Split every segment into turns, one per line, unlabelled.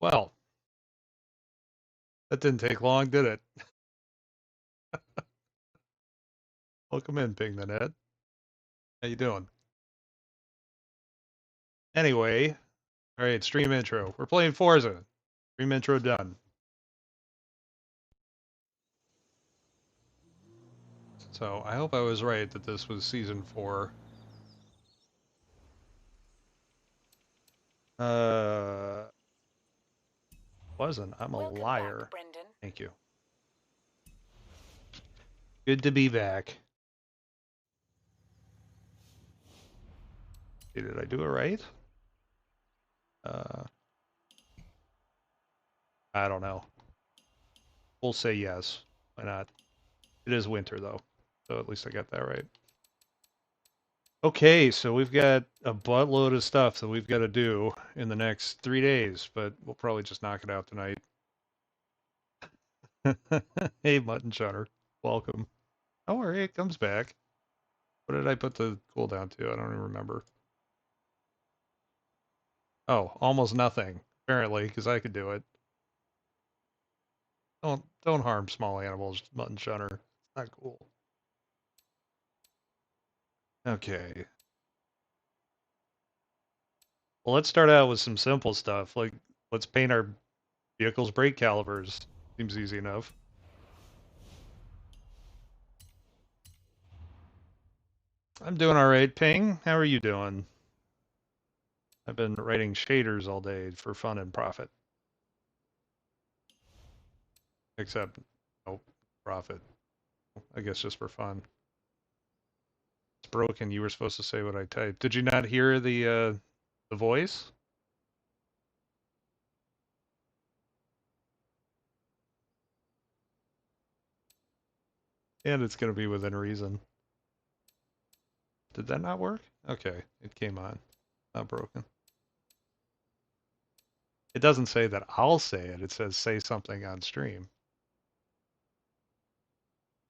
Well, that didn't take long, did it? Welcome in, Ping the Net. How you doing? Anyway, all right, stream intro. We're playing Forza. Stream intro done. So I hope I was right that this was season 4. Wasn't. I'm a
Welcome
liar.
back, Brendan.
Thank you. Good to be back. Did I do it right? Uh, I don't know. We'll say yes. Why not? It is winter though, so at least I got that right. Okay, so we've got a buttload of stuff that we've got to do in the next 3 days, but we'll probably just knock it out tonight. Hey, Mutton Shutter. Welcome. Don't worry, it comes back. What did I put the cooldown to? I don't even remember. Oh, almost nothing, apparently, because I could do it. Don't harm small animals, Mutton Shutter. It's not cool. Okay. Well, let's start out with some simple stuff. Like, let's paint our vehicle's brake calipers. Seems easy enough. I'm doing all right, Ping. How are you doing? I've been writing shaders all day for fun and profit. Except, no profit. I guess just for fun. It's broken. You were supposed to say what I typed. Did you not hear the voice? And it's gonna be within reason. Did that not work? Okay, it came on. Not broken. It doesn't say that I'll say it. It says say something on stream.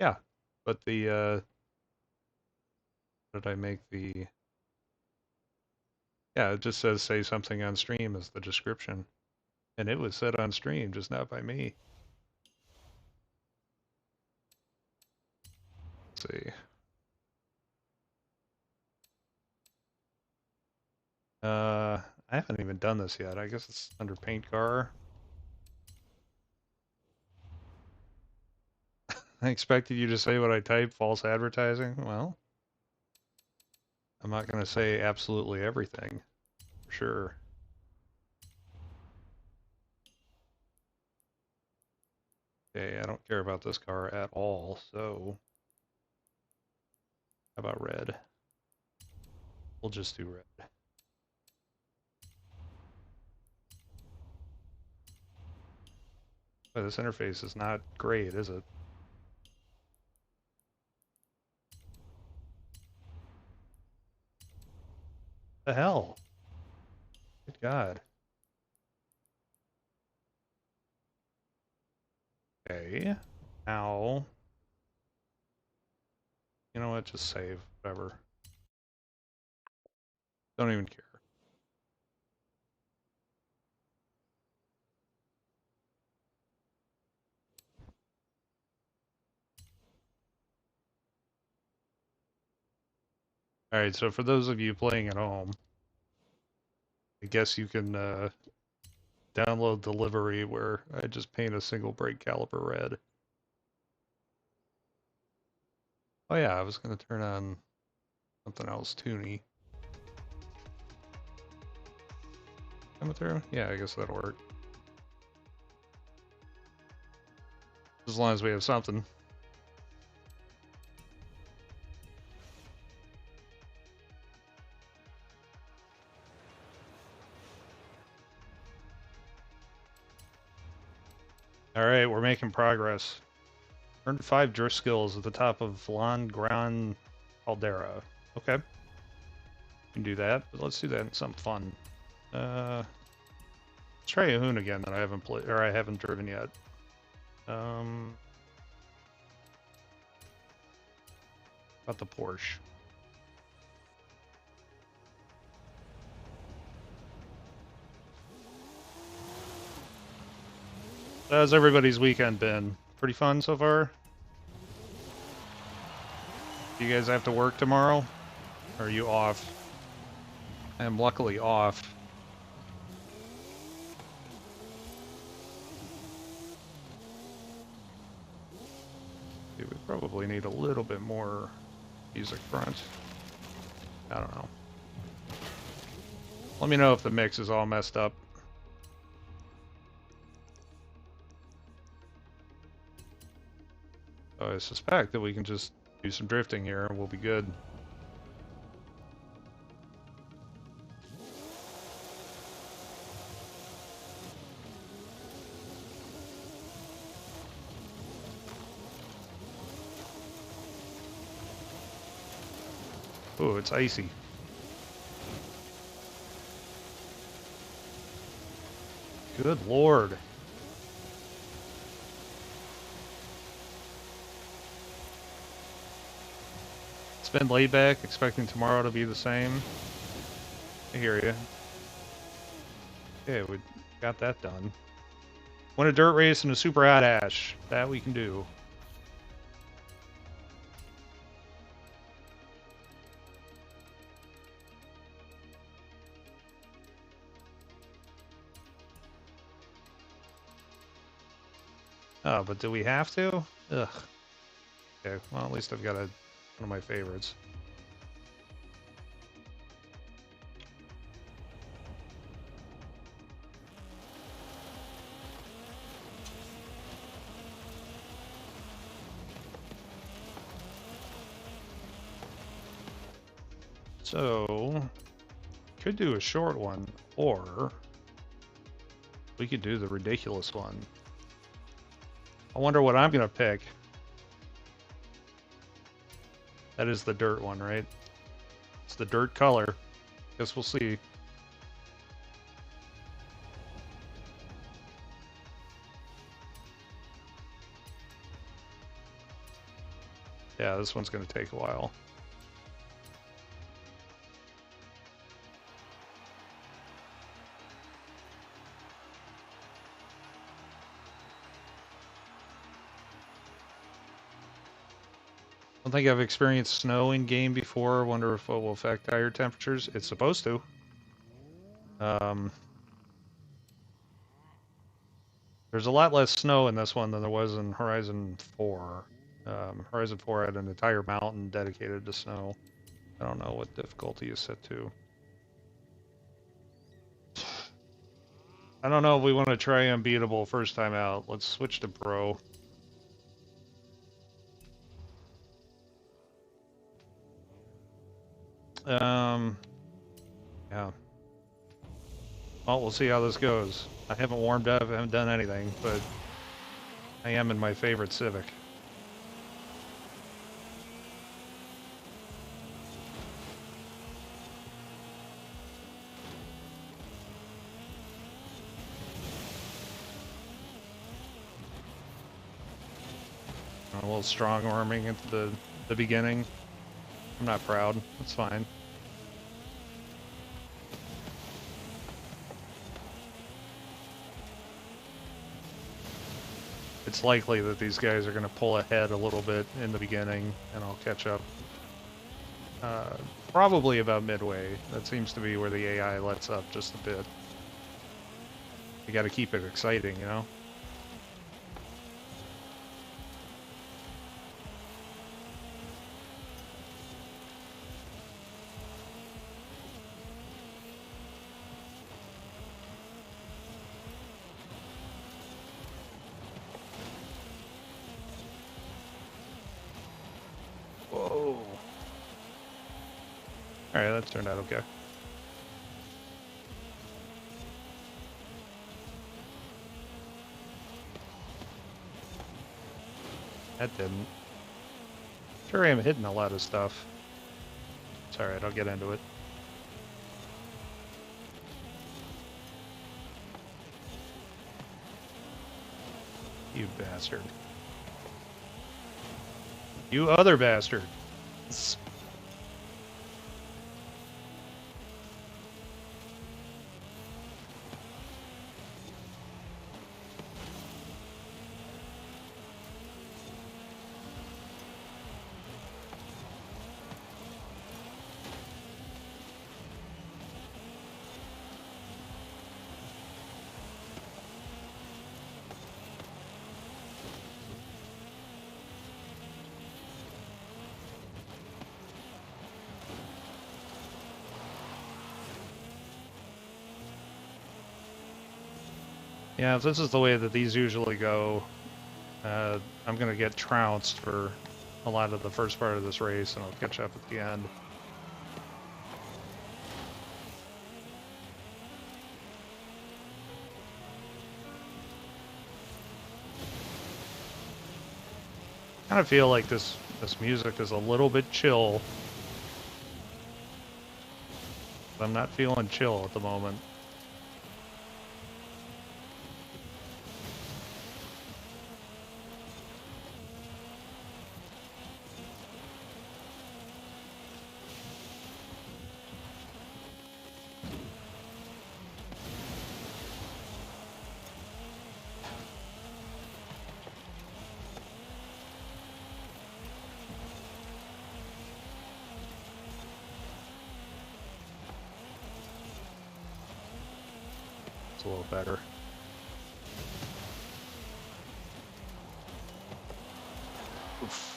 Yeah, but what did I make the? Yeah, it just says say something on stream as the description. And it was said on stream, just not by me. Let's see. I haven't even done this yet. I guess it's under paint car. I expected you to say what I typed, false advertising. Well, I'm not going to say absolutely everything, for sure. Okay, I don't care about this car at all, so how about red? We'll just do red. Oh, this interface is not great, is it? The hell? Good God. Okay, now, you know what, just save, whatever. Don't even care. All right, so for those of you playing at home, I guess you can download the livery where I just paint a single brake caliper red. Oh yeah, I was going to turn on something else toony. Coming through? Yeah, I guess that'll work. As long as we have something. Alright, we're making progress. Earned 5 drift skills at the top of Lan Gran Caldera. Okay. We can do that, but let's do that in some fun. Let's try a Hoon again that I haven't played, or I haven't driven yet. About the Porsche. How's everybody's weekend been? Pretty fun so far? Do you guys have to work tomorrow? Or are you off? I am luckily off. We probably need a little bit more music front. I don't know. Let me know if the mix is all messed up. I suspect that we can just do some drifting here and we'll be good. Oh, it's icy. Good lord. It's been laid back, expecting tomorrow to be the same. I hear you. Okay, we got that done. Win a dirt race and a super hot ash. That we can do. Oh, but do we have to? Ugh. Okay, well, at least I've got one of my favorites. So, could do a short one, or we could do the ridiculous one. I wonder what I'm gonna pick. That is the dirt one, right? It's the dirt color. Guess we'll see. Yeah, this one's gonna take a while. I don't think I've experienced snow in game before. Wonder if it will affect tire temperatures. It's supposed to. There's a lot less snow in this one than there was in Horizon 4. Horizon 4 had an entire mountain dedicated to snow. I don't know what difficulty is set to. I don't know if we want to try unbeatable first time out. Let's switch to pro. Yeah. Well, we'll see how this goes. I haven't warmed up, I haven't done anything, but I am in my favorite Civic. A little strong arming at the beginning. I'm not proud. That's fine. It's likely that these guys are going to pull ahead a little bit in the beginning, and I'll catch up. Probably about midway. That seems to be where the AI lets up just a bit. You got to keep it exciting, you know? Whoa. Alright, that turned out okay. That didn't. Sure, I am hitting a lot of stuff. It's alright, I'll get into it. You bastard. You other bastard. Yeah, if this is the way that these usually go, I'm gonna get trounced for a lot of the first part of this race, and I'll catch up at the end. I kind of feel like this music is a little bit chill. But I'm not feeling chill at the moment. It's a little better. Oof.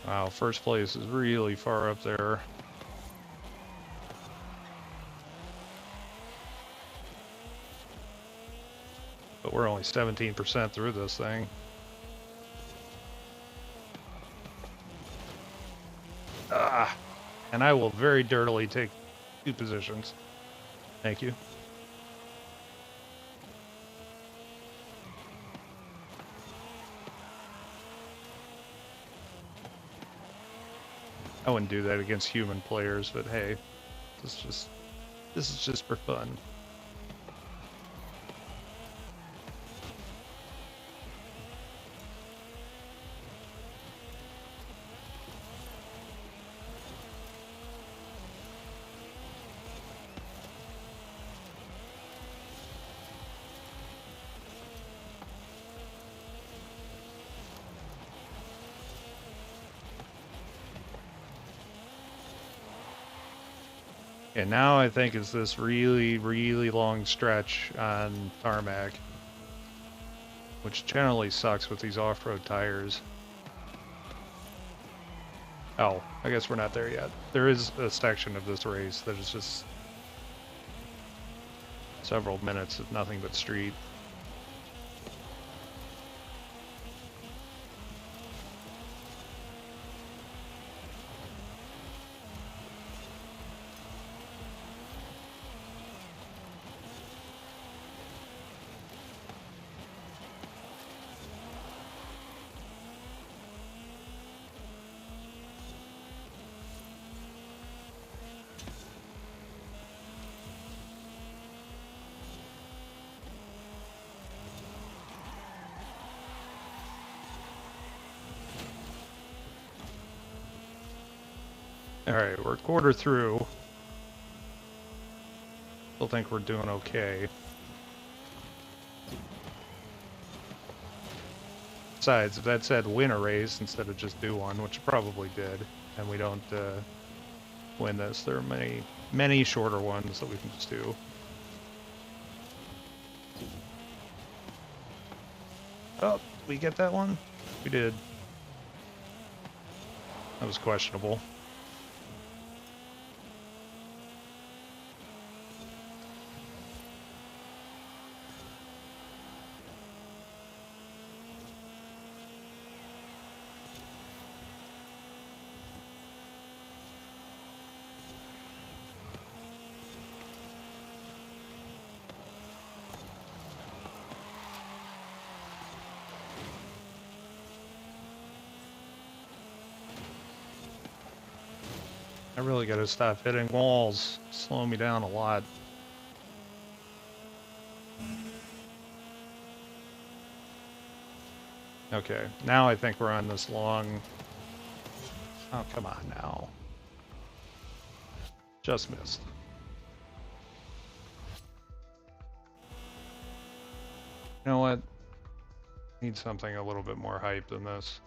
Wow, first place is really far up there. But we're only 17% through this thing. Ah! And I will very dirtily take 2 positions. Thank you. I wouldn't do that against human players, but hey, this is just for fun. And now I think it's this really, really long stretch on tarmac, which generally sucks with these off-road tires. Oh, I guess we're not there yet. There is a section of this race that is just several minutes of nothing but street. Alright, we're a quarter through. Still think we're doing okay. Besides, if that said win a race instead of just do one, which it probably did, and we don't win this, there are many, many shorter ones that we can just do. Oh, did we get that one? We did. That was questionable. I really gotta stop hitting walls. It's slowing me down a lot. Okay, now I think we're on this long... Oh, come on now. Just missed. You know what? Need something a little bit more hype than this.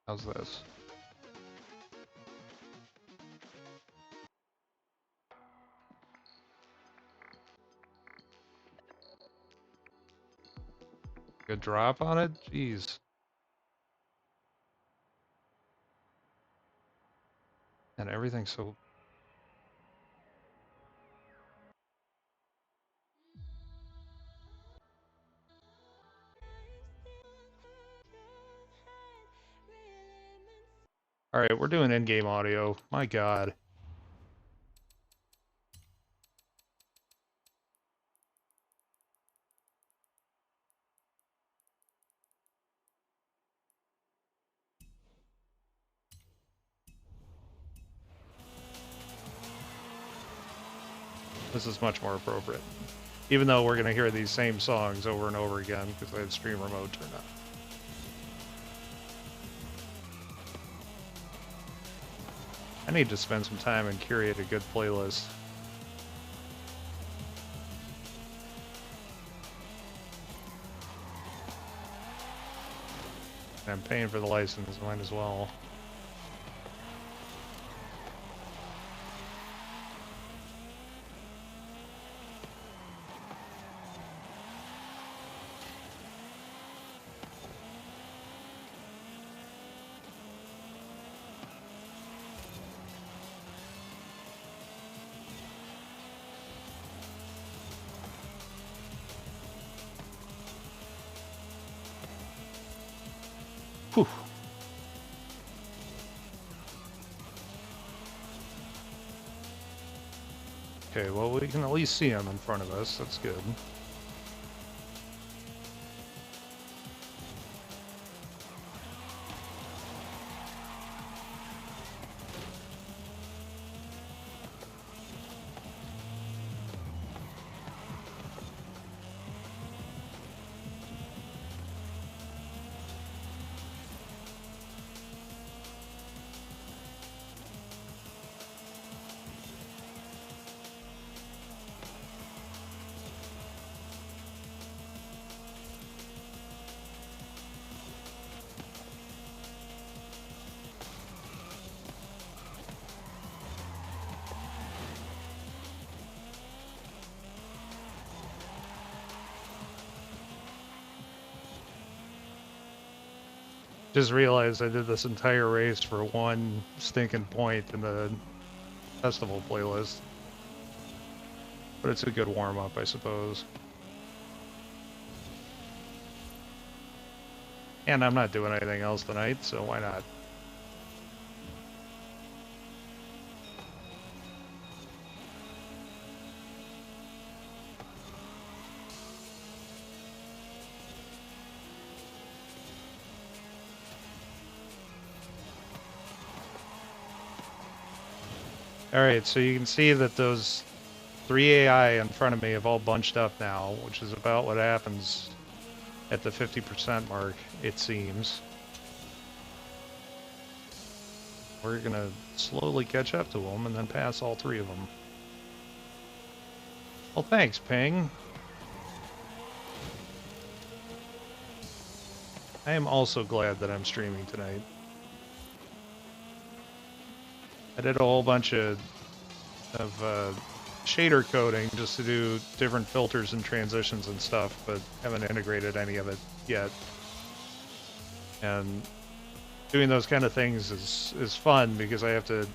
How's this? Good drop on it? Jeez. And everything's so... Alright, we're doing in-game audio. My god. This is much more appropriate. Even though we're going to hear these same songs over and over again because I had streamer mode turned on. I need to spend some time and curate a good playlist. I'm paying for the license, might as well. Whew. Okay, well, we can at least see him in front of us. That's good. Just realized I did this entire race for one stinking point in the festival playlist. But it's a good warm-up, I suppose. And I'm not doing anything else tonight, so why not? Alright, so you can see that those 3 AI in front of me have all bunched up now, which is about what happens at the 50% mark, it seems. We're gonna slowly catch up to them and then pass all 3 of them. Well, thanks, Ping. I am also glad that I'm streaming tonight. I did a whole bunch of shader coding just to do different filters and transitions and stuff, but haven't integrated any of it yet. And doing those kind of things is fun because I have to,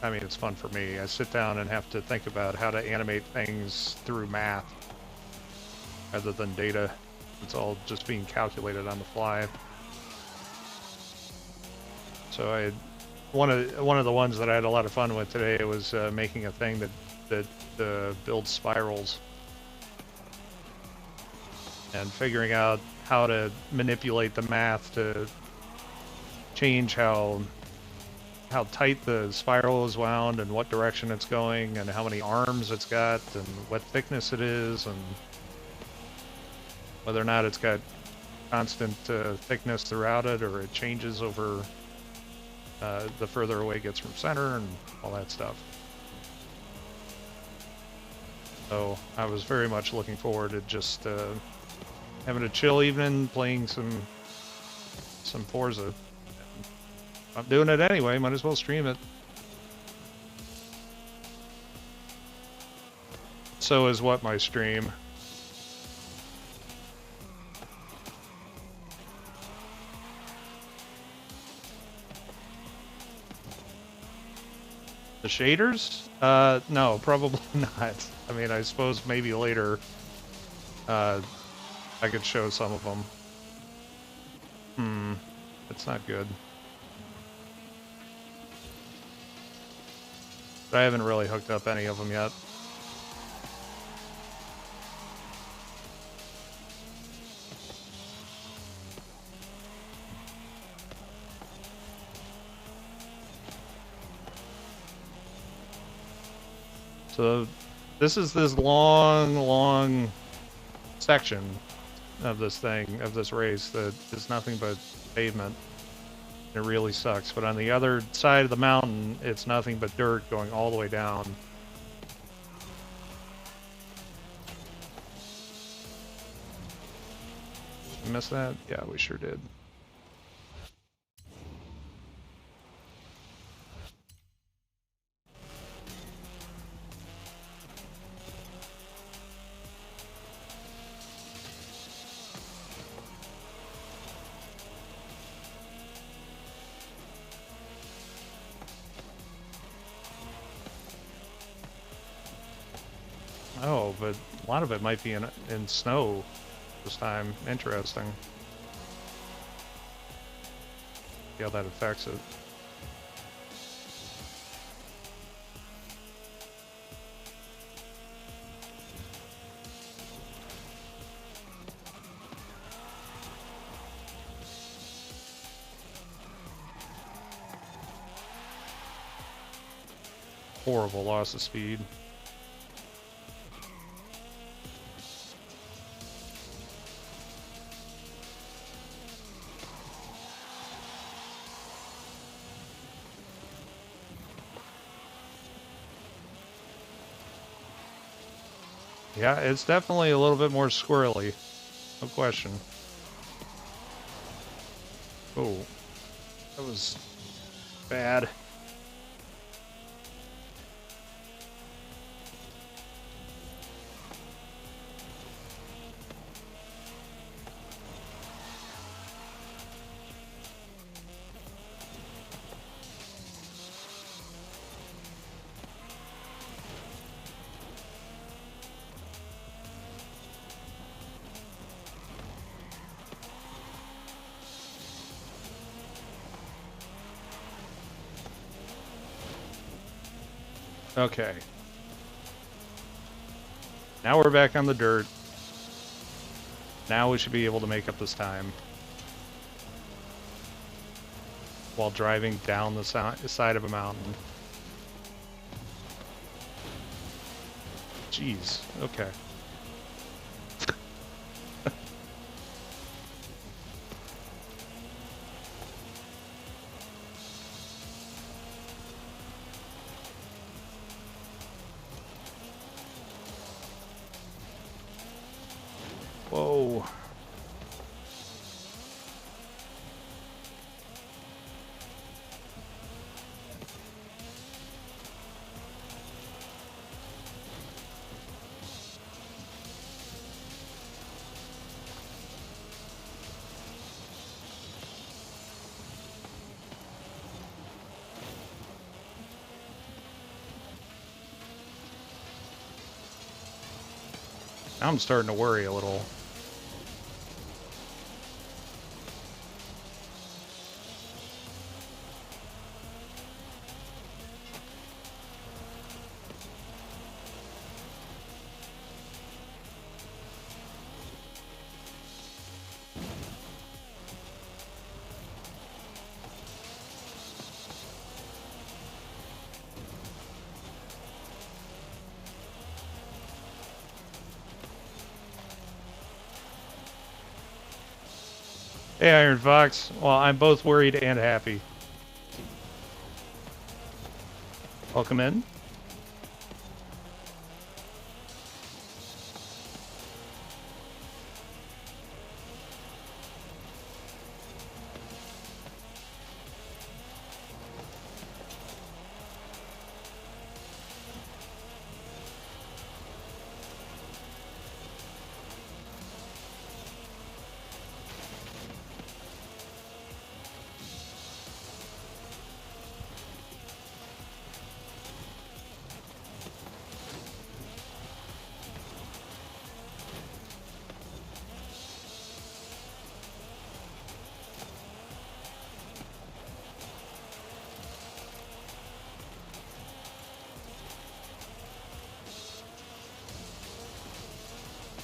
I mean, it's fun for me. I sit down and have to think about how to animate things through math rather than data. It's all just being calculated on the fly. So one of the ones that I had a lot of fun with today was making a thing that builds spirals and figuring out how to manipulate the math to change how tight the spiral is wound and what direction it's going and how many arms it's got and what thickness it is and whether or not it's got constant thickness throughout it or it changes over the further away it gets from center and all that stuff. So I was very much looking forward to just having a chill evening, playing some Forza. I'm doing it anyway, might as well stream it. So is what my stream. The shaders? No, probably not. I mean, I suppose maybe later I could show some of them. That's not good. But I haven't really hooked up any of them yet. So this is this long section of this thing, of this race, that is nothing but pavement. It really sucks. But on the other side of the mountain, it's nothing but dirt going all the way down. Did we miss that? Yeah, we sure did. Oh, but a lot of it might be in snow this time. Interesting. See how that affects it. Horrible loss of speed. Yeah, it's definitely a little bit more squirrely. No question. Oh, that was bad. Okay. Now we're back on the dirt. Now we should be able to make up this time while driving down the side of a mountain. Jeez. Okay. Whoa. Now I'm starting to worry a little. Hey, Iron Fox. Well, I'm both worried and happy. Welcome in.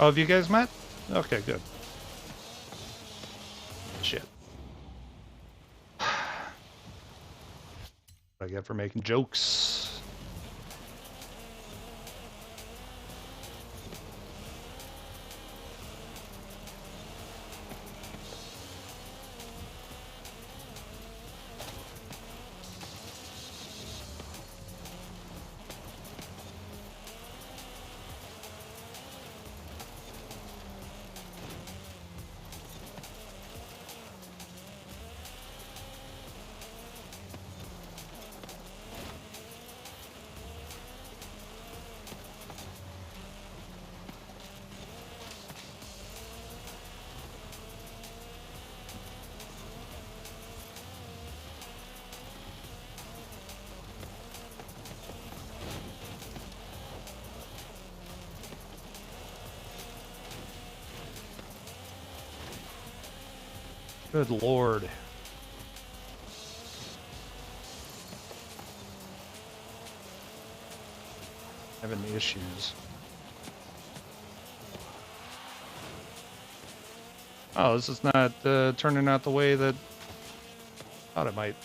Oh, have you guys met? Okay, good. Shit. What I get for making jokes. Good lord. Having issues. Oh, this is not turning out the way that I thought it might.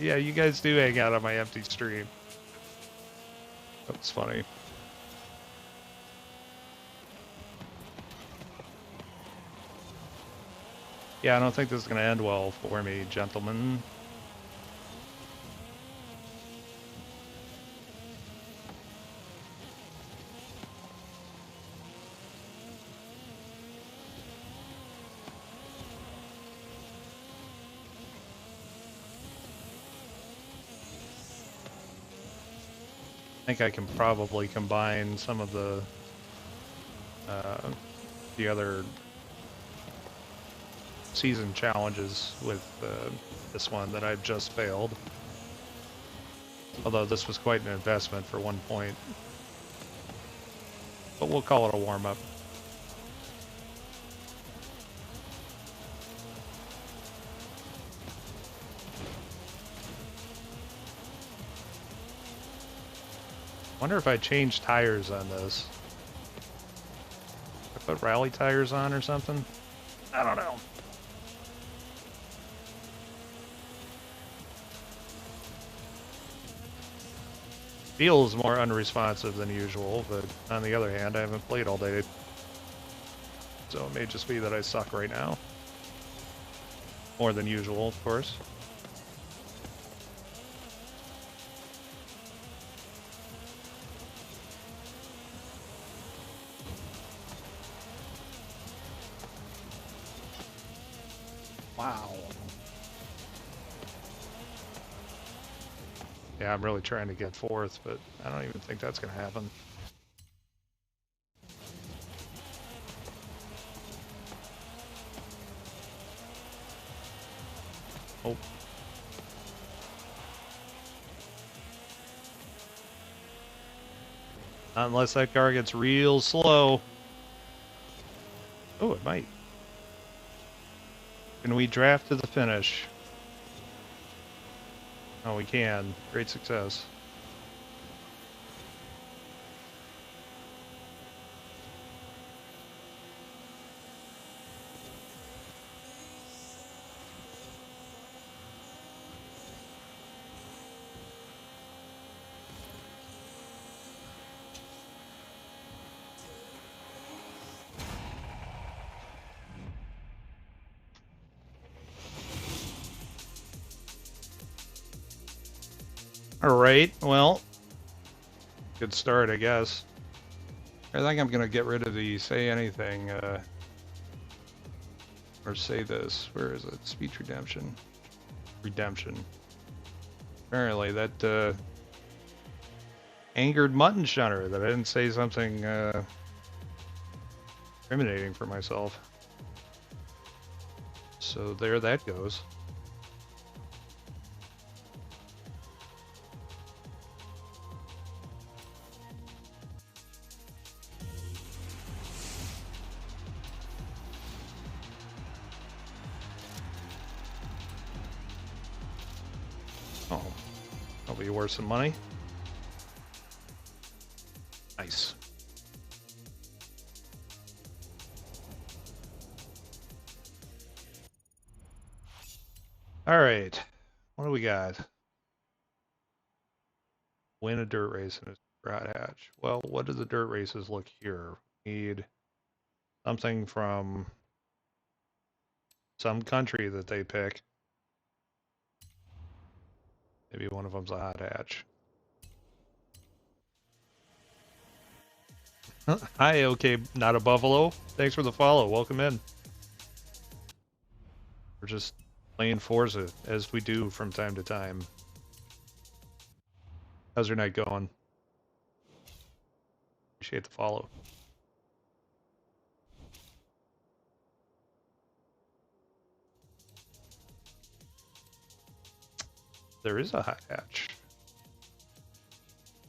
Yeah, you guys do hang out on my empty stream. That's funny. Yeah, I don't think this is going to end well for me, gentlemen. I think I can probably combine some of the other season challenges with this one that I've just failed. Although this was quite an investment for 1 point. But we'll call it a warm-up. Wonder if I change tires on this. I put rally tires on or something? I don't know. Feels more unresponsive than usual, but on the other hand, I haven't played all day. So it may just be that I suck right now. More than usual, of course. Wow. Yeah, I'm really trying to get fourth, but I don't even think that's going to happen. Oh. Not unless that car gets real slow. Oh, it might. Can we draft to the finish? Oh, we can. Great success. Alright, well, good start, I guess. I think I'm gonna get rid of the say anything, or say this. Where is it? Speech redemption. Redemption. Apparently that, angered mutton shunner that I didn't say something, incriminating for myself. So there that goes. Oh, that'll be worth some money. Nice. All right. What do we got? Win a dirt race in a garage hatch. Well, what do the dirt races look here? We need something from some country that they pick. Maybe one of them's a hot hatch. Hi, okay, not a buffalo. Thanks for the follow. Welcome in. We're just playing Forza as we do from time to time. How's your night going? Appreciate the follow. There is a hot hatch.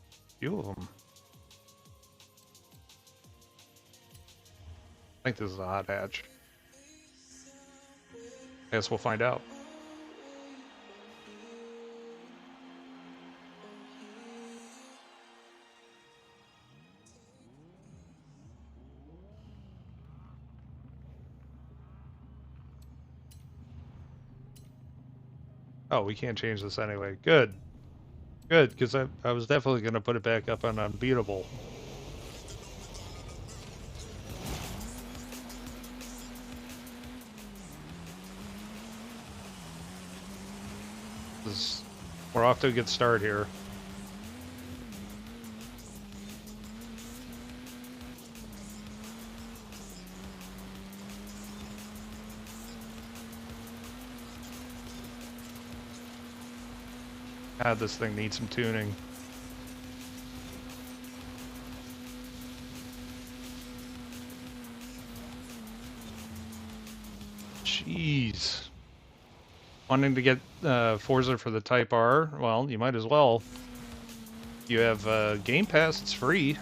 A few of them. I think this is a hot hatch. Guess we'll find out. Oh, we can't change this anyway. Good. Good, because I was definitely going to put it back up on unbeatable. We're off to a good start here. God, this thing needs some tuning. Jeez. Wanting to get Forza for the Type R? Well, you might as well. You have Game Pass, it's free.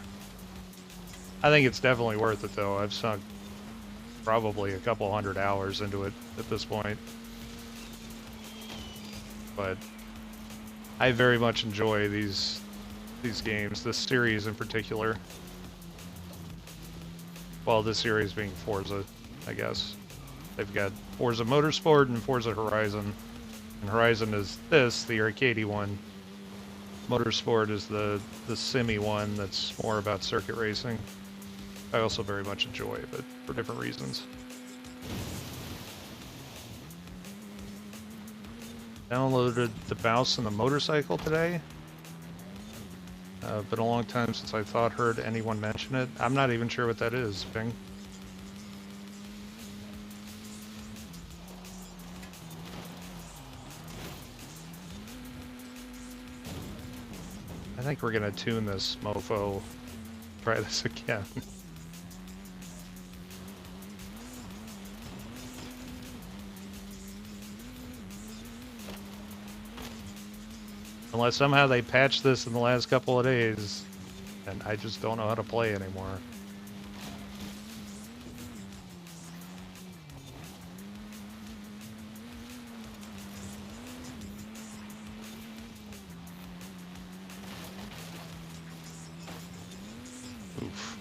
I think it's definitely worth it, though. I've sunk probably a couple hundred hours into it at this point. But I very much enjoy these games, this series in particular. Well, this series being Forza, I guess. They've got Forza Motorsport and Forza Horizon. And Horizon is this, the arcadey one. Motorsport is the simmy one that's more about circuit racing. I also very much enjoy, but for different reasons. Downloaded the Mouse and the Motorcycle today. Been a long time since I heard anyone mention it. I'm not even sure what that is, Ping. I think we're gonna tune this mofo. Try this again. Unless somehow they patched this in the last couple of days, and I just don't know how to play anymore. Oof.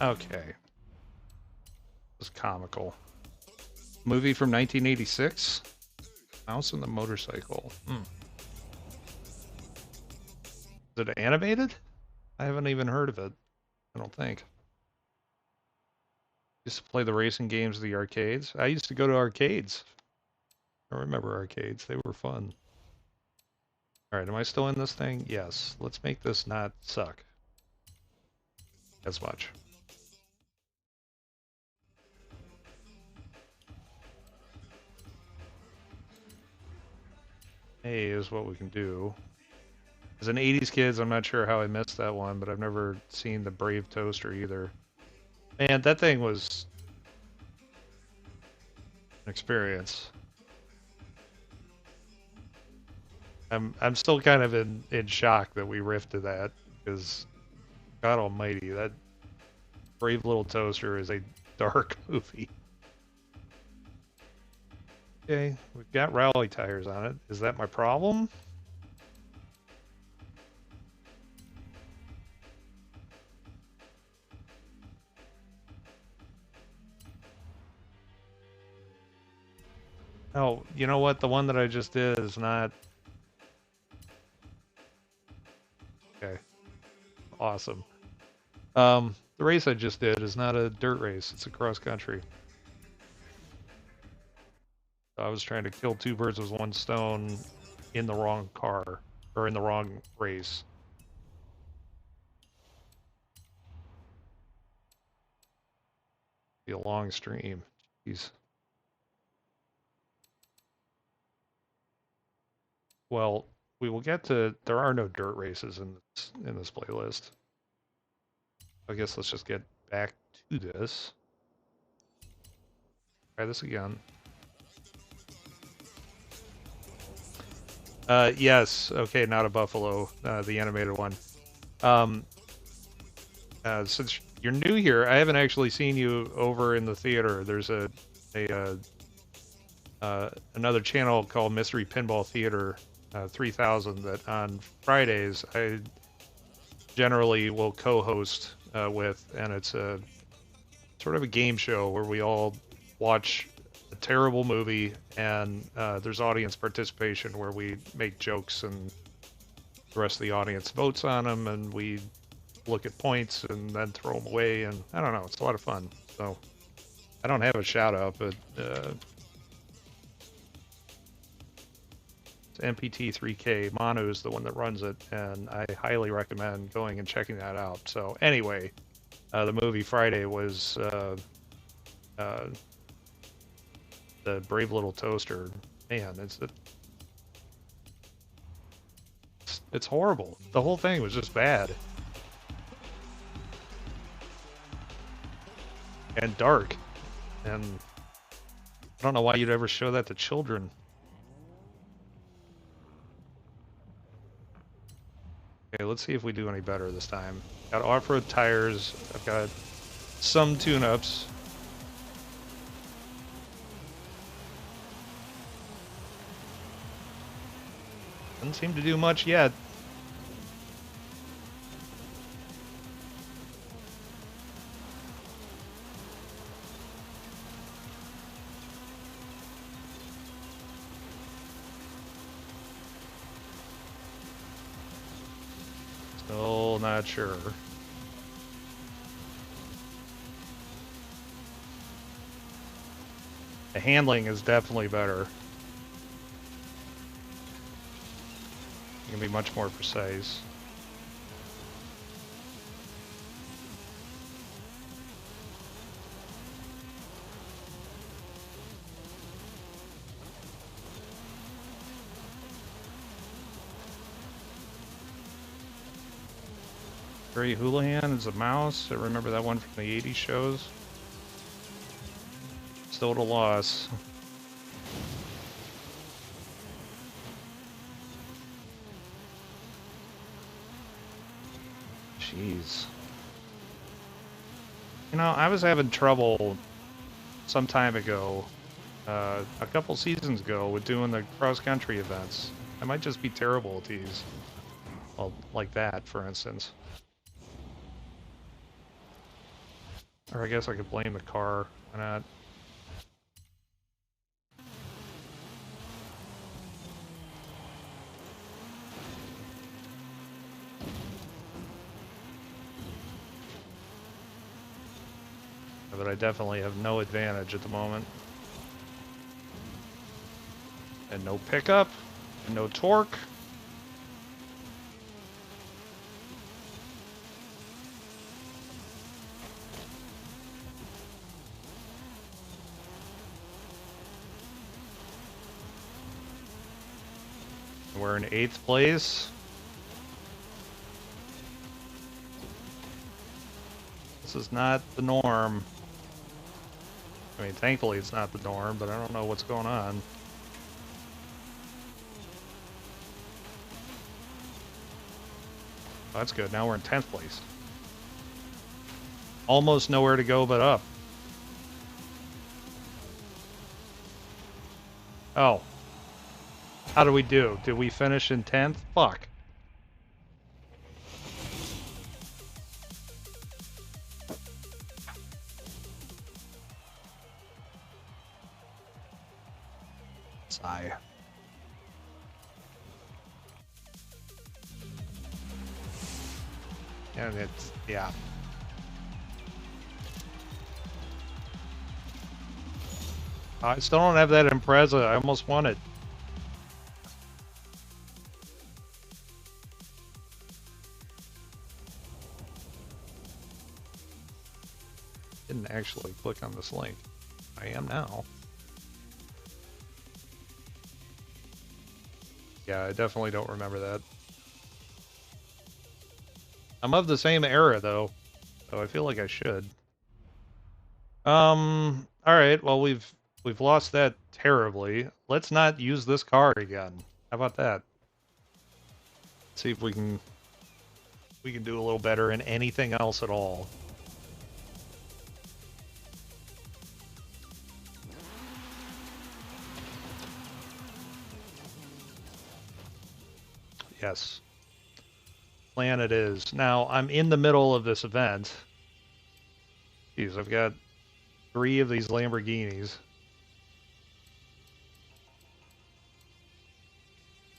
Okay. It was comical. Movie from 1986? Mouse and the Motorcycle. Is it animated? I haven't even heard of it. I don't think. Used to play the racing games of the arcades. I used to go to arcades. I remember arcades. They were fun. Alright, am I still in this thing? Yes. Let's make this not suck as much. A is what we can do. As an 80s kid, I'm not sure how I missed that one, but I've never seen the Brave Toaster either. Man, that thing was an experience. I'm still kind of in shock that we riffed to that, because God almighty, that Brave Little Toaster is a dark movie. Okay, we've got rally tires on it. Is that my problem? Oh, you know what? The one that I just did is not... Okay, awesome. The race I just did is not a dirt race. It's a cross country. I was trying to kill two birds with one stone in the wrong car, or in the wrong race. Be a long stream. Jeez. Well, we will get to... There are no dirt races in this playlist. I guess let's just get back to this. Try this again. Yes. Okay, not a buffalo. The animated one. Um, since you're new here, I haven't actually seen you over in the theater. There's another channel called Mystery Pinball Theater 3000 that on Fridays I generally will co-host with, and it's a sort of a game show where we all watch a terrible movie, and there's audience participation where we make jokes and the rest of the audience votes on them, and we look at points and then throw them away, and I don't know, it's a lot of fun. So I don't have a shout out, but it's MPT3K. Manu is the one that runs it, and I highly recommend going and checking that out. So anyway, the movie Friday was the Brave Little Toaster. Man, it's horrible. The whole thing was just bad. And dark. And I don't know why you'd ever show that to children. Okay, let's see if we do any better this time. Got off-road tires. I've got some tune-ups. Doesn't seem to do much yet. Still not sure. The handling is definitely better. You can be much more precise. Gary Houlihan is a mouse. I remember that one from the 80s shows. Still at a loss. Jeez. You know, I was having trouble some time ago, a couple seasons ago, with doing the cross-country events. I might just be terrible at these. Well, like that, for instance. Or I guess I could blame the car. Why not? But I definitely have no advantage at the moment. And no pickup, and no torque. We're in 8th place. This is not the norm. I mean, thankfully it's not the norm, but I don't know what's going on. Oh, that's good. Now we're in 10th place. Almost nowhere to go but up. Oh. How do we do? Did we finish in 10th? Fuck. Sigh. And it's, yeah. I still don't have that Impreza. I almost won it. Didn't actually click on this link. I am now. Yeah, I definitely don't remember that. I'm of the same era though, so I feel like I should. All right. Well, we've lost that terribly. Let's not use this car again. How about that? See if we can do a little better in anything else at all. Yes. Plan it is. Now, I'm in the middle of this event. Jeez, I've got 3 of these Lamborghinis.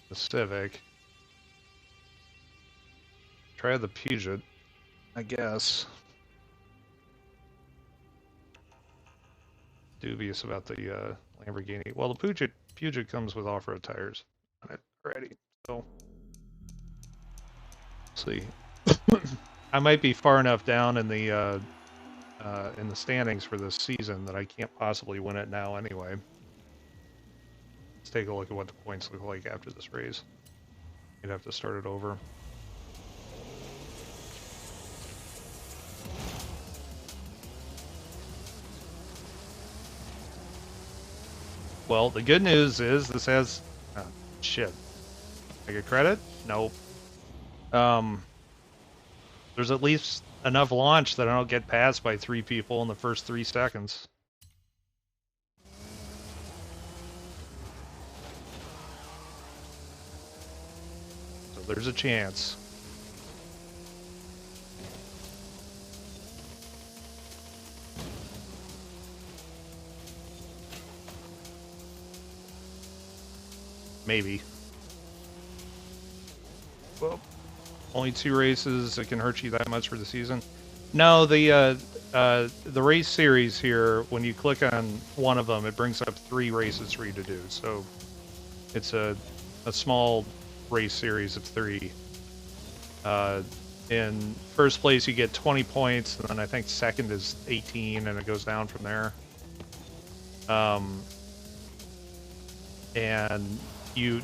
The Civic. Try the Puget, I guess. Dubious about the Lamborghini. Well, the Puget comes with off-road tires on it already, so see. I might be far enough down in the standings for this season that I can't possibly win it now anyway. Let's take a look at what the points look like after this race. You'd have to start it over. Well, the good news is this has... Oh, shit. I get credit? Nope. There's at least enough launch that I don't get passed by 3 people in the first 3 seconds. So there's a chance. Maybe. Well, only 2 races. It can hurt you that much for the season. No, the race series here, when you click on one of them, it brings up 3 races for you to do. So it's a small race series of 3. In first place, you get 20 points, and then I think second is 18, and it goes down from there. And you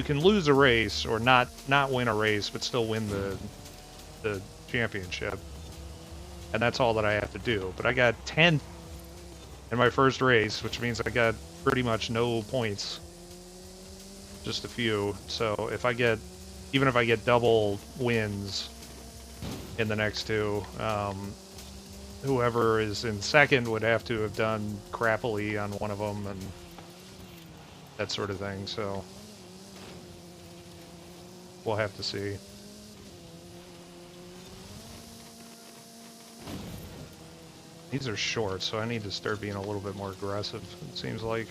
can lose a race or not win a race, but still win the championship. And that's all that I have to do. But I got 10th in my first race, which means I got pretty much no points. Just a few. So even if I get double wins in the next 2, whoever is in second would have to have done crappily on one of them and that sort of thing. So we'll have to see. These are short, so I need to start being a little bit more aggressive, it seems like.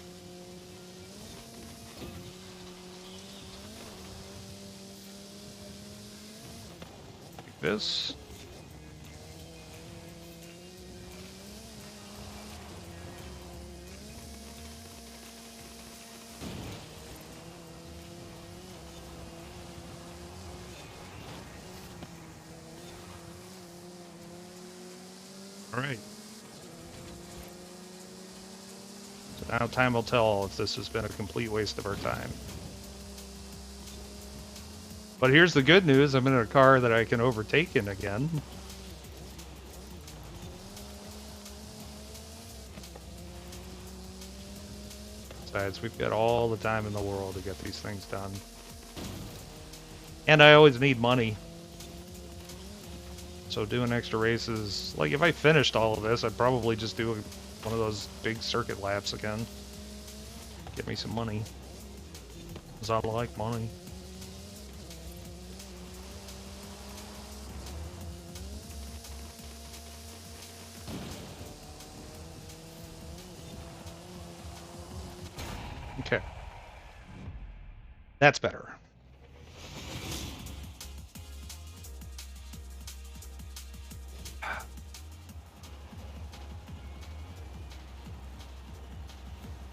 Like this. All right. So now time will tell if this has been a complete waste of our time. But here's the good news. I'm in a car that I can overtake in again. Besides, we've got all the time in the world to get these things done. And I always need money. So doing extra races, like if I finished all of this, I'd probably just do one of those big circuit laps again. Get me some money. Because I like money. Okay. That's better.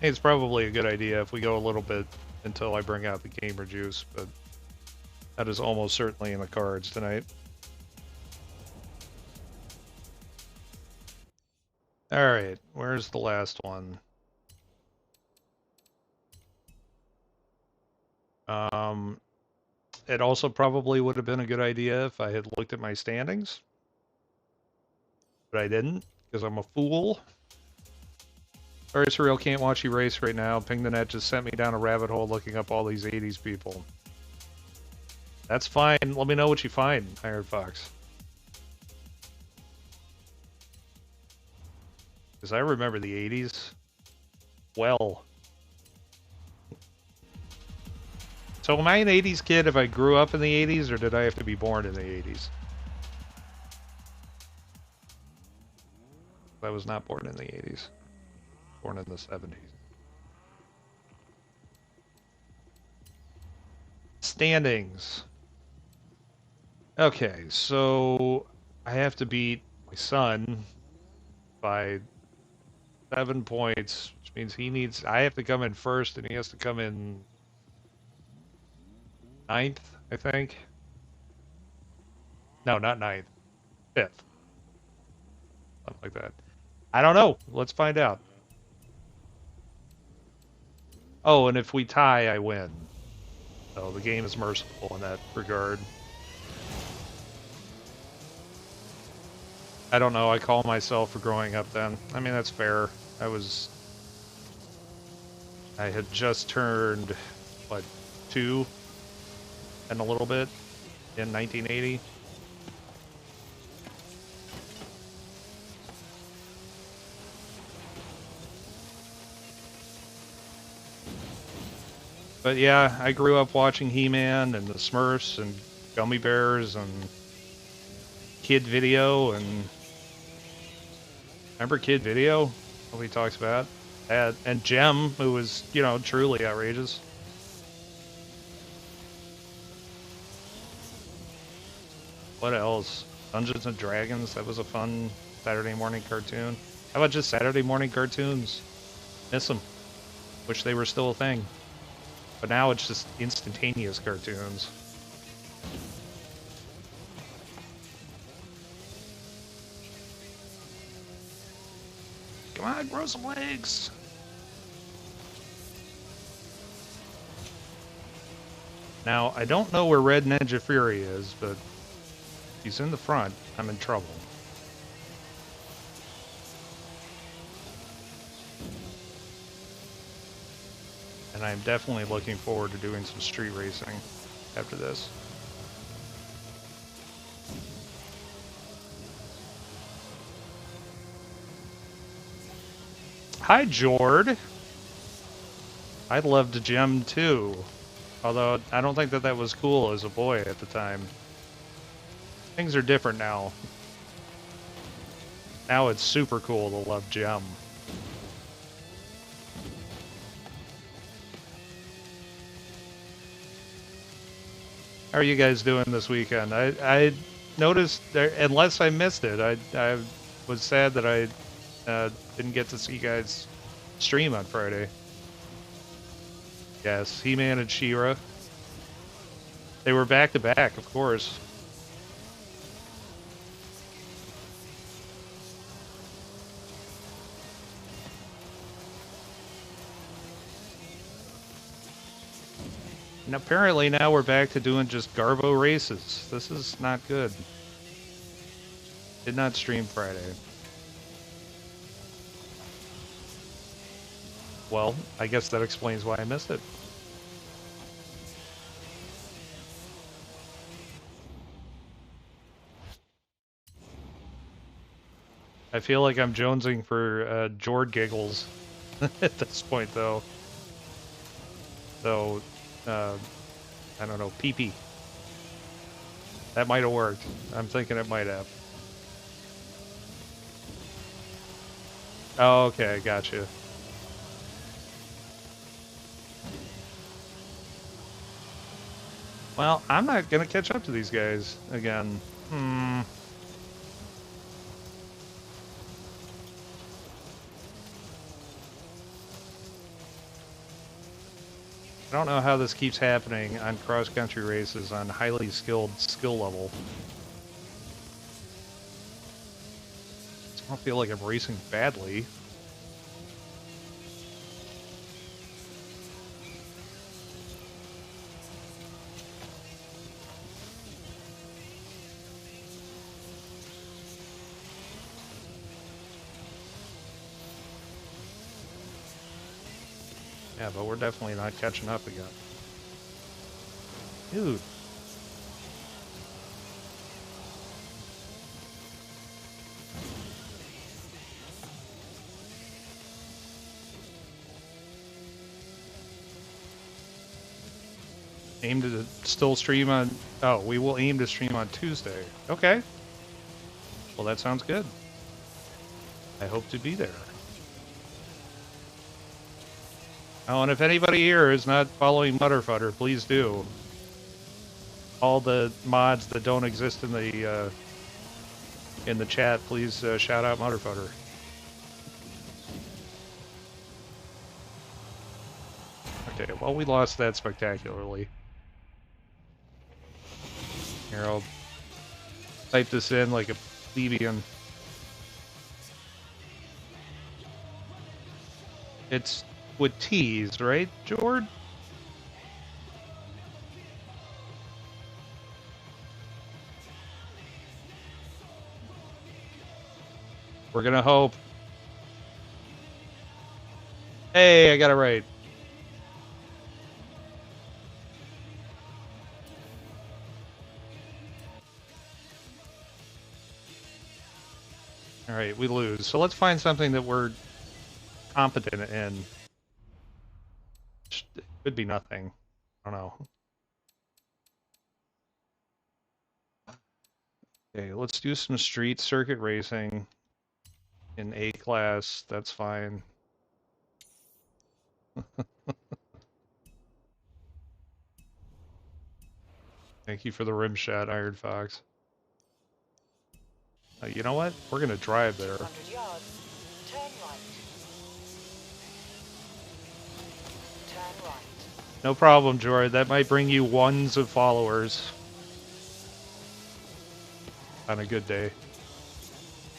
It's probably a good idea if we go a little bit until I bring out the gamer juice, but that is almost certainly in the cards tonight. Alright, where's the last one? It also probably would have been a good idea if I had looked at my standings, but I didn't, because I'm a fool. Sorry, Surreal, can't watch you race right now. Ping the Net just sent me down a rabbit hole looking up all these 80s people. That's fine. Let me know what you find, Iron Fox. Because I remember the 80s well. So am I an 80s kid if I grew up in the 80s, or did I have to be born in the 80s? I was not born in the 80s. Born in the 70s. Standings. Okay, so I have to beat my son by 7 points, which means I have to come in first and he has to come in 9th, I think. No, not 9th. 5th. Something like that. I don't know. Let's find out. Oh, and if we tie, I win. So the game is merciful in that regard. I don't know. I call myself for growing up then. I mean, that's fair. I had just turned, what, 2 and a little bit in 1980. But yeah, I grew up watching He-Man and the Smurfs and Gummy Bears and Kid Video and... Remember Kid Video? Nobody talks about. And Gem, who was, you know, truly outrageous. What else? Dungeons and Dragons, that was a fun Saturday morning cartoon. How about just Saturday morning cartoons? Miss them. Wish they were still a thing. But now it's just instantaneous cartoons. Come on, grow some legs! Now, I don't know where Red Ninja Fury is, but if he's in the front, I'm in trouble. And I'm definitely looking forward to doing some street racing after this. Hi, Jord. I loved Gem too. Although, I don't think that was cool as a boy at the time. Things are different now. Now it's super cool to love Gem. How are you guys doing this weekend? I noticed, unless I missed it, I was sad that I didn't get to see you guys stream on Friday. Yes, He-Man and She-Ra. They were back to back, of course. And apparently now we're back to doing just Garbo races. This is not good. Did not stream Friday. Well, I guess that explains why I missed it. I feel like I'm jonesing for Jord giggles at this point, though. So, I don't know, pee-pee. That might have worked. I'm thinking it might have. Oh, okay, gotcha. Well, I'm not gonna catch up to these guys again. I don't know how this keeps happening on cross-country races on highly skilled skill level. I don't feel like I'm racing badly. Yeah, but we're definitely not catching up again. Dude. Aim to still stream on... Oh, we will aim to stream on Tuesday. Okay. Well, that sounds good. I hope to be there. Oh, and if anybody here is not following Mutterfutter, please do. All the mods that don't exist in the chat, please shout out Mutterfutter. Okay, well, we lost that spectacularly. Here, I'll type this in like a plebeian. It's with T's, right, Jord? We're gonna hope. Hey, I got it right. All right, we lose. So let's find something that we're competent in. It could be nothing. I don't know. Okay, let's do some street circuit racing in A class. That's fine. Thank you for the rim shot, Iron Fox. You know what? We're gonna drive there.
200 yards. Turn right. Turn right.
No problem, Jory. That might bring you ones of followers on a good day.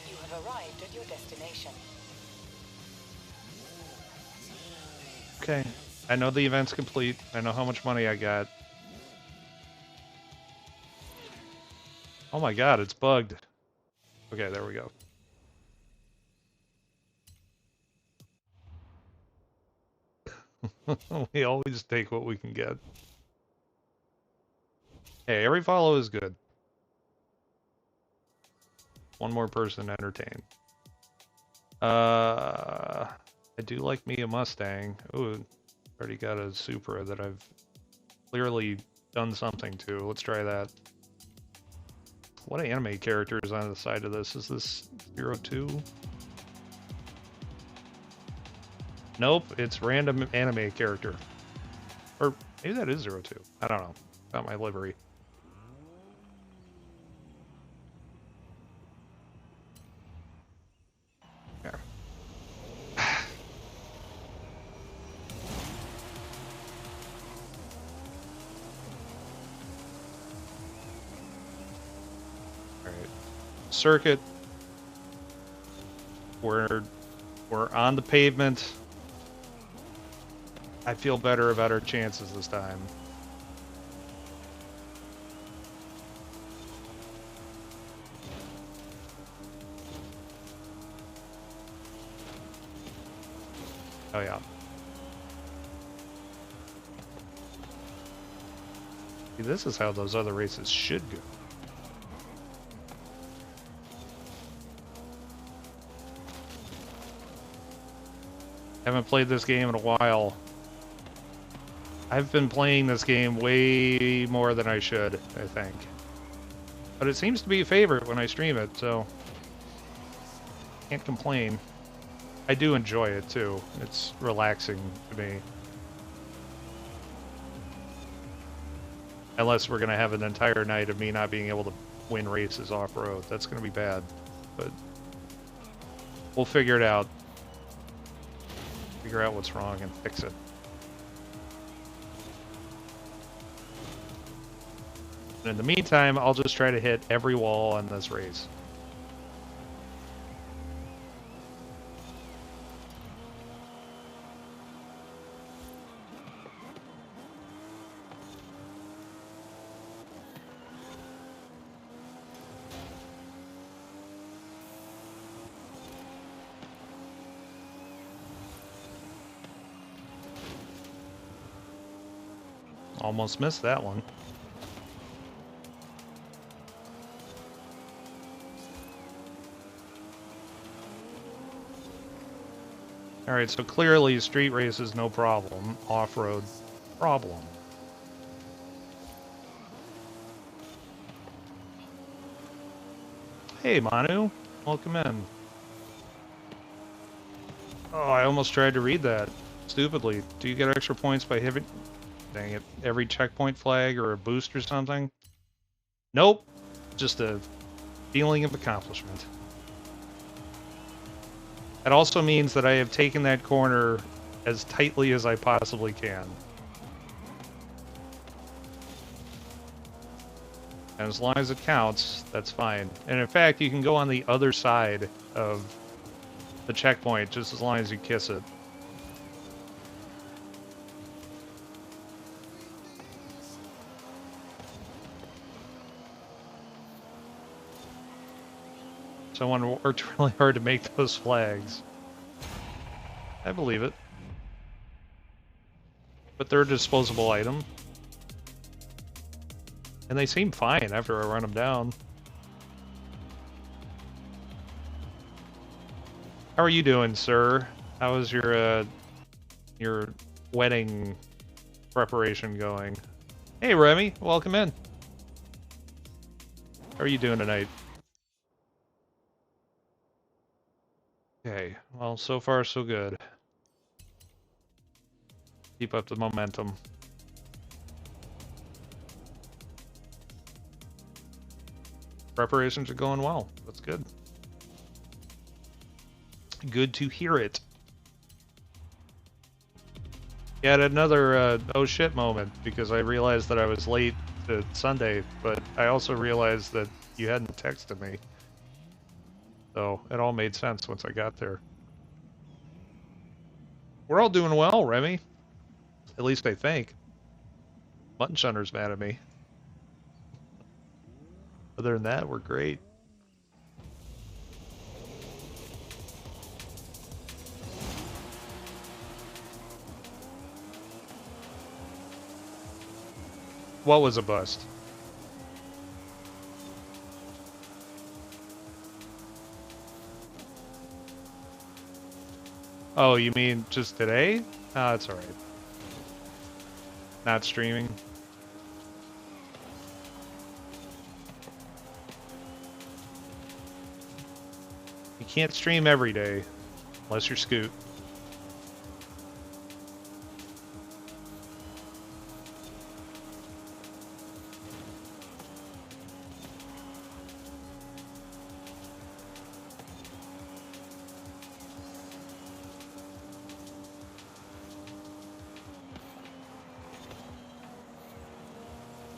You have arrived at your destination.
Okay. I know the event's complete. I know how much money I got. Oh my god, it's bugged. Okay, there we go. We always take what we can get. Hey, every follow is good. One more person entertained. I do like me a Mustang. Ooh, already got a Supra that I've clearly done something to. Let's try that. What anime character is on the side of this? Is this 02? Nope, it's random anime character. Or maybe that is 02. I don't know. Not my livery. There. Alright. Circuit. We're on the pavement. I feel better about our chances this time. Oh yeah. See, this is how those other races should go. Haven't played this game in a while. I've been playing this game way more than I should, I think. But it seems to be a favorite when I stream it, so can't complain. I do enjoy it too. It's relaxing to me. Unless we're going to have an entire night of me not being able to win races off-road. That's going to be bad. But we'll figure it out. Figure out what's wrong and fix it. And in the meantime, I'll just try to hit every wall on this race. Almost missed that one. Alright, so clearly street race is no problem. Off-road, problem. Hey, Manu. Welcome in. Oh, I almost tried to read that. Stupidly. Do you get extra points by hitting... Dang it. Every checkpoint flag or a boost or something? Nope. Just a feeling of accomplishment. It also means that I have taken that corner as tightly as I possibly can. And as long as it counts, that's fine. And in fact, you can go on the other side of the checkpoint just as long as you kiss it. Someone worked really hard to make those flags. I believe it. But they're a disposable item. And they seem fine after I run them down. How are you doing, sir? How is your wedding preparation going? Hey, Remy, welcome in. How are you doing tonight? Okay, well, so far so good. Keep up the momentum. Preparations are going well. That's good. Good to hear it. Yeah, I had another oh shit moment because I realized that I was late to Sunday, but I also realized that you hadn't texted me. So it all made sense once I got there. We're all doing well, Remy. At least I think. Mutton Shunner's mad at me. Other than that, we're great. What was a bust? Oh, you mean just today? Ah, that's alright. Not streaming. You can't stream every day, unless you're Scoot.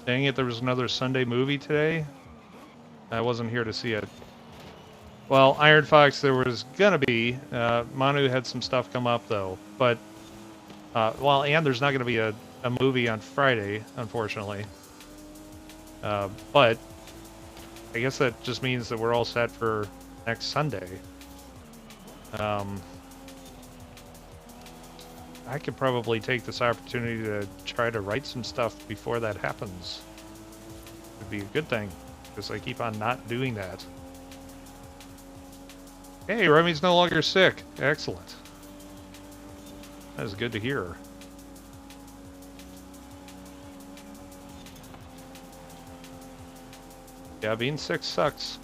Dang it, there was another Sunday movie today. I wasn't here to see it. Well, Iron Fox, there was gonna be. Manu had some stuff come up, though. But, well, and there's not gonna be a movie on Friday, unfortunately. But, I guess that just means that we're all set for next Sunday. I could probably take this opportunity to try to write some stuff before that happens. It'd be a good thing, because I keep on not doing that. Hey, Remy's no longer sick. Excellent. That is good to hear. Yeah, being sick sucks.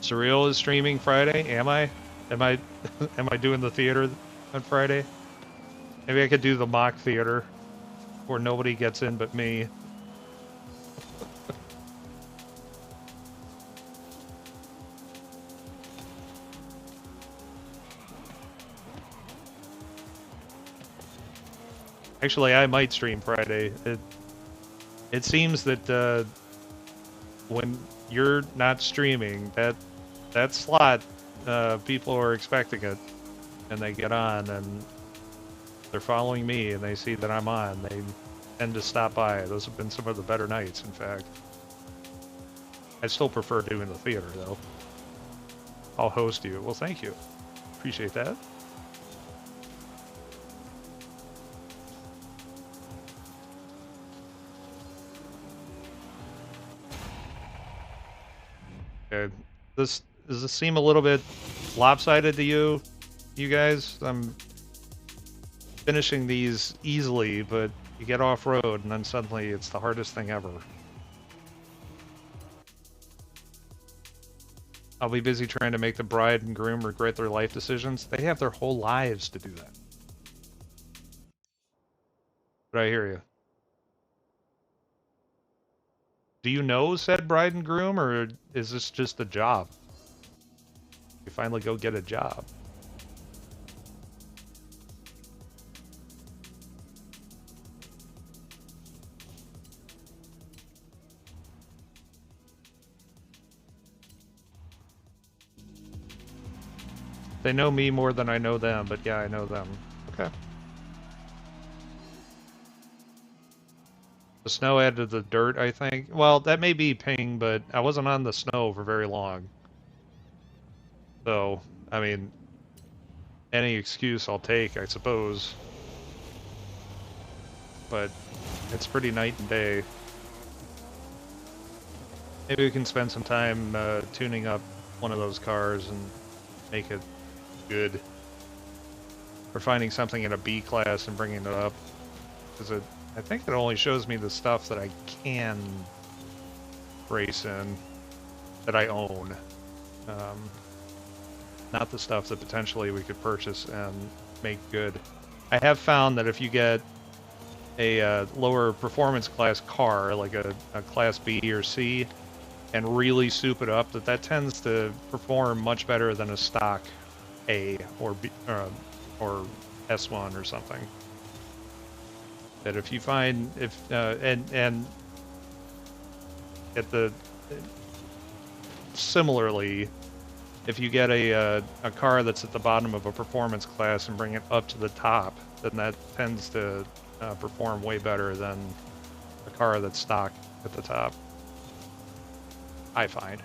Surreal is streaming Friday. Am I? Am I doing the theater on Friday? Maybe I could do the mock theater where nobody gets in but me. Actually, I might stream Friday. It seems that when you're not streaming, that slot, people are expecting it, and they get on, and they're following me, and they see that I'm on. They tend to stop by. Those have been some of the better nights, in fact. I still prefer doing the theater, though. I'll host you. Well, thank you. Appreciate that. Okay. Does this seem a little bit lopsided to you guys? I'm finishing these easily, but you get off-road, and then suddenly it's the hardest thing ever. I'll be busy trying to make the bride and groom regret their life decisions. They have their whole lives to do that. But I hear you. Do you know said bride and groom, or is this just a job? You finally go get a job. They know me more than I know them, but yeah, I know them. Okay. The snow added to the dirt, I think. Well, that may be ping, but I wasn't on the snow for very long. So, I mean, any excuse I'll take, I suppose. But it's pretty night and day. Maybe we can spend some time tuning up one of those cars and make it good. Or finding something in a B class and bringing it up. Because I think it only shows me the stuff that I can race in, that I own. Not the stuff that potentially we could purchase and make good. I have found that if you get a lower performance class car, like a class B or C, and really soup it up, that tends to perform much better than a stock A or B, or S1 or something. That if you find and at the similarly, if you get a car that's at the bottom of a performance class and bring it up to the top, then that tends to perform way better than a car that's stock at the top, I find.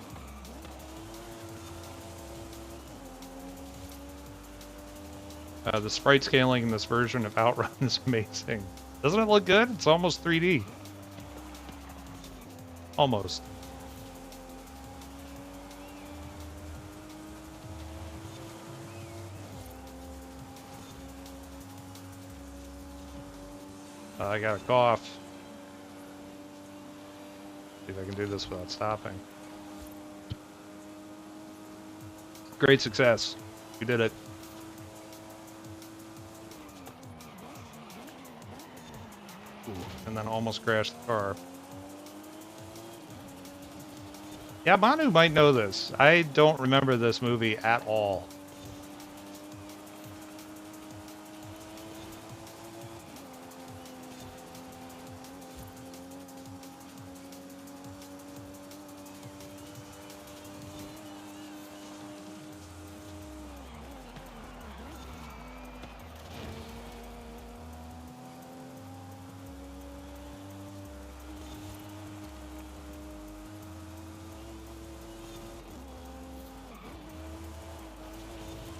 The sprite scaling in this version of Outrun is amazing. Doesn't it look good? It's almost 3D. Almost. I got a cough. See if I can do this without stopping. Great success. You did it. Ooh, and then almost crashed the car. Yeah, Manu might know this. I don't remember this movie at all.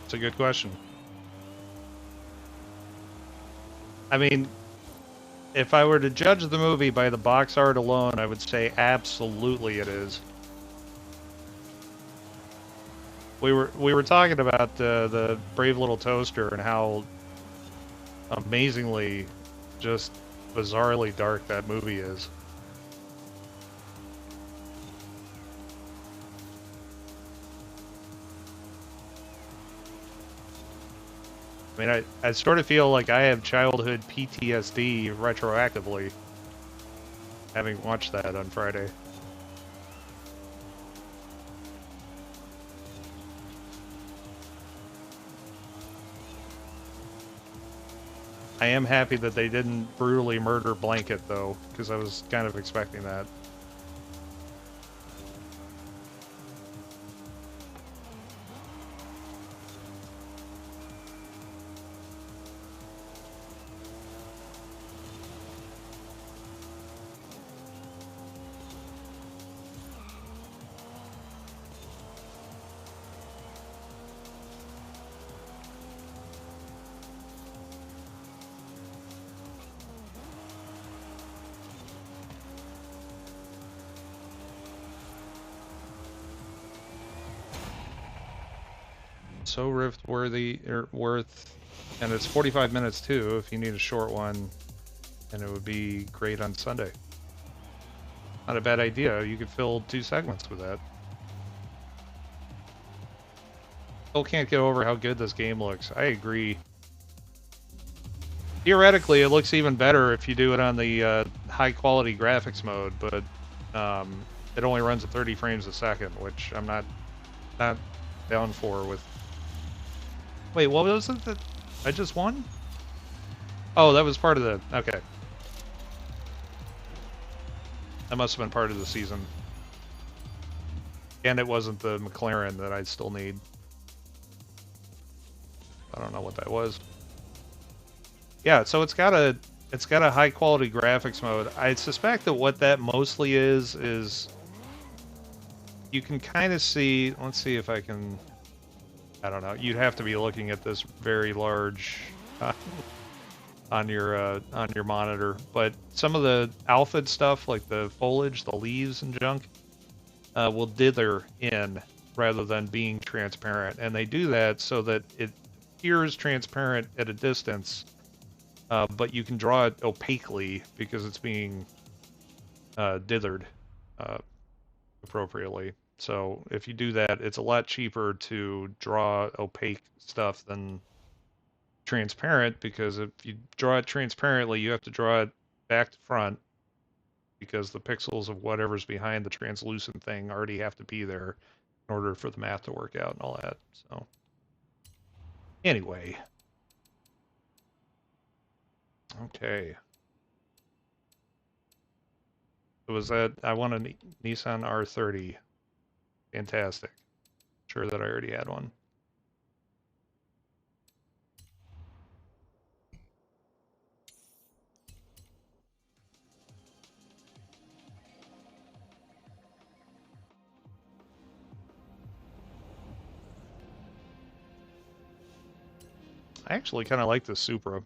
It's a good question. I mean, if I were to judge the movie by the box art alone, I would say absolutely it is. We were talking about the Brave Little Toaster and how amazingly, just bizarrely dark that movie is. I mean, I sort of feel like I have childhood PTSD retroactively, having watched that on Friday. I am happy that they didn't brutally murder Blanket, though, because I was kind of expecting that. So Rift worthy, or worth, and it's 45 minutes too if you need a short one, and it would be great on Sunday. Not a bad idea. You could fill 2 segments with that. Still can't get over how good this game looks. I agree. Theoretically, it looks even better if you do it on the high quality graphics mode, but it only runs at 30 frames a second, which I'm not down for with. Wait, what was it that I just won? Oh, that was part of the... Okay. That must have been part of the season. And it wasn't the McLaren that I'd still need. I don't know what that was. Yeah, so it's got a high quality graphics mode. I suspect that what that mostly is you can kind of see, let's see if I can, I don't know. You'd have to be looking at this very large on your monitor, but some of the alphid stuff like the foliage, the leaves and junk will dither in rather than being transparent, and they do that so that it appears transparent at a distance, but you can draw it opaquely because it's being dithered appropriately. So if you do that, it's a lot cheaper to draw opaque stuff than transparent, because if you draw it transparently, you have to draw it back to front because the pixels of whatever's behind the translucent thing already have to be there in order for the math to work out and all that. So anyway. Okay. So was that, I want a Nissan R30. Fantastic. Sure that I already had one. I actually kind of like the Supra.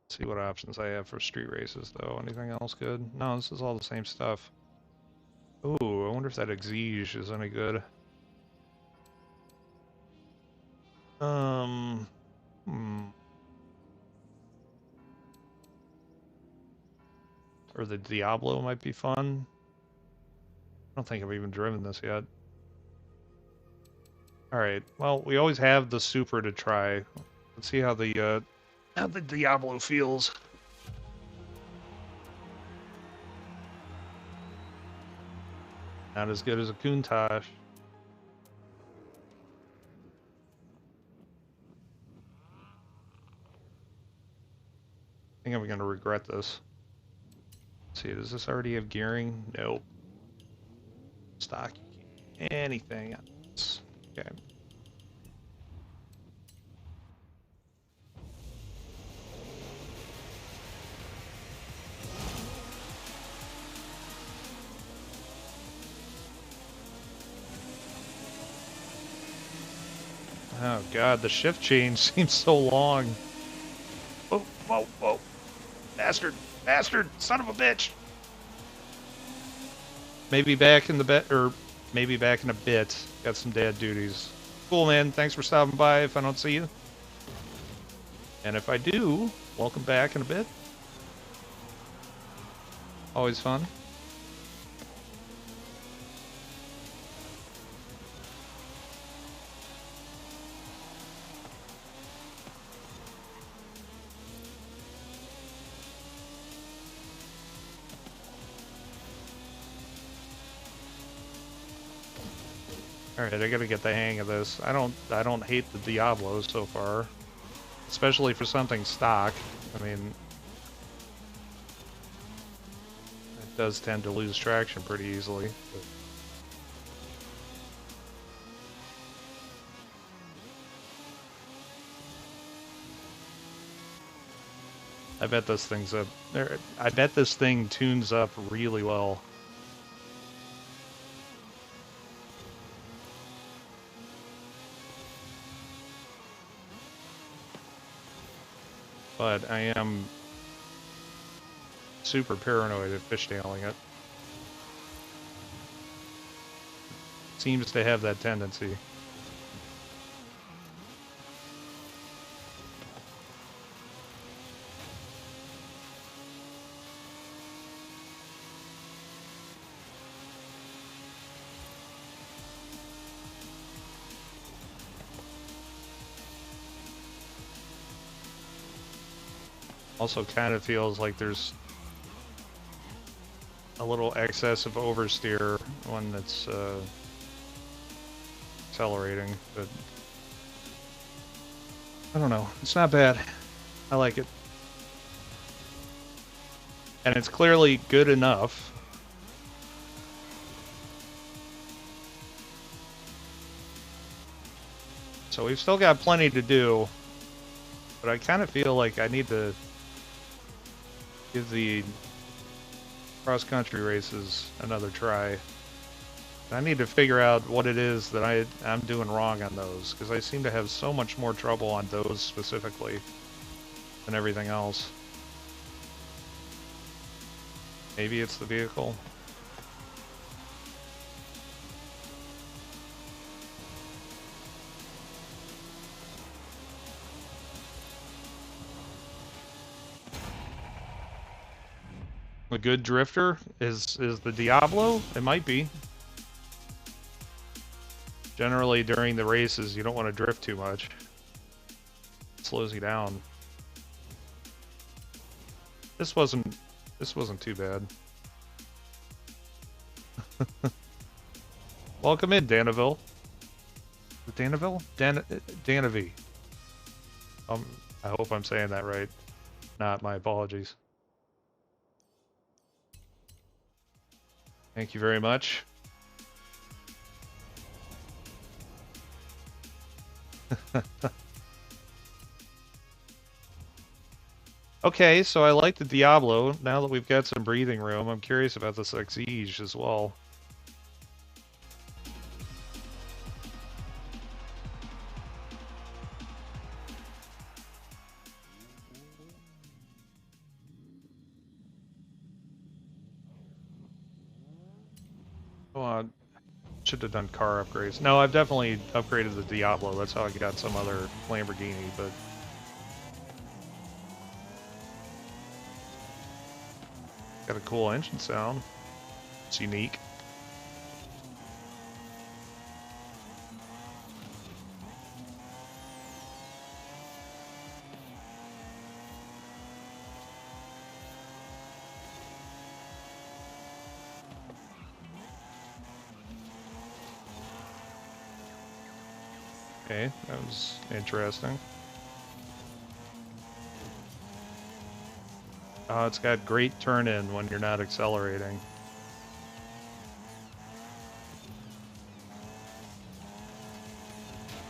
Let's see what options I have for street races, though. Anything else good? No, this is all the same stuff. Ooh, I wonder if that Exige is any good. Or the Diablo might be fun. I don't think I've even driven this yet. Alright, well, we always have the Supra to try. Let's see how the Diablo feels. Not as good as a Countach. I think I'm going to regret this. Let's see, does this already have gearing? Nope. Stock. Anything else. Okay. Oh god, the shift change seems so long. Whoa, whoa, whoa. Bastard, bastard, son of a bitch. Maybe back in the bit, or maybe back in a bit. Got some dad duties. Cool, man. Thanks for stopping by if I don't see you. And if I do, welcome back in a bit. Always fun. Alright, I gotta get the hang of this. I don't hate the Diablo so far. Especially for something stock. I mean, it does tend to lose traction pretty easily. But I bet this thing's up. I bet this thing tunes up really well. But I am super paranoid of fishtailing it. Seems to have that tendency. Also kind of feels like there's a little excess of oversteer when it's accelerating, but I don't know. It's not bad. I like it. And it's clearly good enough. So we've still got plenty to do, but I kind of feel like I need to give the cross-country races another try. I need to figure out what it is that I'm doing wrong on those, because I seem to have so much more trouble on those specifically than everything else. Maybe it's the vehicle. A good drifter is the Diablo? It might be. Generally, during the races, you don't want to drift too much. It slows you down. This wasn't too bad. Welcome in, Danaville. Danaville? Danavy. I hope I'm saying that right. Not, my apologies. Thank you very much. Okay, so I like the Diablo. Now that we've got some breathing room, I'm curious about this Exige as well. Come on. Should have done car upgrades. No, I've definitely upgraded the Diablo. That's how I got some other Lamborghini, but got a cool engine sound. It's unique. Okay, that was interesting. It's got great turn-in when you're not accelerating.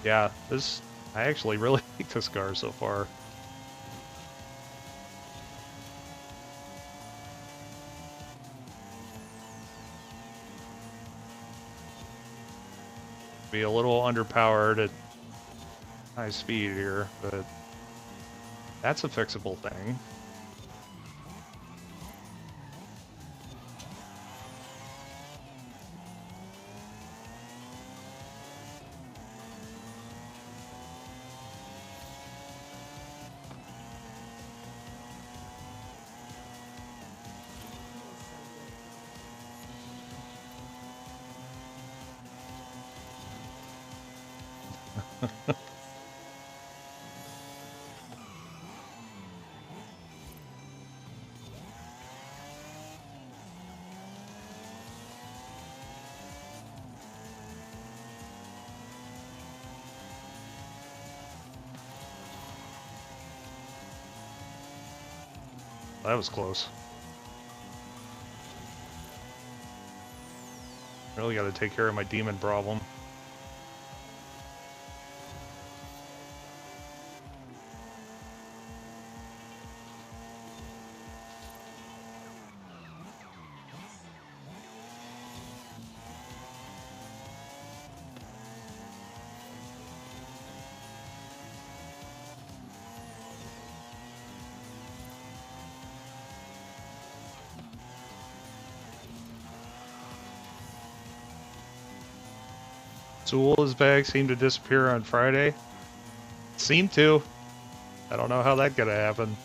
Yeah, I actually really like this car so far. Be a little underpowered at high speed here, but that's a fixable thing. that was close. Really got to take care of my demon problem. Zool's bag seemed to disappear on Friday. Seemed to. I don't know how that could have happened.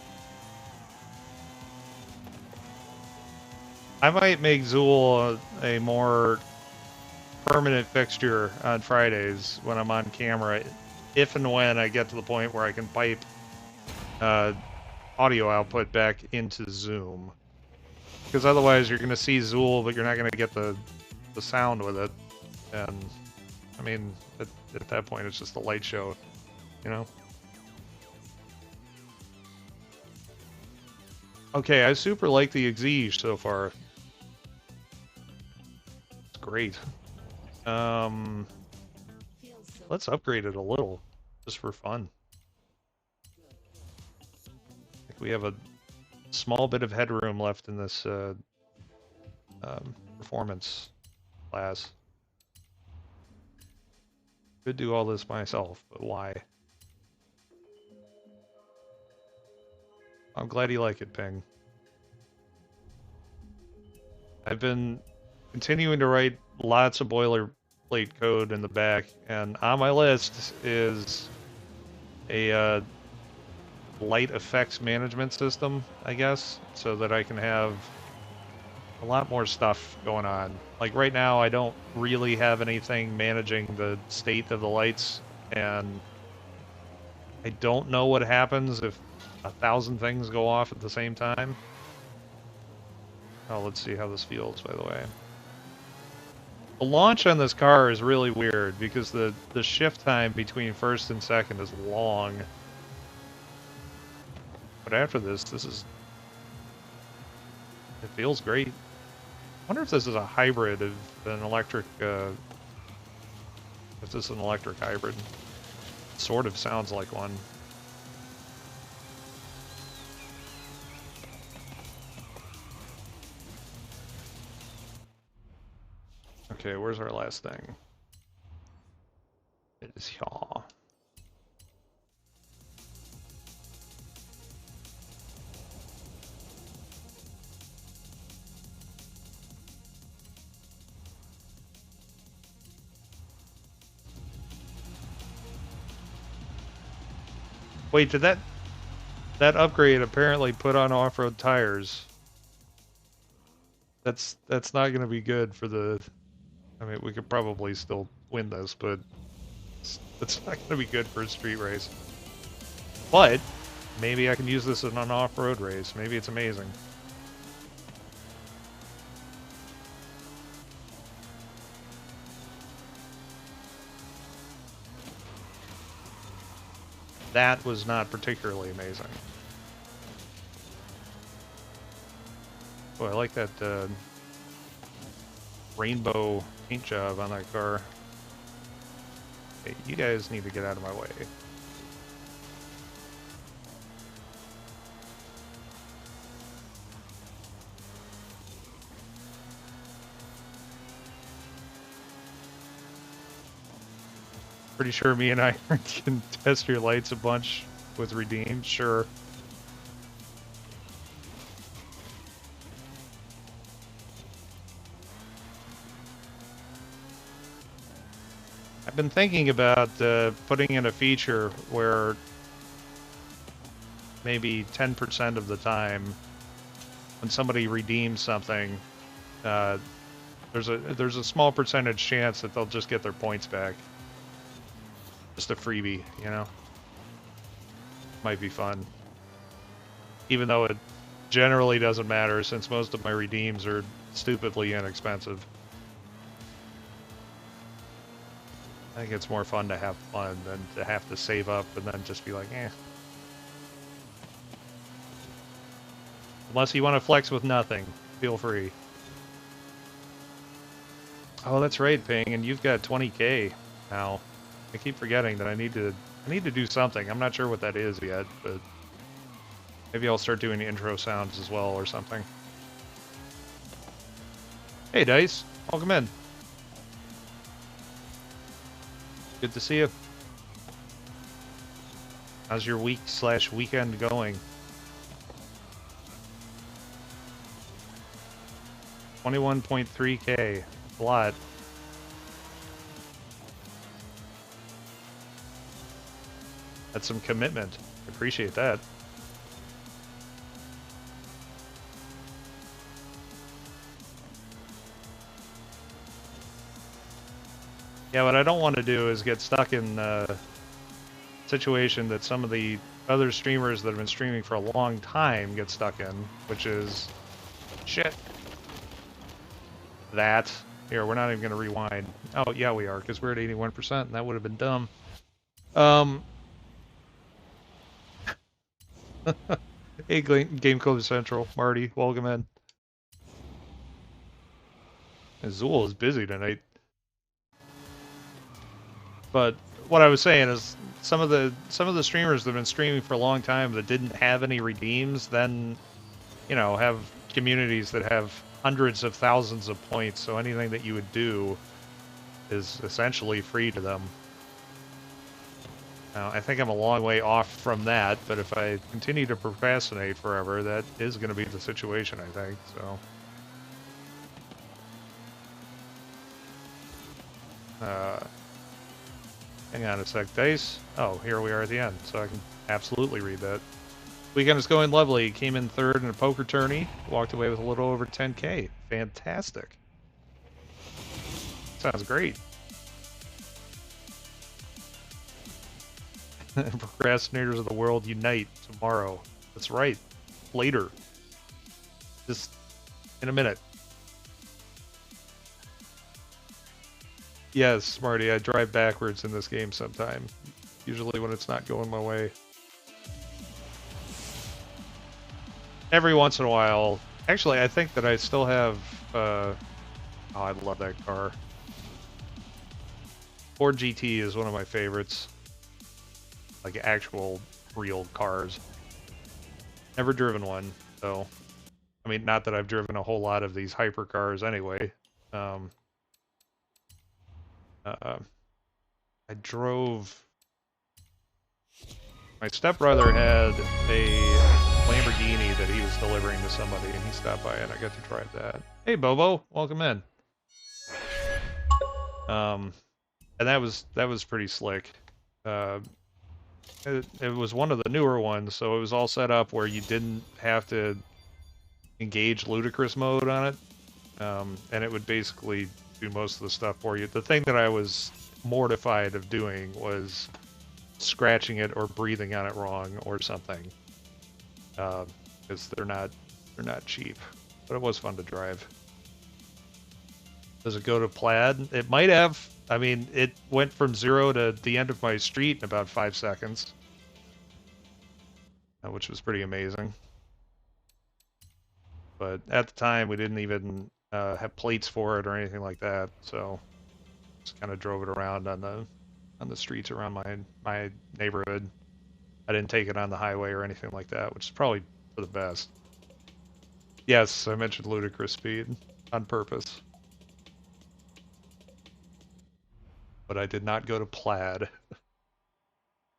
I might make Zool a more permanent fixture on Fridays when I'm on camera, if and when I get to the point where I can pipe audio output back into Zoom. Because otherwise you're going to see Zool, but you're not going to get the sound with it. And, I mean, at that point it's just a light show, you know? Okay, I super like the Exige so far. It's great. Let's upgrade it a little, just for fun. I think we have a small bit of headroom left in this performance class. Could do all this myself, but why? I'm glad you like it, Ping. I've been continuing to write lots of boilerplate code in the back, and on my list is a light effects management system, I guess, so that I can have a lot more stuff going on. Like right now, I don't really have anything managing the state of the lights, and I don't know what happens if 1,000 things go off at the same time. Oh, let's see how this feels, by the way. The launch on this car is really weird because the shift time between first and second is long. But after this is... It feels great. I wonder if this is a hybrid of an electric... if this is an electric hybrid. It sort of sounds like one. Okay, where's our last thing? It is here. Wait, did that upgrade apparently put on off-road tires? That's not going to be good for the... I mean, we could probably still win this, but it's not going to be good for a street race. But maybe I can use this in an off-road race. Maybe it's amazing. That was not particularly amazing. Oh, I like that rainbow paint job on that car. Hey, you guys need to get out of my way. Pretty sure me and I can test your lights a bunch with Redeemed, sure. I've been thinking about putting in a feature where maybe 10% of the time when somebody redeems something, there's a small percentage chance that they'll just get their points back. Just a freebie, you know? Might be fun. Even though it generally doesn't matter since most of my redeems are stupidly inexpensive. I think it's more fun to have fun than to have to save up and then just be like, eh. Unless you want to flex with nothing, feel free. Oh, that's right, Ping, and you've got 20K now. I keep forgetting that I need to do something. I'm not sure what that is yet, but maybe I'll start doing intro sounds as well or something. Hey, Dice. Welcome in. Good to see you. How's your week/weekend going? 21.3K. A lot. That's some commitment. I appreciate that. Yeah, what I don't want to do is get stuck in a situation that some of the other streamers that have been streaming for a long time get stuck in, which is shit. That. Here, we're not even going to rewind. Oh, yeah, we are, because we're at 81%, and that would have been dumb. Hey, Game Club Central. Marty, welcome in. Azul is busy tonight. But what I was saying is some of the streamers that have been streaming for a long time that didn't have any redeems, then, you know, have communities that have hundreds of thousands of points, so anything that you would do is essentially free to them. Now, I think I'm a long way off from that, but if I continue to procrastinate forever, that is going to be the situation, I think, so. Hang on a sec, Dice. Oh, here we are at the end, so I can absolutely read that. Weekend is going lovely. Came in third in a poker tourney. Walked away with a little over 10K. Fantastic. Sounds great. Procrastinators of the world unite tomorrow. That's right. Later. Just in a minute. Yes, Marty, I drive backwards in this game sometime. Usually when it's not going my way. Every once in a while. Actually, I think that I still have... oh, I love that car. Ford GT is one of my favorites. Like actual, real cars. Never driven one, so... I mean, not that I've driven a whole lot of these hypercars anyway. I drove... My stepbrother had a Lamborghini that he was delivering to somebody, and he stopped by and I got to drive that. Hey, Bobo, welcome in. And that was pretty slick. It was one of the newer ones, so it was all set up where you didn't have to engage ludicrous mode on it, and it would basically do most of the stuff for you. The thing that I was mortified of doing was scratching it or breathing on it wrong or something, because they're not cheap. But it was fun to drive. Does it go to plaid? It might have. I mean, it went from 0 to the end of my street in about 5 seconds, which was pretty amazing. But at the time, we didn't even have plates for it or anything like that, so just kind of drove it around on the streets around my neighborhood. I didn't take it on the highway or anything like that, which is probably for the best. Yes, I mentioned ludicrous speed on purpose. But I did not go to plaid.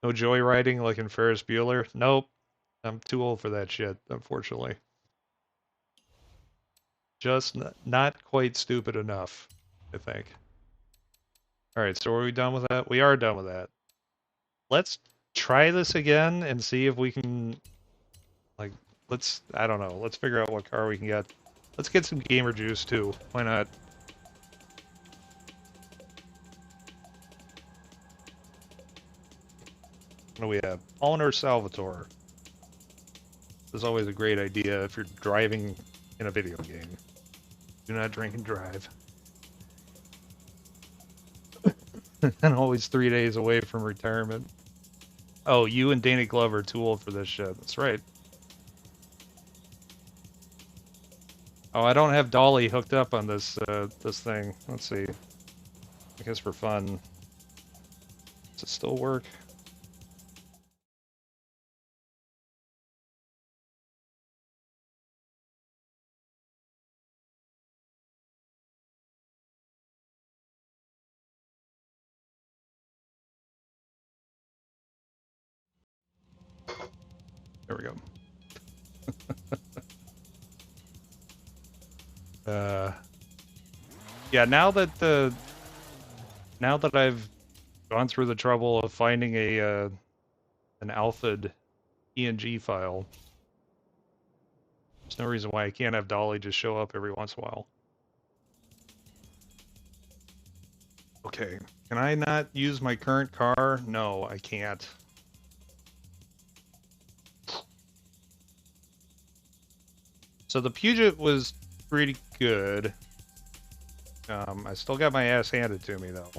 No joyriding like in Ferris Bueller? Nope. I'm too old for that shit, unfortunately. Just not quite stupid enough, I think. Alright, so are we done with that? We are done with that. Let's try this again and see if we can, like, I don't know, let's figure out what car we can get. Let's get some gamer juice too. Why not? What do we have? Owner Salvatore. This is always a great idea if you're driving in a video game. Do not drink and drive. And always 3 days away from retirement. Oh, you and Danny Glover are too old for this shit. That's right. Oh, I don't have dolly hooked up on this this thing. Let's see. I guess for fun. Does it still work? There we go. Yeah, now that I've gone through the trouble of finding a an alpha'd PNG file, there's no reason why I can't have dolly just show up every once in a while. Okay, can I not use my current car? No, I can't. So the Puget was pretty good. I still got my ass handed to me, though.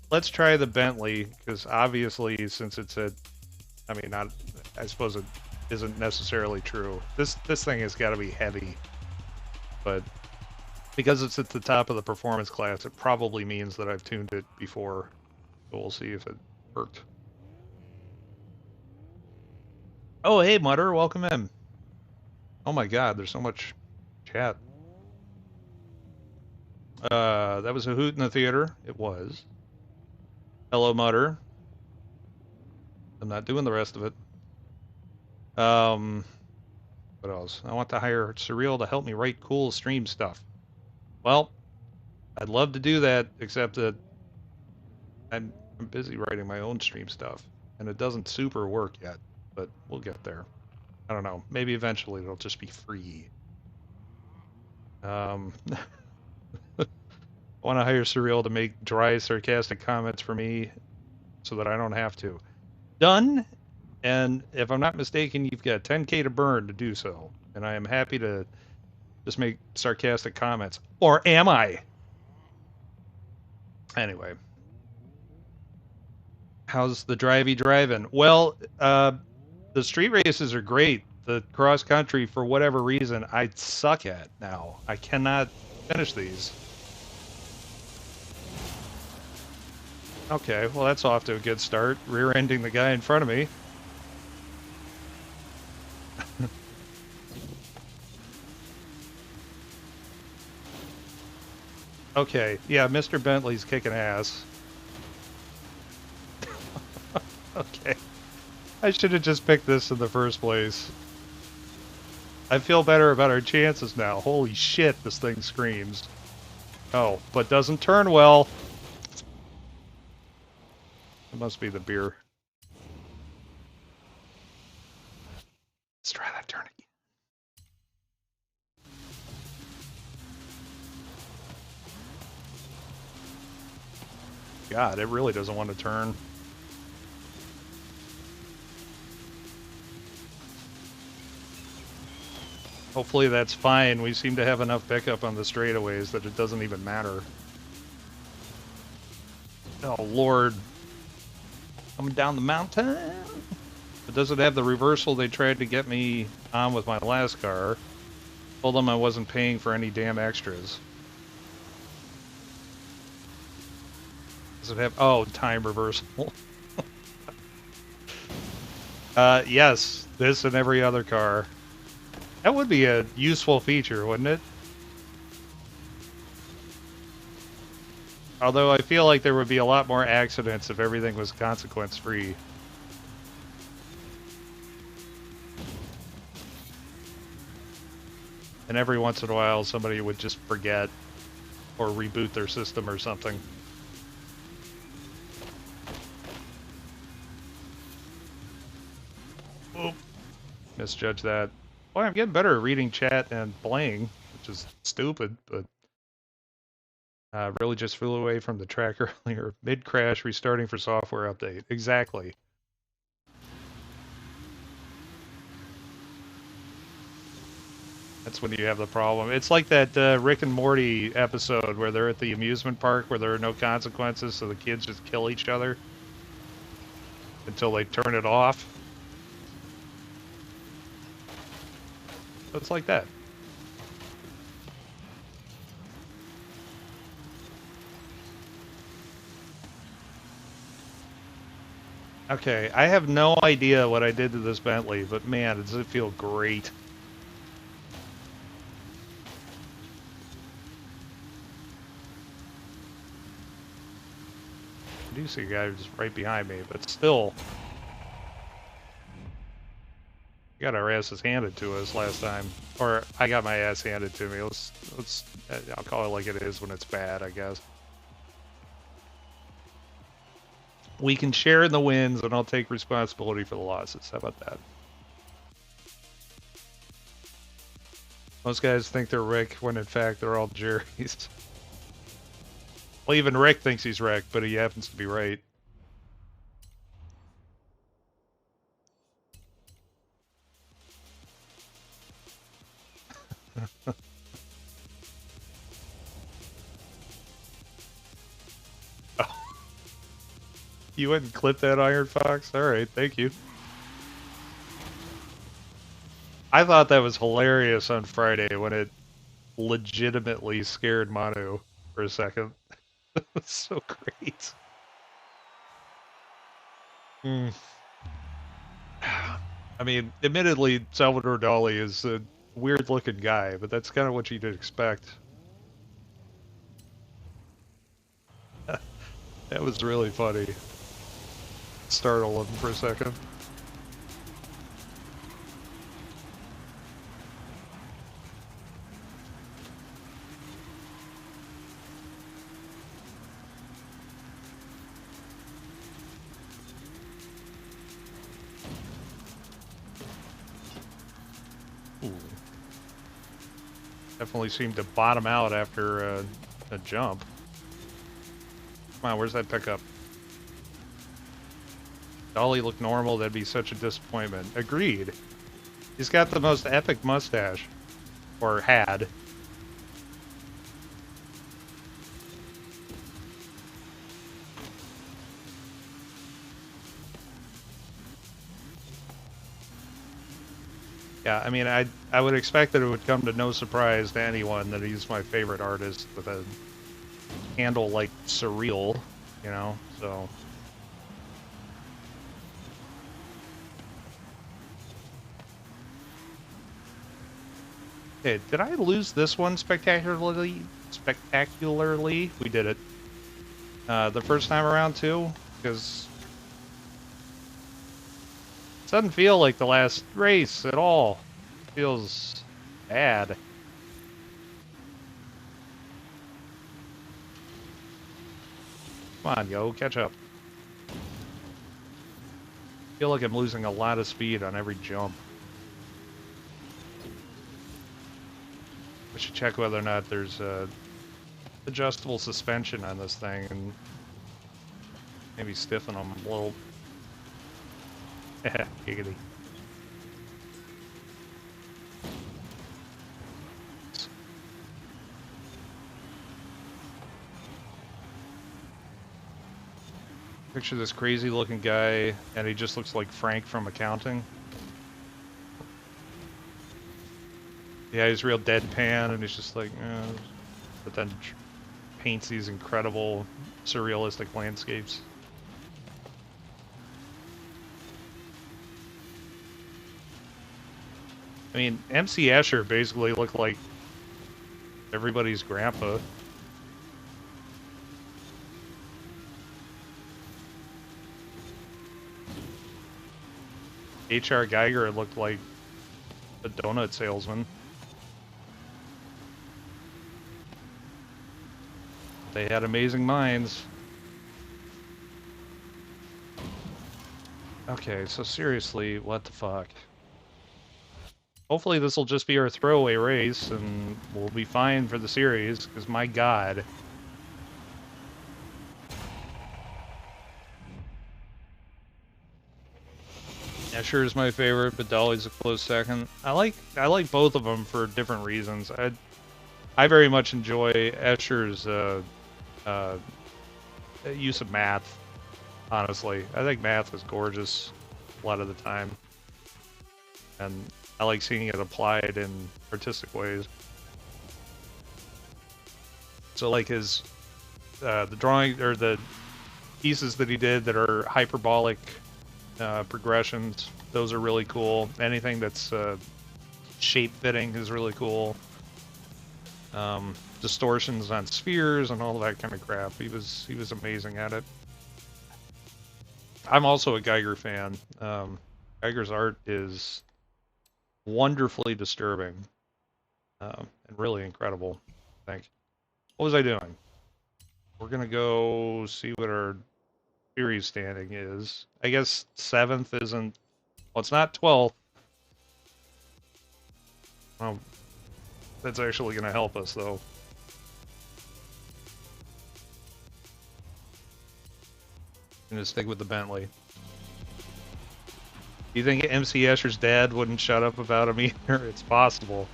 Let's try the Bentley, because obviously, since it's a... I mean, not... I suppose it isn't necessarily true. This thing has got to be heavy. But because it's at the top of the performance class, it probably means that I've tuned it before. So we'll see if it worked. Oh, hey, Mutter, welcome in. Oh my god, there's so much chat. That was a hoot in the theater. It was. Hello, Mutter. I'm not doing the rest of it. What else? I want to hire Surreal to help me write cool stream stuff. Well, I'd love to do that, except that I'm busy writing my own stream stuff, and it doesn't super work yet, but we'll get there. I don't know. Maybe eventually it'll just be free. I want to hire Surreal to make dry, sarcastic comments for me so that I don't have to. Done. And if I'm not mistaken, you've got 10K to burn to do so. And I am happy to just make sarcastic comments. Or am I? Anyway. How's the drivey driving? Well, the street races are great. The cross country, for whatever reason, I suck at now. I cannot finish these. Okay, well that's off to a good start. Rear-ending the guy in front of me. Okay, yeah, Mr. Bentley's kicking ass. Okay. I should have just picked this in the first place. I feel better about our chances now. Holy shit, this thing screams. Oh, but doesn't turn well. It must be the beer. Let's try that turn again. God, it really doesn't want to turn. Hopefully that's fine. We seem to have enough pickup on the straightaways that it doesn't even matter. Oh, Lord. Coming down the mountain. It doesn't have the reversal they tried to get me on with my last car. Told them I wasn't paying for any damn extras. Does it have... Oh, time reversal. Yes. This and every other car. That would be a useful feature, wouldn't it? Although I feel like there would be a lot more accidents if everything was consequence-free. And every once in a while somebody would just forget or reboot their system or something. Oop. Misjudged that. Boy, I'm getting better at reading chat and playing, which is stupid, but really just flew away from the track earlier. Mid-crash, restarting for software update. Exactly. That's when you have the problem. It's like that Rick and Morty episode where they're at the amusement park where there are no consequences, so the kids just kill each other until they turn it off. So it's like that. Okay, I have no idea what I did to this Bentley, but man, does it feel great. I do see a guy just right behind me, but still. We got our asses handed to us last time. Or I got my ass handed to me. Let's I'll call it like it is when it's bad, I guess. We can share in the wins and I'll take responsibility for the losses. How about that? Most guys think they're Rick when in fact they're all Jerry's. Well, even Rick thinks he's Rick, but he happens to be right. Oh. You went and clipped that Iron Fox? Alright, thank you. I thought that was hilarious on Friday when it legitimately scared Manu for a second. That's so great. Mm. I mean, admittedly, Salvador Dali is a weird-looking guy, but that's kind of what you'd expect. That was really funny. Startle him for a second. Ooh. Definitely seemed to bottom out after a jump. Come on, where's that pickup? Dolly looked normal, that'd be such a disappointment. Agreed. He's got the most epic mustache. Or had. Yeah, I mean, I would expect that it would come to no surprise to anyone that he's my favorite artist with a handle like Surreal, you know, so... Okay, did I lose this one spectacularly? Spectacularly? We did it. The first time around, too? Because... it doesn't feel like the last race at all. It feels bad. Come on, yo, catch up. I feel like I'm losing a lot of speed on every jump. I should check whether or not there's adjustable suspension on this thing and maybe stiffen them a little. Giggity. Picture this crazy looking guy and he just looks like Frank from accounting. Yeah, he's real deadpan and he's just like, but then paints these incredible surrealistic landscapes. I mean, MC Escher basically looked like everybody's grandpa. H.R. Geiger looked like a donut salesman. They had amazing minds. Okay, so seriously, what the fuck? Hopefully this will just be our throwaway race, and we'll be fine for the series, because my god. Escher is my favorite, but Dolly's a close second. I like both of them for different reasons. I very much enjoy Escher's use of math, honestly. I think math is gorgeous a lot of the time. And I like seeing it applied in artistic ways. So like his the drawing or the pieces that he did that are hyperbolic progressions, those are really cool. Anything that's shape fitting is really cool. Distortions on spheres and all that kind of crap. He was amazing at it. I'm also a Geiger fan. Geiger's art is wonderfully disturbing and really incredible, I think. What was I doing? We're gonna go see what our series standing is. I guess 7th isn't... Well, it's not 12th. Oh, that's actually gonna help us, though. I'm gonna stick with the Bentley. Do you think MC Escher's dad wouldn't shut up about him either? It's possible.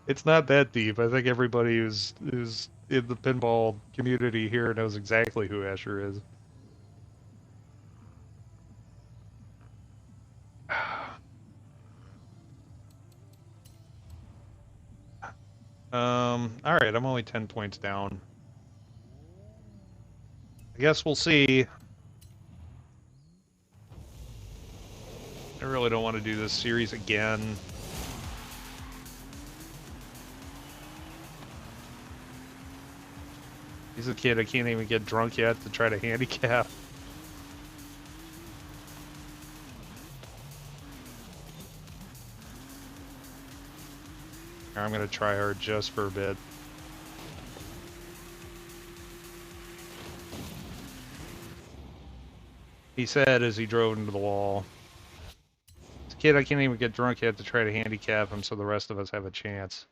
It's not that deep. I think everybody who's in the pinball community here knows exactly who Escher is. All right, I'm only 10 points down. I guess we'll see. I really don't want to do this series again. He's a kid I can't even get drunk yet to try to handicap. I'm gonna try hard just for a bit. He said as he drove into the wall, "This kid I can't even get drunk yet to try to handicap him so the rest of us have a chance."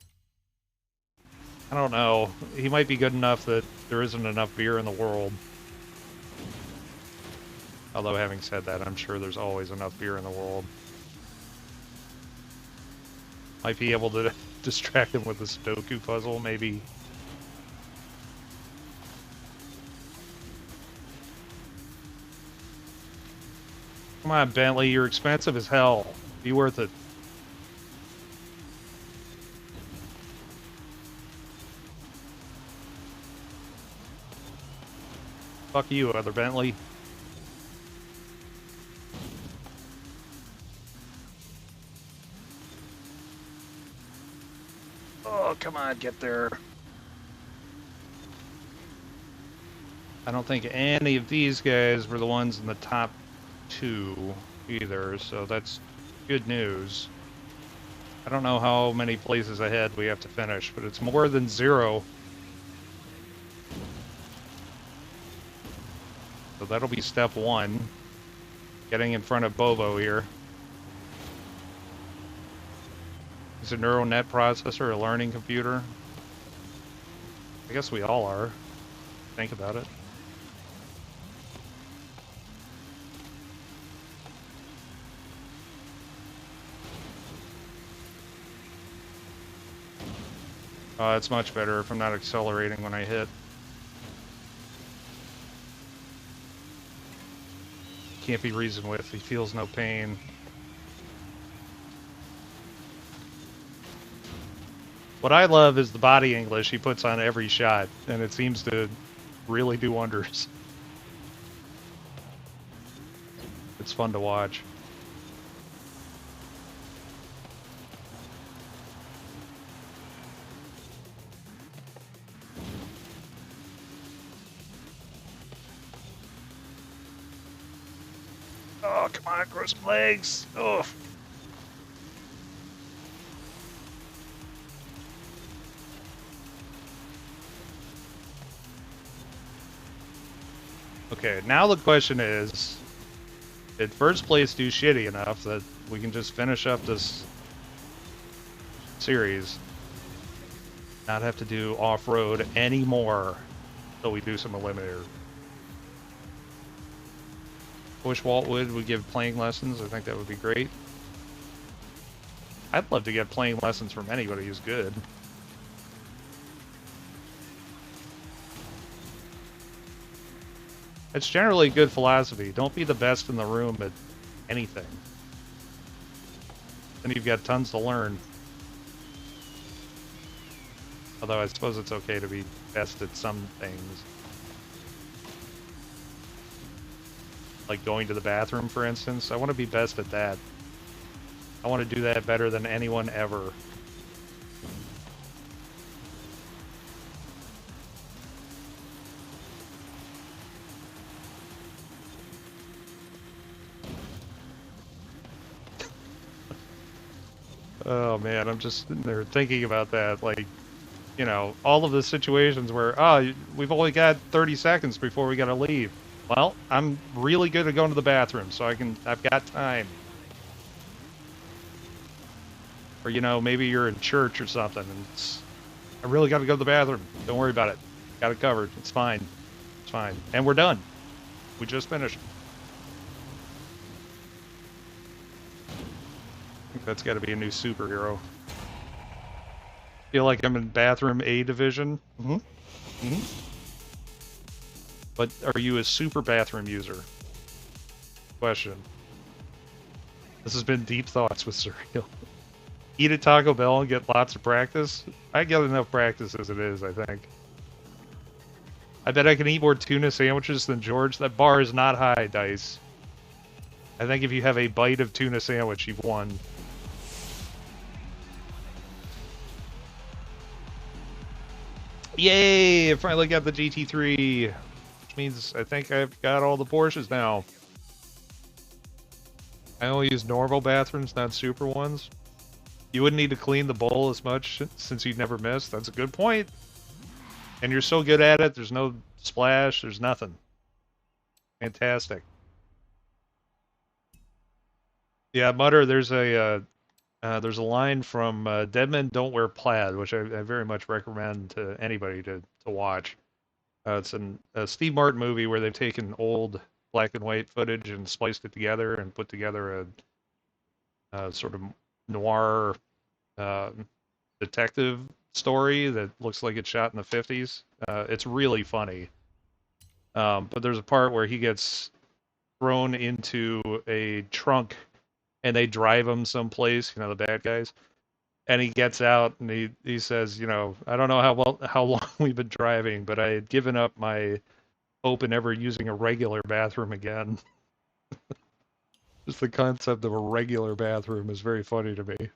I don't know. He might be good enough that there isn't enough beer in the world. Although having said that, I'm sure there's always enough beer in the world. Might be able to distract him with the Sudoku puzzle, maybe. Come on, Bentley, you're expensive as hell. Be worth it. Fuck you, other Bentley. Oh, come on, get there. I don't think any of these guys were the ones in the top 2 either, so that's good news. I don't know how many places ahead we have to finish, but it's more than 0. So that'll be step 1. Getting in front of Bobo here. Is a neural net processor a learning computer? I guess we all are. Think about it. It's much better if I'm not accelerating when I hit. Can't be reasoned with. He feels no pain. What I love is the body English he puts on every shot, and it seems to really do wonders. It's fun to watch. Oh, come on, grow some legs. Oh. Okay, now the question is, did first place do shitty enough that we can just finish up this series? Not have to do off-road anymore until we do some Eliminator. Wish Walt would give playing lessons. I think that would be great. I'd love to get playing lessons from anybody who's good. It's generally good philosophy. Don't be the best in the room at anything. Then you've got tons to learn. Although I suppose it's okay to be best at some things. Like going to the bathroom, for instance. I want to be best at that. I want to do that better than anyone ever. Oh man, I'm just sitting there thinking about that. Like, you know, all of the situations where, oh, we've only got 30 seconds before we gotta leave. Well, I'm really good at going to the bathroom, so I've got time. Or, you know, maybe you're in church or something, and I really gotta go to the bathroom. Don't worry about it. Got it covered. It's fine. It's fine. And we're done. We just finished. I think that's gotta be a new superhero. Feel like I'm in bathroom A division. But are you a super bathroom user? Question. This has been Deep Thoughts with Surreal. Eat at Taco Bell and get lots of practice? I get enough practice as it is, I think. I bet I can eat more tuna sandwiches than George. That bar is not high, Dice. I think if you have a bite of tuna sandwich, you've won. Yay! I finally got the GT3. Which means I think I've got all the Porsches now. I only use normal bathrooms, not super ones. You wouldn't need to clean the bowl as much since you never miss. That's a good point. And you're so good at it, there's no splash, there's nothing. Fantastic. Yeah, Mutter, there's a line from Dead Men Don't Wear Plaid, which I very much recommend to anybody to watch. It's a Steve Martin movie where they've taken old black and white footage and spliced it together and put together a sort of noir detective story that looks like it's shot in the 50s. It's really funny. But there's a part where he gets thrown into a trunk and they drive him someplace, you know, the bad guys. And he gets out and he says, you know, I don't know how long we've been driving, but I had given up my hope in ever using a regular bathroom again. Just the concept of a regular bathroom is very funny to me.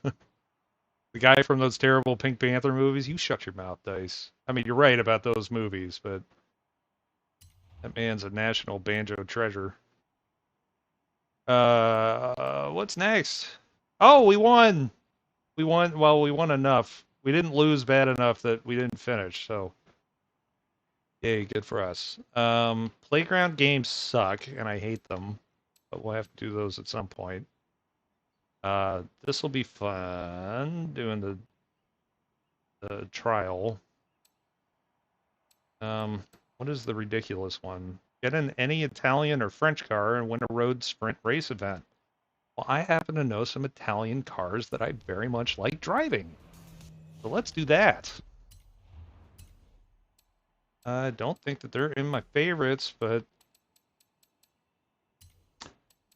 The guy from those terrible Pink Panther movies, you shut your mouth, Dice. I mean, you're right about those movies, but that man's a national banjo treasure. What's next? Oh, we won! We won, well, we won enough. We didn't lose bad enough that we didn't finish, so. Yay, good for us. Playground games suck, and I hate them, but we'll have to do those at some point. This will be fun, doing the trial. What is the ridiculous one? Get in any Italian or French car and win a road sprint race event. Well, I happen to know some Italian cars that I very much like driving. So let's do that. I don't think that they're in my favorites, but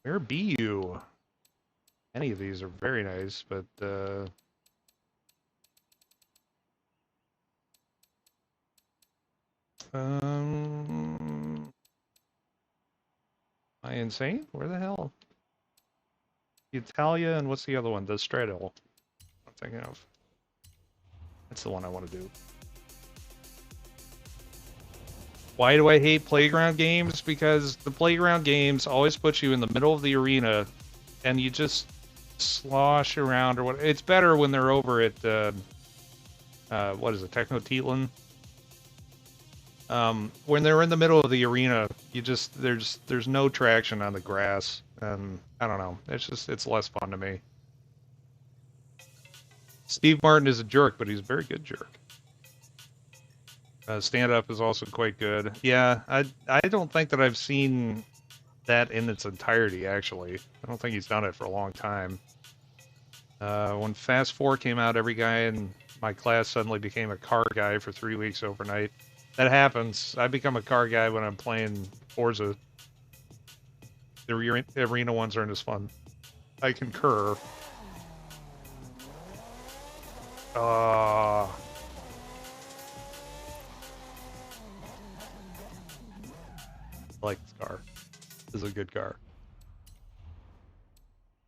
where be you? Any of these are very nice, but am I insane? Where the hell? The Italia and what's the other one? The Straddle. I'm thinking of. That's the one I want to do. Why do I hate playground games? Because the playground games always put you in the middle of the arena and you just slosh around or what. It's better when they're over at what is it, Techno Teatland? When they're in the middle of the arena, you just there's no traction on the grass, and I don't know. It's less fun to me. Steve Martin is a jerk, but he's a very good jerk. Stand Up is also quite good. Yeah, I don't think that I've seen that in its entirety, actually. I don't think he's done it for a long time. When Fast 4 came out, every guy in my class suddenly became a car guy for 3 weeks overnight. That happens. I become a car guy when I'm playing Forza. The arena ones aren't as fun. I concur. I like this car. This is a good car.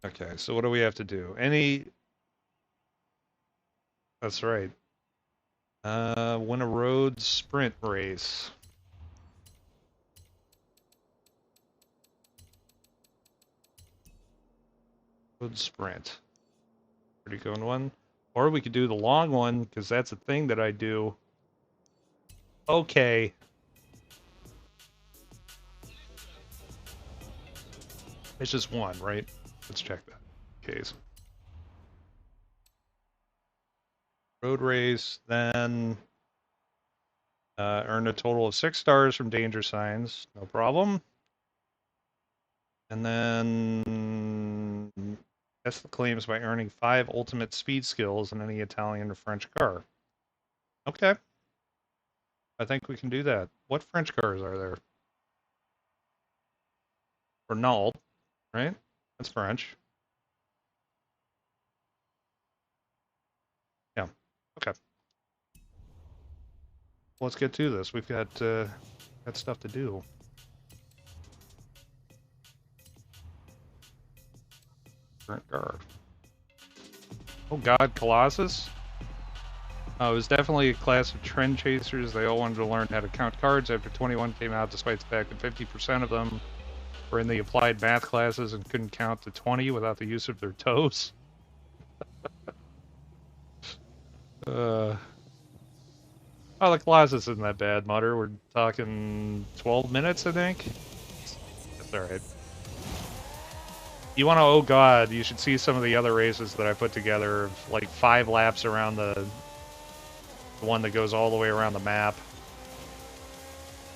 Okay, so what do we have to do? That's right. Win a road sprint race. Road sprint. Pretty good one. Or we could do the long one, because that's a thing that I do. Okay. It's just one, right? Let's check that case. Road race, then earn a total of 6 stars from danger signs. No problem. And then test the claims by earning 5 ultimate speed skills in any Italian or French car. Okay. I think we can do that. What French cars are there? Renault, right? That's French. Yeah. Okay. Let's get to this. We've got stuff to do. Current car. Oh God, Colossus. It was definitely a class of trend chasers. They all wanted to learn how to count cards after 21 came out, despite the fact that 50% of them were in the applied math classes and couldn't count to 20 without the use of their toes. Oh, the Colossus isn't that bad, Mutter. We're talking 12 minutes, I think. That's alright. You want to, oh God, you should see some of the other races that I put together, like 5 laps around the one that goes all the way around the map.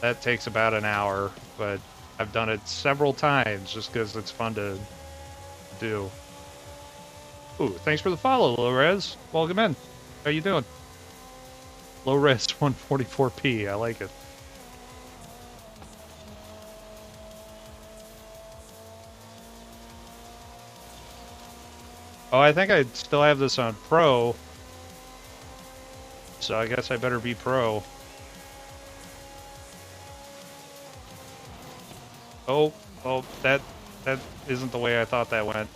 That takes about an hour, but I've done it several times just because it's fun to do. Ooh, thanks for the follow, Low-Res. Welcome in. How you doing? Low-Res 144p. I like it. Oh, I think I still have this on Pro. So I guess I better be Pro. Oh, that isn't the way I thought that went.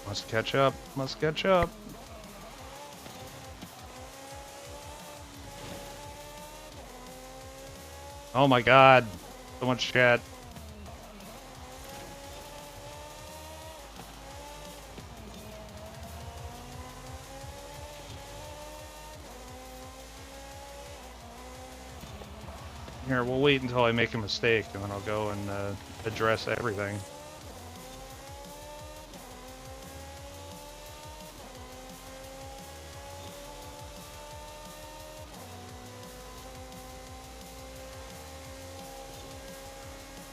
Must catch up. Must catch up. Oh my God. So much chat. Here, we'll wait until I make a mistake, and then I'll go and address everything.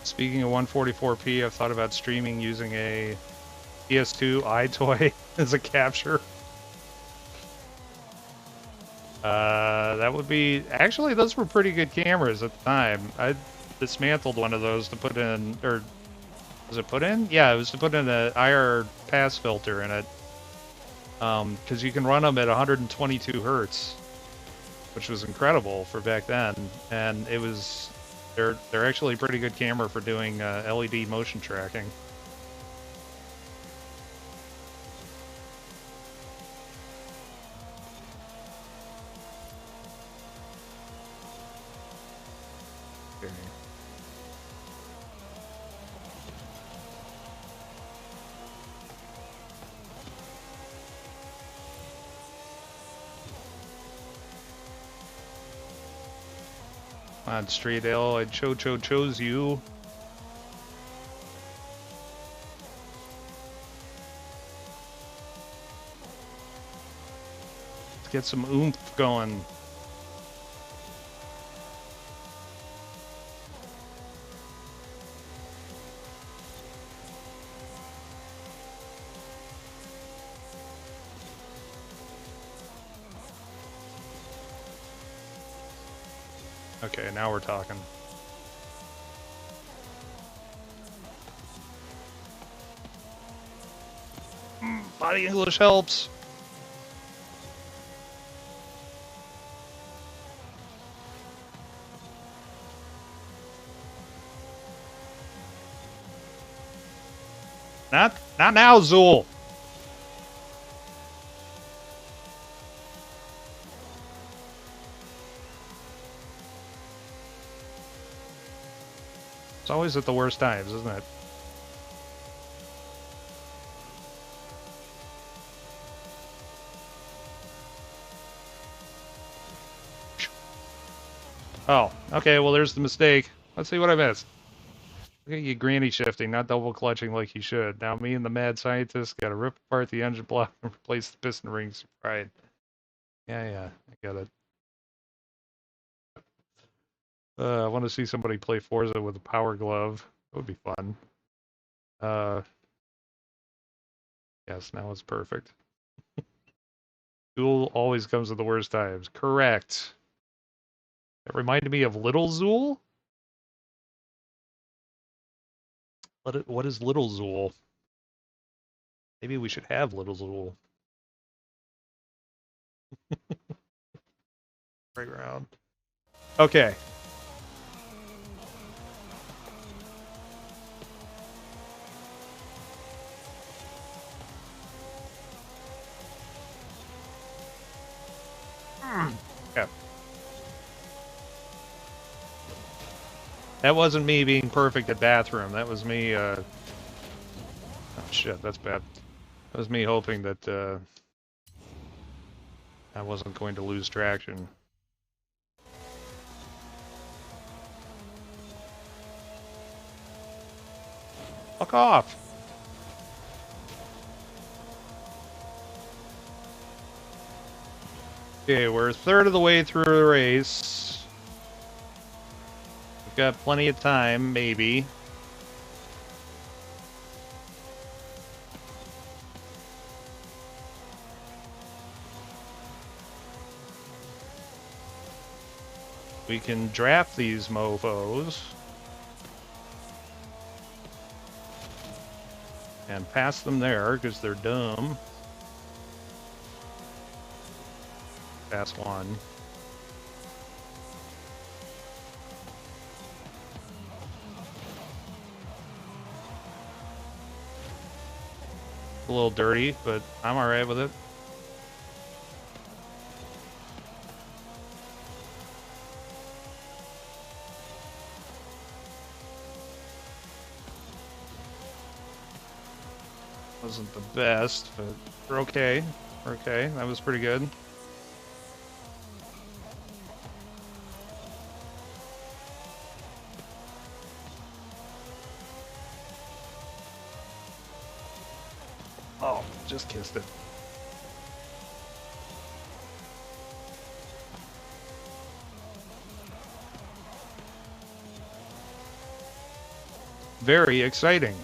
Speaking of 144p, I've thought about streaming using a PS2 iToy as a capture. That would be... Actually, those were pretty good cameras at the time. I dismantled one of those to put in... Or, was it put in? Yeah, it was to put in an IR pass filter in it. Because you can run them at 122 hertz, which was incredible for back then. And it was... They're actually a pretty good camera for doing LED motion tracking. Okay. on, Straight L. I chose you. Let's get some oomph going. Okay, now we're talking. Body English helps. Not now, Zool. It's always at the worst times, isn't it? Oh, okay, well there's the mistake. Let's see what I missed. Look at you granny shifting, not double clutching like you should. Now me and the mad scientist gotta rip apart the engine block and replace the piston rings. Right. Yeah, I got it. I want to see somebody play Forza with a power glove. That would be fun. Yes, now it's perfect. Zool always comes at the worst times. Correct. That reminded me of Little Zool? What is Little Zool? Maybe we should have Little Zool. Right around. Okay. Okay. That wasn't me being perfect at bathroom. That was me, oh shit, that's bad. That was me hoping that, I wasn't going to lose traction. Fuck off! Okay, we're a third of the way through the race. We've got plenty of time, maybe. We can draft these mofos. And pass them there, because they're dumb. Pass one. A little dirty, but I'm alright with it. Wasn't the best, but we're okay. We're okay. That was pretty good. Oh, just kissed it. Very exciting.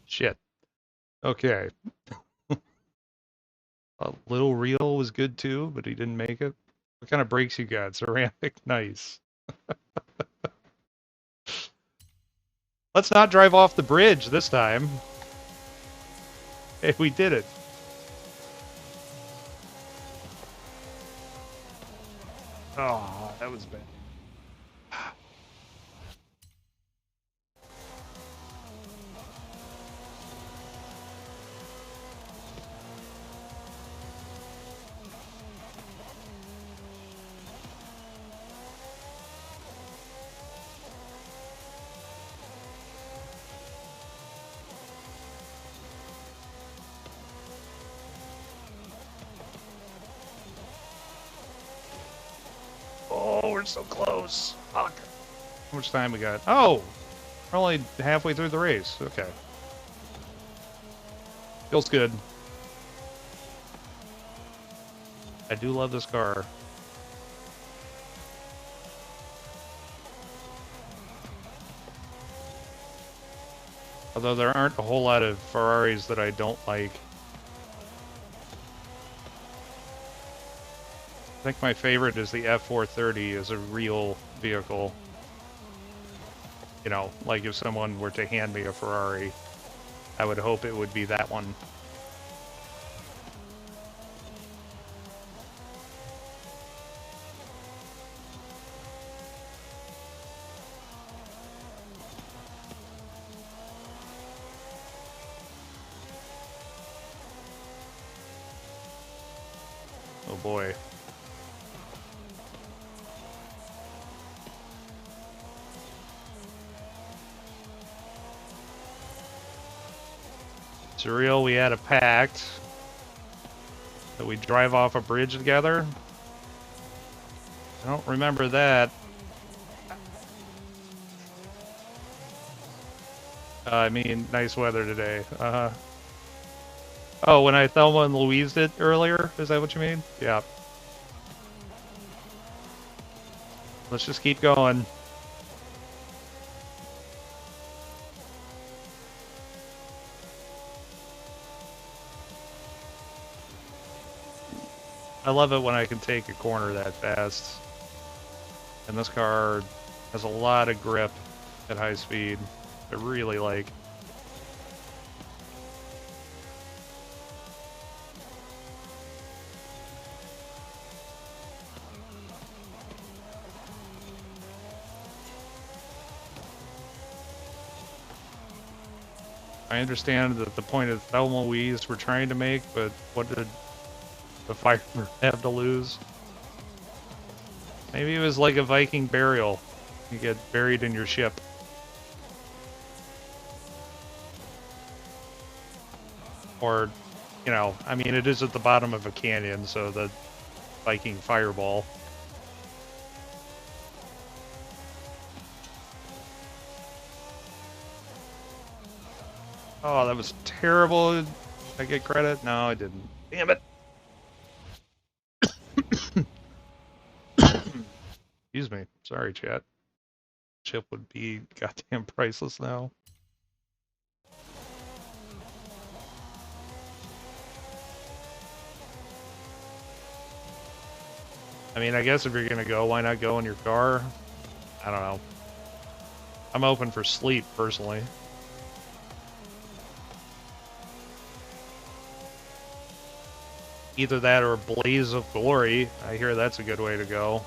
Shit. Okay. A little real was good too, but he didn't make it. What kind of brakes you got? Ceramic? Nice. Let's not drive off the bridge this time. Hey, we did it. Oh, that was bad. we're so close. Fuck. How much time we got? Oh! We're only halfway through the race. Okay. Feels good. I do love this car. Although there aren't a whole lot of Ferraris that I don't like. I think my favorite is the F430 as a real vehicle. You know, like if someone were to hand me a Ferrari, I would hope it would be that one. Oh boy. Surreal, we had a pact that we drive off a bridge together. I don't remember that. I mean, nice weather today. Oh, when I Thelma and Louised it earlier? Is that what you mean? Yeah. Let's just keep going. I love it when I can take a corner that fast. And this car has a lot of grip at high speed. I really like. I understand that the point of Thelma Louise we're trying to make, but what did the fighter have to lose? Maybe it was like a Viking burial. You get buried in your ship. Or, you know, I mean, it is at the bottom of a canyon, so the Viking fireball. Oh, that was terrible. Did I get credit? No, I didn't. Damn it. Excuse me. Sorry, chat. Chip would be goddamn priceless now. I mean, I guess if you're gonna go, why not go in your car? I don't know. I'm open for sleep, personally. Either that or Blaze of Glory. I hear that's a good way to go.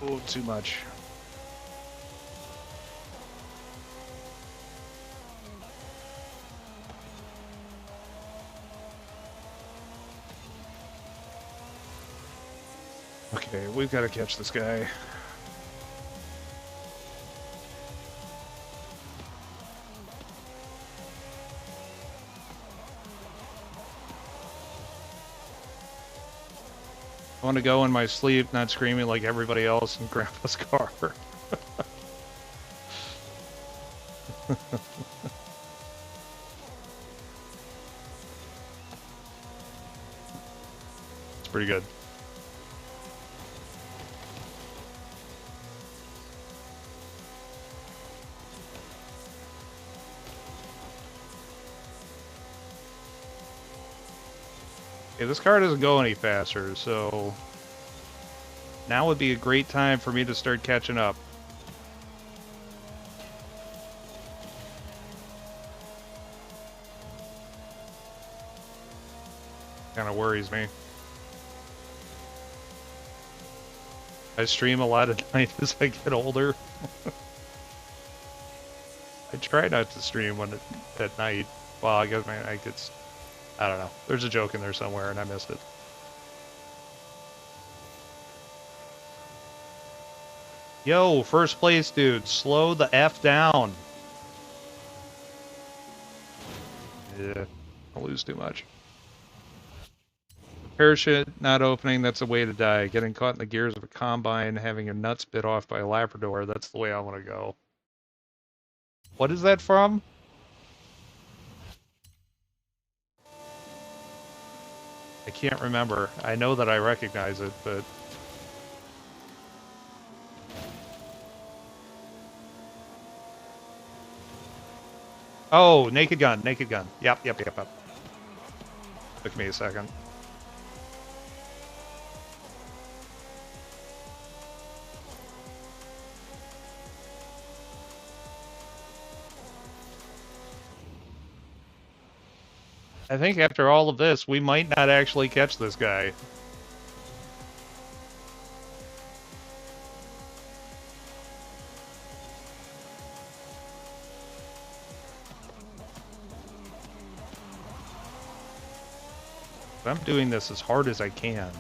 Oh, too much. Okay, we've got to catch this guy. I want to go in my sleep, not screaming like everybody else in Grandpa's car. It's pretty good. Okay, this car doesn't go any faster, so now would be a great time for me to start catching up. Kind of worries me. I stream a lot at night as I get older. I try not to stream at night. Well, I guess I don't know. There's a joke in there somewhere and I missed it. Yo, first place, dude. Slow the F down. Yeah, I'll lose too much. Parachute not opening, that's a way to die. Getting caught in the gears of a combine, having your nuts bit off by a Labrador, that's the way I want to go. What is that from? I can't remember. I know that I recognize it, but... Oh, Naked Gun, Naked Gun. Yep. Took me a second. I think after all of this, we might not actually catch this guy. I'm doing this as hard as I can.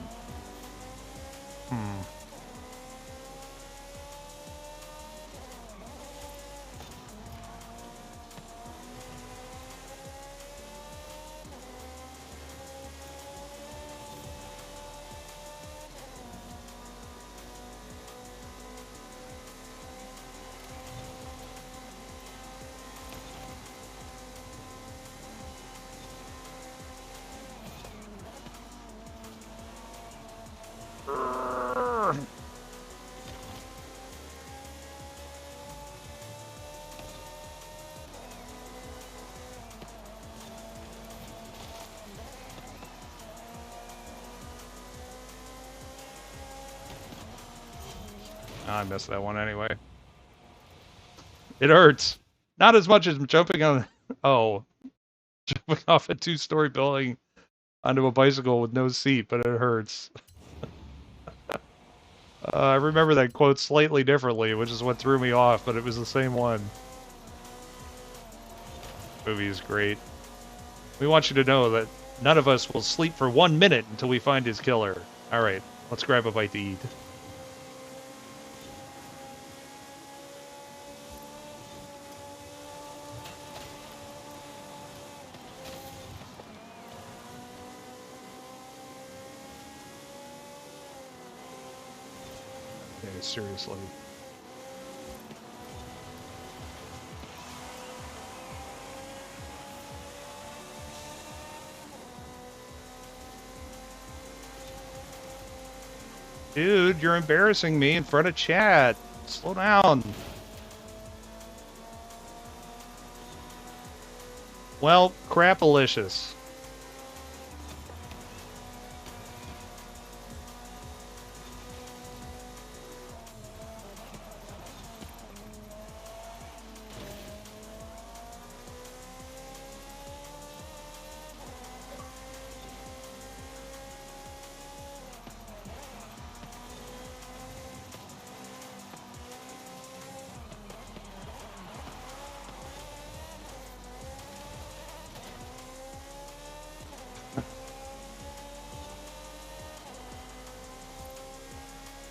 I missed that one anyway. It hurts. Not as much as jumping on... Oh. Jumping off a two-story building onto a bicycle with no seat, but it hurts. I remember that quote slightly differently, which is what threw me off, but it was the same one. The movie is great. We want you to know that none of us will sleep for 1 minute until we find his killer. Alright, let's grab a bite to eat. Okay, seriously. Dude, you're embarrassing me in front of chat. Slow down. Well, crapalicious.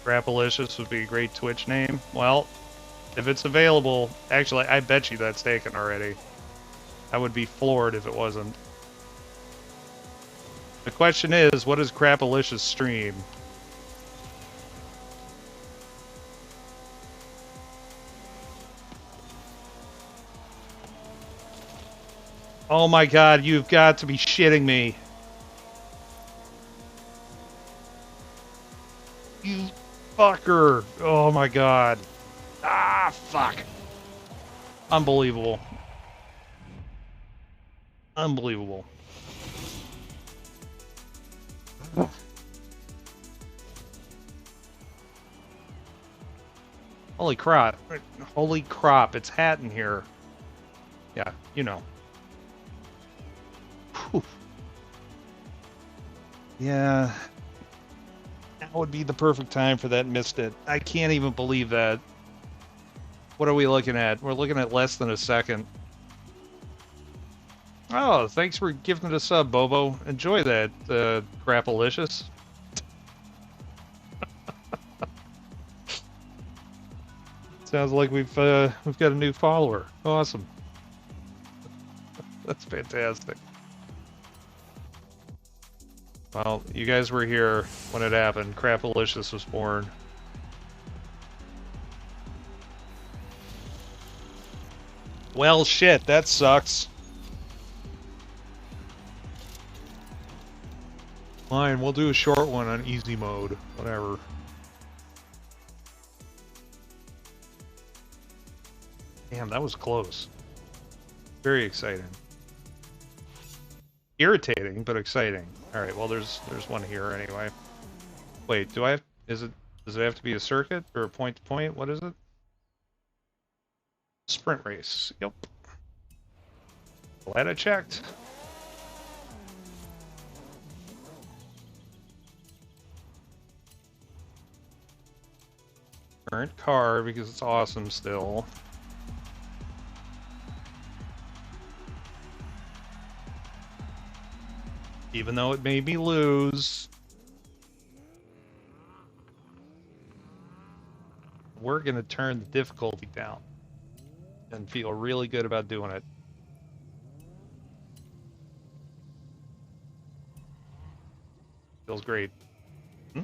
Crapalicious would be a great Twitch name. Well, if it's available, actually, I bet you that's taken already. I would be floored if it wasn't. The question is, what is Crapalicious stream? Oh my god, you've got to be shitting me. You fucker. Oh my god. Ah, fuck. Unbelievable. Unbelievable. Holy crap. Holy crap, it's hat in here. Yeah, you know. Whew. Yeah. That would be the perfect time for that missed it. I can't even believe that. What are we looking at? We're looking at less than a second. Oh, thanks for giving it a sub, Bobo. Enjoy that, Crapalicious. Sounds like we've got a new follower. Awesome. That's fantastic. Well, you guys were here when it happened. Crapalicious was born. Well, shit, that sucks. Fine, we'll do a short one on easy mode. Whatever. Damn, that was close. Very exciting. Irritating, but exciting. Alright, well there's one here anyway. Wait, do I have... does it have to be a circuit or a point to point? What is it? Sprint race. Yep. Glad I checked. Current car because it's awesome still. Even though it made me lose. We're gonna turn the difficulty down. And feel really good about doing it. Feels great. Hmm?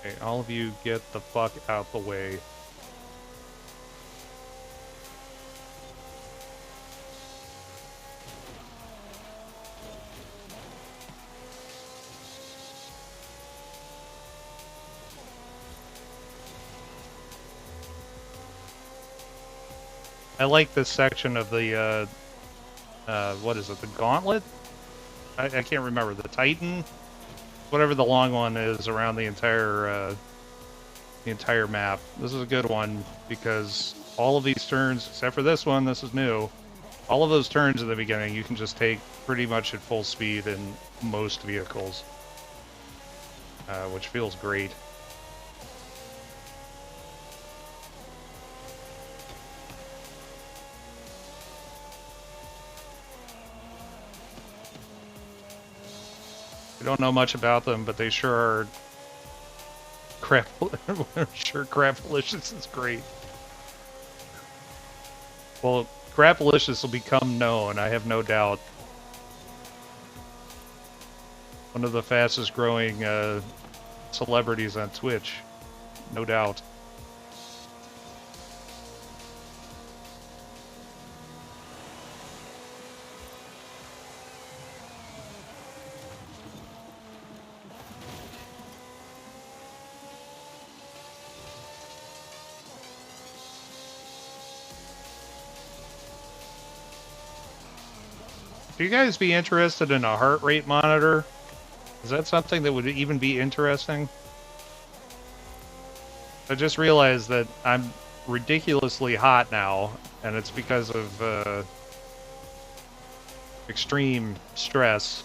Okay, all of you get the fuck out the way. I like this section of the, what is it, the Gauntlet? I can't remember, the Titan? Whatever the long one is around the entire map. This is a good one, because all of these turns, except for this one, this is new, all of those turns at the beginning you can just take pretty much at full speed in most vehicles. Which feels great. I don't know much about them, but they sure are crap. Sure, Crapalicious is great. Well, Crapalicious will become known, I have no doubt. One of the fastest growing celebrities on Twitch, no doubt. Would you guys be interested in a heart rate monitor? Is that something that would even be interesting? I just realized that I'm ridiculously hot now, and it's because of extreme stress.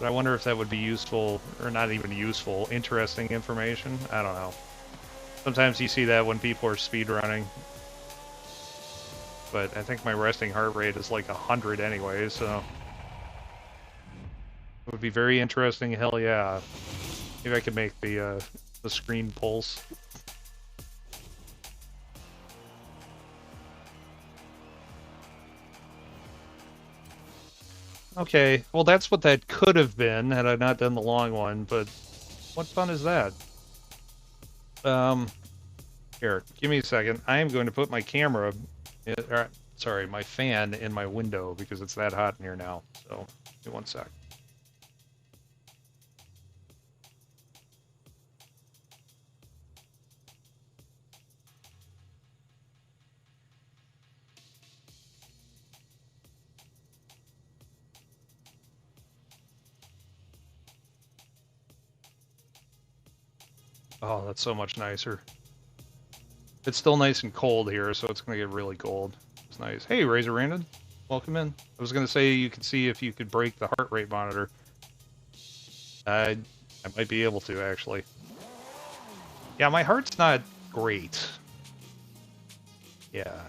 But I wonder if that would be useful, or not even useful, interesting information? I don't know. Sometimes you see that when people are speedrunning. But I think my resting heart rate is like 100 anyway, so... It would be very interesting, hell yeah. Maybe I could make the screen pulse. Okay, well that's what that could have been had I not done the long one, but what fun is that? Here, give me a second. I am going to put my camera... sorry, my fan in my window because it's that hot in here now. So, give me one sec. Oh, that's so much nicer. It's still nice and cold here, so it's going to get really cold. It's nice. Hey, Razor Random. Welcome in. I was going to say you could see if you could break the heart rate monitor. I might be able to, actually. Yeah, my heart's not great. Yeah.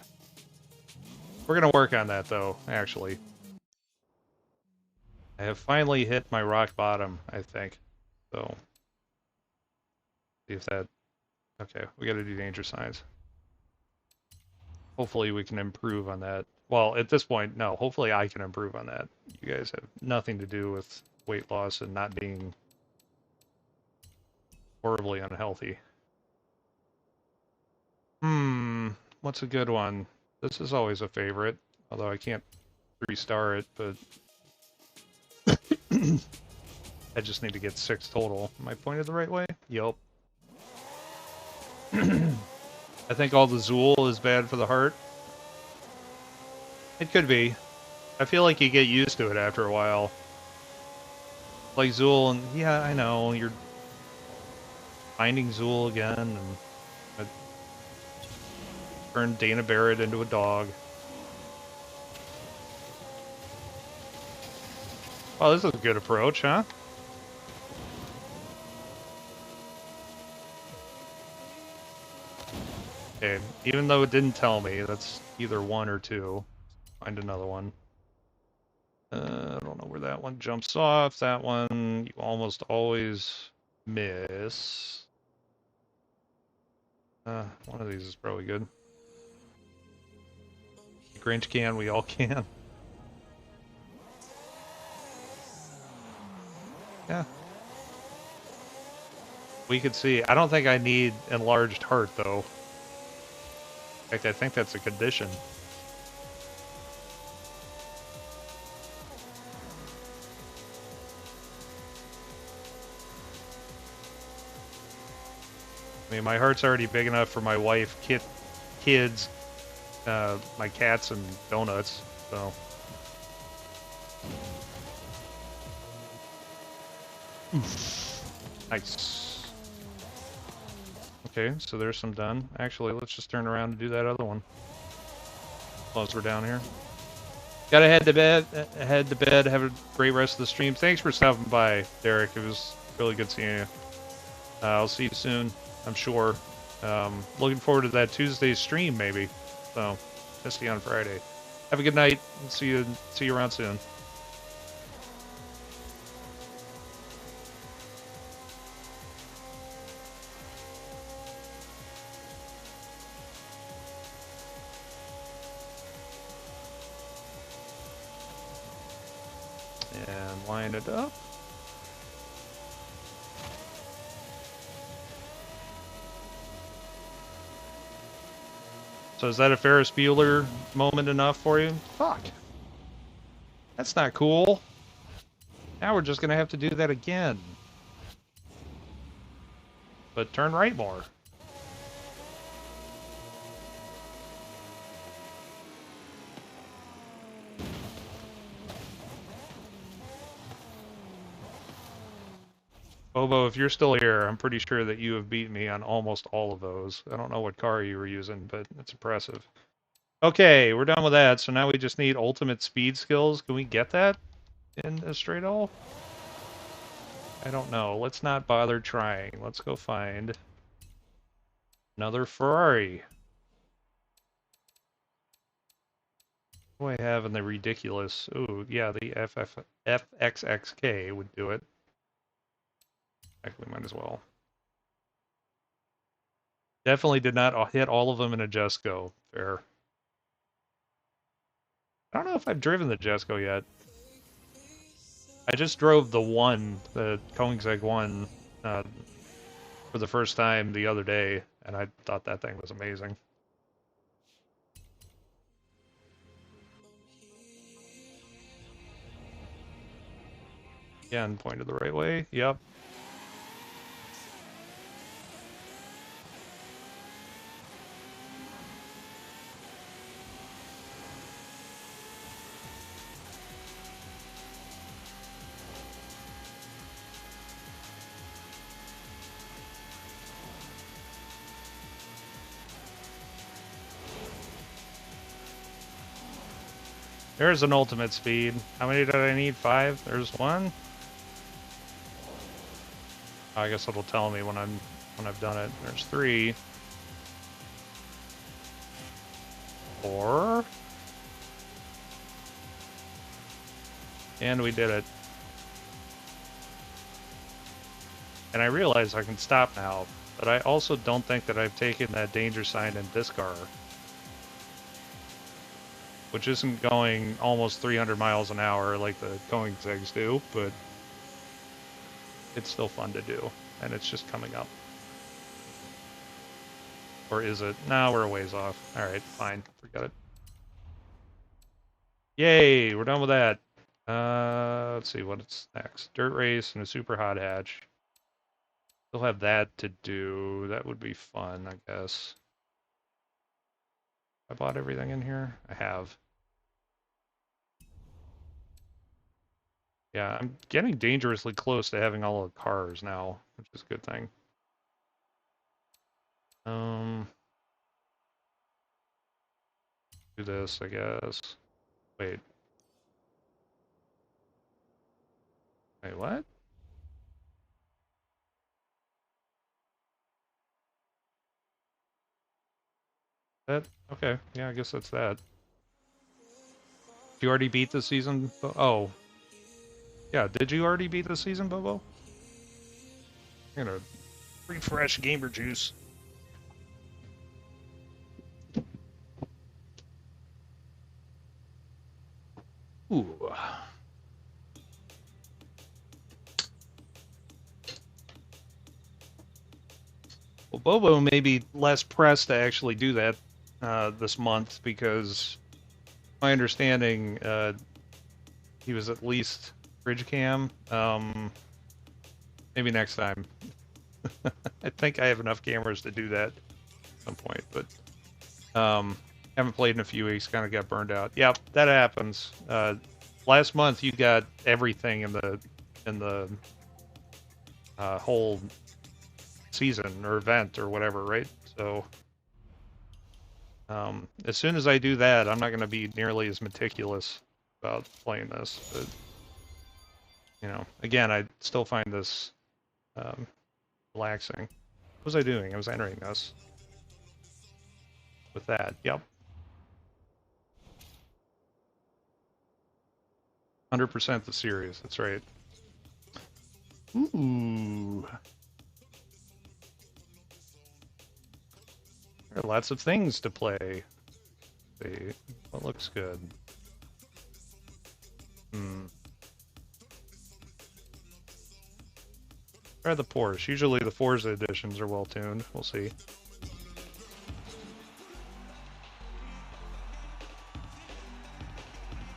We're gonna work on that, though, actually. I have finally hit my rock bottom, I think. So, see if that... Okay, we gotta do danger signs. Hopefully we can improve on that. Well, at this point, no. Hopefully I can improve on that. You guys have nothing to do with weight loss and not being horribly unhealthy. What's a good one? This is always a favorite, although I can't 3-star it, but I just need to get 6 total. Am I pointed the right way? Yup. I think all the Zool is bad for the heart. It could be. I feel like you get used to it after a while. Like Zool, and yeah, I know, you're finding Zool again, and I turned Dana Barrett into a dog. Oh, this is a good approach, huh? Okay, even though it didn't tell me, that's either 1 or 2. Find another one. I don't know where that one jumps off. That one you almost always miss. One of these is probably good. Grinch can, we all can. Yeah. We could see. I don't think I need enlarged heart, though. In fact, I think that's a condition. I mean, my heart's already big enough for my wife, kids, my cats, and donuts, so. Nice. Okay, so there's some done. Actually, let's just turn around and do that other one. Once we're down here. Gotta head to bed. Have a great rest of the stream. Thanks for stopping by, Derek. It was really good seeing you. I'll see you soon, I'm sure. Looking forward to that Tuesday stream, maybe. So, I'll see you on Friday. Have a good night. See you around soon. And line it up. So is that a Ferris Bueller moment enough for you? Fuck. That's not cool. Now we're just gonna have to do that again. But turn right more. Bobo, if you're still here, I'm pretty sure that you have beat me on almost all of those. I don't know what car you were using, but it's impressive. Okay, we're done with that, so now we just need ultimate speed skills. Can we get that in a straight all? I don't know. Let's not bother trying. Let's go find another Ferrari. What do I have in the ridiculous? Ooh, yeah, the FXXK would do it. Heck, we might as well. Definitely did not hit all of them in a Jesco. Fair. I don't know if I've driven the Jesco yet. I just drove the Koenigsegg 1, for the first time the other day, and I thought that thing was amazing. Again, pointed the right way. Yep. There's an ultimate speed. How many did I need? 5? There's one. I guess it'll tell me when when I've done it. There's 3. 4. And we did it. And I realize I can stop now, but I also don't think that I've taken that danger sign in this car, which isn't going almost 300 miles an hour like the Koenigsegg's do, but it's still fun to do, and it's just coming up. Or is it? No, we're a ways off. Alright, fine. Forget it. Yay, we're done with that. Let's see what's next. Dirt race and a super hot hatch. Still have that to do. That would be fun, I guess. I bought everything in here? I have. Yeah, I'm getting dangerously close to having all the cars now, which is a good thing. Do this, I guess. Wait. Wait, what? That, okay, yeah, I guess that's that. You already beat the season? Oh. Yeah, did you already beat the season, Bobo? I'm gonna refresh Gamer Juice. Ooh. Well, Bobo may be less pressed to actually do that this month because my understanding he was at least bridge cam. Maybe next time. I think I have enough cameras to do that at some point, but haven't played in a few weeks, kind of got burned out. Yeah, that happens. Last month you got everything in the whole season or event or whatever, right? So as soon as I do that, I'm not going to be nearly as meticulous about playing this. But you know, again, I still find this relaxing. What was I doing? I was entering this with that. Yep. 100% the series. That's right. Ooh. There are lots of things to play. Let's see what looks good. Try the Porsche. Usually the Forza editions are well tuned. We'll see.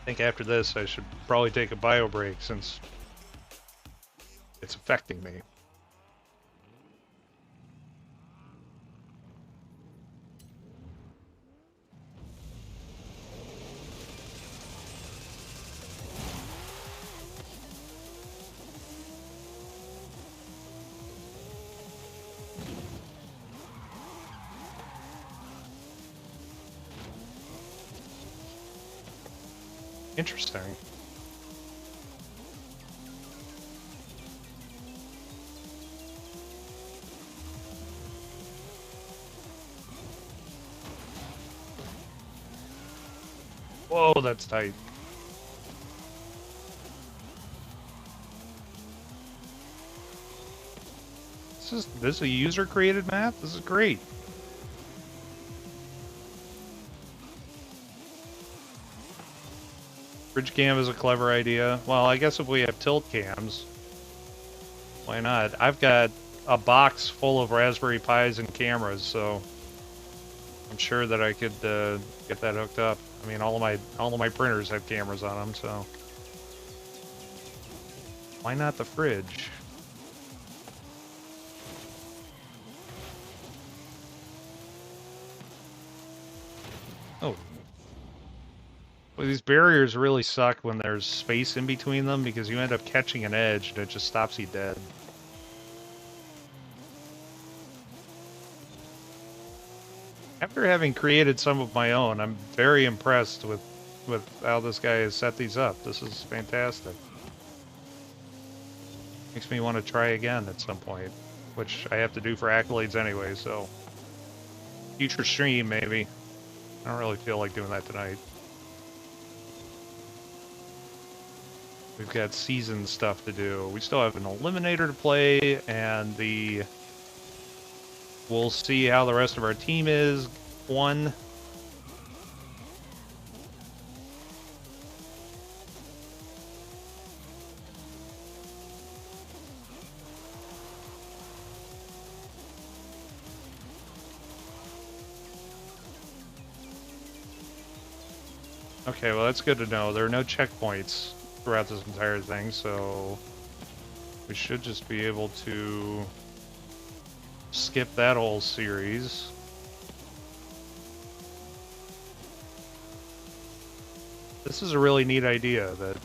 I think after this I should probably take a bio break since it's affecting me. Interesting. Whoa, that's tight. This is a user created map? This is great. Bridge cam is a clever idea. Well, I guess if we have tilt cams, why not? I've got a box full of Raspberry Pis and cameras, so I'm sure that I could get that hooked up. I mean, all of my printers have cameras on them, so why not the fridge? Oh. Well, these barriers really suck when there's space in between them because you end up catching an edge and it just stops you dead. After having created some of my own, I'm very impressed with how this guy has set these up. This is fantastic. Makes me want to try again at some point. which I have to do for accolades anyway, so future stream maybe. I don't really feel like doing that tonight. We've got season stuff to do. We still have an eliminator to play, and we'll see how the rest of our team is. One. Okay, well that's good to know. There are no checkpoints throughout this entire thing, so we should just be able to skip that whole series. This is a really neat idea that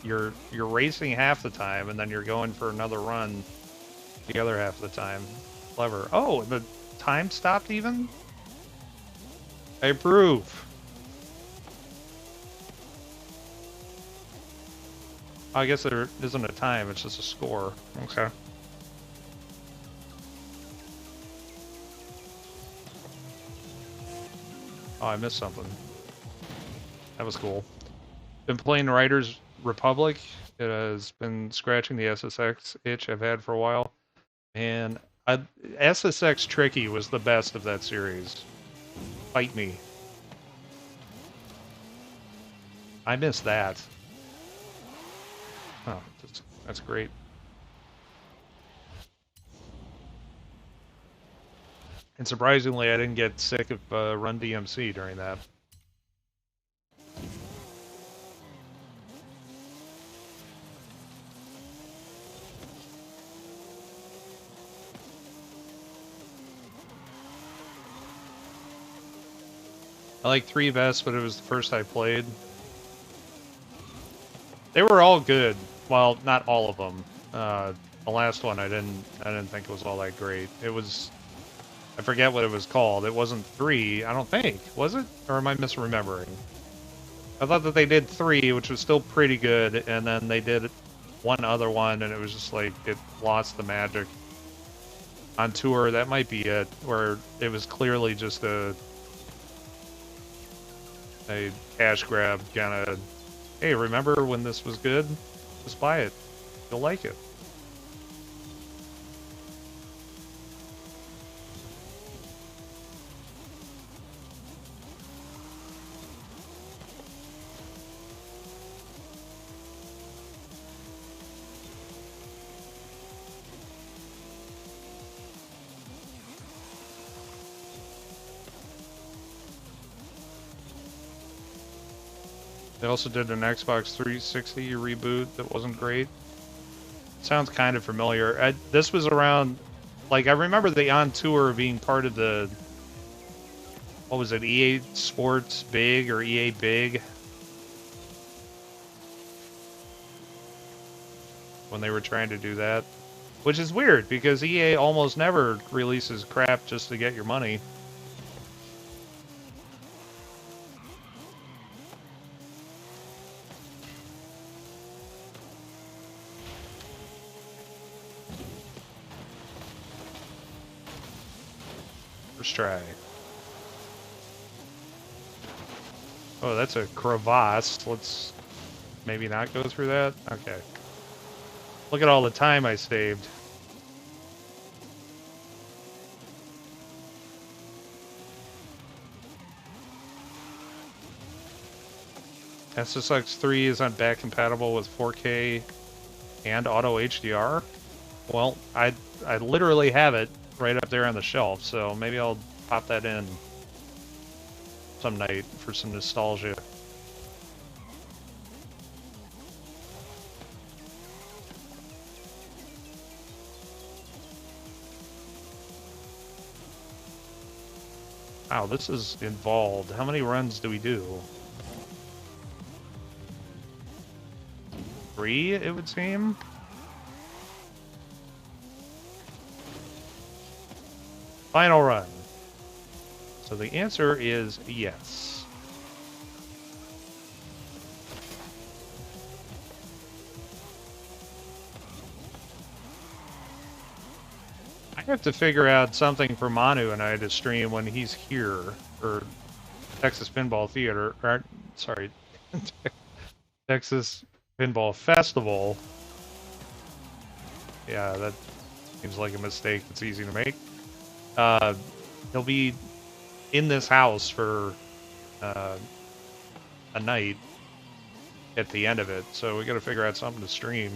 you're racing half the time and then you're going for another run the other half of the time. Clever. Oh, the time stopped even? I approve. I guess there isn't a time, it's just a score. Okay. Oh, I missed something. That was cool. Been playing Riders Republic. It has been scratching the SSX itch I've had for a while. And SSX Tricky was the best of that series. Fight me. I missed that. Oh, that's great. And surprisingly, I didn't get sick of Run DMC during that. I like 3 Vests, but it was the first I played. They were all good. Well, not all of them. The last one I didn't think was all that great. It was, I forget what it was called. It wasn't 3, I don't think. Was it? Or am I misremembering? I thought that they did 3, which was still pretty good, and then they did one other one, and it was just like, it lost the magic. On tour, that might be it, where it was clearly just a cash grab kind of, hey, remember when this was good? Just buy it. You'll like it. They also did an Xbox 360 reboot that wasn't great. Sounds kind of familiar. This was around, like, I remember the On Tour being part of the, what was it, EA Sports Big or EA Big? When they were trying to do that. Which is weird, because EA almost never releases crap just to get your money. First try. Oh, that's a crevasse. Let's maybe not go through that. Okay. Look at all the time I saved. SSX 3 is not back compatible with 4K and auto HDR. Well, I literally have it right up there on the shelf, so maybe I'll pop that in some night for some nostalgia. Wow, this is involved. How many runs do we do? 3, it would seem? Final run. So the answer is yes. I have to figure out something for Manu and I to stream when he's here, or Texas Pinball Theater, or, sorry, Texas Pinball Festival. Yeah, that seems like a mistake that's easy to make. He'll be in this house for a night at the end of it, so we gotta figure out something to stream.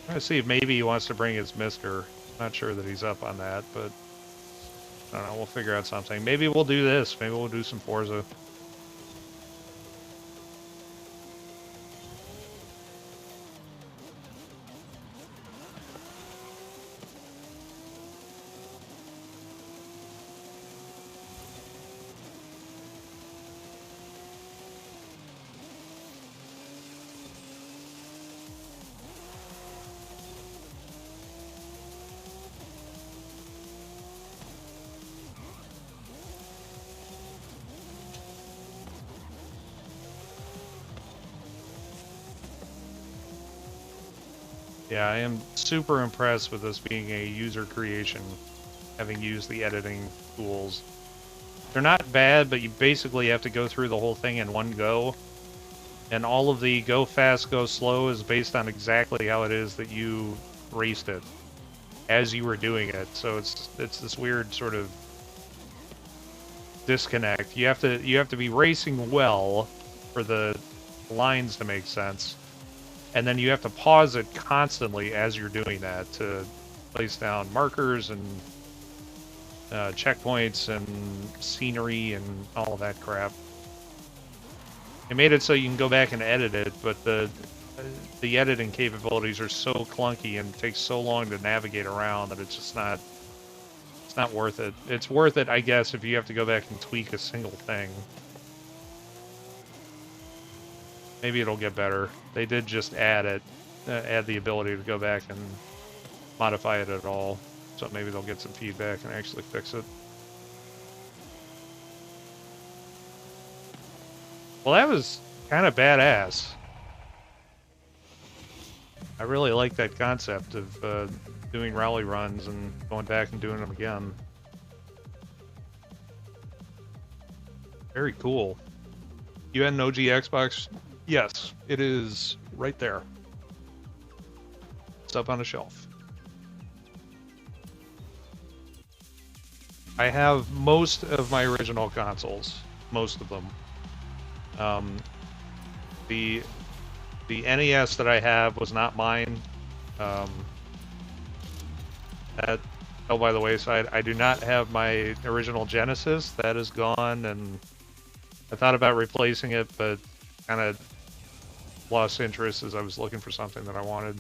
I'm gonna see if maybe he wants to bring his Mister. Not sure that he's up on that, but I don't know, we'll figure out something. Maybe we'll do this. Maybe we'll do some Forza. Yeah, I am super impressed with this being a user creation, having used the editing tools. They're not bad, but you basically have to go through the whole thing in one go. And all of the go fast, go slow is based on exactly how it is that you raced it as you were doing it. So it's this weird sort of disconnect. You have to be racing well for the lines to make sense. And then you have to pause it constantly as you're doing that to place down markers and checkpoints and scenery and all of that crap. It made it so you can go back and edit it, but the editing capabilities are so clunky and takes so long to navigate around that it's just not worth it. It's worth it, I guess, if you have to go back and tweak a single thing. Maybe it'll get better. They did just add the ability to go back and modify it at all. So maybe they'll get some feedback and actually fix it. Well, that was kind of badass. I really like that concept of doing rally runs and going back and doing them again. Very cool. You had an OG Xbox? Yes, it is right there. It's up on a shelf. I have most of my original consoles. Most of them. The NES that I have was not mine. That fell by the wayside. I do not have my original Genesis. That is gone, and I thought about replacing it, but kind of lost interest as I was looking for something that I wanted.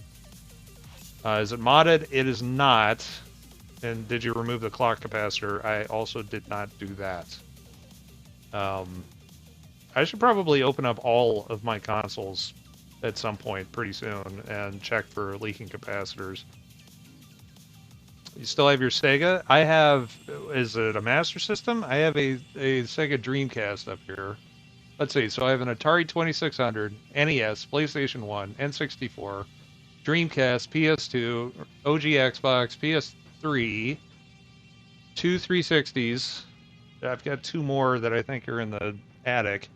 Is it modded? It is not. And did you remove the clock capacitor? I also did not do that. I should probably open up all of my consoles at some point pretty soon and check for leaking capacitors. You still have your Sega? I have, is it a Master System? I have a Sega Dreamcast up here. Let's see, so I have an Atari 2600, NES, PlayStation 1, N64, Dreamcast, PS2, OG Xbox, PS3, two 360s. I've got two more that I think are in the attic.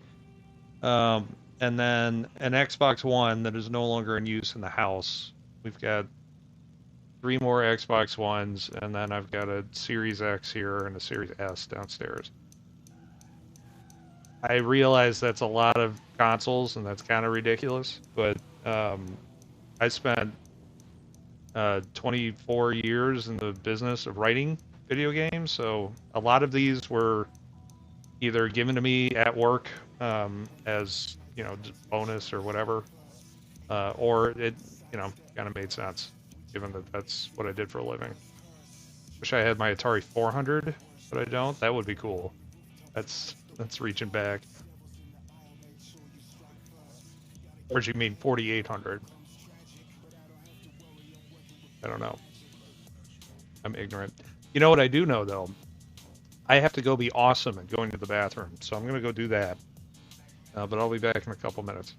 And then an Xbox One that is no longer in use in the house. We've got three more Xbox Ones, and then I've got a Series X here and a Series S downstairs. I realize that's a lot of consoles, and that's kind of ridiculous, but I spent 24 years in the business of writing video games, so a lot of these were either given to me at work as, you know, just bonus or whatever, or it, you know, kind of made sense, given that that's what I did for a living. Wish I had my Atari 400, but I don't. That would be cool. That's reaching back. Or do you mean 4800? I don't know. I'm ignorant. You know what I do know, though? I have to go be awesome at going to the bathroom, so I'm going to go do that. But I'll be back in a couple minutes.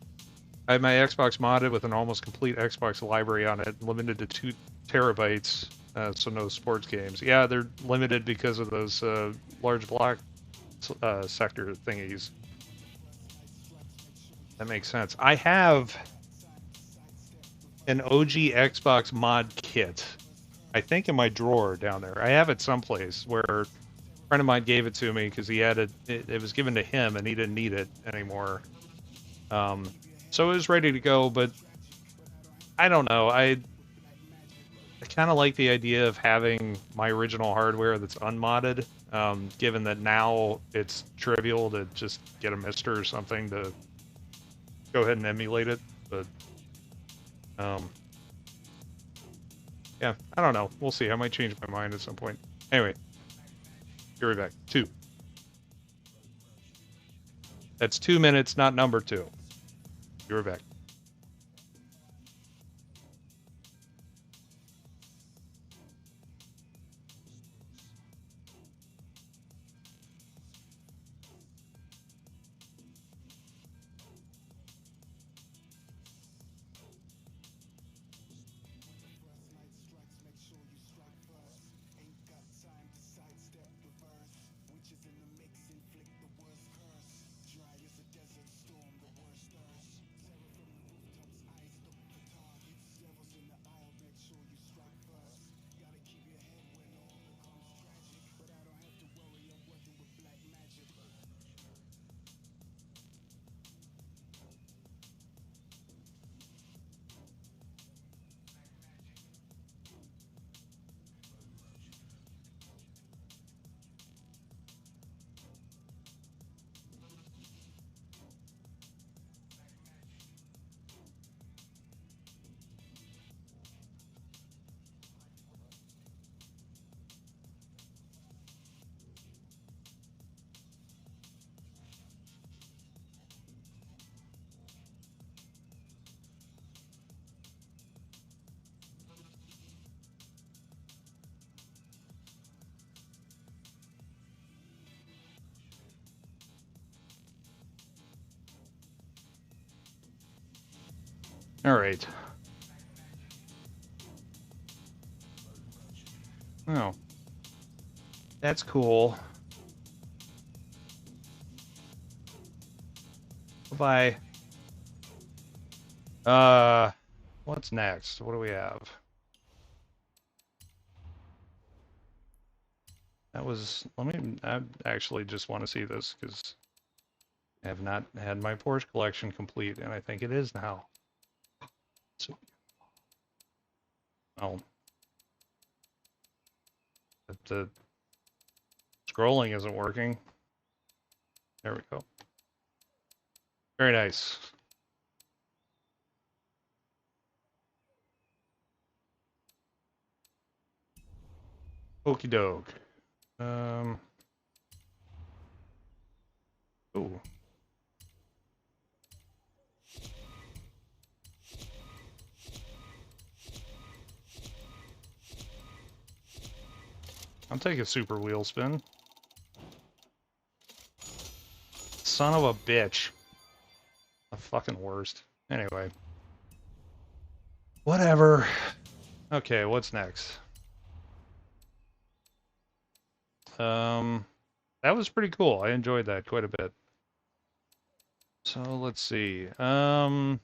I have my Xbox modded with an almost complete Xbox library on it, limited to 2 terabytes, so no sports games. Yeah, they're limited because of those large block sector thingies. That makes sense. I have an OG Xbox mod kit, I think in my drawer down there. I have it someplace where a friend of mine gave it to me because he had it was given to him and he didn't need it anymore. So it was ready to go, but I don't know. I kind of like the idea of having my original hardware that's unmodded, given that now it's trivial to just get a Mister or something to go ahead and emulate it. But yeah, I don't know. We'll see. I might change my mind at some point. Anyway, be right back. 2. That's 2 minutes, not number 2. Be right back. All right. Oh, that's cool. Bye. What's next? What do we have? That was, I actually just want to see this because I have not had my Porsche collection complete, and I think it is now. So, oh, the scrolling isn't working. There we go. Very nice. Okie doke. Ooh. I'll take a super wheel spin. Son of a bitch. The fucking worst. Anyway. Whatever. Okay, what's next? That was pretty cool. I enjoyed that quite a bit. So let's see. Well,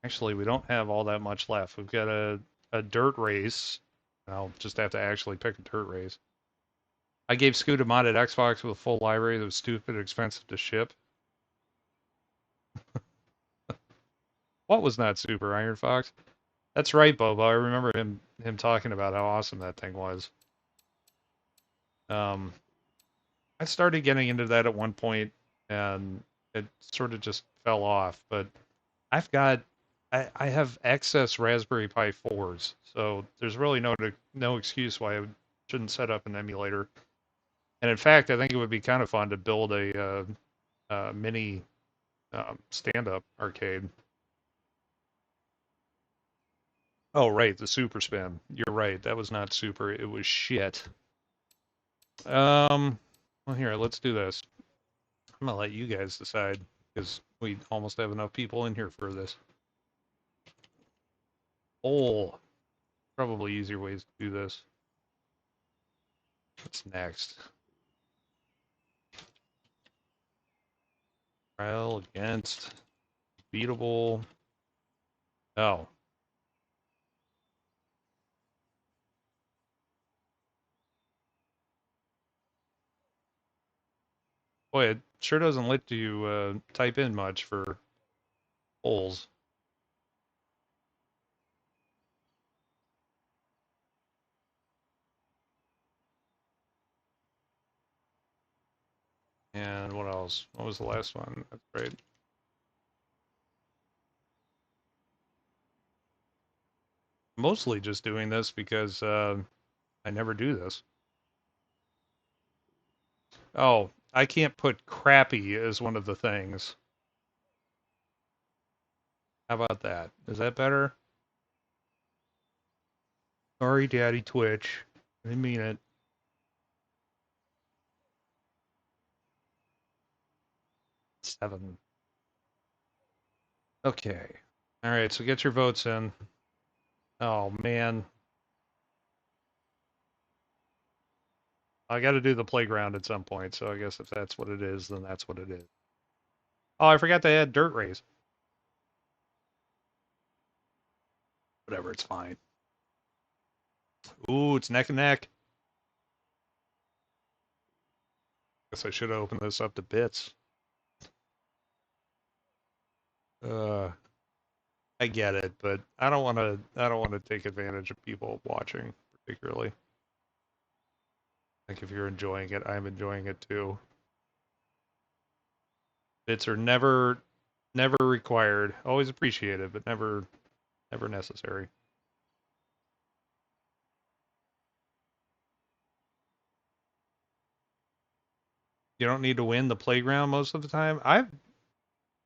actually, we don't have all that much left. We've got a dirt race. I'll just have to actually pick a dirt race. I gave Scoot a modded Xbox with a full library that was stupid expensive to ship. What was not super, Iron Fox? That's right, Bobo. I remember him talking about how awesome that thing was. I started getting into that at one point, and it sort of just fell off. But I've got, I have excess Raspberry Pi 4s, so there's really no excuse why I shouldn't set up an emulator. And in fact, I think it would be kind of fun to build a mini stand-up arcade. Oh, right, the Super Spin. You're right. That was not super. It was shit. Well, here, let's do this. I'm gonna let you guys decide because we almost have enough people in here for this. Oh, probably easier ways to do this. What's next? Trial against beatable. Oh. Boy, it sure doesn't let you type in much for polls. And what else? What was the last one? That's right. Mostly just doing this because I never do this. Oh, I can't put crappy as one of the things. How about that? Is that better? Sorry, Daddy Twitch. I didn't mean it. 7. Okay. All right, so get your votes in. Oh, man. I got to do the playground at some point, so I guess if that's what it is, then that's what it is. Oh, I forgot to add dirt race. Whatever, it's fine. Ooh, it's neck and neck. Guess I should have opened this up to bits. I get it, but I don't want to. I don't want to take advantage of people watching, particularly. Like if you're enjoying it, I'm enjoying it too. Bits are never required. Always appreciated, but never necessary. You don't need to win the playground most of the time.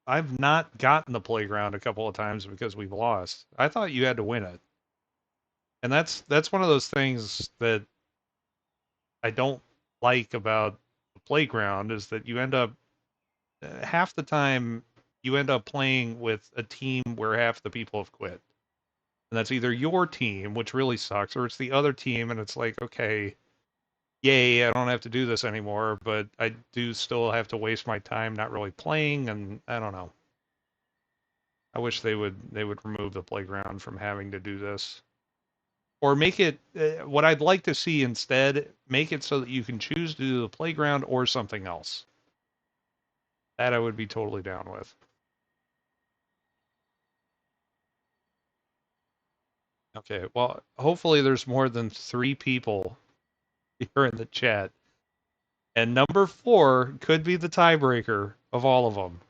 I've not gotten the playground a couple of times because we've lost. I thought you had to win it. And that's one of those things that I don't like about the playground is that you end up half the time you end up playing with a team where half the people have quit. And that's either your team, which really sucks, or it's the other team and it's like, okay, yay, I don't have to do this anymore, but I do still have to waste my time not really playing and I don't know. I wish they would remove the playground from having to do this. Or make it what I'd like to see instead, make it so that you can choose to do the playground or something else. That I would be totally down with. Okay, well, hopefully there's more than 3 people here in the chat. And number 4 could be the tiebreaker of all of them.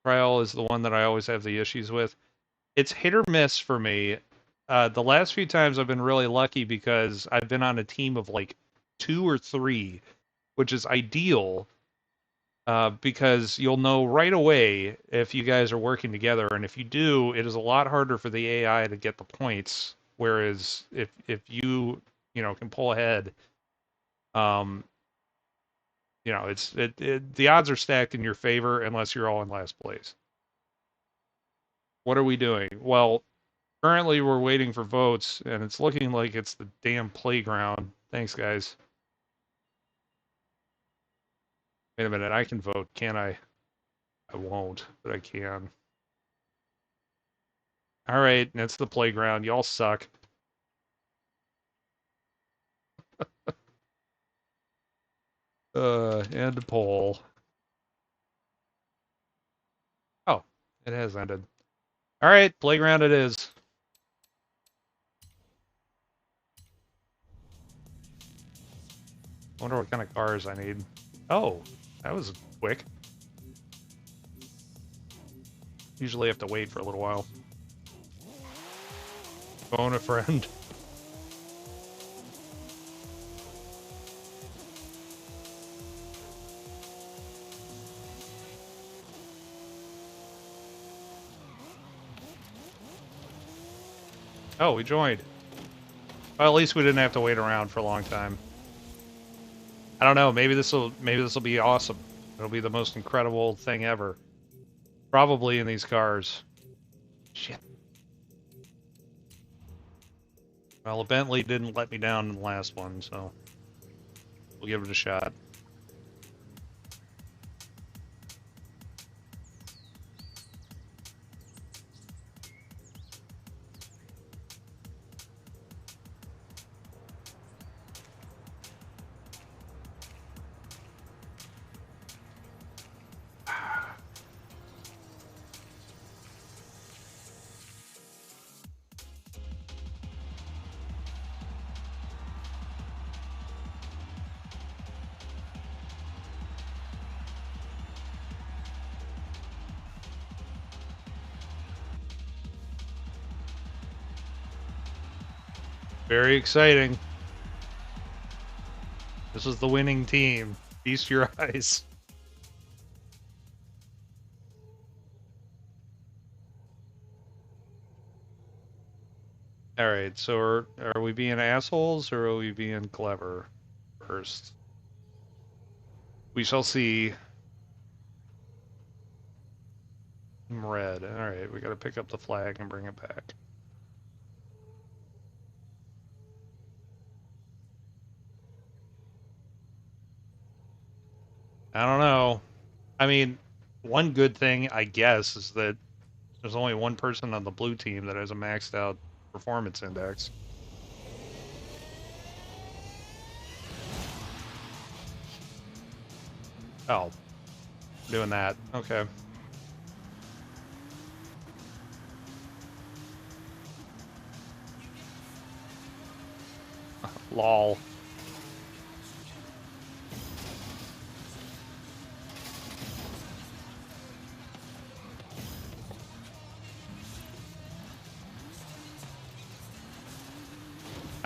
Trial is the one that I always have the issues with. It's hit or miss for me. The last few times I've been really lucky because I've been on a team of like 2 or 3, which is ideal because you'll know right away if you guys are working together. And if you do, it is a lot harder for the AI to get the points. Whereas if you can pull ahead, um, the odds are stacked in your favor unless you're all in last place. What are we doing? Well, currently we're waiting for votes, and it's looking like it's the damn playground. Thanks, guys. Wait a minute, I can vote, can't I? I won't, but I can. All right, and it's the playground. Y'all suck. End poll. Oh, it has ended. All right, playground it is. Wonder what kind of cars I need. Oh, that was quick. Usually have to wait for a little while. Phone a friend. Oh, we joined. Well, at least we didn't have to wait around for a long time. I don't know. Maybe this will be awesome. It'll be the most incredible thing ever. Probably in these cars. Shit. Well, Bentley didn't let me down in the last one, so we'll give it a shot. Very exciting. This is the winning team. Feast your eyes. All right, so are we being assholes or are we being clever first? We shall see. Red. All right, we got to pick up the flag and bring it back. I don't know. I mean, one good thing, I guess, is that there's only one person on the blue team that has a maxed out performance index. Oh, doing that. Okay. Lol.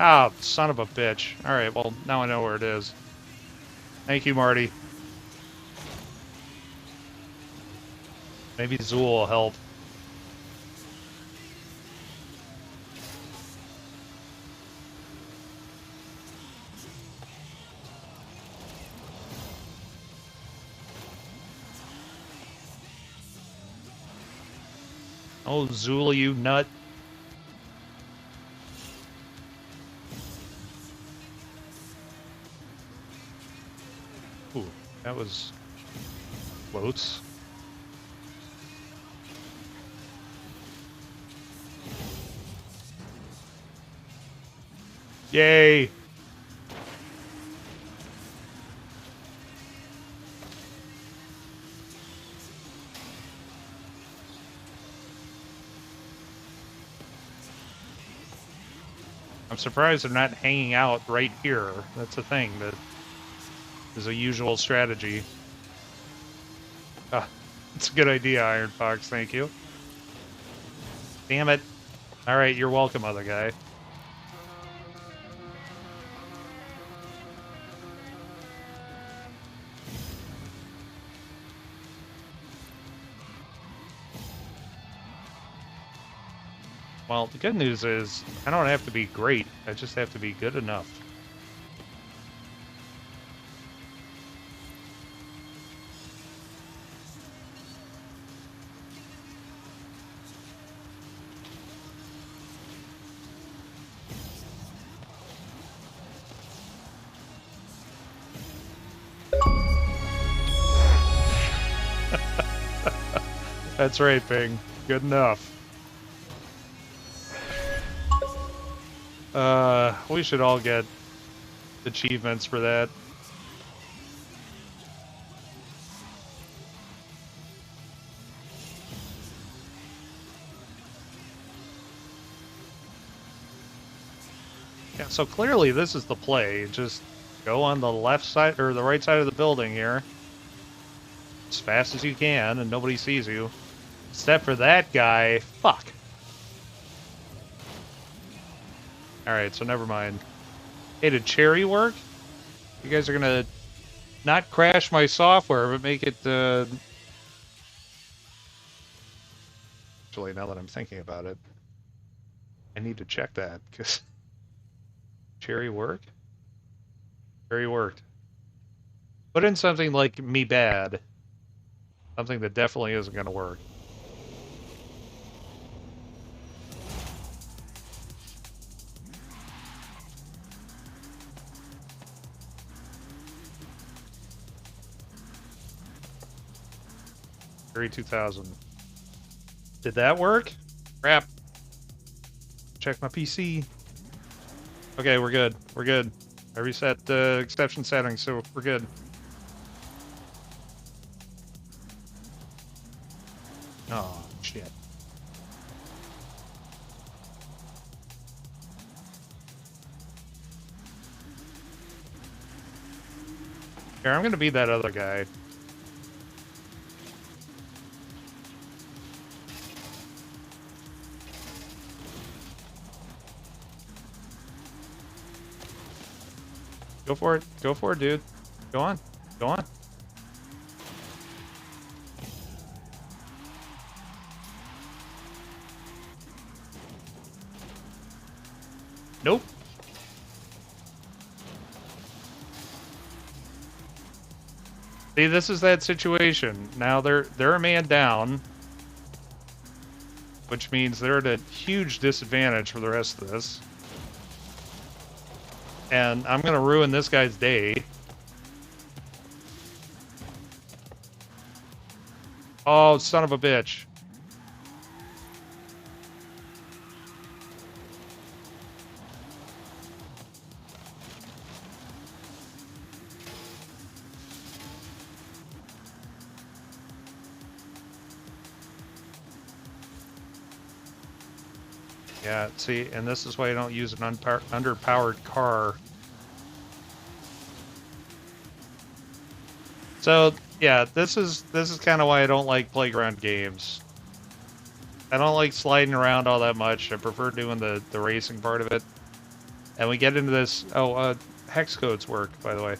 Ah, son of a bitch. All right, well, now I know where it is. Thank you, Marty. Maybe Zool will help. Oh, Zool, you nut. Ooh, that was close. Yay! I'm surprised they're not hanging out right here. That's a thing that is a usual strategy. Ah, it's a good idea, Iron Fox. Thank you. Damn it. All right, you're welcome, other guy. Well, the good news is I don't have to be great. I just have to be good enough. That's right, Ping. Good enough. We should all get achievements for that. Yeah, so clearly this is the play. Just go on the left side or the right side of the building here as fast as you can and nobody sees you. Except for that guy. Fuck. Alright, so never mind. Hey, did Cherry work? You guys are gonna not crash my software, but make it, Actually, now that I'm thinking about it, I need to check that, because... Cherry worked? Cherry worked. Put in something like me bad. Something that definitely isn't going to work. Very 2000. Did that work? Crap. Check my PC. Okay, we're good. We're good. I reset the exception settings, so we're good. Oh, shit. Here, I'm gonna be that other guy. Go for it. Go for it, dude. Go on. Go on. Nope. See, this is that situation. Now they're a man down, which means they're at a huge disadvantage for the rest of this. And I'm gonna ruin this guy's day. Oh, son of a bitch. Yeah, see, and this is why you don't use an underpowered car. So, yeah, this is kind of why I don't like playground games. I don't like sliding around all that much. I prefer doing the racing part of it. And we get into this... Oh, hex codes work, by the way.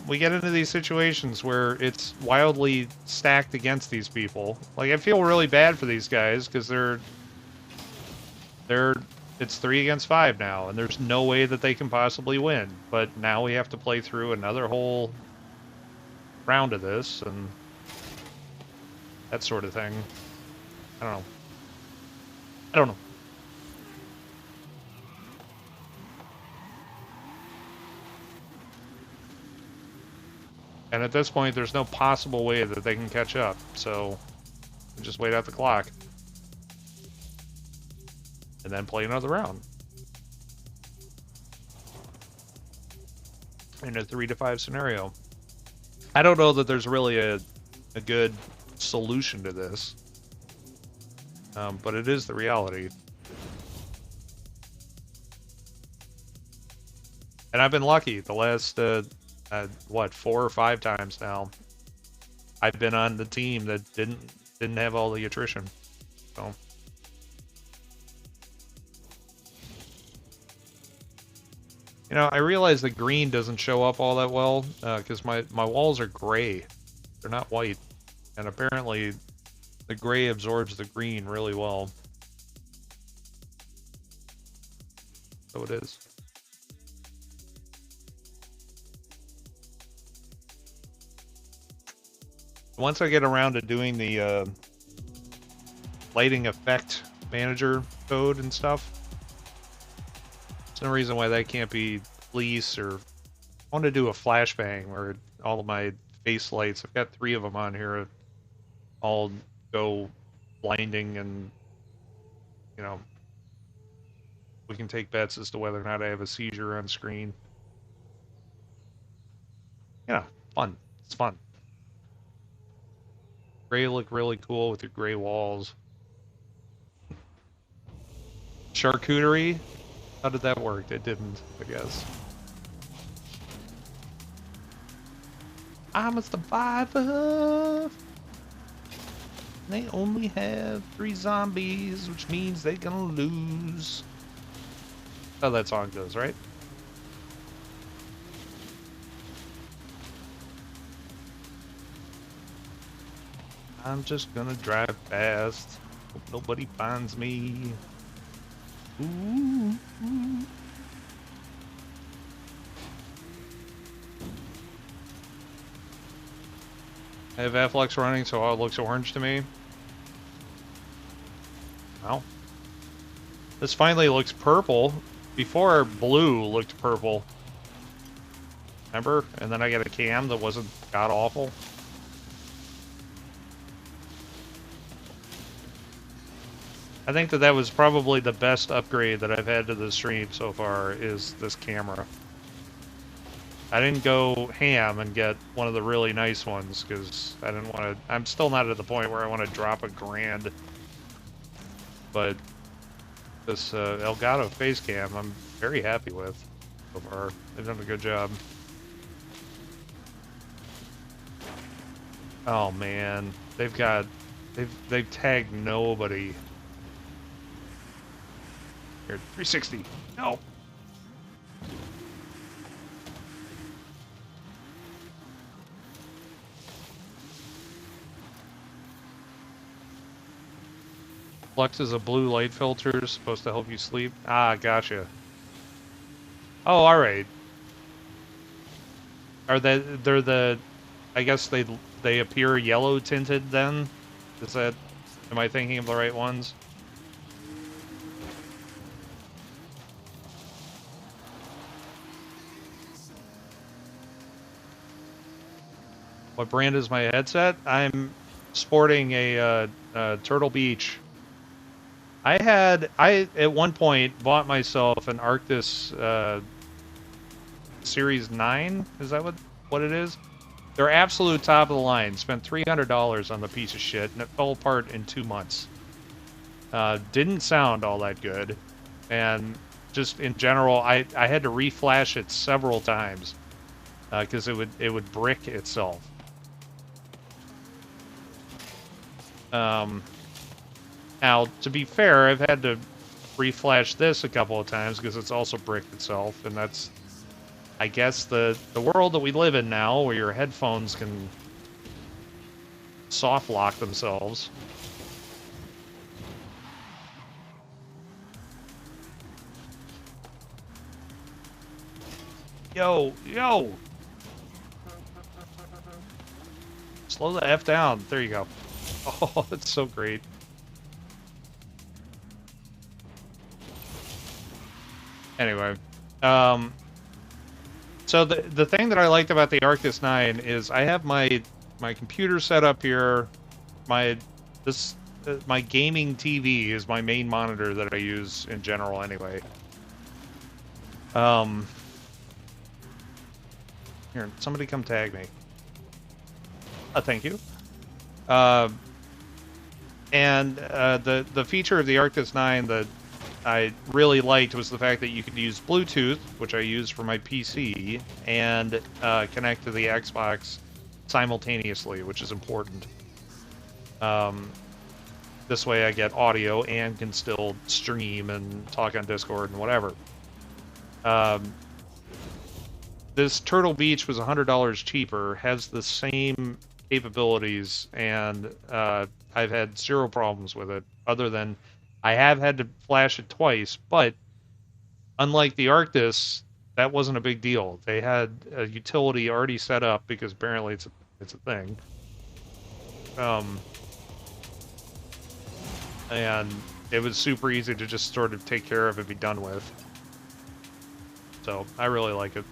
We get into these situations where it's wildly stacked against these people. Like, I feel really bad for these guys, because it's 3 against 5 now, and there's no way that they can possibly win. But now we have to play through another whole round of this, and that sort of thing. I don't know. I don't know. And at this point, there's no possible way that they can catch up, so we just wait out the clock. And then play another round. In a 3 to 5 scenario. I don't know that there's really a good solution to this. But it is the reality. And I've been lucky the last, what, 4 or 5 times now. I've been on the team that didn't have all the attrition. So... You know, I realize the green doesn't show up all that well, because my walls are gray. They're not white. And apparently, the gray absorbs the green really well. So it is. Once I get around to doing the lighting effect manager code and stuff, there's no reason why that can't be police, or I want to do a flashbang where all of my face lights, I've got 3 of them on here, all go blinding, and, you know, we can take bets as to whether or not I have a seizure on screen. Yeah, fun. It's fun. Gray look really cool with your gray walls. Charcuterie? How did that work? It didn't, I guess. I'm a survivor. They only have 3 zombies, which means they're gonna lose. How that song goes, right? I'm just gonna drive fast. Hope nobody finds me. Ooh, ooh. I have Afflex running, so all it looks orange to me. Well, this finally looks purple. Before, blue looked purple. Remember? And then I got a cam that wasn't god-awful. I think that was probably the best upgrade that I've had to the stream so far, is this camera. I didn't go ham and get one of the really nice ones, because I didn't want to... I'm still not at the point where I want to drop $1,000. But this Elgato face cam, I'm very happy with so far. They've done a good job. Oh man, they've tagged nobody. Here, 360. No. Flux is a blue light filter supposed to help you sleep. Ah, gotcha. Oh, all right. They're the... I guess they appear yellow tinted then? Is that... Am I thinking of the right ones? What brand is my headset? I'm sporting a Turtle Beach. I at one point bought myself an Arctis Series 9. Is that what it is? They're absolute top of the line. Spent $300 on the piece of shit, and it fell apart in 2 months. Didn't sound all that good, and just in general, I had to reflash it several times because it would brick itself. Now, to be fair, I've had to reflash this a couple of times because it's also bricked itself, and that's, I guess, the world that we live in now, where your headphones can soft lock themselves. Yo! Slow the F down. There you go. Oh, that's so great. Anyway, so the thing that I liked about the Arctis 9 is I have my computer set up here. My gaming TV is my main monitor that I use in general anyway. Here, somebody come tag me. Thank you. And the feature of the Arctis 9 that I really liked was the fact that you could use Bluetooth, which I use for my PC, and connect to the Xbox simultaneously, which is important. This way I get audio and can still stream and talk on Discord and whatever. This Turtle Beach was $100 cheaper, has the same capabilities, and I've had zero problems with it, other than I have had to flash it twice, but unlike the Arctis, that wasn't a big deal. They had a utility already set up because apparently it's a thing. And it was super easy to just sort of take care of and be done with. So I really like it.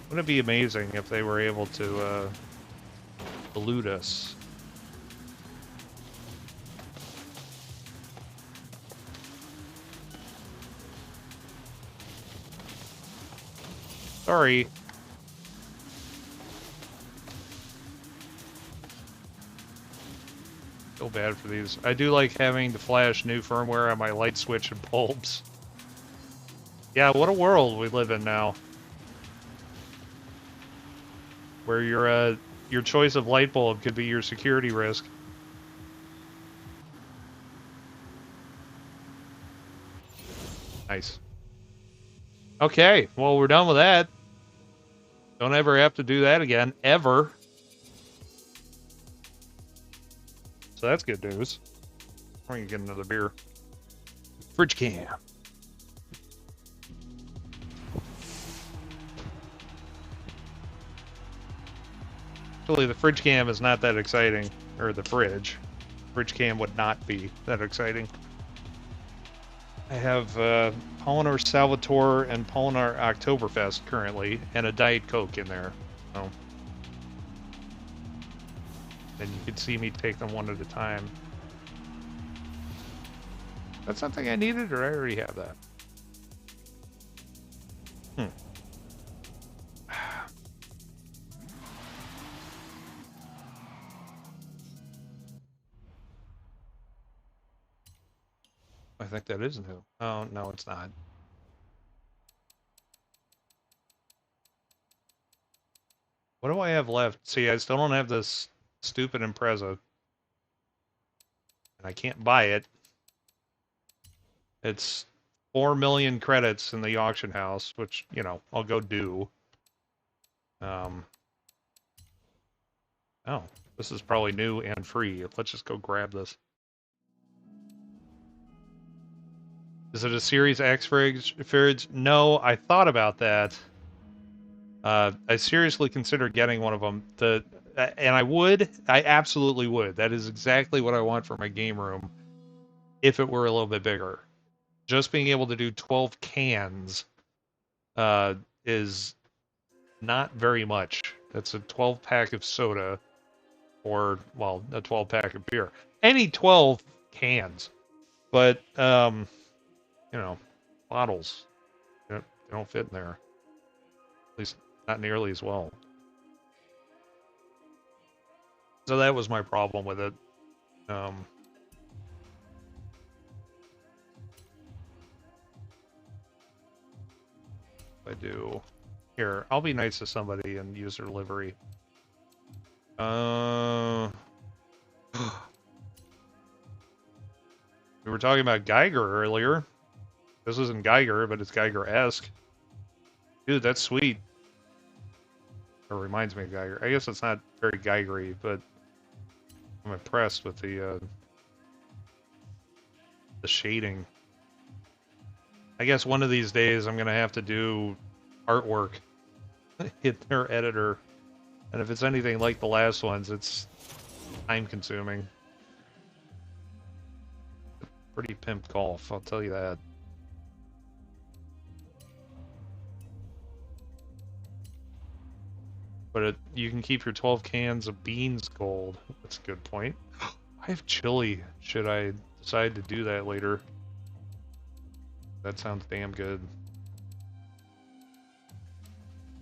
Wouldn't it be amazing if they were able to elude us? Sorry. Feel bad for these. I do like having to flash new firmware on my light switch and bulbs. Yeah, what a world we live in now. Where your choice of light bulb could be your security risk. Nice. Okay, well, we're done with that. Don't ever have to do that again, ever. So that's good news. I'm gonna get another beer. Fridge cam. Actually, the fridge cam is not that exciting. Or the fridge. Fridge cam would not be that exciting. I have Pullinar Salvatore and Pullinar Oktoberfest currently, and a Diet Coke in there. So. And you can see me take them one at a time. That's something I needed, or I already have that? I think that is new. Oh, no, it's not. What do I have left? See, I still don't have this stupid Impreza. And I can't buy it. It's 4 million credits in the auction house, which, you know, I'll go do. Oh, this is probably new and free. Let's just go grab this. Is it a Series X fridge? No, I thought about that. I seriously considered getting one of them. And I absolutely would. That is exactly what I want for my game room if it were a little bit bigger. Just being able to do 12 cans is not very much. That's a 12-pack of soda or, well, a 12-pack of beer. Any 12 cans. But, you know, bottles, they don't fit in there. At least not nearly as well. So that was my problem with it. I do. Here, I'll be nice to somebody and use their livery. We were talking about Geiger earlier. This isn't Geiger, but it's Geiger-esque. Dude, that's sweet. It reminds me of Geiger. I guess it's not very Geigery, but I'm impressed with the shading. I guess one of these days I'm gonna have to do artwork in their editor, and if it's anything like the last ones, it's time-consuming. Pretty pimp golf, I'll tell you that. But you can keep your 12 cans of beans gold. That's a good point. I have chili. Should I decide to do that later? That sounds damn good.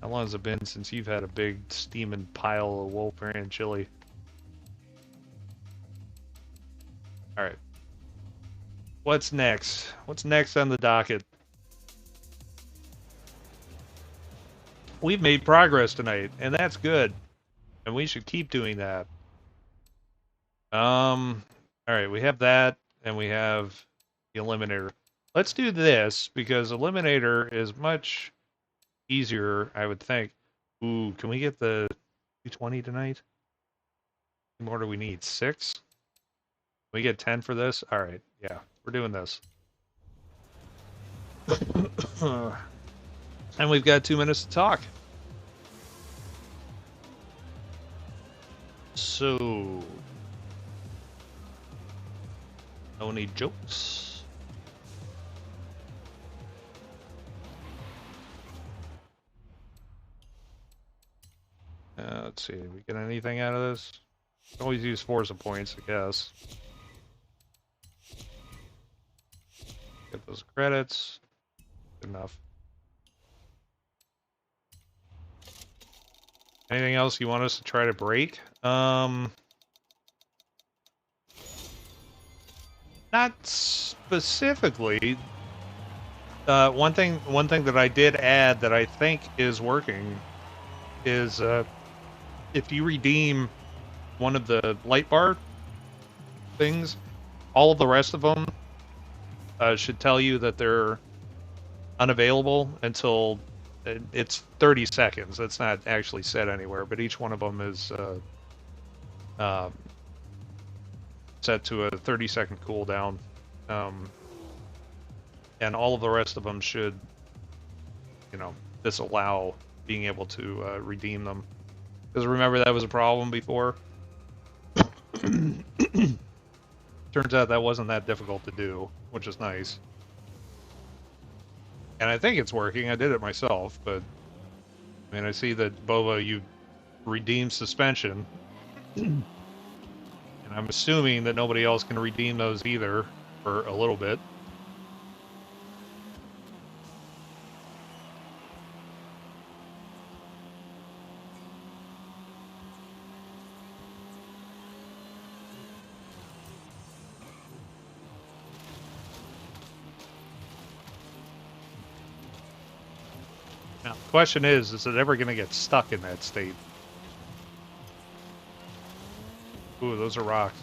How long has it been since you've had a big steaming pile of Wolfbrand chili? Alright. What's next? What's next on the docket? We've made progress tonight, and that's good. And we should keep doing that. Alright, we have that, and we have the Eliminator. Let's do this, because Eliminator is much easier, I would think. Ooh, can we get the 220 tonight? How more do we need? 6? Can we get 10 for this? Alright, yeah, we're doing this. And we've got 2 minutes to talk. So, no any jokes? Let's see, we get anything out of this? Always use Forza points, I guess. Get those credits. Good enough. Anything else you want us to try to break? Not specifically. One thing that I did add that I think is working is if you redeem one of the light bar things, all of the rest of them should tell you that they're unavailable until it's 30 seconds. It's not actually said anywhere, but each one of them is set to a 30-second cooldown. and all of the rest of them should, you know, disallow being able to redeem them. Because remember, that was a problem before. Turns out that wasn't that difficult to do, which is nice. And I think it's working. I did it myself, but I mean, I see that Bova, you redeemed suspension, and I'm assuming that nobody else can redeem those either for a little bit. Now, the question is it ever going to get stuck in that state? Ooh, those are rocks.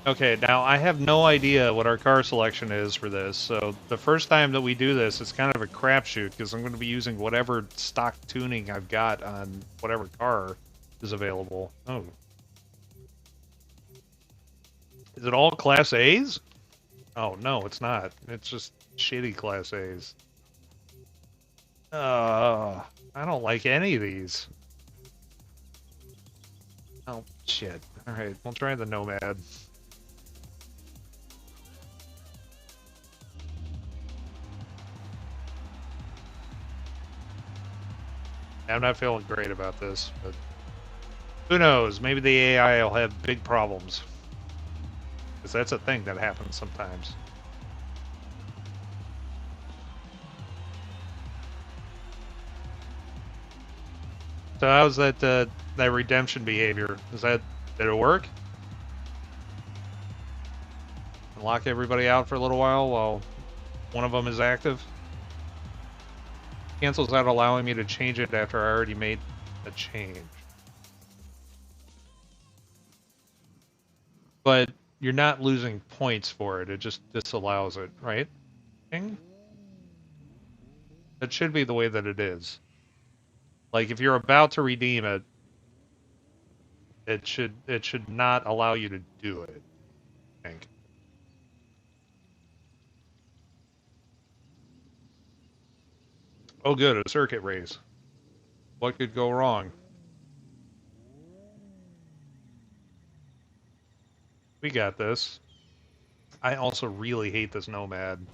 Okay, now I have no idea what our car selection is for this, so the first time that we do this, it's kind of a crapshoot, because I'm going to be using whatever stock tuning I've got on whatever car is available. Oh. Is it all Class A's? Oh, no, it's not. It's just shitty Class A's. I don't like any of these. Oh, shit. Alright, we'll try the Nomad. I'm not feeling great about this, but who knows? Maybe the AI will have big problems. Because that's a thing that happens sometimes. So how's that that redemption behavior? Did it work? Lock everybody out for a little while one of them is active? Cancels out allowing me to change it after I already made a change. But you're not losing points for it. It just disallows it, right? That should be the way that it is. Like if you're about to redeem it, it should not allow you to do it, I think. Oh good, a circuit race. What could go wrong? We got this. I also really hate this Nomad.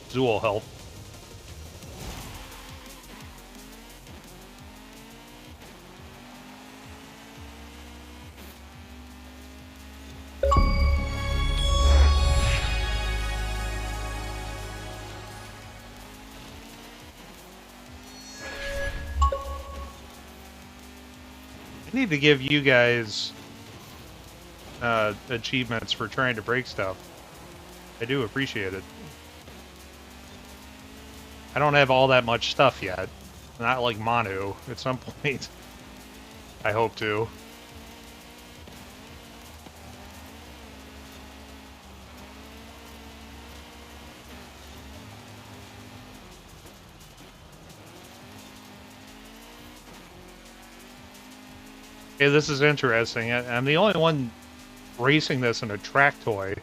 Zool help. I need to give you guys achievements for trying to break stuff. I do appreciate it. I don't have all that much stuff yet. Not like Manu. At some point, I hope to. Okay, this is interesting. I'm the only one racing this in a track toy.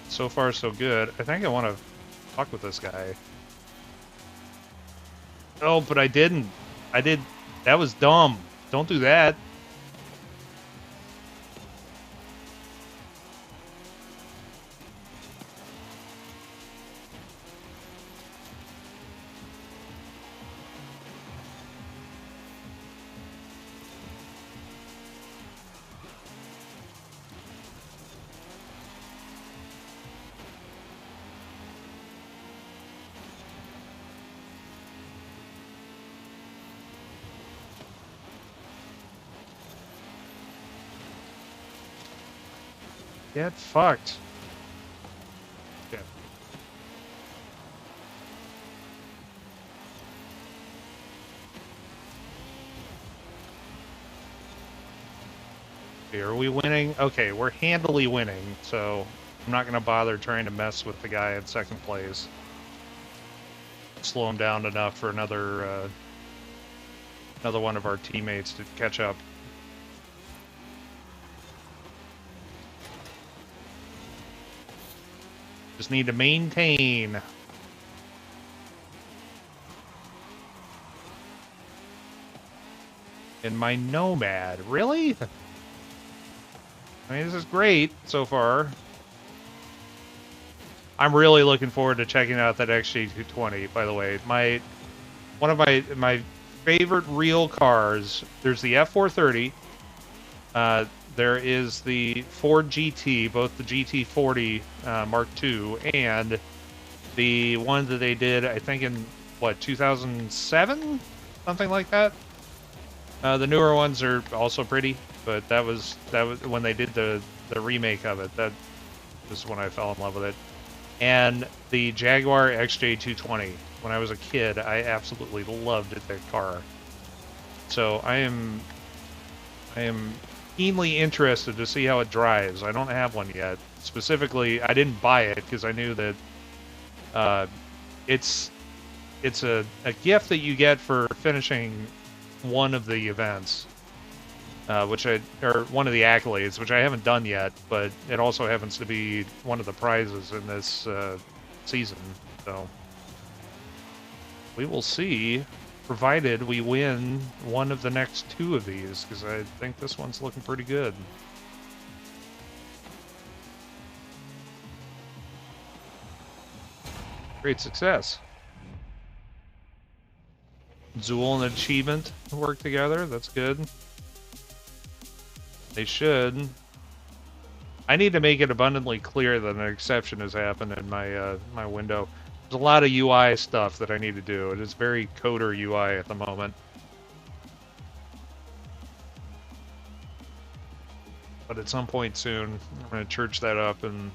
So far, so good. I think I want to fuck with this guy. Oh, but I didn't. I did. That was dumb. Don't do that. Get fucked. Okay. Okay, are we winning? Okay, we're handily winning, so I'm not going to bother trying to mess with the guy in second place. Slow him down enough for another one of our teammates to catch up. Just need to maintain. In my Nomad. Really? I mean, this is great so far. I'm really looking forward to checking out that XJ220, by the way. One of my favorite real cars, there's the F430, there is the Ford GT, both the GT40 Mark II, and the one that they did, I think in, what, 2007? Something like that? The newer ones are also pretty, but that was when they did the remake of it. That was when I fell in love with it. And the Jaguar XJ220. When I was a kid, I absolutely loved that car. So I am keenly interested to see how it drives. I don't have one yet. Specifically, I didn't buy it because I knew that it's a gift that you get for finishing one of the events, or one of the accolades, which I haven't done yet, but it also happens to be one of the prizes in this season. So we will see, provided we win one of the next two of these, because I think this one's looking pretty good. Great success. Zool and Achievement work together. That's good. They should. I need to make it abundantly clear that an exception has happened in my my window. There's a lot of UI stuff that I need to do. It is very coder UI at the moment. But at some point soon, I'm going to church that up and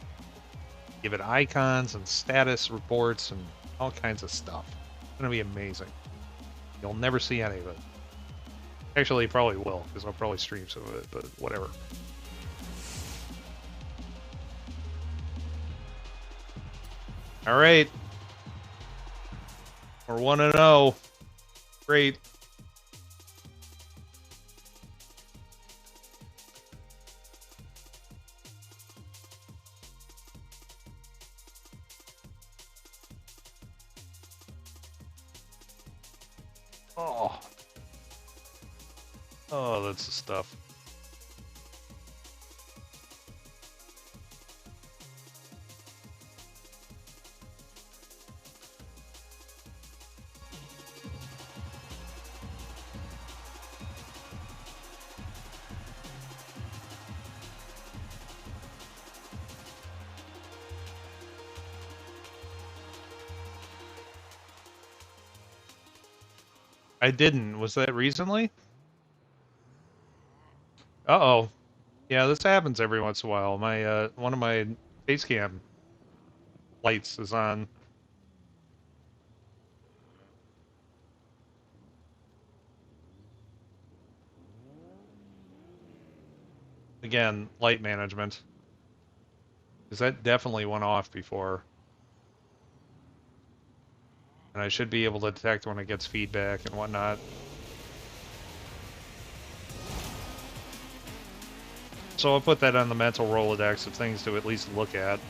give it icons and status reports and all kinds of stuff. It's going to be amazing. You'll never see any of it. Actually, you probably will, because I'll probably stream some of it, but whatever. All right. We're 1-0. Great. Oh. Oh, that's the stuff. I didn't. Was that recently? Uh-oh. Yeah, this happens every once in a while. My one of my face cam lights is on. Again, light management. Because that definitely went off before. And I should be able to detect when it gets feedback and whatnot. So I'll put that on the mental Rolodex of things to at least look at.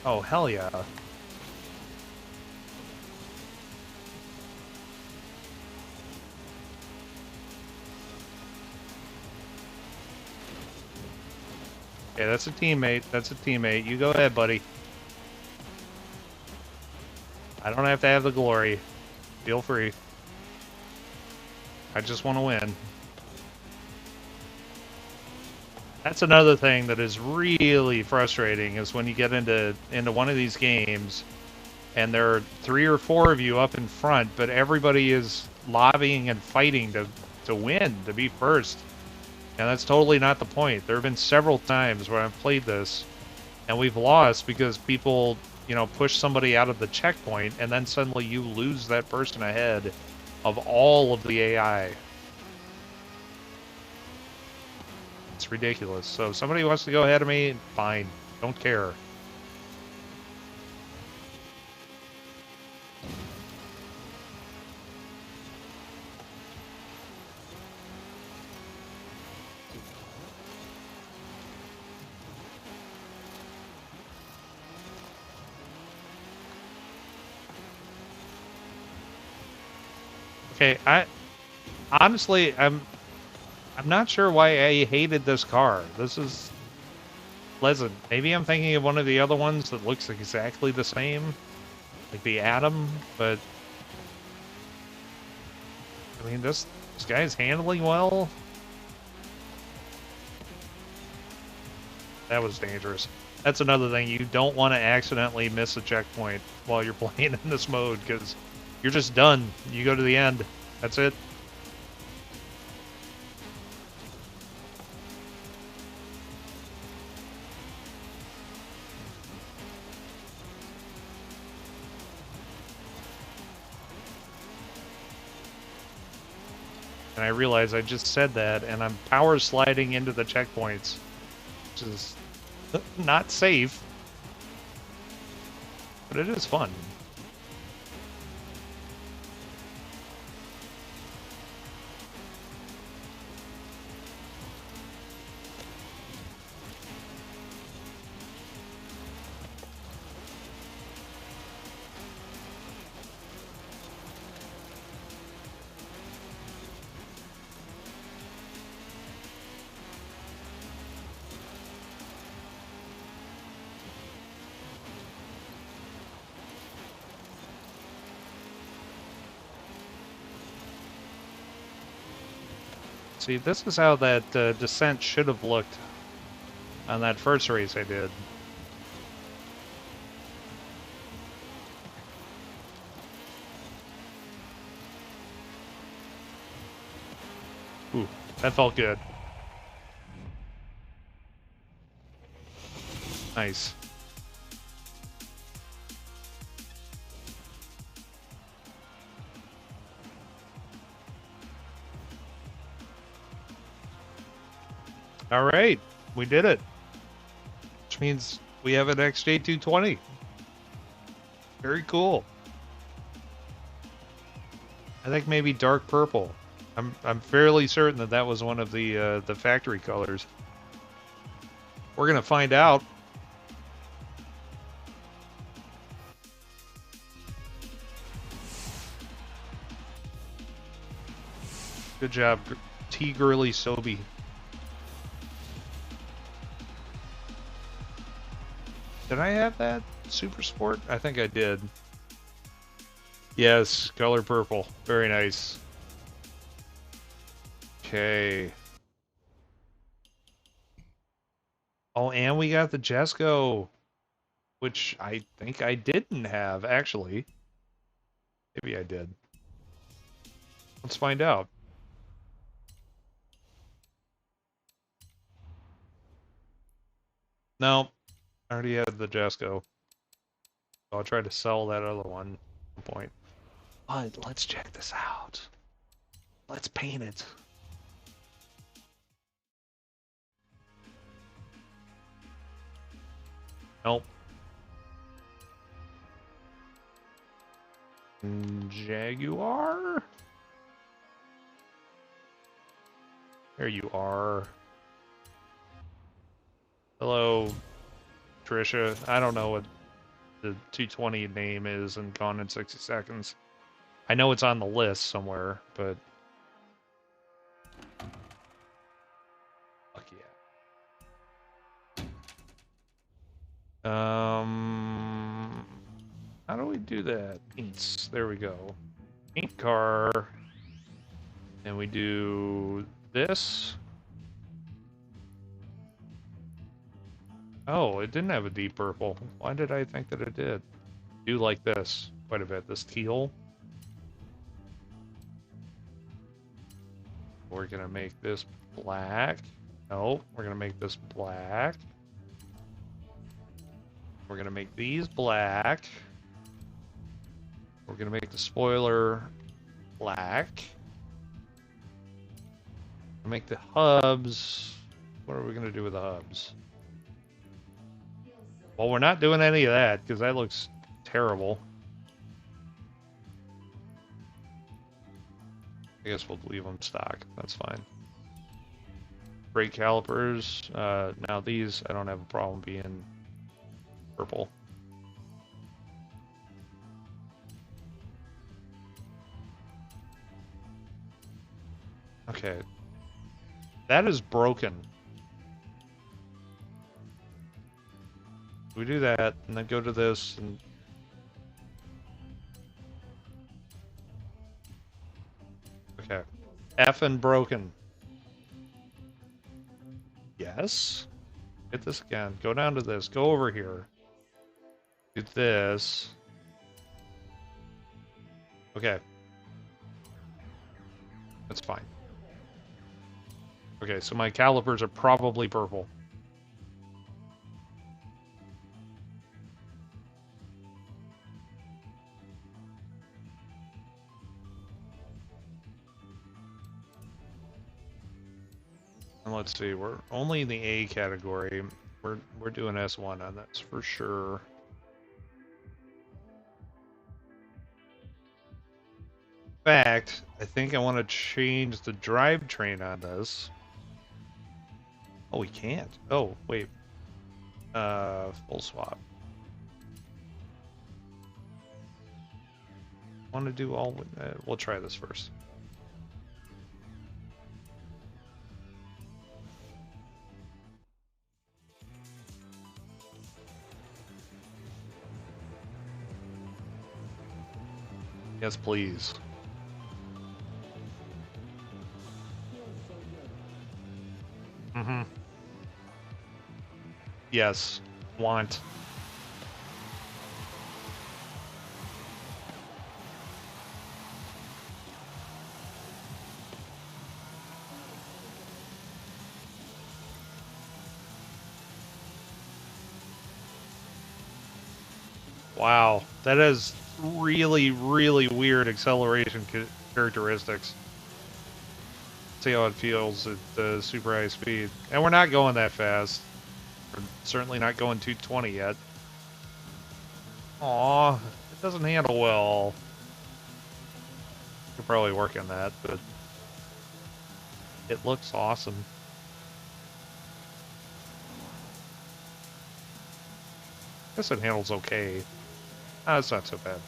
Oh, hell yeah. Okay, that's a teammate. That's a teammate. You go ahead, buddy. I don't have to have the glory. Feel free. I just want to win. That's another thing that is really frustrating is when you get into one of these games and there are 3 or 4 of you up in front, but everybody is lobbying and fighting to win, to be first. And that's totally not the point. There have been several times where I've played this and we've lost because people, you know, push somebody out of the checkpoint and then suddenly you lose that person ahead of all of the AI. It's ridiculous. So if somebody wants to go ahead of me, fine. Don't care. Okay, honestly, I'm not sure why I hated this car. This is pleasant. Maybe I'm thinking of one of the other ones that looks exactly the same, like the Atom, but I mean, this guy's handling well. That was dangerous. That's another thing. You don't want to accidentally miss a checkpoint while you're playing in this mode, because you're just done. You go to the end. That's it. And I realize I just said that, and I'm power sliding into the checkpoints, which is not safe, but it is fun. See, this is how that descent should have looked on that first race I did. Ooh, that felt good. Nice. All right, we did it. Which means we have an XJ220. Very cool. I think maybe dark purple. I'm fairly certain that that was one of the factory colors. We're gonna find out. Good job, T. Gurley Sobe. Did I have that Super Sport? I think I did. Yes, color purple. Very nice. Okay. Oh, and we got the Jesco, which I think I didn't have, actually. Maybe I did. Let's find out. No, I already had the Jesco. I'll try to sell that other one at some point. But let's check this out. Let's paint it. Nope. Jaguar? There you are. Hello, Trisha. I don't know what the 220 name is in Gone in 60 Seconds. I know it's on the list somewhere, but... Fuck yeah. How do we do that? Paints. There we go. Paint car. And we do this. Oh, it didn't have a deep purple. Why did I think that it did? Do like this quite a bit. This teal. We're gonna make this black. No, we're gonna make this black. We're gonna make these black. We're gonna make the spoiler black. Make the hubs. What are we gonna do with the hubs? Well, we're not doing any of that because that looks terrible. I guess we'll leave them stock. That's fine. Brake calipers. Now these, I don't have a problem being purple. Okay. That is broken. We do that, and then go to this, and... Okay. F and broken. Yes? Hit this again. Go down to this. Go over here. Do this. Okay. That's fine. Okay, so my calipers are probably purple. And let's see, we're only in the A category. We're doing S1 on this for sure. In fact, I think I want to change the drivetrain on this. Oh, we can't. Oh, wait. Full swap. Want to do all... we'll try this first. Yes, please. Mm-hmm. Yes. Want. Wow. That is really, really weird acceleration characteristics. See how it feels at super high speed. And we're not going that fast. We're certainly not going 220 yet. Aw, it doesn't handle well. Could probably work on that, but it looks awesome. Guess it handles okay. Ah, it's not so bad.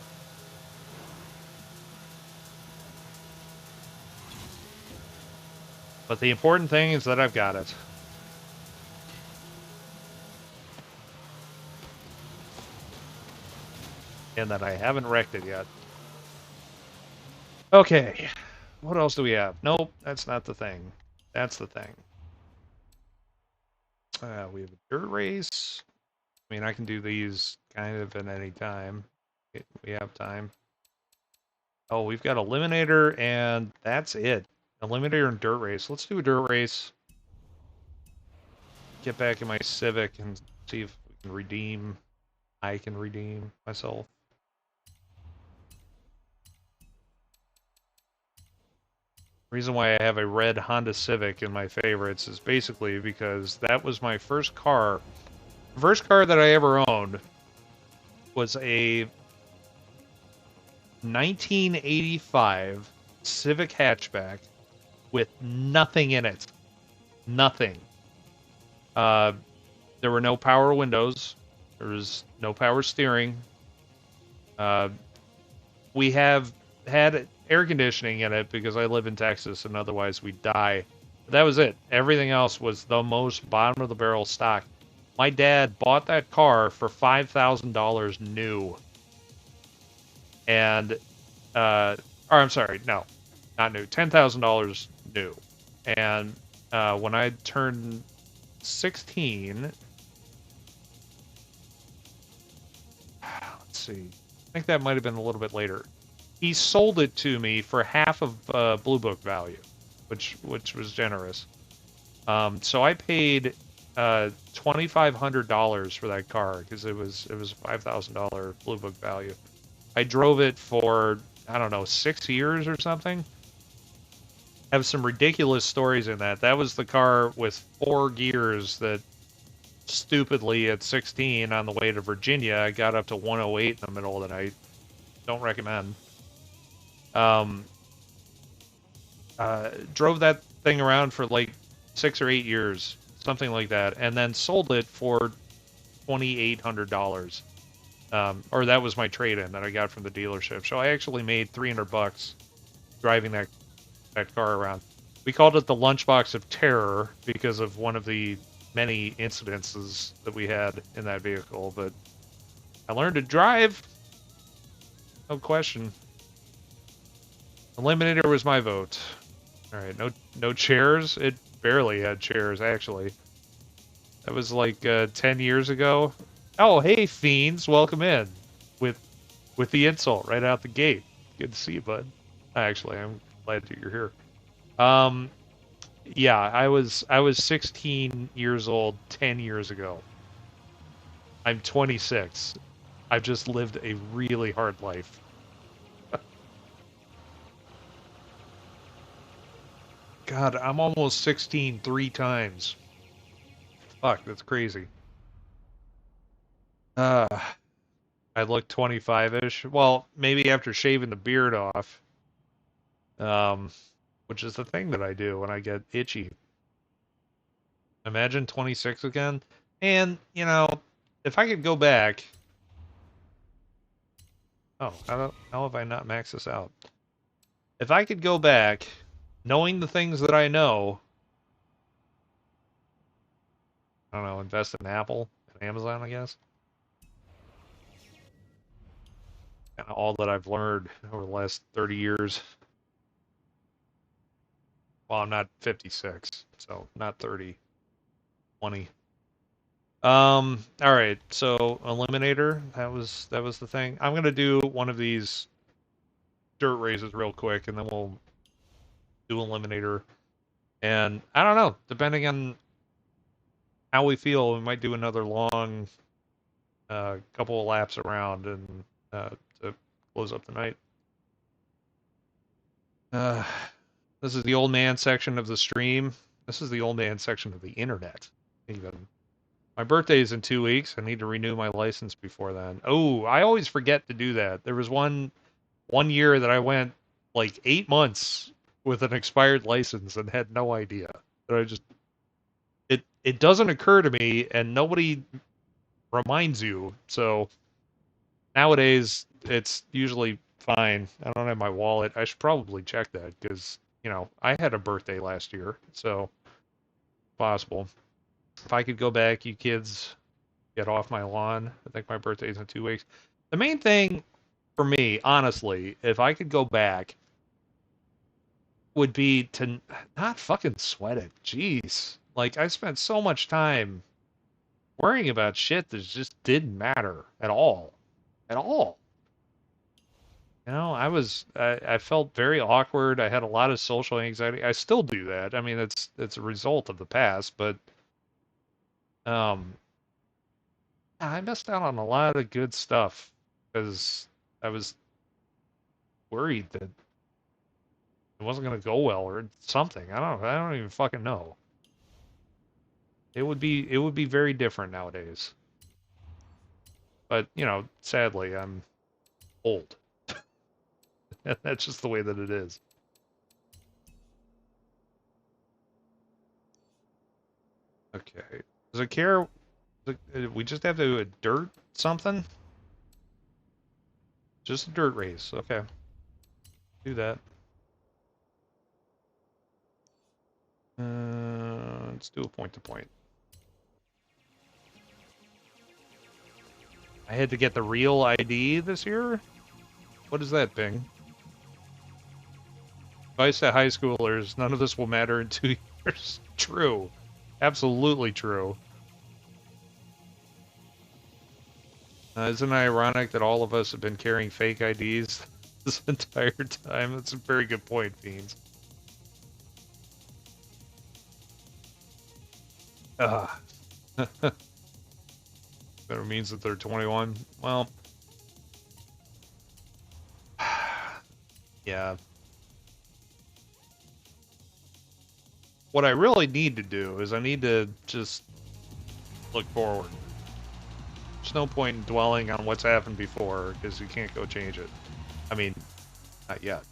But the important thing is that I've got it. And that I haven't wrecked it yet. Okay. What else do we have? Nope, that's not the thing. That's the thing. We have a dirt race. I mean, I can do these kind of at any time. We have time. Oh, we've got Eliminator, and that's it. Eliminator and dirt race. Let's do a dirt race. Get back in my Civic and see if we can redeem. I can redeem myself. Reason why I have a red Honda Civic in my favorites is basically because that was my first car. The first car that I ever owned was a 1985 Civic hatchback with nothing in it. Nothing. There were no power windows. There was no power steering. We have had air conditioning in it because I live in Texas and otherwise we'd die. But that was it. Everything else was the most bottom of the barrel stock. My dad bought that car for $5,000 new. And, or I'm sorry, no, not new, $10,000 new. And when I turned 16, let's see, I think that might have been a little bit later. He sold it to me for half of Blue Book value, which was generous. So I paid $2,500 for that car because it was $5,000 Blue Book value. I drove it for, I don't know, 6 years or something. Have some ridiculous stories in that. That was the car with 4 gears that stupidly at 16 on the way to Virginia, I got up to 108 in the middle of the night. Don't recommend. Drove that thing around for like 6 or 8 years, something like that, and then sold it for $2,800. Or that was my trade-in that I got from the dealership. So I actually made $300 driving that car around. We called it the lunchbox of terror because of one of the many incidences that we had in that vehicle, but I learned to drive. No question. Eliminator was my vote. Alright, no chairs? It barely had chairs, actually. That was like 10 years ago. Oh, hey, fiends, welcome in. With the insult right out the gate. Good to see you, bud. Actually, I'm glad that you're here. Yeah, I was 16 years old 10 years ago. I'm 26. I've just lived a really hard life. God, I'm almost 16 3 times. Fuck, that's crazy. Uh, I look 25-ish. Well, maybe after shaving the beard off. Which is the thing that I do when I get itchy. Imagine 26 again. And, you know, if I could go back... Oh, how have I not maxed this out? If I could go back, knowing the things that I know... I don't know, invest in Apple and Amazon, I guess. And all that I've learned over the last 30 years. Well, I'm not 56, so not 30. 20. All right, so Eliminator, that was the thing. I'm gonna do one of these dirt races real quick, and then we'll do Eliminator. And I don't know, depending on how we feel, we might do another long couple of laps around and to close up the night. This is the old man section of the stream. This is the old man section of the internet, even. My birthday is in 2 weeks. I need to renew my license before then. Oh, I always forget to do that. There was one year that I went like 8 months with an expired license and had no idea. That I just it doesn't occur to me, and nobody reminds you. So nowadays it's usually fine. I don't have my wallet. I should probably check that because, you know, I had a birthday last year, so possible. If I could go back, you kids, get off my lawn. I think my birthday's in 2 weeks. The main thing for me, honestly, if I could go back, would be to not fucking sweat it. Jeez. Like, I spent so much time worrying about shit that just didn't matter at all. At all. You know, I felt very awkward. I had a lot of social anxiety. I still do that. I mean, it's a result of the past, but um I missed out on a lot of good stuff because I was worried that it wasn't going to go well or something. I don't even fucking know. It would be very different nowadays. But, you know, sadly, I'm old. That's just the way that it is. Okay. Does it care? We just have to do a dirt something? Just a dirt race. Okay. Do that. Let's do a point to point. I had to get the real ID this year? What is that, Bing? Advice to high schoolers, none of this will matter in 2 years. True. Absolutely true. Isn't it ironic that all of us have been carrying fake IDs this entire time? That's a very good point, Fiends. That means that they're 21. Well, yeah. What I really need to do is I need to just look forward. There's no point in dwelling on what's happened before because you can't go change it. I mean, not yet.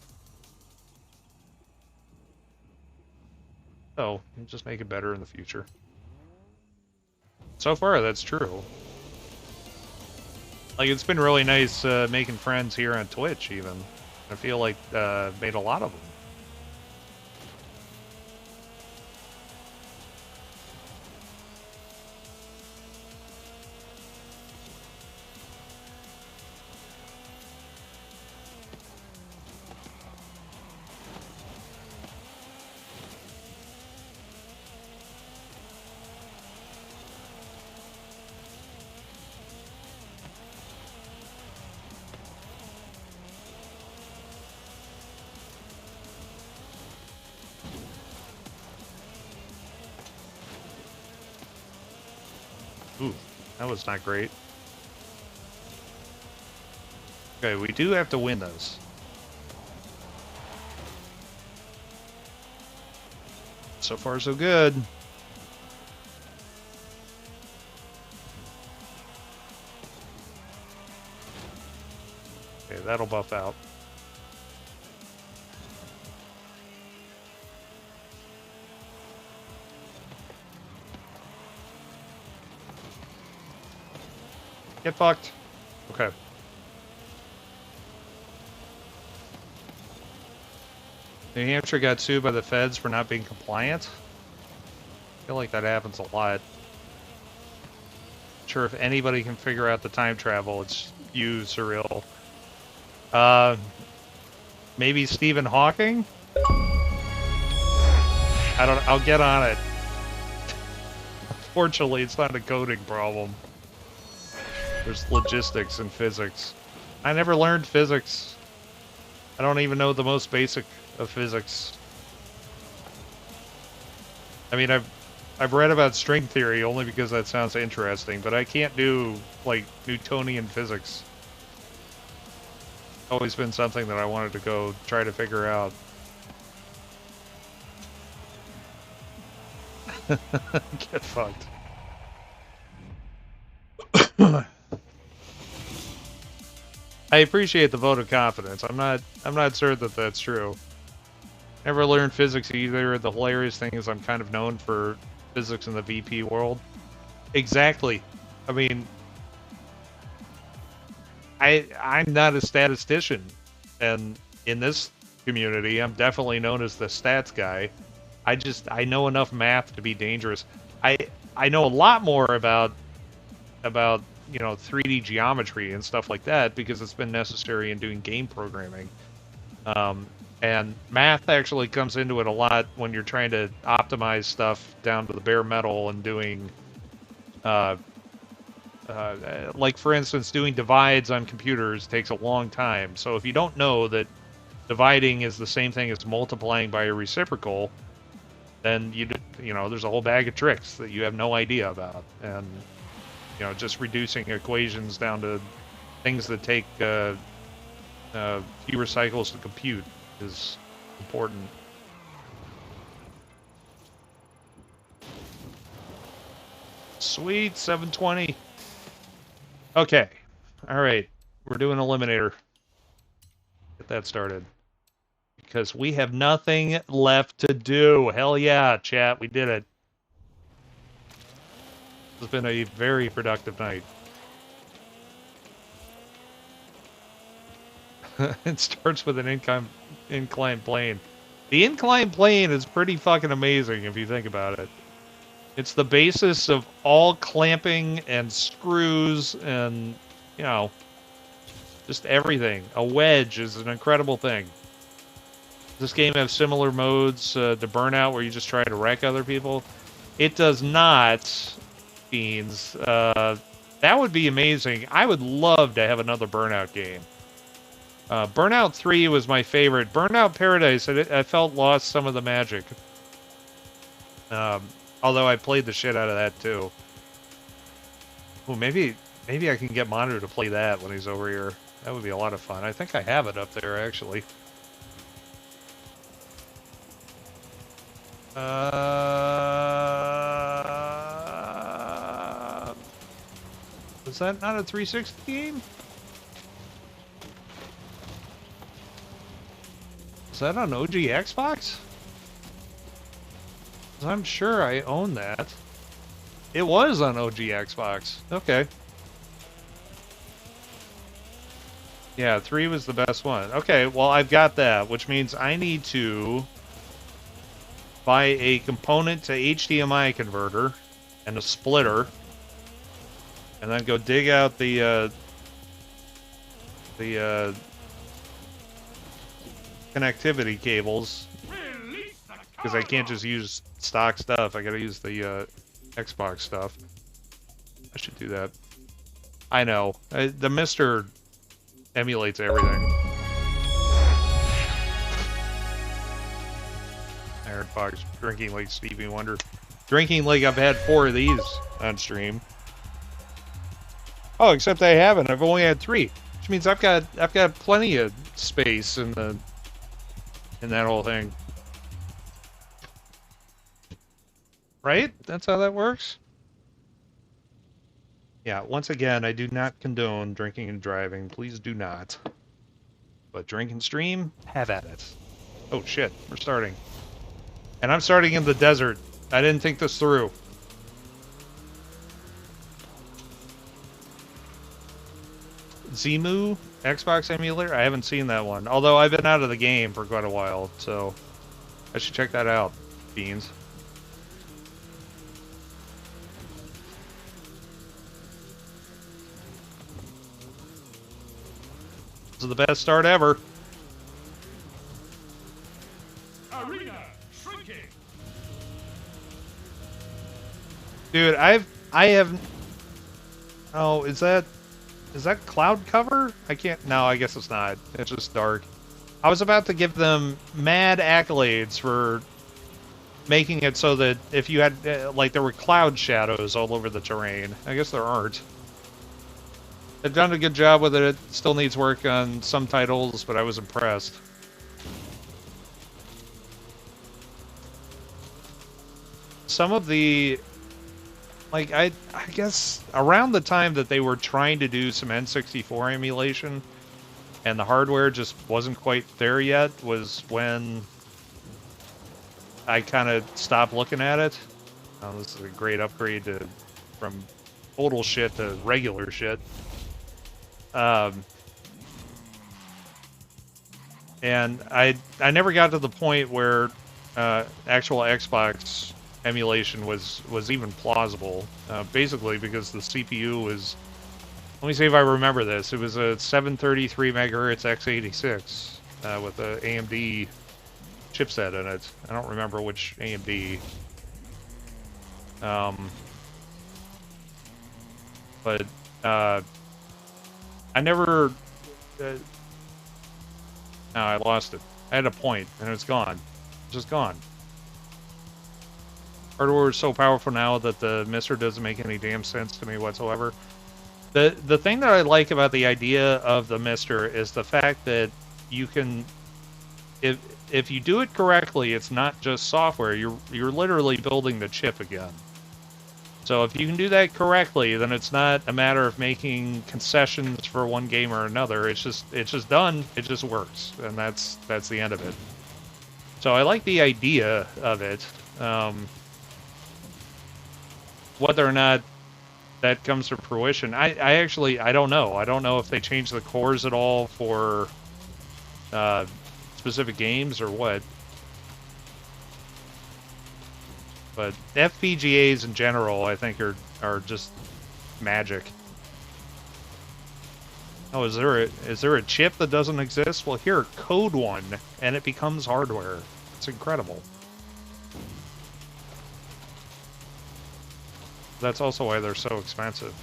So, just make it better in the future. So far, that's true. Like, it's been really nice making friends here on Twitch, even. I feel like made a lot of them. That was not great. Okay, we do have to win this. So far, so good. Okay, that'll buff out. Get fucked. Okay. New Hampshire got sued by the feds for not being compliant. I feel like that happens a lot. Not sure if anybody can figure out the time travel, it's you, Surreal. Maybe Stephen Hawking? I'll get on it. Fortunately, it's not a coding problem. There's logistics and physics. I never learned physics. I don't even know the most basic of physics. I mean, I've read about string theory only because that sounds interesting, but I can't do, like, Newtonian physics. Always been something that I wanted to go try to figure out. Get fucked. I appreciate the vote of confidence. I'm not certain that that's true. Never learned physics either. The hilarious thing is I'm kind of known for physics in the VP world. Exactly. I mean, I'm not a statistician, and in this community, I'm definitely known as the stats guy. I know enough math to be dangerous. I know a lot more about you know, 3D geometry and stuff like that because it's been necessary in doing game programming. And math actually comes into it a lot when you're trying to optimize stuff down to the bare metal and doing, like for instance, doing divides on computers takes a long time. So if you don't know that dividing is the same thing as multiplying by a reciprocal, then you know, there's a whole bag of tricks that you have no idea about. And you know, just reducing equations down to things that take fewer cycles to compute is important. Sweet, 720. Okay. Alright. We're doing Eliminator. Get that started. Because we have nothing left to do. Hell yeah, chat. We did it. It's been a very productive night. It starts with an inclined plane. The inclined plane is pretty fucking amazing if you think about it. It's the basis of all clamping and screws and, you know, just everything. A wedge is an incredible thing. Does this game have similar modes to Burnout where you just try to wreck other people? It does not. That would be amazing. I would love to have another Burnout game. Burnout 3 was my favorite. Burnout Paradise, I felt lost some of the magic. Although I played the shit out of that too. Well, maybe I can get Manu to play that when he's over here. That would be a lot of fun. I think I have it up there actually. Is that not a 360 game? Is that on OG Xbox? 'Cause I'm sure I own that. It was on OG Xbox. Okay. Yeah, 3 was the best one. Okay, well, I've got that, which means I need to buy a component to HDMI converter and a splitter, and then go dig out the connectivity cables, because I can't just use stock stuff. I gotta use the Xbox stuff. I should do that. I know. The Mister emulates everything. Iron Fox drinking like Stevie Wonder. Drinking like I've had 4 of these on stream. Oh, except I haven't. I've only had 3, which means I've got plenty of space in that whole thing. Right? That's how that works? Yeah, once again, I do not condone drinking and driving. Please do not. But drink and stream, have at it. Oh shit, we're starting. And I'm starting in the desert. I didn't think this through. Zemu Xbox emulator? I haven't seen that one. Although I've been out of the game for quite a while, so I should check that out, Beans. This is the best start ever. Arena shrinking. Dude, I have. Oh, is that cloud cover? I can't. No, I guess it's not. It's just dark. I was about to give them mad accolades for making it so that if you had like there were cloud shadows all over the terrain. I guess there aren't. They've done a good job with it. It still needs work on some titles, but I was impressed. Some of the, like, I guess around the time that they were trying to do some N64 emulation, and the hardware just wasn't quite there yet, was when I kind of stopped looking at it. Oh, this is a great upgrade from total shit to regular shit. And I never got to the point where actual Xbox emulation was even plausible. Basically because the CPU was, let me see if I remember this. It was a 733 megahertz x86 with a AMD chipset in it. I don't remember which AMD. But I never. No, I lost it. I had a point, and it's gone. It's just gone. Hardware is so powerful now that the Mister doesn't make any damn sense to me whatsoever. The thing that I like about the idea of the Mister is the fact that you can, if you do it correctly, it's not just software. You're literally building the chip again. So if you can do that correctly, then it's not a matter of making concessions for one game or another. It's just done. It just works, and that's the end of it. So I like the idea of it. Whether or not that comes to fruition, I actually don't know. I don't know if they changed the cores at all for specific games or what. But FPGAs in general, I think, are just magic. Oh, is there a chip that doesn't exist? Well, here, code one, and it becomes hardware. It's incredible. That's also why they're so expensive.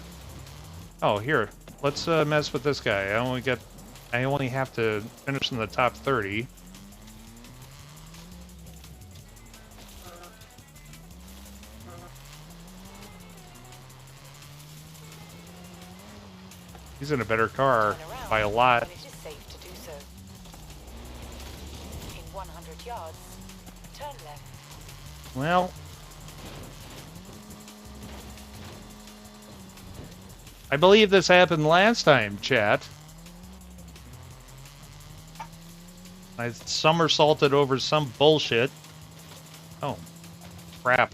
Oh, here, let's mess with this guy. I only have to finish in the top 30. He's in a better car by a lot.
It is safe to do so. In 100 yards, turn left.
Well, I believe this happened last time, chat. I somersaulted over some bullshit. Oh, crap.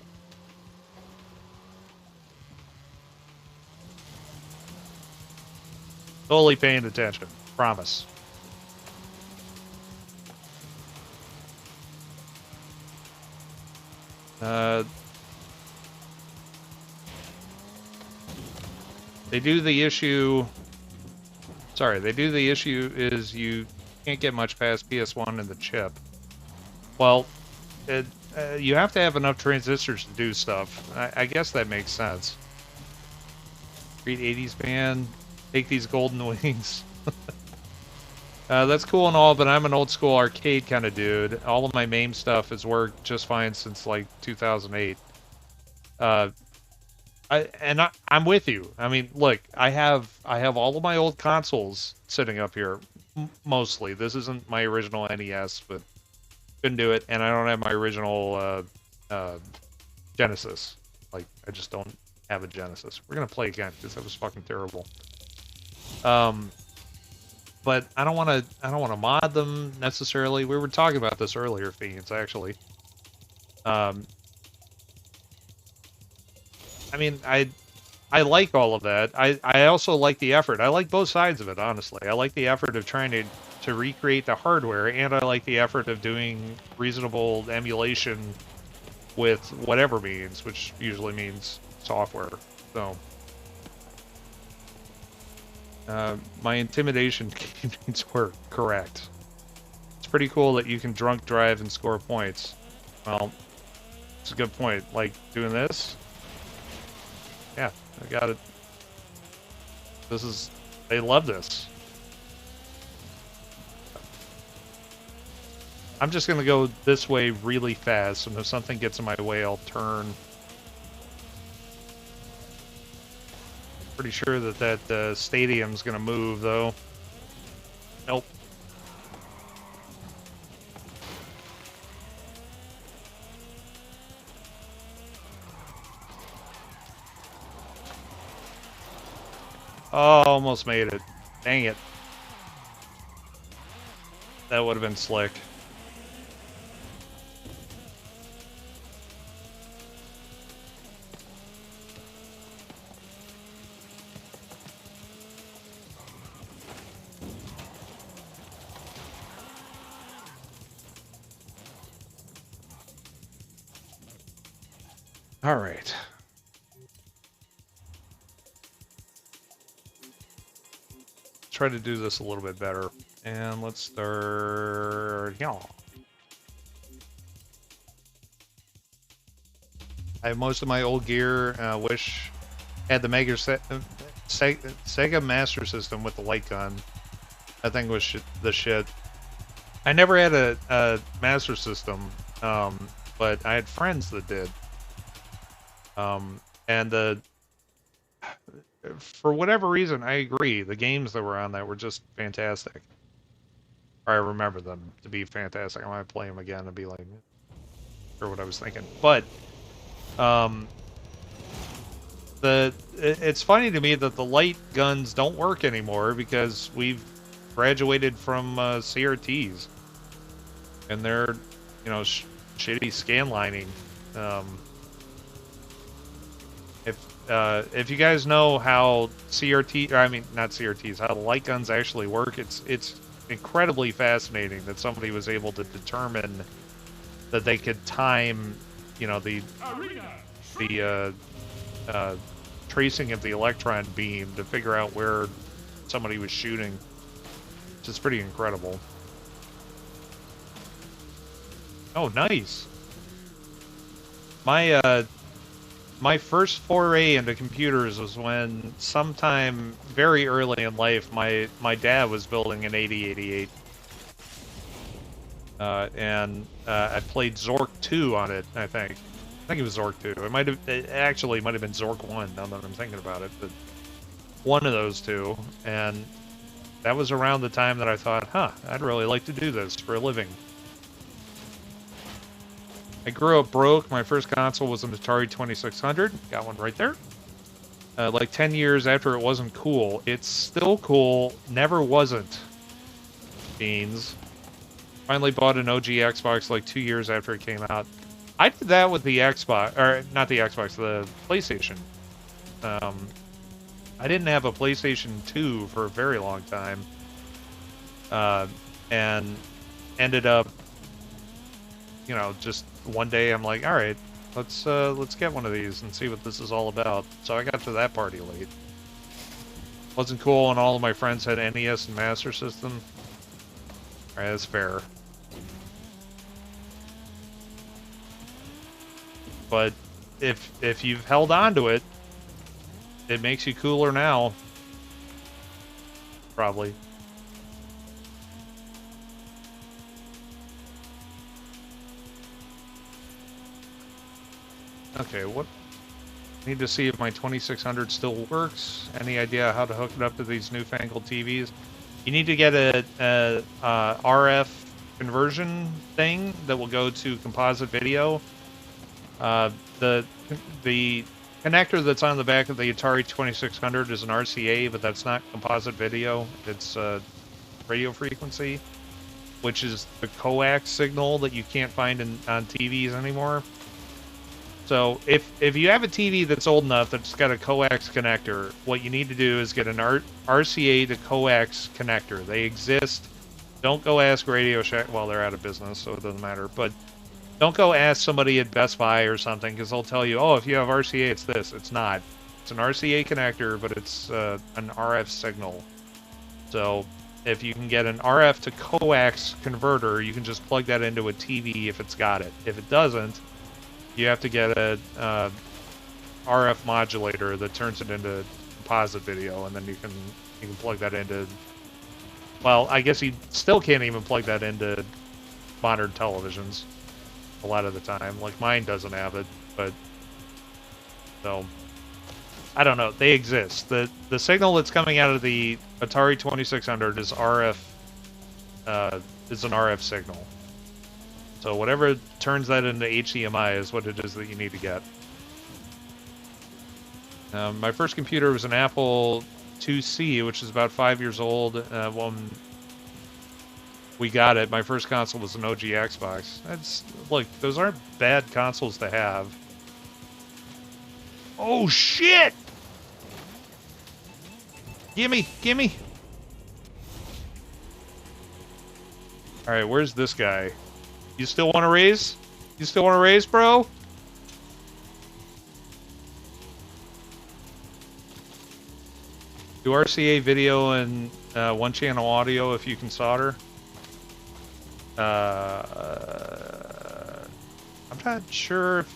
Totally paying attention. Promise. They do the issue... Sorry, they do the issue is you can't get much past PS1 and the chip. Well, you have to have enough transistors to do stuff. I guess that makes sense. Great 80s band. Take these golden wings. That's cool and all, but I'm an old school arcade kind of dude. All of my MAME stuff has worked just fine since like 2008. I'm with you. I mean, look, I have all of my old consoles sitting up here, mostly. This isn't my original NES, but couldn't do it, and I don't have my original Genesis. Like, I just don't have a Genesis. We're gonna play again because that was fucking terrible. But I don't want to mod them necessarily. We were talking about this earlier, Fiends, actually. I mean, I like all of that. I also like the effort. I like both sides of it, honestly. I like the effort of trying to recreate the hardware, and I like the effort of doing reasonable emulation with whatever means, which usually means software. So, my intimidation means were correct. It's pretty cool that you can drunk drive and score points. Well, it's a good point. Like, doing this? Yeah, I got it. This is... They love this. I'm just gonna go this way really fast, and if something gets in my way, I'll turn. Pretty sure that stadium's gonna move, though. Nope. Oh, almost made it. Dang it. That would have been slick. All right. Try to do this a little bit better. And let's start... Yeah. I have most of my old gear. Wish had the Sega Master System with the light gun. I think was the shit. I never had a Master System, but I had friends that did. And for whatever reason, I agree. The games that were on that were just fantastic. Or I remember them to be fantastic. I might play them again and be like, or what I was thinking. But it's funny to me that the light guns don't work anymore because we've graduated from CRTs, and they're, you know, shitty scan lining. If you guys know how CRT, I mean not CRTs, how light guns actually work, it's incredibly fascinating that somebody was able to determine that they could time, you know, the tracing of the electron beam to figure out where somebody was shooting, which is pretty incredible. Oh, nice. My first foray into computers was when sometime very early in life, my dad was building an 8088. And I played Zork 2 on it, I think. I think it was Zork 2. It actually might have been Zork 1, now that I'm thinking about it, but one of those two. And that was around the time that I thought, huh, I'd really like to do this for a living. I grew up broke. My first console was an Atari 2600. Got one right there. Like 10 years after it wasn't cool. It's still cool. Never wasn't. Beans. Finally bought an OG Xbox like 2 years after it came out. I did that with the Xbox, or not the Xbox, the PlayStation. I didn't have a PlayStation 2 for a very long time. And ended up, you know, just one day I'm like, all right, let's get one of these and see what this is all about. So I got to that party late. Wasn't cool, and all of my friends had NES and Master System. All right, that's fair. But if you've held on to it, it makes you cooler now. Probably. Okay, what? Need to see if my 2600 still works. Any idea how to hook it up to these newfangled TVs? You need to get a RF conversion thing that will go to composite video. The connector that's on the back of the Atari 2600 is an RCA, but that's not composite video. It's radio frequency, which is the coax signal that you can't find on TVs anymore. So if you have a TV that's old enough that's got a coax connector, what you need to do is get an RCA to coax connector. They exist. Don't go ask Radio Shack. Well, they're out of business, so it doesn't matter. But don't go ask somebody at Best Buy or something, because they'll tell you, oh, if you have RCA, it's this. It's not. It's an RCA connector, but it's an RF signal. So if you can get an RF to coax converter, you can just plug that into a TV if it's got it. If it doesn't, you have to get a RF modulator that turns it into composite video, and then you can plug that into. Well, I guess you still can't even plug that into modern televisions a lot of the time. Like mine doesn't have it, but so I don't know. They exist. The signal that's coming out of the Atari 2600 is RF. Is an RF signal. So whatever turns that into HDMI is what it is that you need to get. My first computer was an Apple IIc, which is about 5 years old. When we got it, my first console was an OG Xbox. Look, those aren't bad consoles to have. Oh shit! Gimme, gimme! Alright, where's this guy? You still want to raise? You still want to raise, bro? Do RCA video and one channel audio if you can solder. I'm not sure.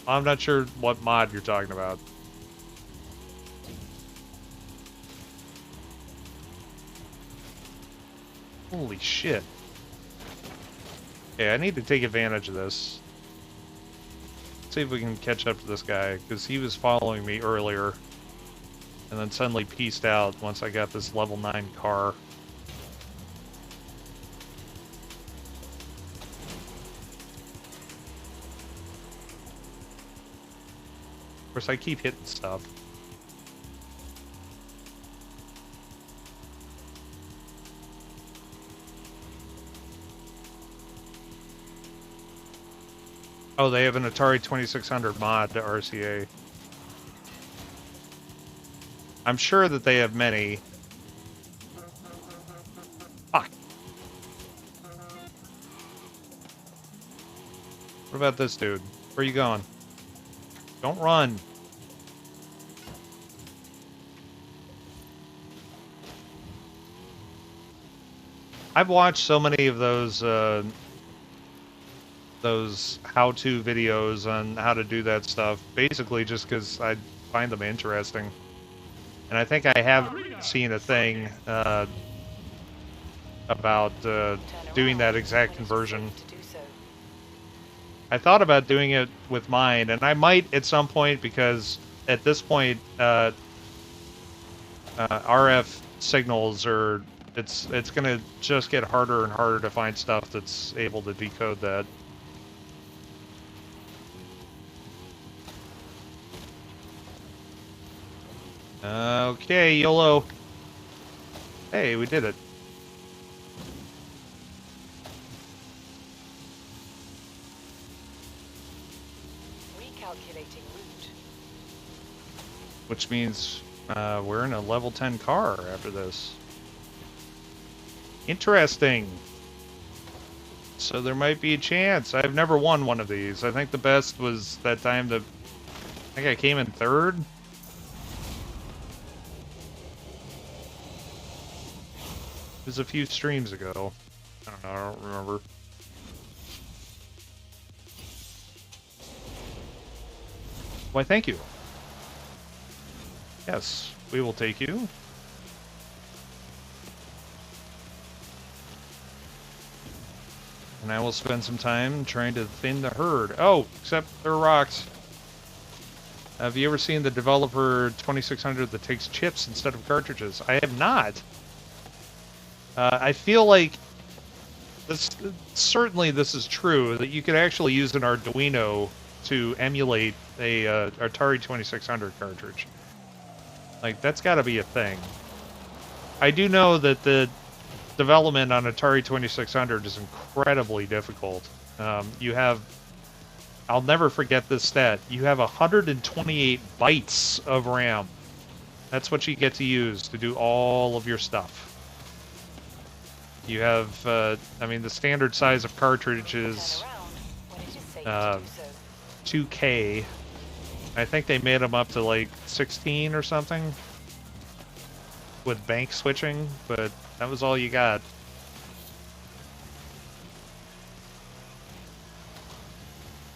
I'm not sure what mod you're talking about. Holy shit. Okay, I need to take advantage of this. Let's see if we can catch up to this guy, because he was following me earlier. And then suddenly peaced out once I got this level 9 car. Of course, I keep hitting stuff. Oh, they have an Atari 2600 mod to RCA. I'm sure that they have many. Fuck. What about this dude? Where are you going? Don't run. I've watched so many of those how-to videos on how to do that stuff, basically just because I find them interesting. And I think I have seen a thing about doing that exact conversion. I thought about doing it with mine, and I might at some point, because at this point RF signals are it's gonna just get harder and harder to find stuff that's able to decode that. Okay, YOLO. Hey, we did it.
Recalculating route.
Which means we're in a level 10 car after this. Interesting. So there might be a chance. I've never won one of these. I think the best was that time I think I came in third. It was a few streams ago. I don't know, I don't remember. Why, thank you. Yes, we will take you. And I will spend some time trying to thin the herd. Oh, except there are rocks. Have you ever seen the developer 2600 that takes chips instead of cartridges? I have not. I feel like this, certainly this is true, that you could actually use an Arduino to emulate a Atari 2600 cartridge. Like, that's got to be a thing. I do know that the development on Atari 2600 is incredibly difficult. You have, I'll never forget this stat, you have 128 bytes of RAM. That's what you get to use to do all of your stuff. You have, I mean, the standard size of cartridge is 2K. I think they made them up to like 16 or something with bank switching, but that was all you got.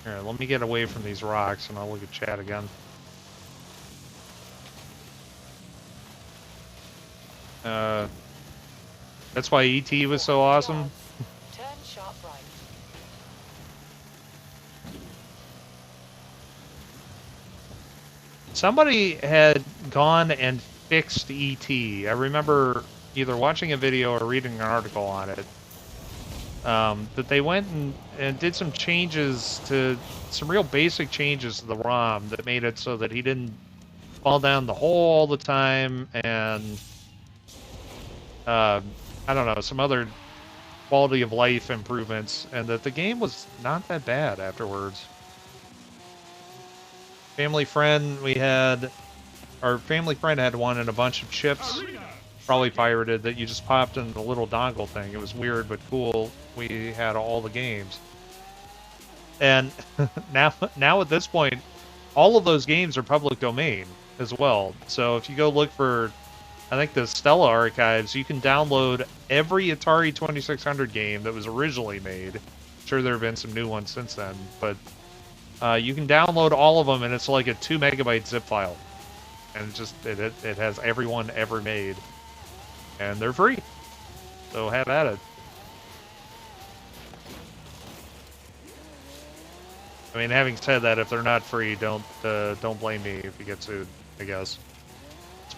Here, let me get away from these rocks and I'll look at chat again. That's why ET was so awesome.
Turn sharp right.
Somebody had gone and fixed ET. I remember either watching a video or reading an article on it. That they went and did some changes to, some real basic changes to the ROM that made it so that he didn't fall down the hole all the time, and I don't know, some other quality of life improvements, and that the game was not that bad afterwards. Family friend, our family friend had one and a bunch of chips, probably pirated, that you just popped in the little dongle thing. It was weird but cool. We had all the games. And now at this point, all of those games are public domain as well. So if you go look for, I think, the Stella archives, you can download every Atari 2600 game that was originally made. Sure, there have been some new ones since then, but you can download all of them, and it's like a 2 megabyte zip file. And it has everyone ever made. And they're free. So have at it. I mean, having said that, if they're not free, don't blame me if you get sued, I guess.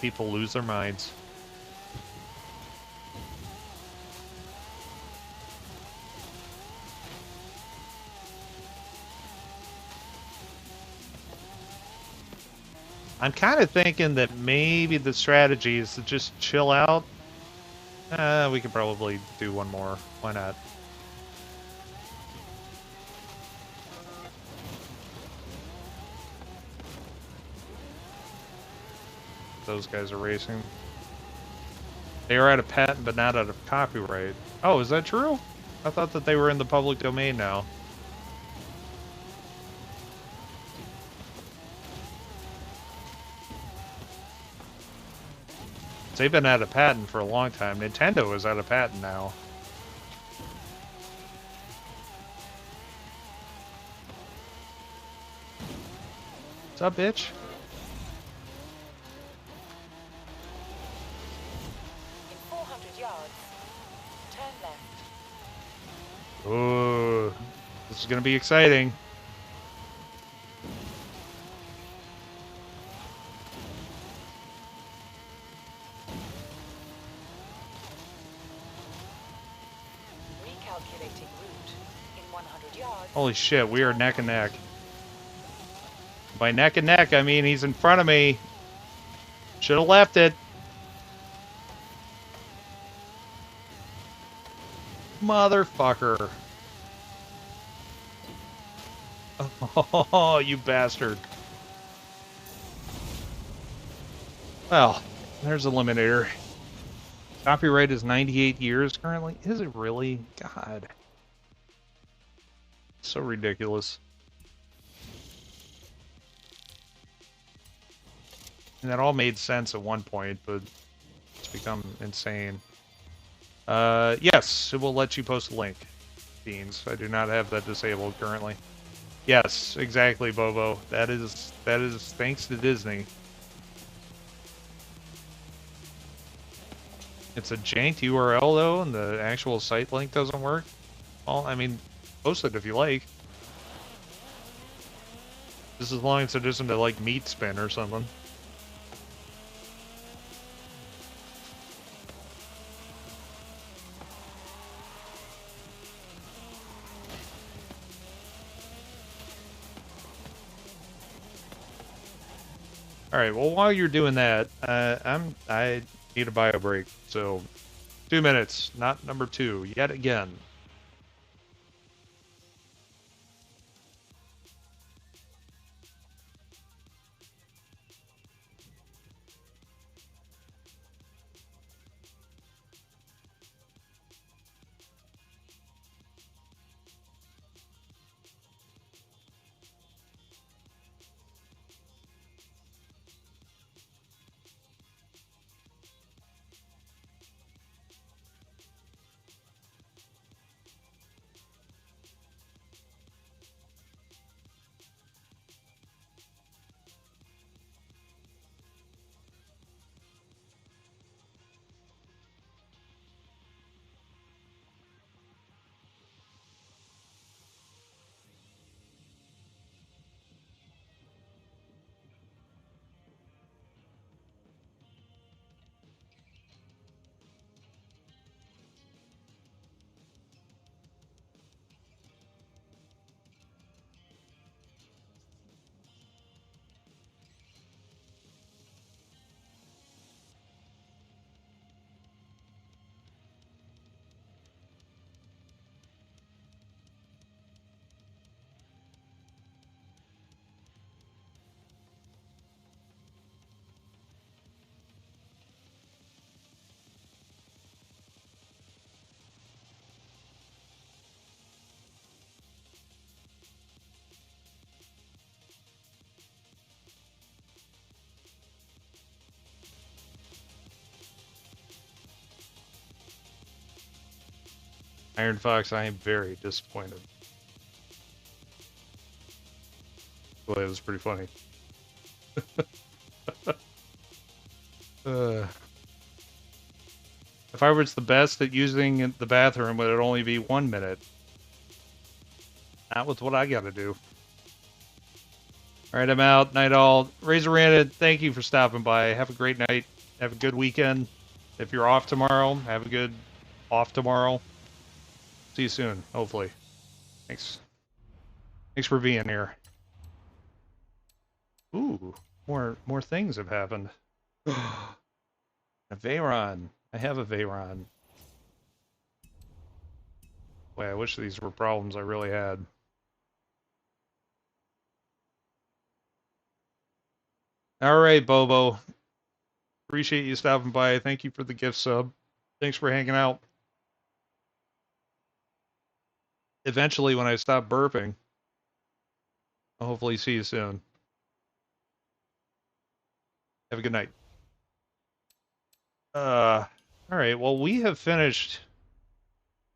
People lose their minds. I'm kind of thinking that maybe the strategy is to just chill out. We could probably do one more. Why not? Those guys are racing. They are out of patent, but not out of copyright. Oh, is that true? I thought that they were in the public domain now. They've been out of patent for a long time. Nintendo is out of patent now. What's up, bitch?
In 400 yards, turn left.
Oh, this is gonna be exciting.
Recalculating route. In 100 yards.
Holy shit, we are neck and neck. By neck and neck, I mean he's in front of me. Should have left it. Motherfucker. Oh, you bastard. Well, there's Eliminator. Copyright is 98 years currently. Is it really? God. So ridiculous. And that all made sense at one point, but it's become insane. Yes, it will let you post a link. Beans. I do not have that disabled currently. Yes, exactly, Bobo. That is thanks to Disney. It's a janked URL though, and the actual site link doesn't work. Well, I mean, post it if you like. Just as long as it isn't a, like, meat spin or something. Alright, well, while you're doing that, I need a bio break, so 2 minutes, not number 2, yet again. Iron Fox, I am very disappointed. Well, it was pretty funny. If I was the best at using the bathroom, would it only be 1 minute? Not with what I gotta do. Alright, I'm out. Night all. Razor Ranted, thank you for stopping by. Have a great night. Have a good weekend. If you're off tomorrow, have a good off tomorrow. See you soon, hopefully. Thanks. Thanks for being here. Ooh, more things have happened. A Veyron. I have a Veyron. Boy, I wish these were problems I really had. Alright, Bobo. Appreciate you stopping by. Thank you for the gift sub. Thanks for hanging out. Eventually, when I stop burping, I'll hopefully see you soon. Have a good night. Alright, well, we have finished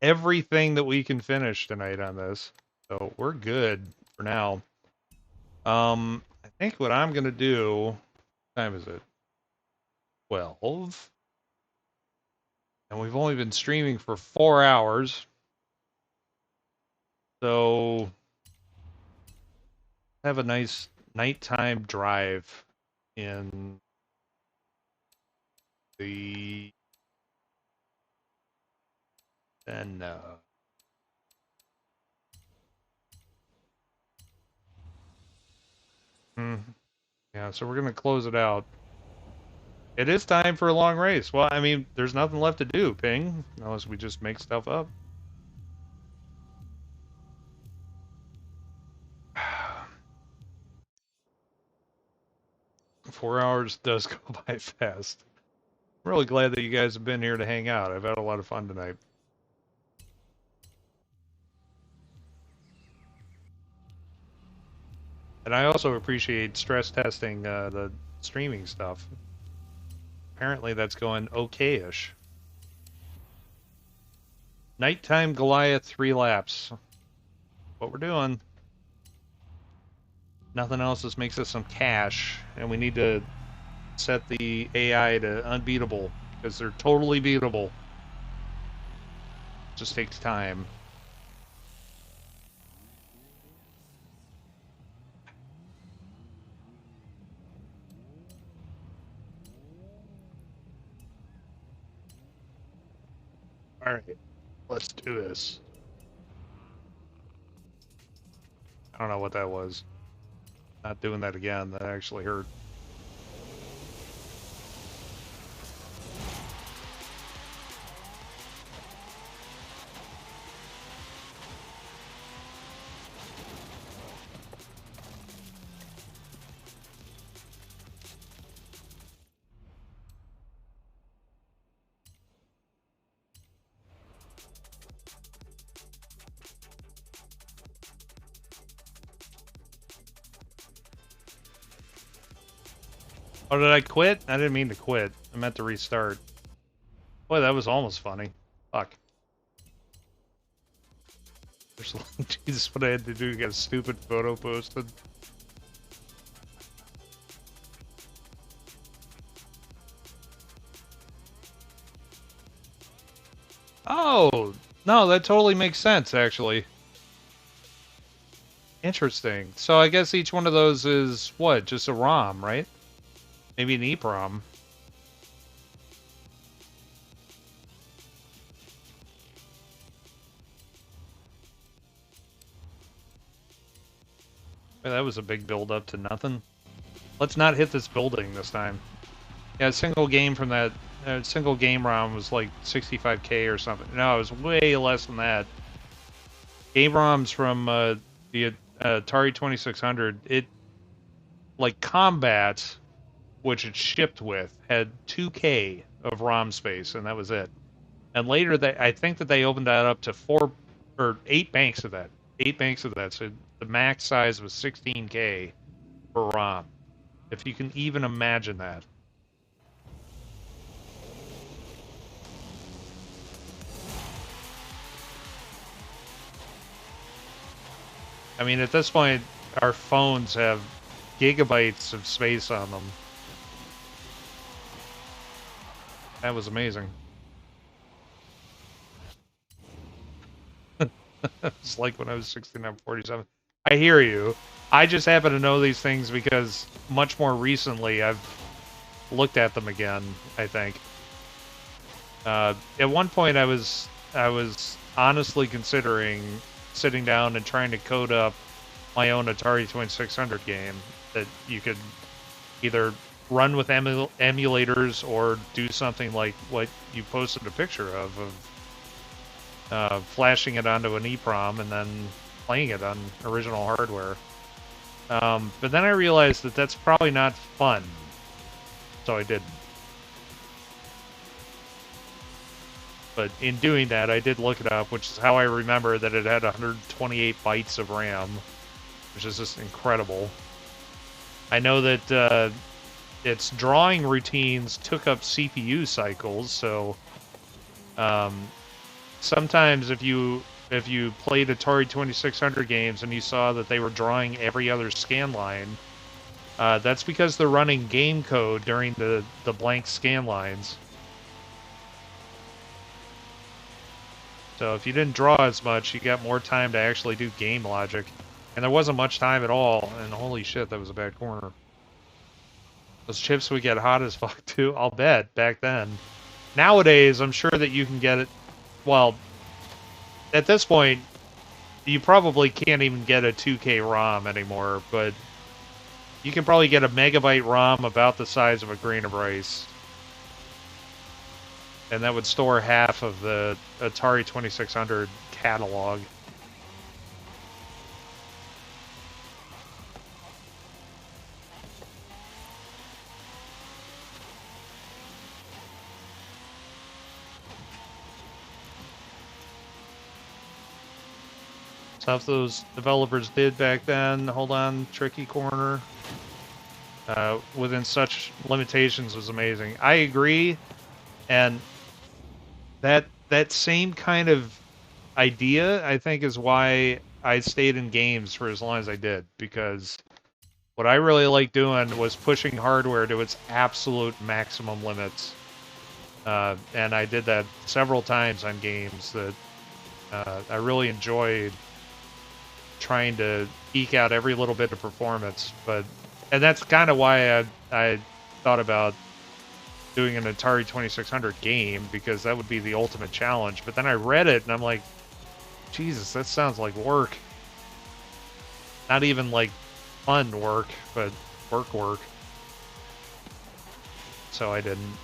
everything that we can finish tonight on this. So we're good for now. I think what I'm gonna do, what time is it? 12. And we've only been streaming for 4 hours. So have a nice nighttime drive in the then yeah, so we're gonna close it out. It is time for a long race. Well, I mean, there's nothing left to do, Ping, unless we just make stuff up. Four hours does go by fast. I'm really glad that you guys have been here to hang out. I've had a lot of fun tonight. And I also appreciate stress testing the streaming stuff. Apparently that's going okay-ish. Nighttime Goliath 3 laps. What we're doing. Nothing else. This makes us some cash. And we need to set the AI to unbeatable. Because they're totally beatable. Just takes time. All right, let's do this. I don't know what that was. Not doing that again. That actually hurt. Oh, did I quit? I didn't mean to quit. I meant to restart. Boy, that was almost funny. Fuck. Jesus, what I had to do to get a stupid photo posted. Oh, no, that totally makes sense, actually. Interesting. So I guess each one of those is, what, just a ROM, right? Maybe an EEPROM. Well, that was a big build up to nothing. Let's not hit this building this time. Yeah, a single game from that, single game ROM was like 65K or something. No, it was way less than that. Game ROMs from the Atari 2600, it, like Combat, which it shipped with, had 2K of ROM space, and that was it. And later, I think that they opened that up to 4 or 8 banks of that. 8 banks of that. So the max size was 16K per ROM. If you can even imagine that. I mean, at this point, our phones have gigabytes of space on them. That was amazing. It's like when I was 6947. I hear you. I just happen to know these things because much more recently I've looked at them again, I think. At one point I was honestly considering sitting down and trying to code up my own Atari 2600 game that you could either run with emulators or do something like what you posted a picture of flashing it onto an EEPROM and then playing it on original hardware. But then I realized that that's probably not fun, so I didn't. But in doing that, I did look it up, which is how I remember that it had 128 bytes of RAM, which is just incredible. I know that its drawing routines took up CPU cycles, so sometimes if you played Atari 2600 games and you saw that they were drawing every other scan line, that's because they're running game code during the blank scan lines. So if you didn't draw as much, you got more time to actually do game logic. And there wasn't much time at all, and holy shit, that was a bad corner. Those chips would get hot as fuck too, I'll bet, back then. Nowadays, I'm sure that you can get it, well, at this point, you probably can't even get a 2K ROM anymore, but you can probably get a megabyte ROM about the size of a grain of rice. And that would store half of the Atari 2600 catalog. Stuff those developers did back then. Hold on, tricky corner. Within such limitations was amazing. I agree, and that same kind of idea, I think, is why I stayed in games for as long as I did, because what I really liked doing was pushing hardware to its absolute maximum limits. And I did that several times on games that I really enjoyed trying to eke out every little bit of performance. And that's kind of why I thought about doing an Atari 2600 game because that would be the ultimate challenge. But then I read it and I'm like, Jesus, that sounds like work. Not even like fun work, but work. So I didn't.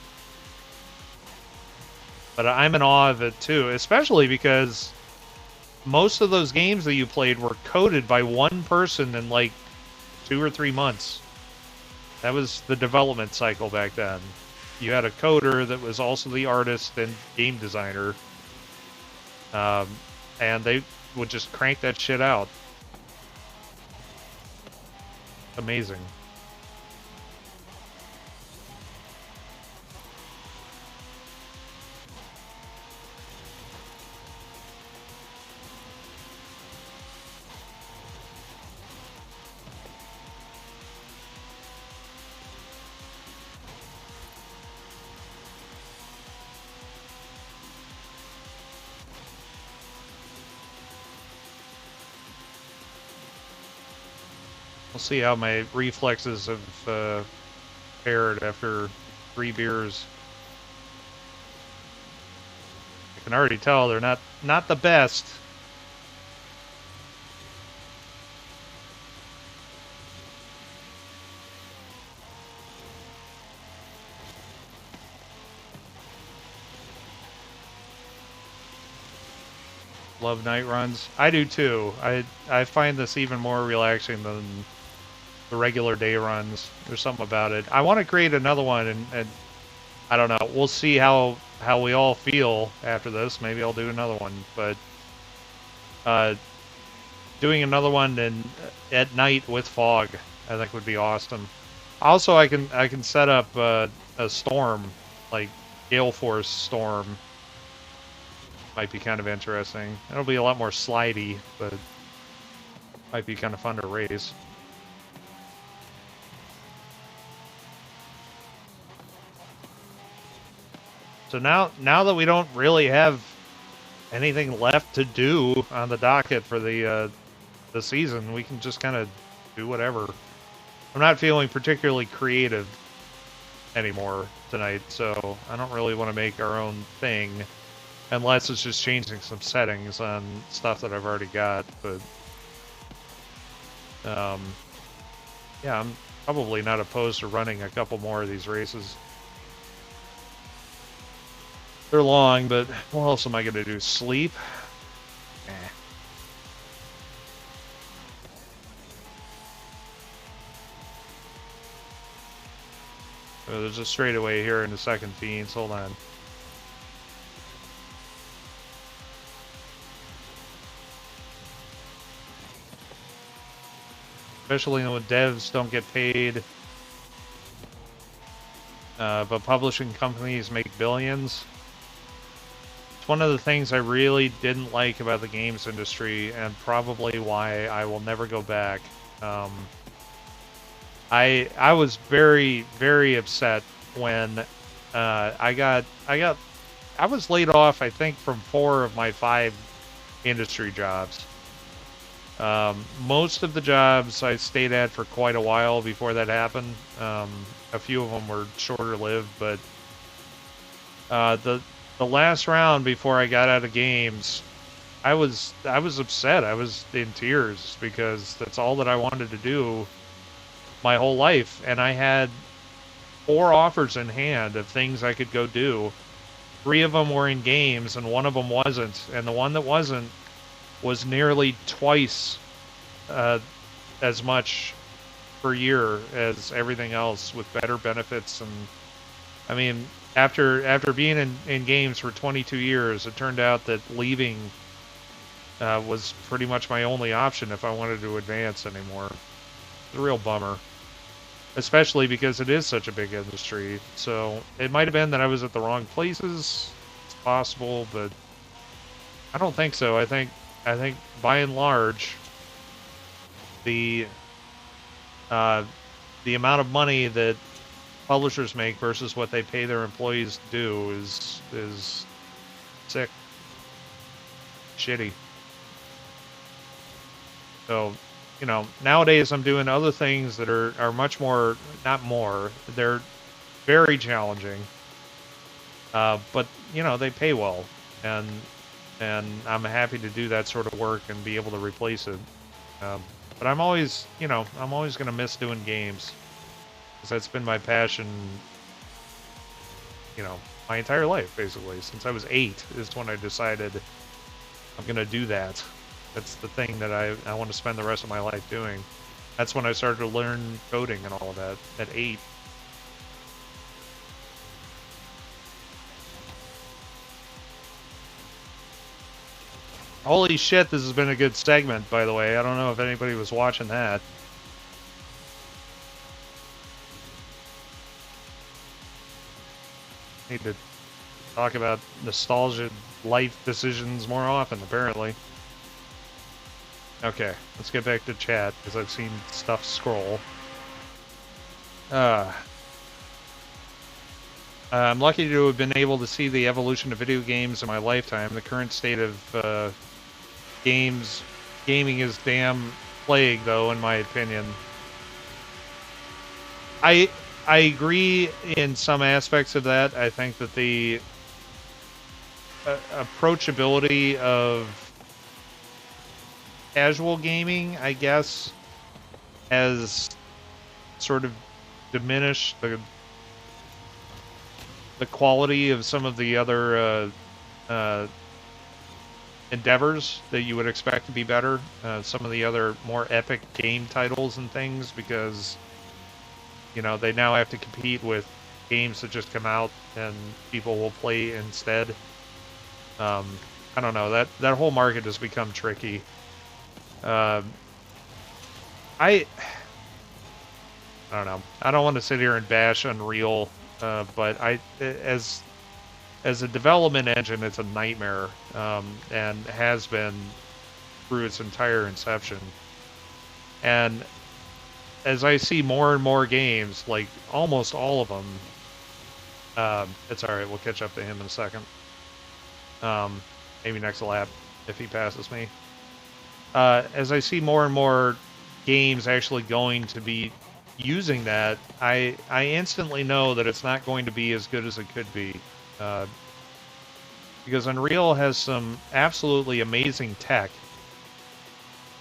But I'm in awe of it too, especially because most of those games that you played were coded by one person in like 2 or 3 months. That was the development cycle back then. You had a coder that was also the artist and game designer. And they would just crank that shit out. Amazing. We'll see how my reflexes have fared after 3 beers. I can already tell they're not the best. Love night runs. I do too. I find this even more relaxing than the regular day runs. There's something about it. I want to create another one, and I don't know. We'll see how we all feel after this. Maybe I'll do another one, but doing another one at night with fog, I think would be awesome. Also, I can set up a storm, like gale force storm. Might be kind of interesting. It'll be a lot more slidey, but might be kind of fun to race. So now that we don't really have anything left to do on the docket for the season, we can just kind of do whatever. I'm not feeling particularly creative anymore tonight, so I don't really want to make our own thing. Unless it's just changing some settings on stuff that I've already got, but yeah, I'm probably not opposed to running a couple more of these races. They're long, but what else am I going to do? Sleep? Eh. Oh, there's a straightaway here in the second Fiends. Hold on. Especially when devs don't get paid, but publishing companies make billions. It's one of the things I really didn't like about the games industry, and probably why I will never go back. I was very, very upset when I was laid off, I think, from 4 of my 5 industry jobs. Most of the jobs I stayed at for quite a while before that happened. A few of them were shorter lived, but the last round before I got out of games, I was upset. I was in tears because that's all that I wanted to do my whole life, and I had 4 offers in hand of things I could go do. 3 of them were in games, and 1 of them wasn't, and the one that wasn't was nearly twice as much per year as everything else, with better benefits. And I mean, after being in games for 22 years, it turned out that leaving was pretty much my only option if I wanted to advance anymore. It's a real bummer, especially because it is such a big industry. So it might have been that I was at the wrong places. It's possible, but I don't think so. I think by and large, the amount of money that publishers make versus what they pay their employees to do is sick, shitty. So, you know, nowadays I'm doing other things that are much more, not more, they're very challenging. But you know, they pay well, and I'm happy to do that sort of work and be able to replace it. Um, but I'm always, you know, I'm always gonna miss doing games because that's been my passion, you know, my entire life basically. Since I was 8 is when I decided I'm gonna do that. That's the thing that I want to spend the rest of my life doing. That's when I started to learn coding and all of that at 8. Holy shit, this has been a good segment, by the way. I don't know if anybody was watching that. Need to talk about nostalgia life decisions more often, apparently. Okay, let's get back to chat, because I've seen stuff scroll. I'm lucky to have been able to see the evolution of video games in my lifetime. The current state of gaming is damn plague, though, in my opinion. I I agree in some aspects of that. I think that the approachability of casual gaming, I guess, has sort of diminished the quality of some of the other endeavors that you would expect to be better. Some of the other more epic game titles and things, because you know they now have to compete with games that just come out and people will play instead. I don't know, that whole market has become tricky. Uh, I I don't know. I don't want to sit here and bash Unreal, but as a development engine, it's a nightmare, and has been through its entire inception. And as I see more and more games, like almost all of them, it's all right. We'll catch up to him in a second. Maybe next lap if he passes me. As I see more and more games actually going to be using that, I instantly know that it's not going to be as good as it could be. Because Unreal has some absolutely amazing tech,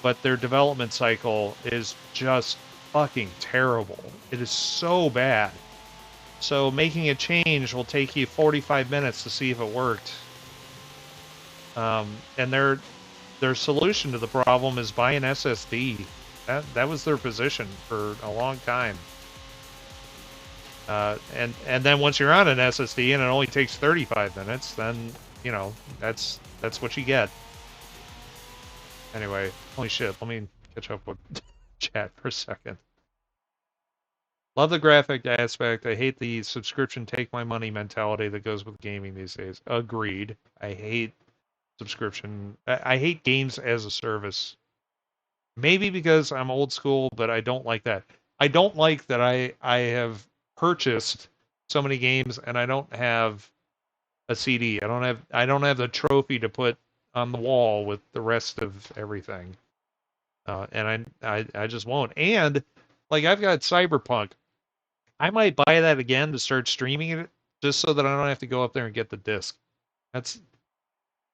but their development cycle is just fucking terrible. It is so bad. So making a change will take you 45 minutes to see if it worked. And their solution to the problem is buy an SSD. That was their position for a long time. And then once you're on an SSD and it only takes 35 minutes, then you know that's what you get. Anyway, holy shit, let me catch up with chat for a second. Love the graphic aspect. I hate the subscription take my money mentality that goes with gaming these days. Agreed. I hate subscription. I hate games as a service. Maybe because I'm old school, but I don't like that. I don't like that I have purchased so many games and I don't have a CD. I don't have the trophy to put on the wall with the rest of everything. And I just won't. And like I've got Cyberpunk. I might buy that again to start streaming it just so that I don't have to go up there and get the disc. That's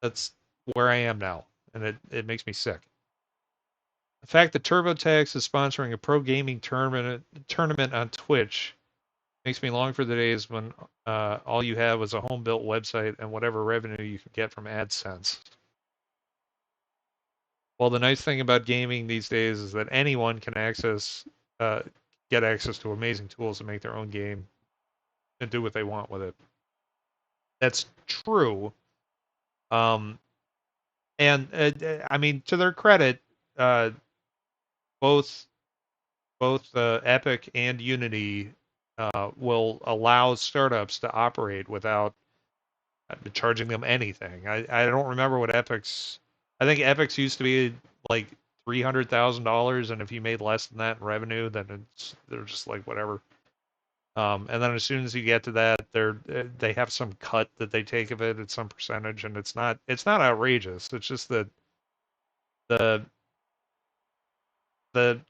that's where I am now, and it makes me sick. The fact that TurboTax is sponsoring a pro gaming tournament on Twitch makes me long for the days when all you had was a home built website and whatever revenue you could get from AdSense. Well, the nice thing about gaming these days is that anyone can uh, get access to amazing tools to make their own game and do what they want with it. That's true. Um, and I mean, to their credit, uh, both Epic and Unity will allow startups to operate without charging them anything. I don't remember what Epic's. I think Epic's used to be like $300,000, and if you made less than that in revenue, then they're just like whatever. And then as soon as you get to that, they have some cut that they take of it. It's some percentage, and it's not outrageous. It's just that the the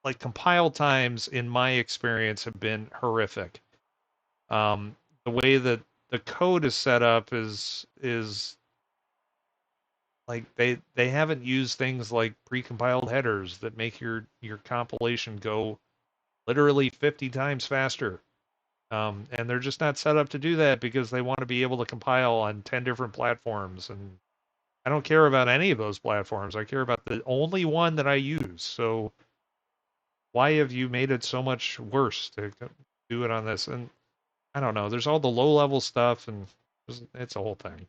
like compile times in my experience have been horrific. The way that the code is set up is like they haven't used things like precompiled headers that make your compilation go literally 50 times faster. And they're just not set up to do that because they want to be able to compile on 10 different platforms. And I don't care about any of those platforms. I care about the only one that I use. So why have you made it so much worse to do it on this? And I don't know. There's all the low level stuff, and it's a whole thing.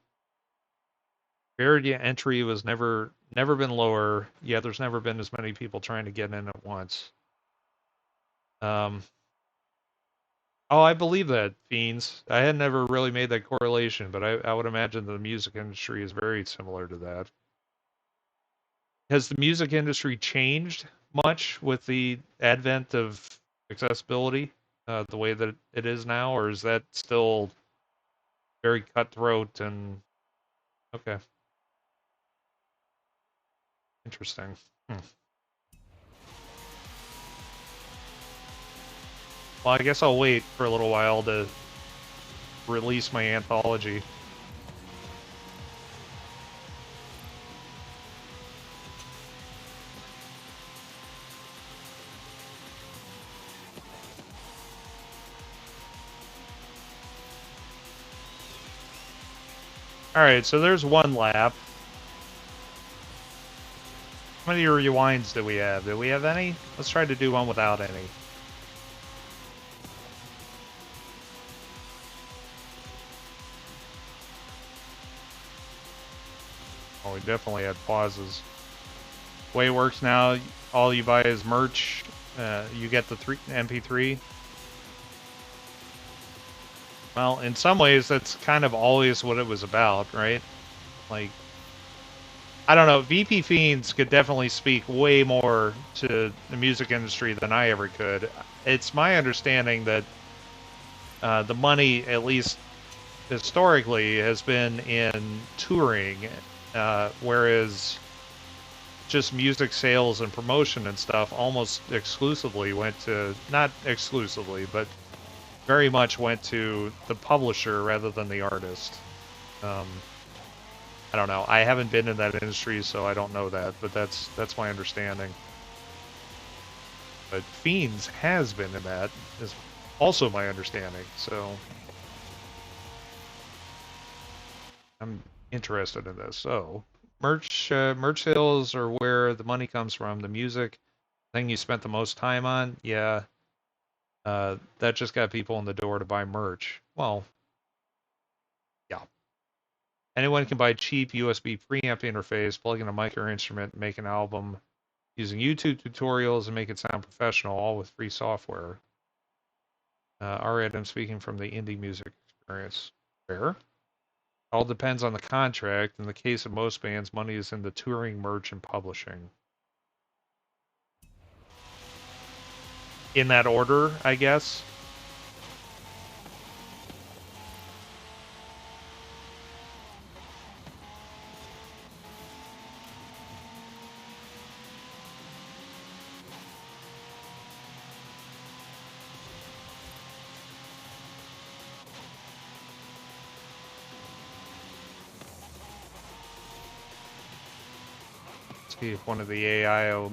Barrier to entry was never been lower. Yeah, there's never been as many people trying to get in at once. Um, oh, I believe that, Fiends. I had never really made that correlation, but I would imagine the music industry is very similar to that. Has the music industry changed much with the advent of accessibility, the way that it is now, or is that still very cutthroat and okay, interesting. Hmm. Well, I guess I'll wait for a little while to release my anthology. All right, so there's one lap. How many rewinds do we have? Do we have any? Let's try to do one without any. Oh, we definitely had pauses. The way it works now, all you buy is merch. You get the MP3. Well, in some ways, that's kind of always what it was about, right? Like, I don't know. VP Fiends could definitely speak way more to the music industry than I ever could. It's my understanding that the money, at least historically, has been in touring, whereas just music sales and promotion and stuff almost exclusively went to, not exclusively, but very much went to the publisher rather than the artist. I don't know. I haven't been in that industry, so I don't know that, but that's my understanding. But Fiends has been in that, is also my understanding, so I'm interested in this. So merch sales are where the money comes from. The music thing you spent the most time on, yeah, that just got people in the door to buy merch. Well, yeah. Anyone can buy cheap USB preamp interface, plug in a mic or instrument, make an album using YouTube tutorials and make it sound professional, all with free software. All right, I'm speaking from the indie music experience. Fair. All depends on the contract. In the case of most bands, money is in the touring, merch, and publishing. In that order, I guess. See if one of the AI will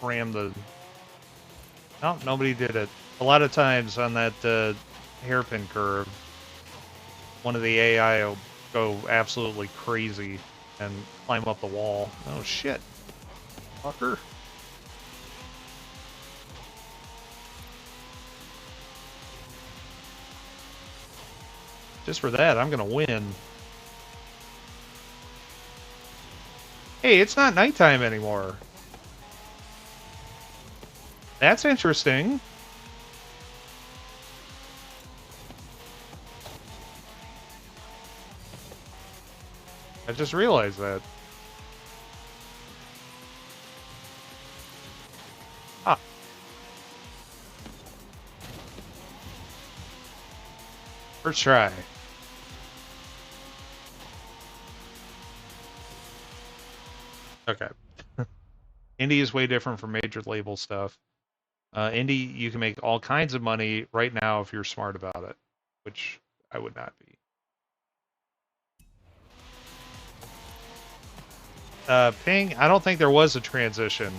ram the... No, nobody did it. A lot of times on that hairpin curve, one of the AI will go absolutely crazy and climb up the wall. Oh shit, fucker. Just for that, I'm gonna win. Hey, it's not nighttime anymore. That's interesting. I just realized that. Ah. First try. Okay. Indie is way different from major label stuff. Indie, you can make all kinds of money right now if you're smart about it, which I would not be. Ping, I don't think there was a transition.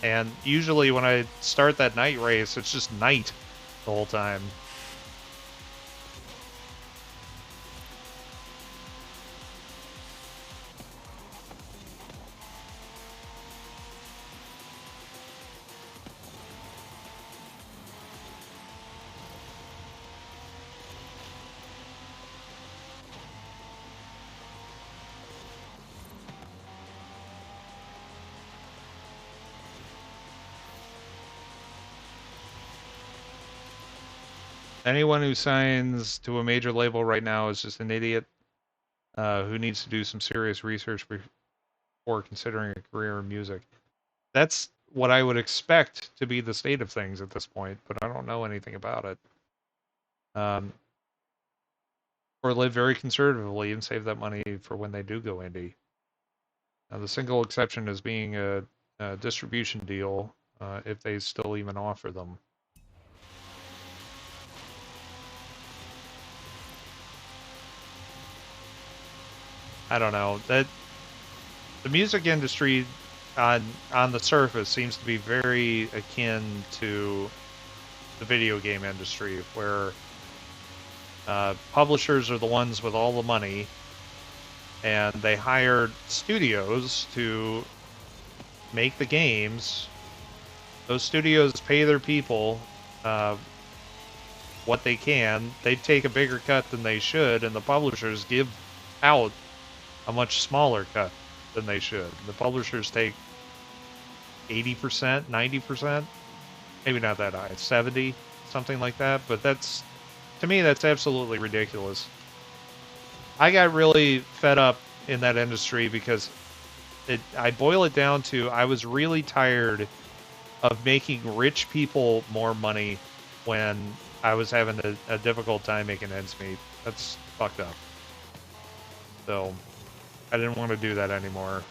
And usually when I start that night race, it's just night the whole time. Anyone who signs to a major label right now is just an idiot who needs to do some serious research before considering a career in music. That's what I would expect to be the state of things at this point, but I don't know anything about it. Or live very conservatively and save that money for when they do go indie. Now, the single exception is being a distribution deal, if they still even offer them. I don't know. That the music industry on the surface seems to be very akin to the video game industry, where publishers are the ones with all the money, and they hire studios to make the games. Those studios pay their people what they can. They take a bigger cut than they should, and the publishers give out a much smaller cut than they should. The publishers take 80%, 90%, maybe not that high, 70, something like that. But that's, to me, that's absolutely ridiculous. I got really fed up in that industry because I boil it down to, I was really tired of making rich people more money when I was having a difficult time making ends meet. That's fucked up. So I didn't want to do that anymore.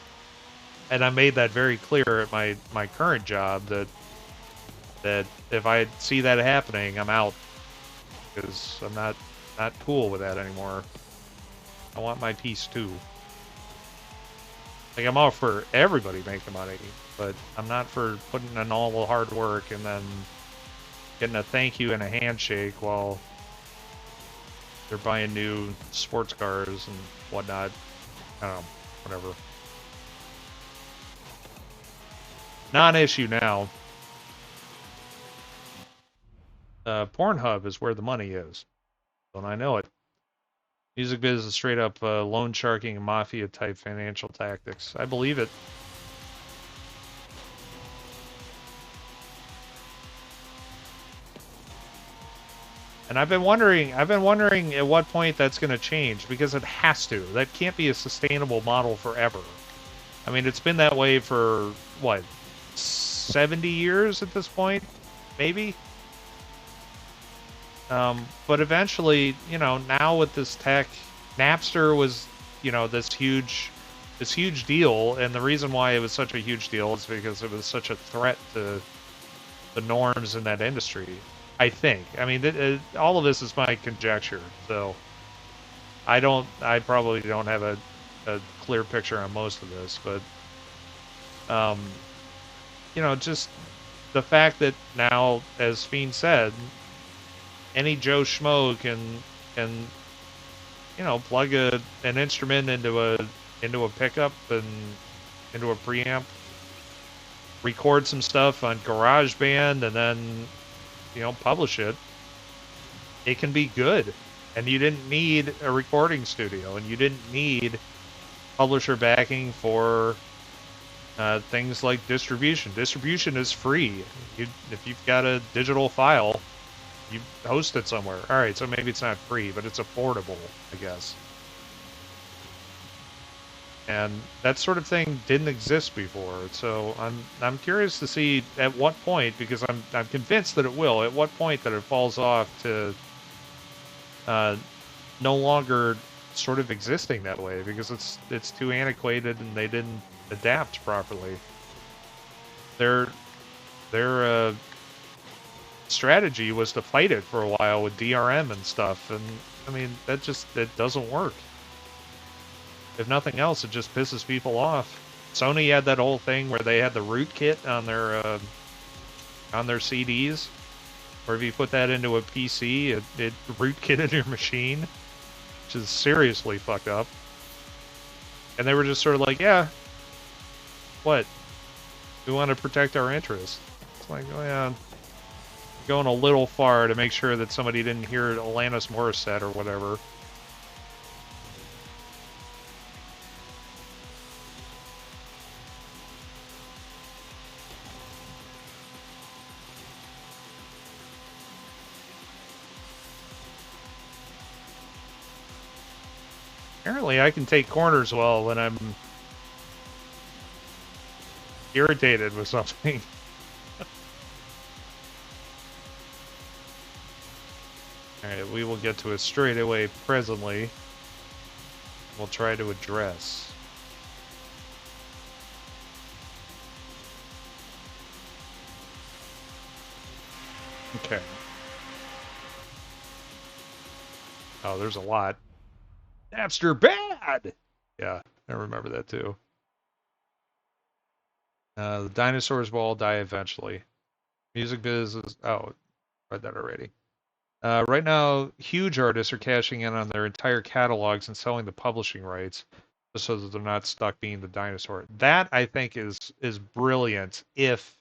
And I made that very clear at my current job that if I see that happening, I'm out. Because I'm not cool with that anymore. I want my piece too. Like, I'm all for everybody making money, but I'm not for putting in all the hard work and then getting a thank you and a handshake while they're buying new sports cars and whatnot. I don't know, whatever. Non-issue now. Pornhub is where the money is. Don't I know it? Music biz is straight up loan sharking and mafia type financial tactics. I believe it. And I've been wondering at what point that's going to change, because it has to. That can't be a sustainable model forever. I mean, it's been that way for what, 70 years at this point, maybe. But eventually, you know, now with this tech, Napster was, you know, this huge deal, and the reason why it was such a huge deal is because it was such a threat to the norms in that industry. I think. I mean, all of this is my conjecture, so I probably don't have a clear picture on most of this, but you know, just the fact that now, as Fiend said, any Joe Schmo can you know, plug an instrument into a pickup and into a preamp, record some stuff on GarageBand, and then, you know, publish it. It can be good, and you didn't need a recording studio, and you didn't need publisher backing for things like distribution. Distribution is free. If you've got a digital file, you host it somewhere. All right, so maybe it's not free, but it's affordable, I guess. And that sort of thing didn't exist before. So I'm curious to see at what point, because I'm convinced that it will, at what point that it falls off to no longer sort of existing that way, because it's too antiquated and they didn't adapt properly. Their strategy was to fight it for a while with DRM and stuff, and I mean, it doesn't work. If nothing else, it just pisses people off. Sony had that whole thing where they had the root kit on their CDs, or if you put that into a PC, it rootkitted your machine, which is seriously fucked up. And they were just sort of like, yeah, what? We want to protect our interests. It's like, oh yeah, going a little far to make sure that somebody didn't hear Alanis Morissette or whatever. Apparently I can take corners well when I'm irritated with something. Alright, we will get to it straight away presently. We'll try to address. Okay. Oh, there's a lot. Napster bad! Yeah, I remember that too. The dinosaurs will all die eventually. Music biz is... Oh, read that already. Right now, huge artists are cashing in on their entire catalogs and selling the publishing rights just so that they're not stuck being the dinosaur. That, I think, is brilliant if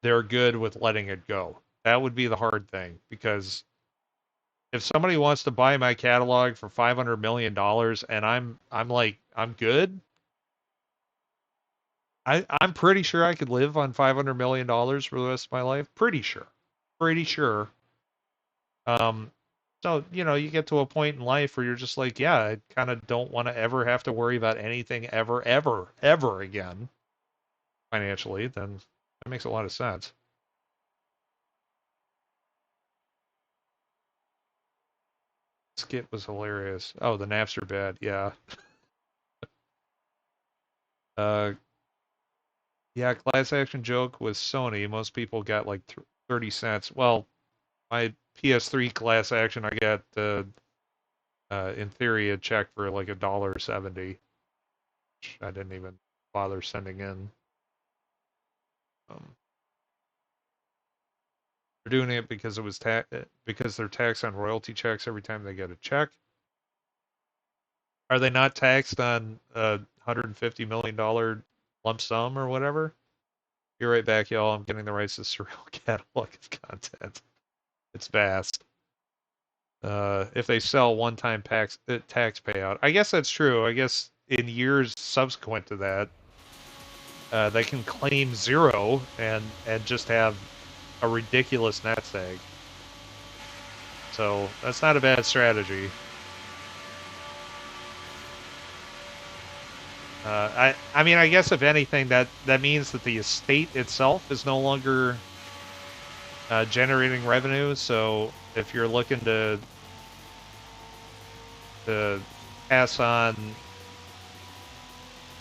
they're good with letting it go. That would be the hard thing, because if somebody wants to buy my catalog for $500 million and I'm like, I'm good, I'm pretty sure I could live on $500 million for the rest of my life. Pretty sure. Pretty sure. So, you know, you get to a point in life where you're just like, yeah, I kind of don't want to ever have to worry about anything ever, ever, ever again financially, then that makes a lot of sense. Skit was hilarious. Oh, the Napster bad, yeah. Uh, yeah, class action joke with Sony. Most people got like 30 cents. Well, my PS3 class action, I got, in theory, a check for like $1.70. I didn't even bother sending in. They're doing it because it was because they're taxed on royalty checks every time they get a check. Are they not taxed on a $150 million lump sum or whatever? Be right back, y'all. I'm getting the rights to surreal catalog of content. It's vast. If they sell one-time tax payout, I guess that's true. I guess in years subsequent to that, they can claim zero and just have a ridiculous nest egg. So that's not a bad strategy. I mean, I guess if anything, that means that the estate itself is no longer generating revenue. So if you're looking to pass on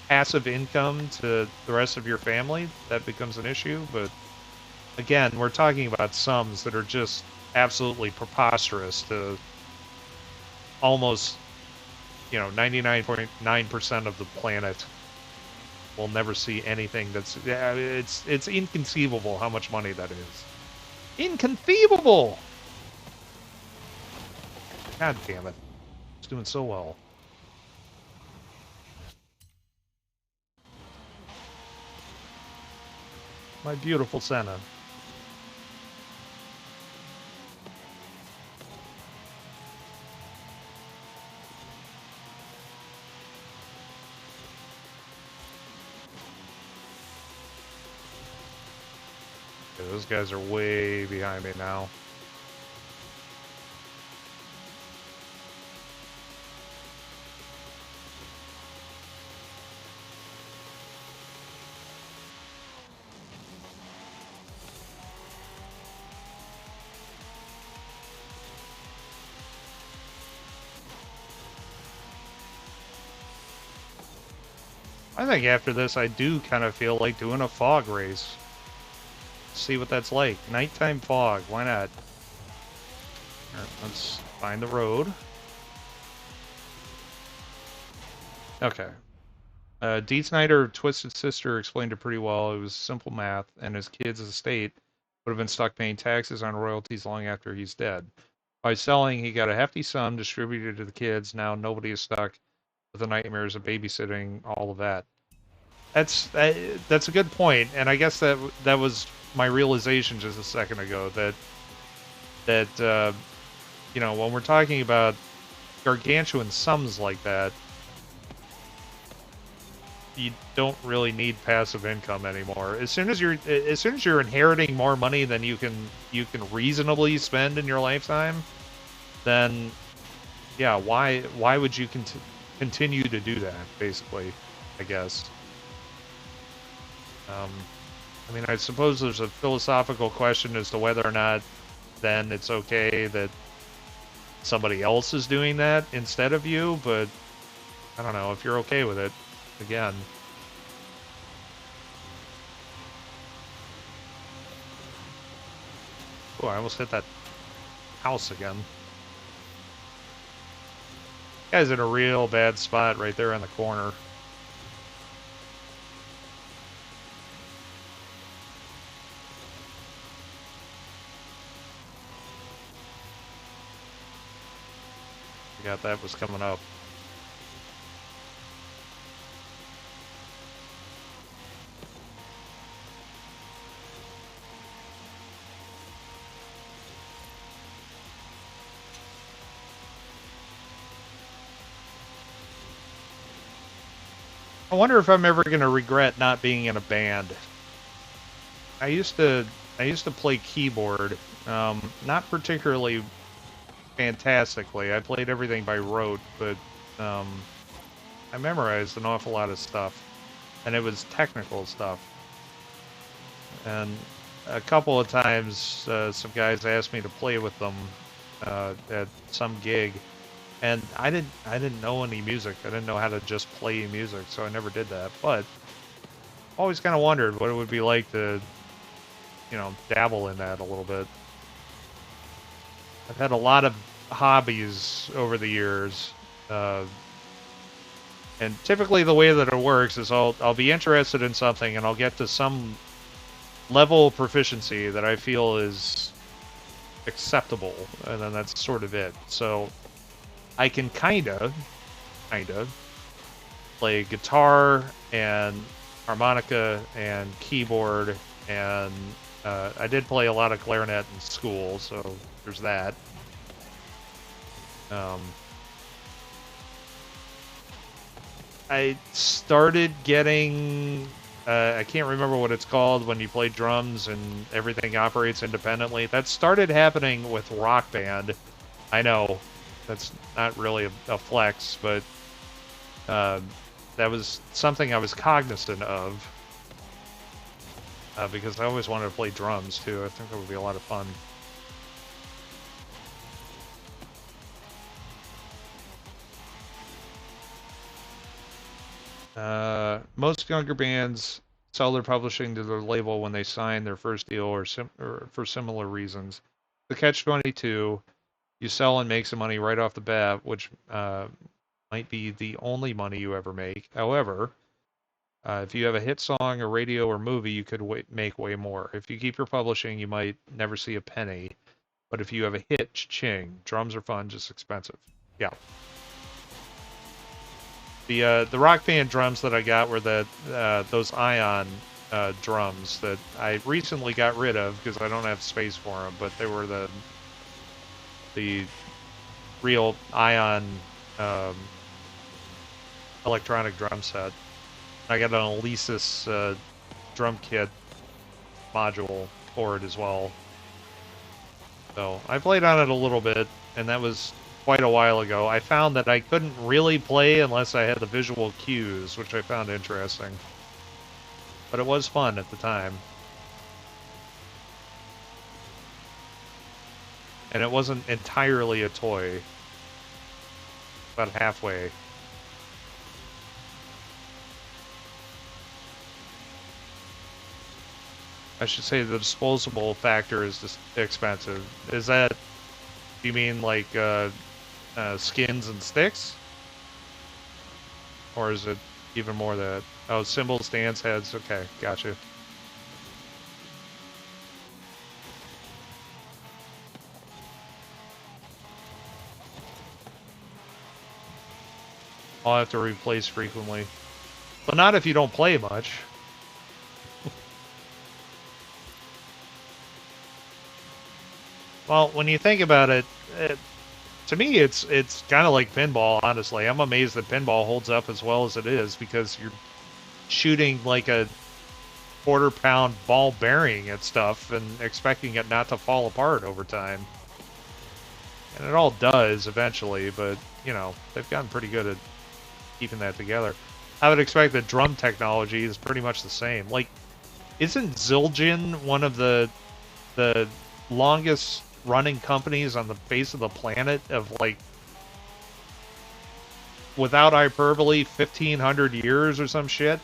passive income to the rest of your family, that becomes an issue. But again, we're talking about sums that are just absolutely preposterous to almost, you know, 99.9% of the planet will never see anything that's... Yeah, it's inconceivable how much money that is. Inconceivable! God damn it. It's doing so well. My beautiful Senna. Okay, those guys are way behind me now. I think after this, I do kind of feel like doing a fog race. See what that's like. Nighttime fog, why not? All right, let's find the road. Okay. Dee Snyder, Twisted Sister, explained it pretty well. It was simple math, and his kid's estate would have been stuck paying taxes on royalties long after he's dead. By selling, he got a hefty sum distributed to the kids. Now nobody is stuck with the nightmares of babysitting, all of that. That's a good point, and I guess that was my realization just a second ago that you know, when we're talking about gargantuan sums like that, you don't really need passive income anymore. As soon as you're inheriting more money than you can reasonably spend in your lifetime, then yeah, why would you continue to do that? Basically, I guess. I mean, I suppose there's a philosophical question as to whether or not then it's okay that somebody else is doing that instead of you, but I don't know if you're okay with it. Again. Oh, I almost hit that house again. Guy's in a real bad spot right there in the corner. Forgot that was coming up. I wonder if I'm ever going to regret not being in a band. I used to play keyboard, not particularly fantastically. I played everything by rote, but I memorized an awful lot of stuff, and it was technical stuff. And a couple of times, some guys asked me to play with them at some gig, and I didn't know any music. I didn't know how to just play music, so I never did that. But always kind of wondered what it would be like to, you know, dabble in that a little bit. I've had a lot of hobbies over the years, and typically the way that it works is I'll be interested in something and I'll get to some level of proficiency that I feel is acceptable, and then that's sort of it. So I can kind of play guitar and harmonica and keyboard, and I did play a lot of clarinet in school, so there's that. I started getting, I can't remember what it's called when you play drums and everything operates independently. That started happening with Rock Band. I know, that's not really a flex, but that was something I was cognizant of. Because I always wanted to play drums too. I think that would be a lot of fun. Most younger bands sell their publishing to their label when they sign their first deal or for similar reasons. The catch-22, you sell and make some money right off the bat, which might be the only money you ever make. However, if you have a hit song, a radio, or movie, you could make way more. If you keep your publishing, you might never see a penny. But if you have a hit, ching. Drums are fun, just expensive. Yeah. The Rock Band drums that I got were those Ion drums that I recently got rid of because I don't have space for them. But they were the real Ion electronic drum set. I got an Alesis drum kit module for it as well. So I played on it a little bit, and that was quite a while ago. I found that I couldn't really play unless I had the visual cues, which I found interesting. But it was fun at the time. And it wasn't entirely a toy. About halfway. I should say the disposable factor is just expensive. Is that, you mean like skins and sticks? Or is it Even more of that. Oh, symbols, dance heads. Okay, gotcha. I'll have to replace frequently. But not if you don't play much. Well, when you think about it, to me, it's kind of like pinball, honestly. I'm amazed that pinball holds up as well as it is because you're shooting like a quarter-pound ball bearing at stuff and expecting it not to fall apart over time. And it all does eventually, but, you know, they've gotten pretty good at keeping that together. I would expect that drum technology is pretty much the same. Like, isn't Zildjian one of the longest running companies on the face of the planet of, like, without hyperbole, 1,500 years or some shit?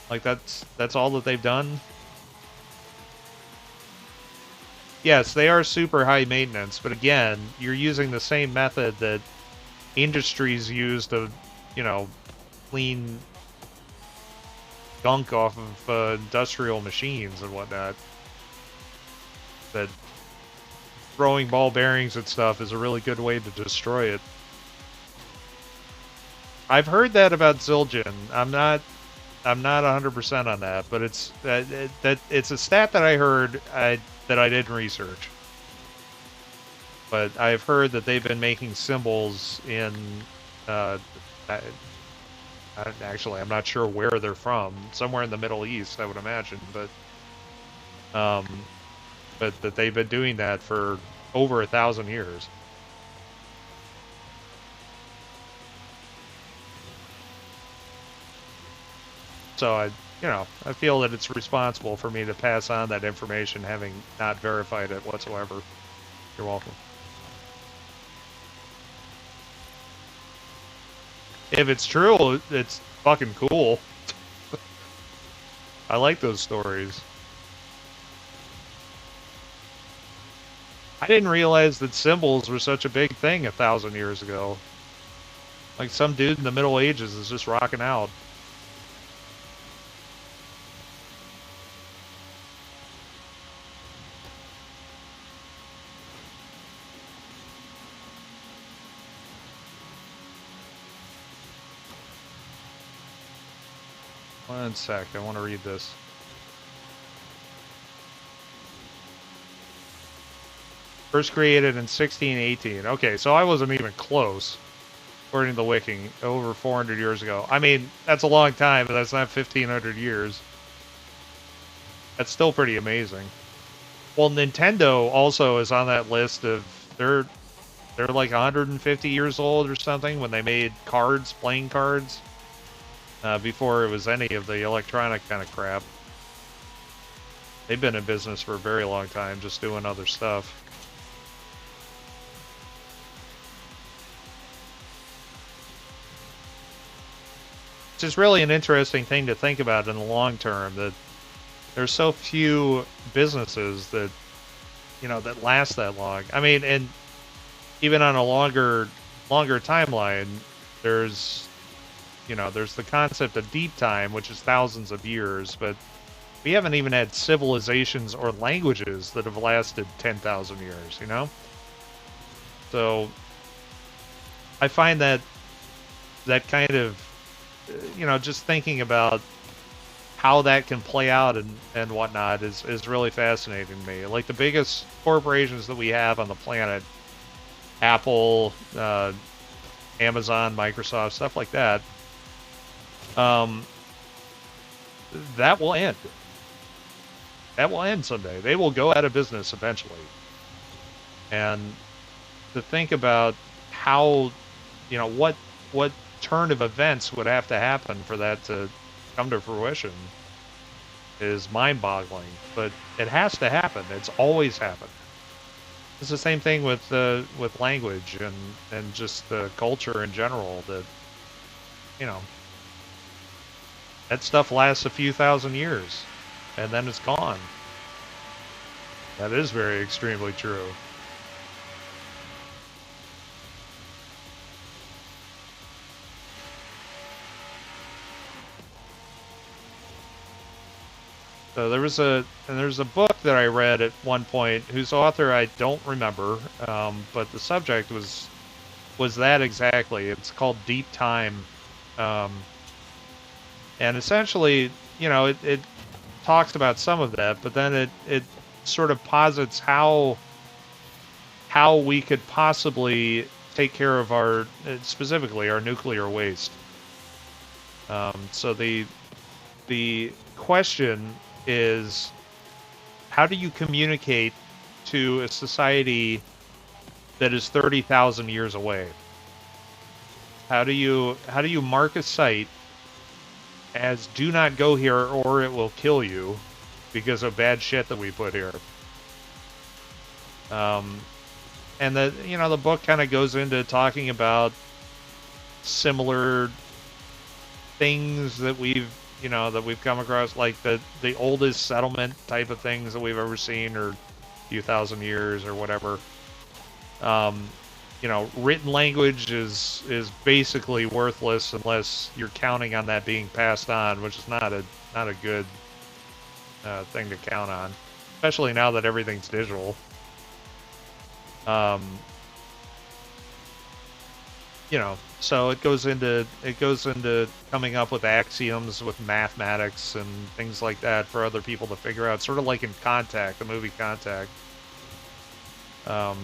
Like, that's all that they've done? Yes, they are super high maintenance, but again, you're using the same method that industries use to, you know, clean gunk off of industrial machines and whatnot. That throwing ball bearings and stuff is a really good way to destroy it. I've heard that about Zildjian. I'm not 100% on that, but it's it's a stat that I heard that I didn't research. But I've heard that they've been making symbols in actually, I'm not sure where they're from. Somewhere in the Middle East, I would imagine, but that they've been doing that for over 1,000 years. So I feel that it's responsible for me to pass on that information, having not verified it whatsoever. You're welcome. If it's true, it's fucking cool. I like those stories. I didn't realize that symbols were such a big thing 1,000 years ago. Like some dude in the Middle Ages is just rocking out. One sec, I want to read this. First created in 1618. Okay, so I wasn't even close, according to the Wiki, over 400 years ago. I mean, that's a long time, but that's not 1,500 years. That's still pretty amazing. Well, Nintendo also is on that list of they're like 150 years old or something when they made cards, playing cards. Before it was any of the electronic kind of crap. They've been in business for a very long time, just doing other stuff. It's just really an interesting thing to think about in the long term, that there's so few businesses that, you know, that last that long. I mean, and even on a longer timeline, there's the concept of deep time, which is thousands of years, but we haven't even had civilizations or languages that have lasted 10,000 years, you know? So I find that kind of, you know, just thinking about how that can play out and whatnot is really fascinating to me. Like the biggest corporations that we have on the planet, Apple, Amazon, Microsoft, stuff like that, that will end. That will end someday. They will go out of business eventually. And to think about how, you know, what turn of events would have to happen for that to come to fruition is mind-boggling. But it has to happen. It's always happened. It's the same thing with language and just the culture in general, that, you know, that stuff lasts a few thousand years, and then it's gone. That is very extremely true. So there's a book that I read at one point whose author I don't remember, but the subject was that exactly. It's called Deep Time, um, and essentially, it talks about some of that, but then it sort of posits how we could possibly take care of our specifically our nuclear waste. So the question is, how do you communicate to a society that is 30,000 years away? How do you mark a site as do not go here or it will kill you because of bad shit that we put here? Um, and the book kind of goes into talking about similar things that we've come across, like the oldest settlement type of things that we've ever seen, or a few thousand years or whatever. Um, written language is basically worthless unless you're counting on that being passed on, which is not a good thing to count on, especially now that everything's digital. Um, so it goes into coming up with axioms with mathematics and things like that for other people to figure out, sort of like in Contact, the movie Contact. Um,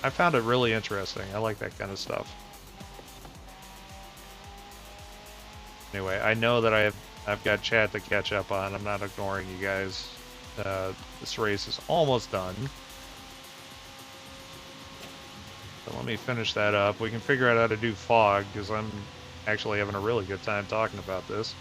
I found it really interesting. I like that kind of stuff. Anyway, I know that I've got chat to catch up on. I'm not ignoring you guys. This race is almost done. So let me finish that up. We can figure out how to do fog, because I'm actually having a really good time talking about this.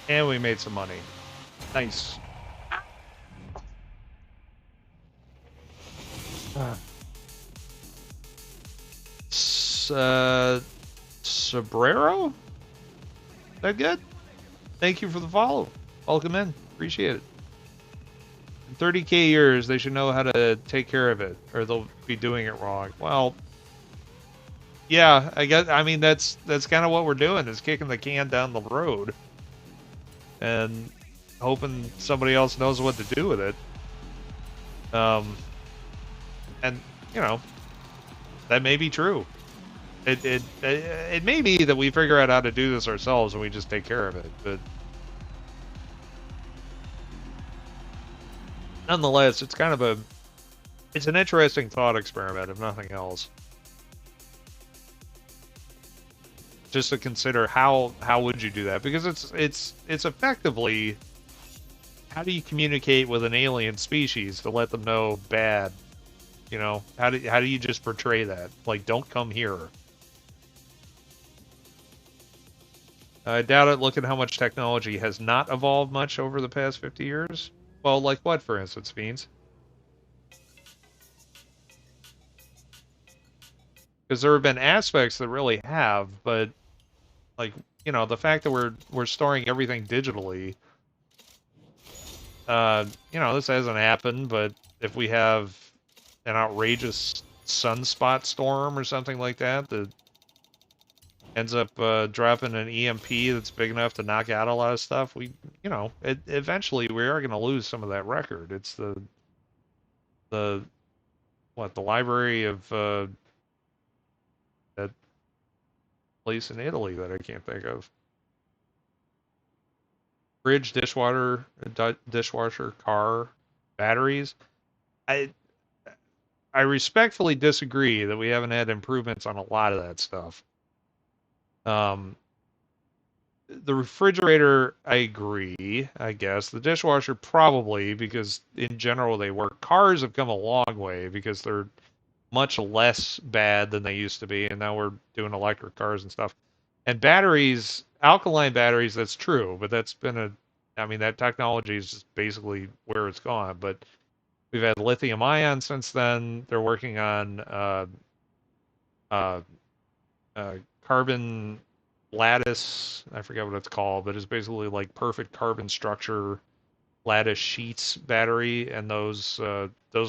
And we made some money. Nice. Sobrero? Is that good? Thank you for the follow. Welcome in. Appreciate it. In 30K years, they should know how to take care of it, or they'll be doing it wrong. Well, yeah, I mean, that's kind of what we're doing, is kicking the can down the road and hoping somebody else knows what to do with it. And, that may be true. It may be that we figure out how to do this ourselves and we just take care of it, but nonetheless, it's an interesting thought experiment, if nothing else. Just to consider how would you do that, because it's effectively, how do you communicate with an alien species to let them know bad? How do you just portray that? Like, don't come here. I doubt it. Look at how much technology has not evolved much over the past 50 years. Well, like what, for instance, Fiends? Because there have been aspects that really have, but, like, the fact that we're storing everything digitally, this hasn't happened, but if we have an outrageous sunspot storm or something like that ends up dropping an EMP that's big enough to knock out a lot of stuff, eventually we are going to lose some of that record. It's the library of that place in Italy that I can't think of. Fridge, dishwasher, car, batteries. I I respectfully disagree that we haven't had improvements on a lot of that stuff. The refrigerator, I agree, I guess. The dishwasher, probably, because in general they work. Cars have come a long way because they're much less bad than they used to be, and now we're doing electric cars and stuff. And batteries, alkaline batteries, that's true, but that technology is just basically where it's gone. But we've had lithium ion since then. They're working on uh, carbon lattice. I forget what it's called, but it's basically like perfect carbon structure lattice sheets battery, and those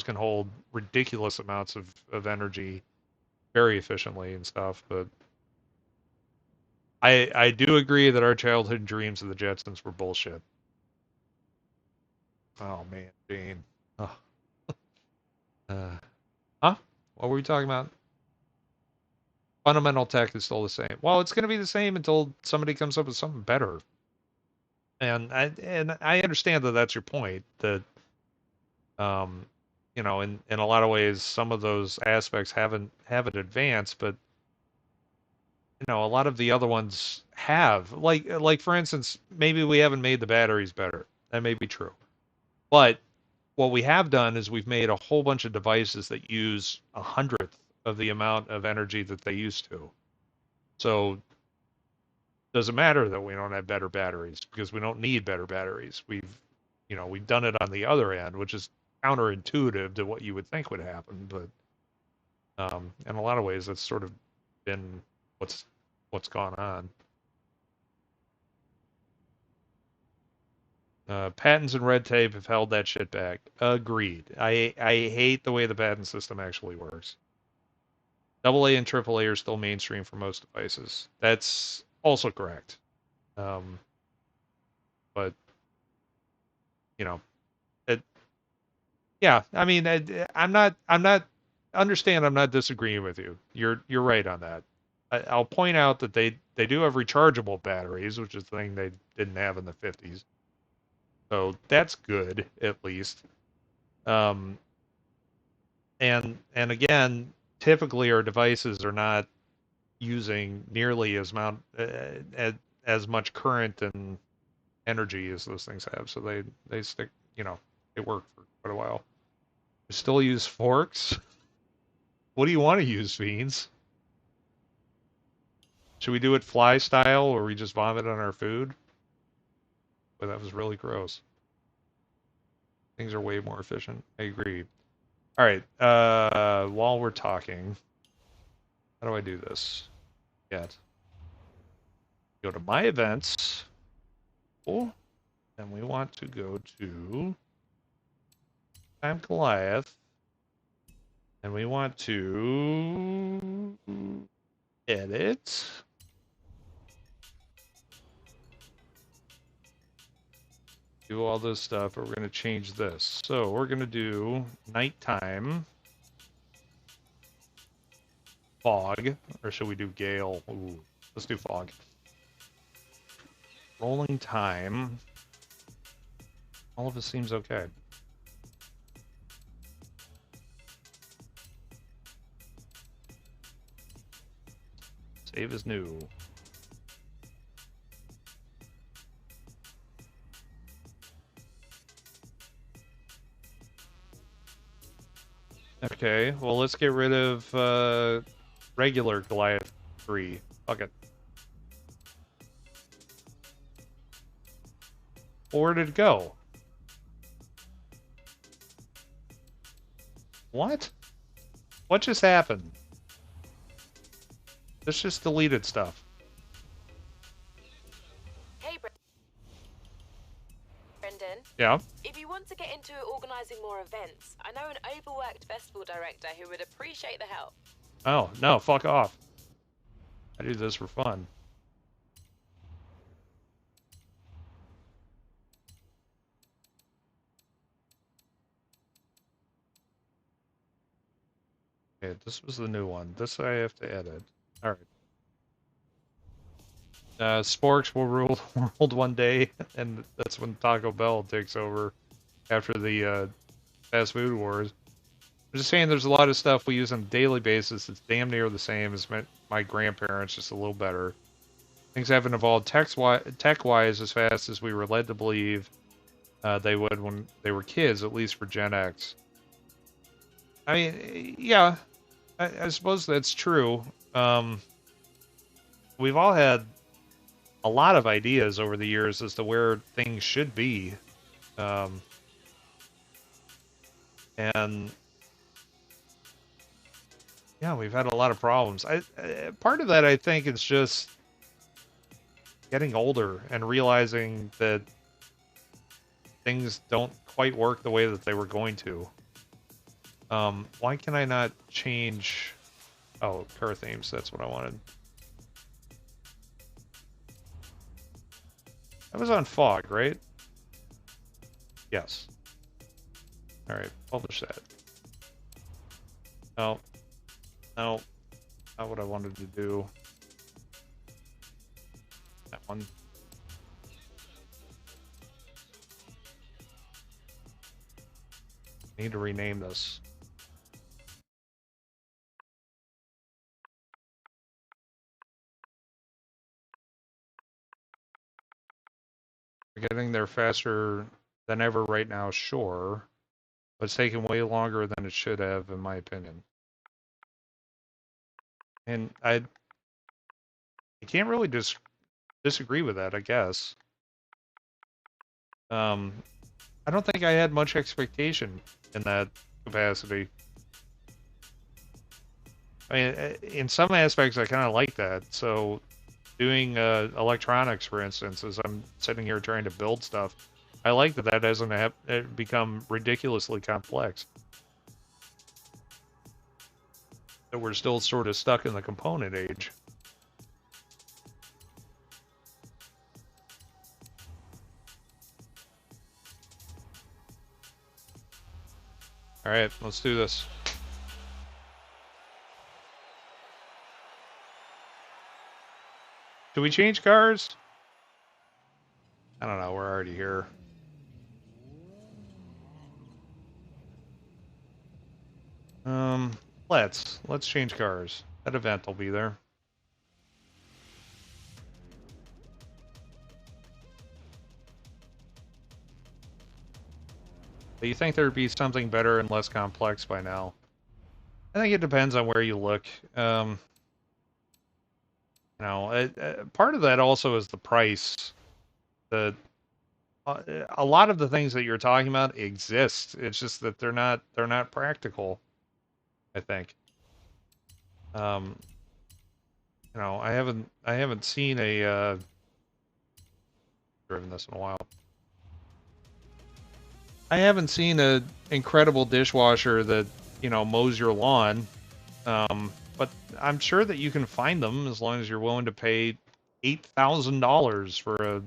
can hold ridiculous amounts of energy very efficiently and stuff. But I do agree that our childhood dreams of the Jetsons were bullshit. Oh man, Jane. Oh. Huh? What were we talking about? Fundamental tech is still the same. Well, it's going to be the same until somebody comes up with something better. And I understand that that's your point. That um, in a lot of ways, some of those aspects haven't advanced, but a lot of the other ones have. Like for instance, maybe we haven't made the batteries better. That may be true. But what we have done is we've made a whole bunch of devices that use 100th of the amount of energy that they used to. So doesn't matter that we don't have better batteries because we don't need better batteries. We've done it on the other end, which is counterintuitive to what you would think would happen. But in a lot of ways, that's sort of been what's gone on. Patents and red tape have held that shit back. Agreed. I hate the way the patent system actually works. AA and AAA are still mainstream for most devices. That's also correct. But it, yeah. I mean, understand. I'm not disagreeing with you. You're right on that. I'll point out that they do have rechargeable batteries, which is the thing they didn't have in the 50s. So that's good, at least. Um, and again, typically our devices are not using nearly as much current and energy as those things have. So they stick, they work for quite a while. We still use forks. What do you want to use, Fiends? Should we do it fly style, or we just vomit on our food? But that was really gross. Things are way more efficient. I agree. All right. While we're talking, how do I do this? Yet. Go to my events. Cool. And we want to go to Time Goliath. And we want to edit. Do all this stuff, but we're going to change this. So we're going to do nighttime. Fog. Or should we do gale? Ooh, let's do fog. Rolling time. All of this seems okay. Save as new. Okay, well, let's get rid of regular Goliath 3. Fuck it. Well, where did it go? What? What just happened? This just deleted stuff.
Hey, Brendan.
Yeah?
If you want to get into organising more events, I know an overworked festival director who would appreciate the help.
Oh, no, fuck off. I do this for fun. Okay, this was the new one. This I have to edit. Alright. Sporks will rule the world one day, and that's when Taco Bell takes over after the fast food wars. I'm just saying there's a lot of stuff we use on a daily basis that's damn near the same as my grandparents, just a little better. Things haven't evolved tech-wise as fast as we were led to believe they would when they were kids, at least for Gen X. I mean, yeah, I suppose that's true. We've all had a lot of ideas over the years as to where things should be. And yeah, we've had a lot of problems. Part of that, I think, is just getting older and realizing that things don't quite work the way that they were going to. Why can I not change... Oh, car themes, that's what I wanted. That was on fog, right? Yes. Alright, publish that. No. No. Not what I wanted to do. That one. I need to rename this. We're getting there faster than ever right now, sure. But it's taking way longer than it should have, in my opinion. And I can't really disagree with that, I guess. I don't think I had much expectation in that capacity. I mean, in some aspects, I kind of like that. So, doing electronics, for instance, as I'm sitting here trying to build stuff, I like that that hasn't become ridiculously complex. That we're still sort of stuck in the component age. All right, let's do this. Do we change cars? I don't know, we're already here. Let's change cars. That event will be there. Do you think there'd be something better and less complex by now? I think it depends on where you look. You know, part of that also is the price. A lot of the things that you're talking about exist. It's just that they're not practical, I think. You know, I haven't seen a driven this in a while. I haven't seen a incredible dishwasher that, you know, mows your lawn. But I'm sure that you can find them as long as you're willing to pay $8,000 for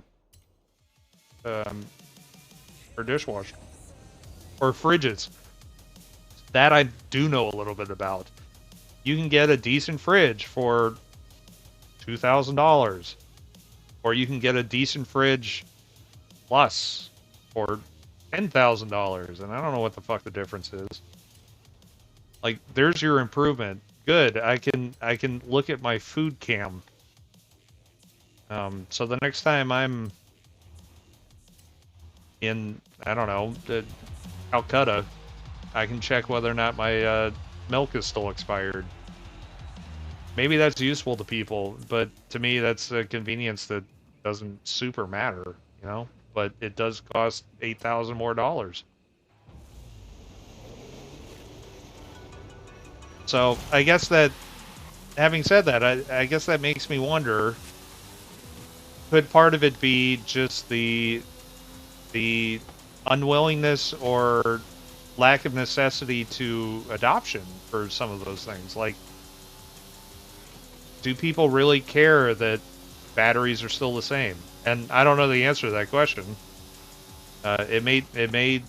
a dishwasher or fridges. That I do know a little bit about. You can get a decent fridge for $2,000, or you can get a decent fridge plus for $10,000, and I don't know what the fuck the difference is. Like, there's your improvement. Good. I can look at my food cam. So the next time I'm in, I don't know, Calcutta, I can check whether or not my milk is still expired. Maybe that's useful to people, but to me that's a convenience that doesn't super matter, you know? But it does cost $8,000 more dollars. So I guess that, having said that, I guess that makes me wonder, could part of it be just the unwillingness or lack of necessity to adoption for some of those things? Like, do people really care that batteries are still the same? And I don't know the answer to that question. It may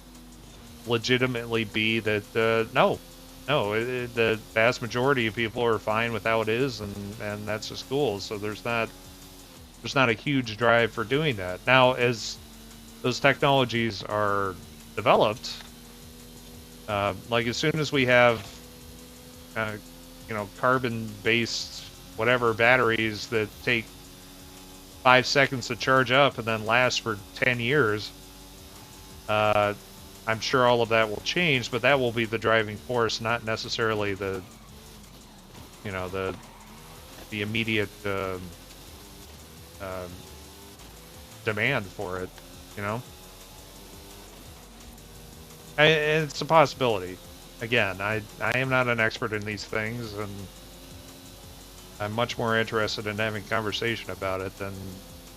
legitimately be that no, the vast majority of people are fine with how it is, and that's just cool. So there's not a huge drive for doing that. Now, as those technologies are developed, like as soon as we have, you know, carbon-based whatever batteries that take 5 seconds to charge up and then last for 10 years, I'm sure all of that will change, but that will be the driving force, not necessarily the, you know, the immediate demand for it, you know? And it's a possibility. Again, I am not an expert in these things, and I'm much more interested in having conversation about it than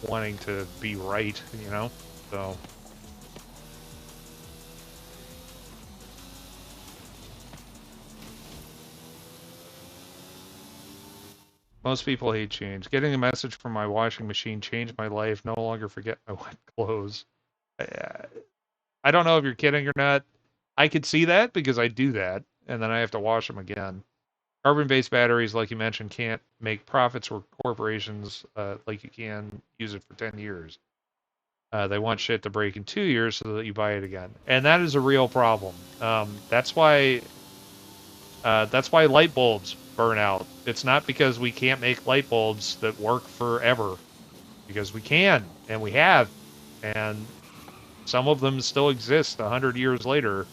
wanting to be right, you know? So Most people hate change. Getting a message from my washing machine changed my life. No longer forget my wet clothes. I don't know if you're kidding or not. I could see that because I do that, and then I have to wash them again. Carbon-based batteries, like you mentioned, can't make profits for corporations like you can use it for 10 years. They want shit to break in 2 years so that you buy it again, and that is a real problem. That's why light bulbs burn out. It's not because we can't make light bulbs that work forever, because we can, and we have, and some of them still exist 100 years later.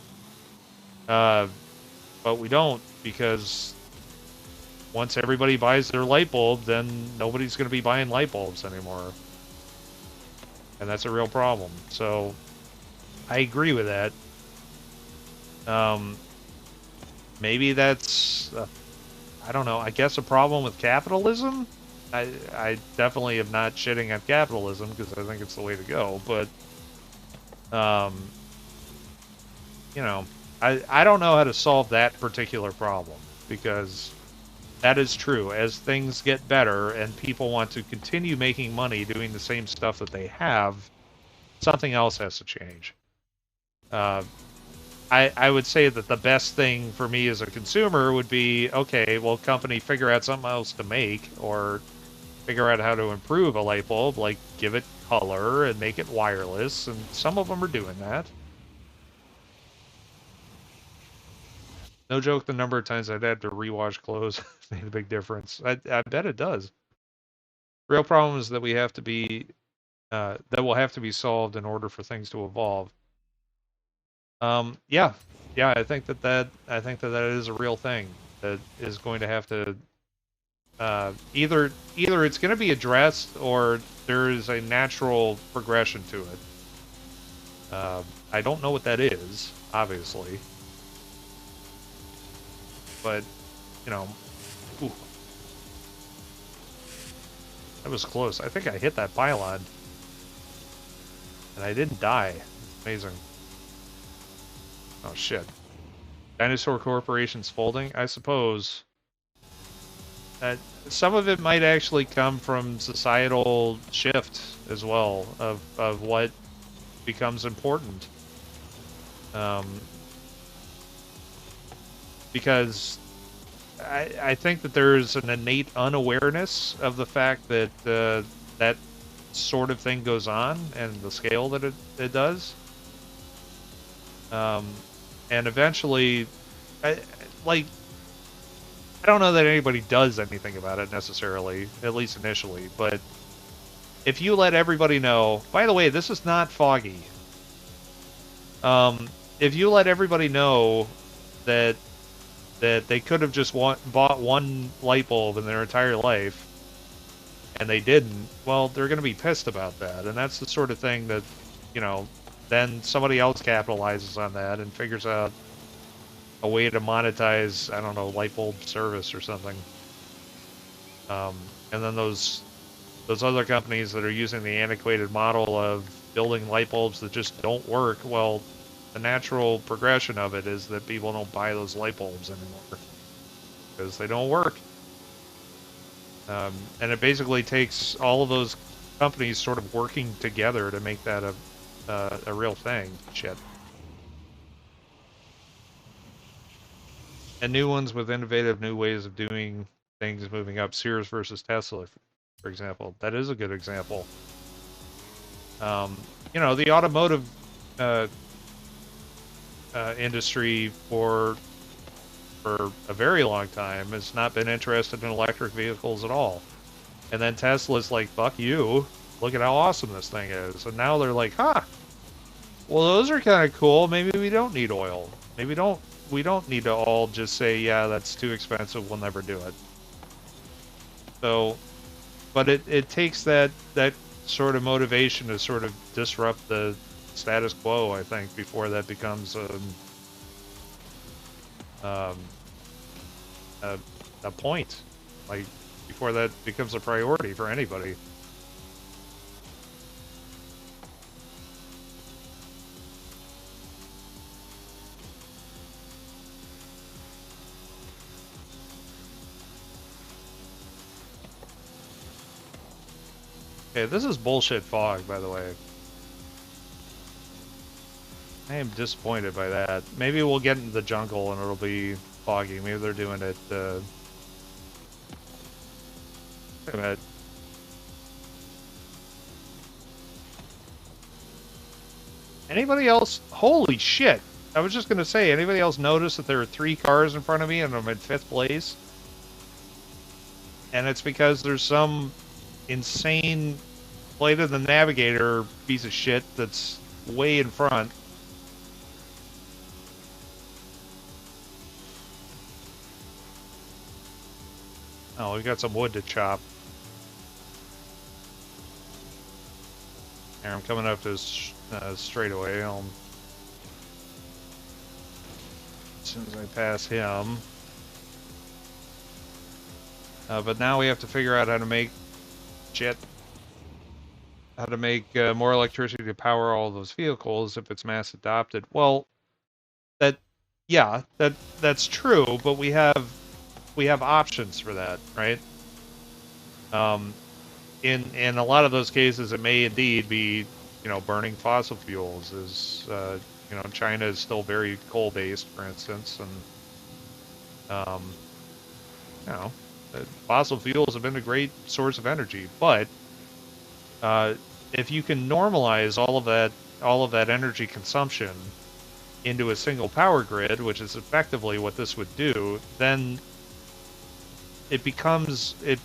But we don't, because once everybody buys their light bulb, then nobody's going to be buying light bulbs anymore. And that's a real problem. So I agree with that. Maybe that's, I don't know, I guess a problem with capitalism? I definitely am not shitting on capitalism because I think it's the way to go, but, you know, I don't know how to solve that particular problem, because that is true. As things get better and people want to continue making money doing the same stuff that they have, something else has to change. I would say that the best thing for me as a consumer would be, okay, well, company, figure out something else to make, or figure out how to improve a light bulb, like give it color and make it wireless, and some of them are doing that. No joke, the number of times I'd had to rewash clothes made a big difference. I bet it does. Real problems that we have to be that will have to be solved in order for things to evolve. Yeah, I think that is a real thing that is going to have to either it's going to be addressed, or there is a natural progression to it. I don't know what that is, obviously. But, you know, ooh, that was close. I think I hit that pylon, and I didn't die. It's amazing. Oh, shit. Dinosaur corporations folding? I suppose. Some of it might actually come from societal shift as well, of what becomes important. Because I think that there's an innate unawareness of the fact that that sort of thing goes on, and the scale that it does. And eventually, I don't know that anybody does anything about it necessarily, at least initially, but if you let everybody know, by the way, this is not foggy. If you let everybody know that they could have just bought one light bulb in their entire life, and they didn't, well, they're going to be pissed about that. And that's the sort of thing that, you know, then somebody else capitalizes on that and figures out a way to monetize, I don't know, light bulb service or something. And then those other companies that are using the antiquated model of building light bulbs that just don't work, well, the natural progression of it is that people don't buy those light bulbs anymore because they don't work. And it basically takes all of those companies sort of working together to make that a real thing. Shit. And new ones with innovative new ways of doing things moving up. Sears versus Tesla, for example. That is a good example. You know, the automotive industry for a very long time has not been interested in electric vehicles at all. And then Tesla's like, fuck you, look at how awesome this thing is. And now they're like, huh, well, those are kind of cool. Maybe we don't need oil. Maybe we don't need to all just say, yeah, that's too expensive, we'll never do it. So, but it takes that sort of motivation to sort of disrupt the status quo, I think, before that becomes a point, like before that becomes a priority for anybody. Okay, this is bullshit fog, by the way. I am disappointed by that. Maybe we'll get into the jungle and it'll be foggy. Maybe they're doing it, wait a minute. Anybody else? Holy shit! I was just gonna say, anybody else notice that there are 3 cars in front of me and I'm in 5th place? And it's because there's some insane Flight of the Navigator piece of shit that's way in front. Oh, we got some wood to chop. Here, I'm coming up this straightaway. As soon as I pass him. But now we have to figure out how to make more electricity to power all those vehicles if it's mass adopted. Well, that's true, but we have options for that, right? In a lot of those cases, it may indeed be, burning fossil fuels. China is still very coal-based, for instance, and fossil fuels have been a great source of energy. But if you can normalize all of that energy consumption into a single power grid, which is effectively what this would do, then it becomes a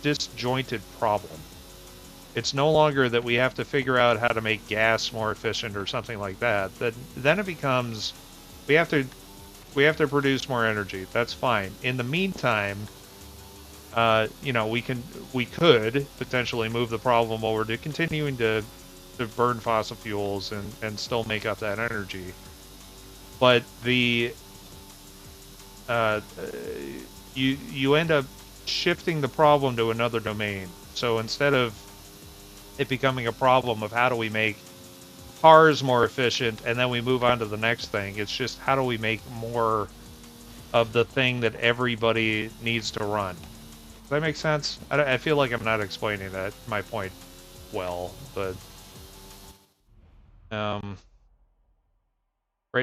disjointed problem. It's no longer that we have to figure out how to make gas more efficient or something like that. Then it becomes we have to produce more energy. That's fine. In the meantime, we could potentially move the problem over to continuing to burn fossil fuels and still make up that energy. But you end up shifting the problem to another domain. So instead of it becoming a problem of how do we make cars more efficient and then we move on to the next thing, it's just how do we make more of the thing that everybody needs to run. Does that make sense? I feel like I'm not explaining my point well, but right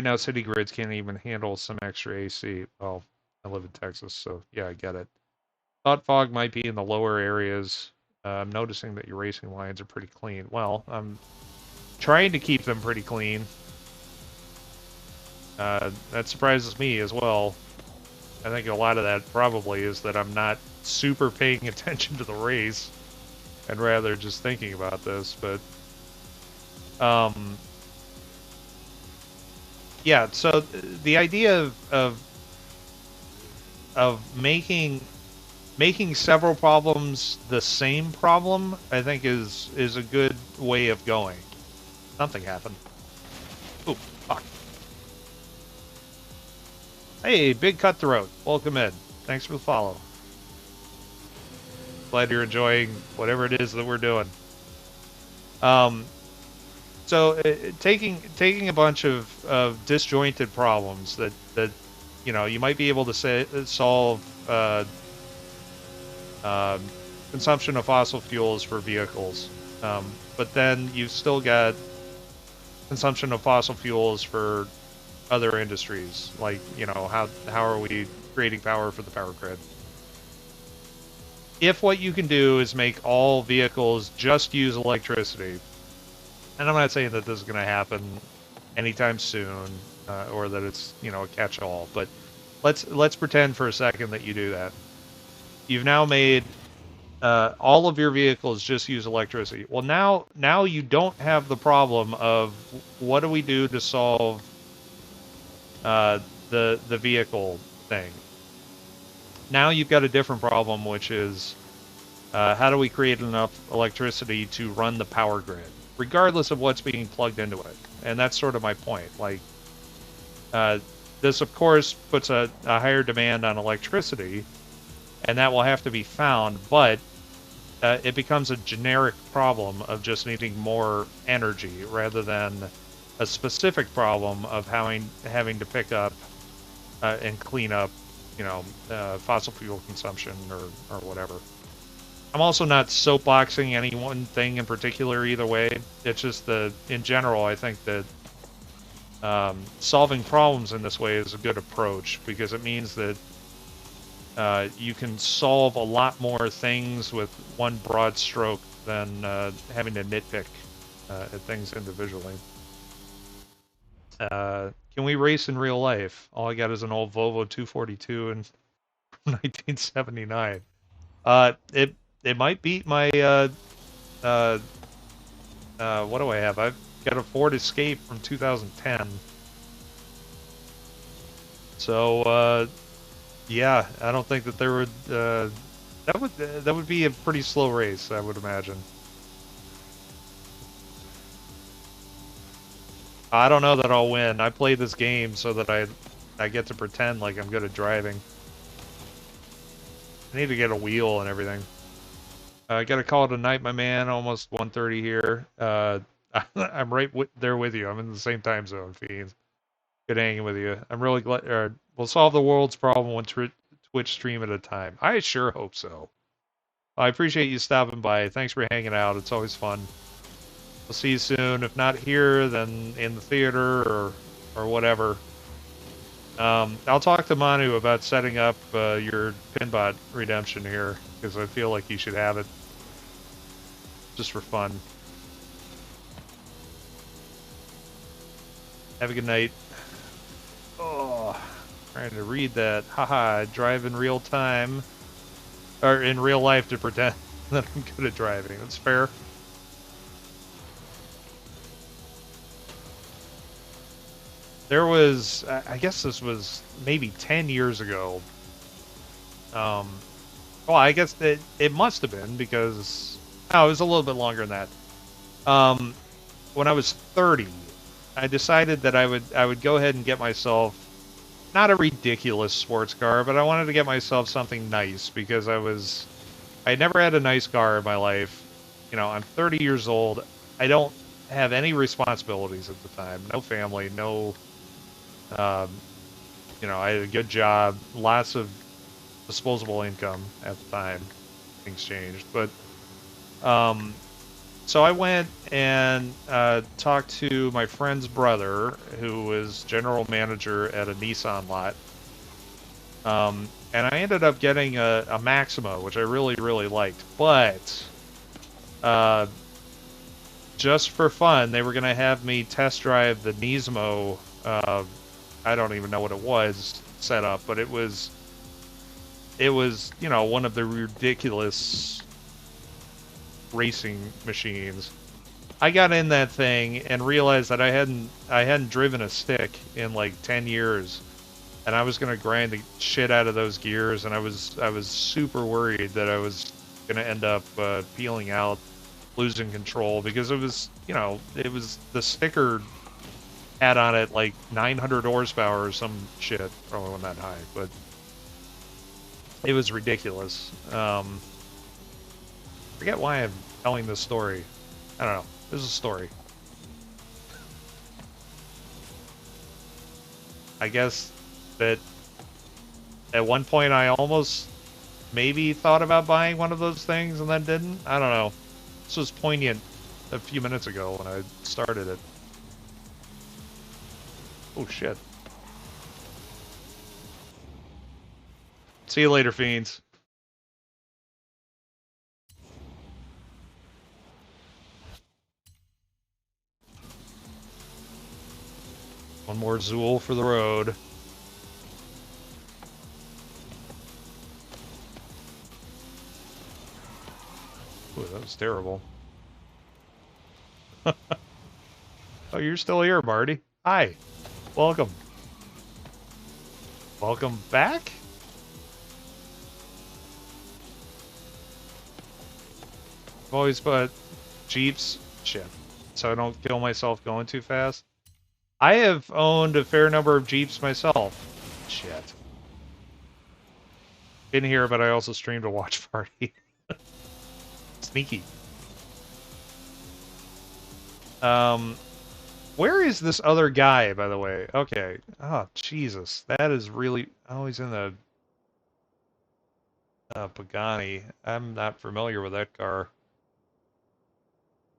now city grids can't even handle some extra AC. Well, I live in Texas, so yeah, I get it. Thought fog might be in the lower areas. I'm noticing that your racing lines are pretty clean. Well, I'm trying to keep them pretty clean. That surprises me as well. I think a lot of that probably is that I'm not super paying attention to the race and rather just thinking about this, but yeah, so the idea of making several problems the same problem, I think is a good way of going. Something happened. Oh, fuck. Hey, Big Cutthroat. Welcome in. Thanks for the follow. Glad you're enjoying whatever it is that we're doing. So taking a bunch of disjointed problems that you might be able to solve consumption of fossil fuels for vehicles, but then you've still got consumption of fossil fuels for other industries, like how are we creating power for the power grid? If what you can do is make all vehicles just use electricity, and I'm not saying that this is going to happen anytime soon, or that it's a catch-all, but let's pretend for a second that you do that. You've now made all of your vehicles just use electricity. Well, now you don't have the problem of what do we do to solve the vehicle thing. Now you've got a different problem, which is how do we create enough electricity to run the power grid, regardless of what's being plugged into it. And that's sort of my point. Like, this, of course, puts a higher demand on electricity, and that will have to be found, but it becomes a generic problem of just needing more energy rather than a specific problem of having to pick up and clean up, fossil fuel consumption or whatever. I'm also not soapboxing any one thing in particular either way. It's just in general, I think that solving problems in this way is a good approach because it means that you can solve a lot more things with one broad stroke than having to nitpick at things individually. Can we race in real life? All I got is an old Volvo 242 in 1979. It might beat my uh, what do I have? I've got a Ford Escape from 2010. So yeah, I don't think that there would that would be a pretty slow race, I would imagine. I don't know that I'll win. I play this game so that I get to pretend like I'm good at driving. I need to get a wheel and everything. I gotta call it a night, my man. Almost 1:30 here. I'm right there with you. I'm in the same time zone, Fiends. Good hanging with you. I'm really glad. We'll solve the world's problem one Twitch stream at a time. I sure hope so. I appreciate you stopping by. Thanks for hanging out. It's always fun. We'll see you soon. If not here, then in the theater or whatever. I'll talk to Manu about setting up your Pinbot redemption here because I feel like you should have it just for fun. Have a good night. Oh, trying to read that. Haha, drive in real time. Or in real life to pretend that I'm good at driving. That's fair. There was, I guess this was maybe 10 years ago. Well, I guess it must have been because, oh, it was a little bit longer than that. When I was 30, I decided that I would go ahead and get myself not a ridiculous sports car, but I wanted to get myself something nice because I never had a nice car in my life. You know, I'm 30 years old. I don't have any responsibilities at the time. No family, no, you know, I had a good job, lots of disposable income at the time. Things changed, but, so I went and talked to my friend's brother, who was general manager at a Nissan lot. And I ended up getting a Maxima, which I really, really liked. But just for fun, they were going to have me test drive the Nismo. I don't even know what it was set up, but it was, you know, one of the ridiculous racing machines. I got in that thing and realized that I hadn't driven a stick in like 10 years, and I was gonna grind the shit out of those gears, and I was super worried that I was gonna end up peeling out, losing control, because it was, you know, it was the sticker had on it like 900 horsepower or some shit, probably wasn't that high, but it was ridiculous. Forget why I'm telling this story. I don't know. This is a story. I guess that at one point I almost maybe thought about buying one of those things and then didn't. I don't know. This was poignant a few minutes ago when I started it. Oh shit. See you later, fiends. One more Zool for the road. Ooh, that was terrible. Oh, you're still here, Marty. Hi. Welcome. Welcome back? I've always put Jeeps, shit, so I don't kill myself going too fast. I have owned a fair number of Jeeps myself. Shit. Been here, but I also streamed a watch party. Sneaky. Where is this other guy, by the way? Okay. Oh, Jesus. That is really... Oh, he's in the... Pagani. I'm not familiar with that car.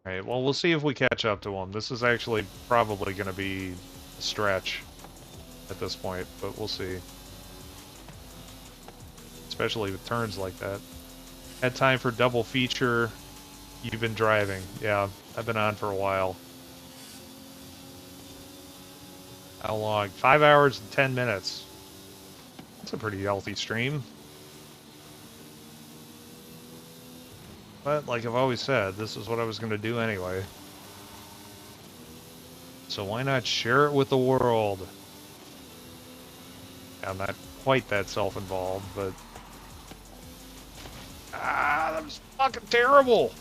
Alright, well, we'll see if we catch up to him. This is actually probably going to be a stretch at this point, but we'll see. Especially with turns like that. Had time for double feature. You've been driving. Yeah, I've been on for a while. How long? 5 hours and 10 minutes. That's a pretty healthy stream. But, like I've always said, this is what I was going to do anyway. So why not share it with the world? I'm not quite that self-involved, but... Ah, that was fucking terrible!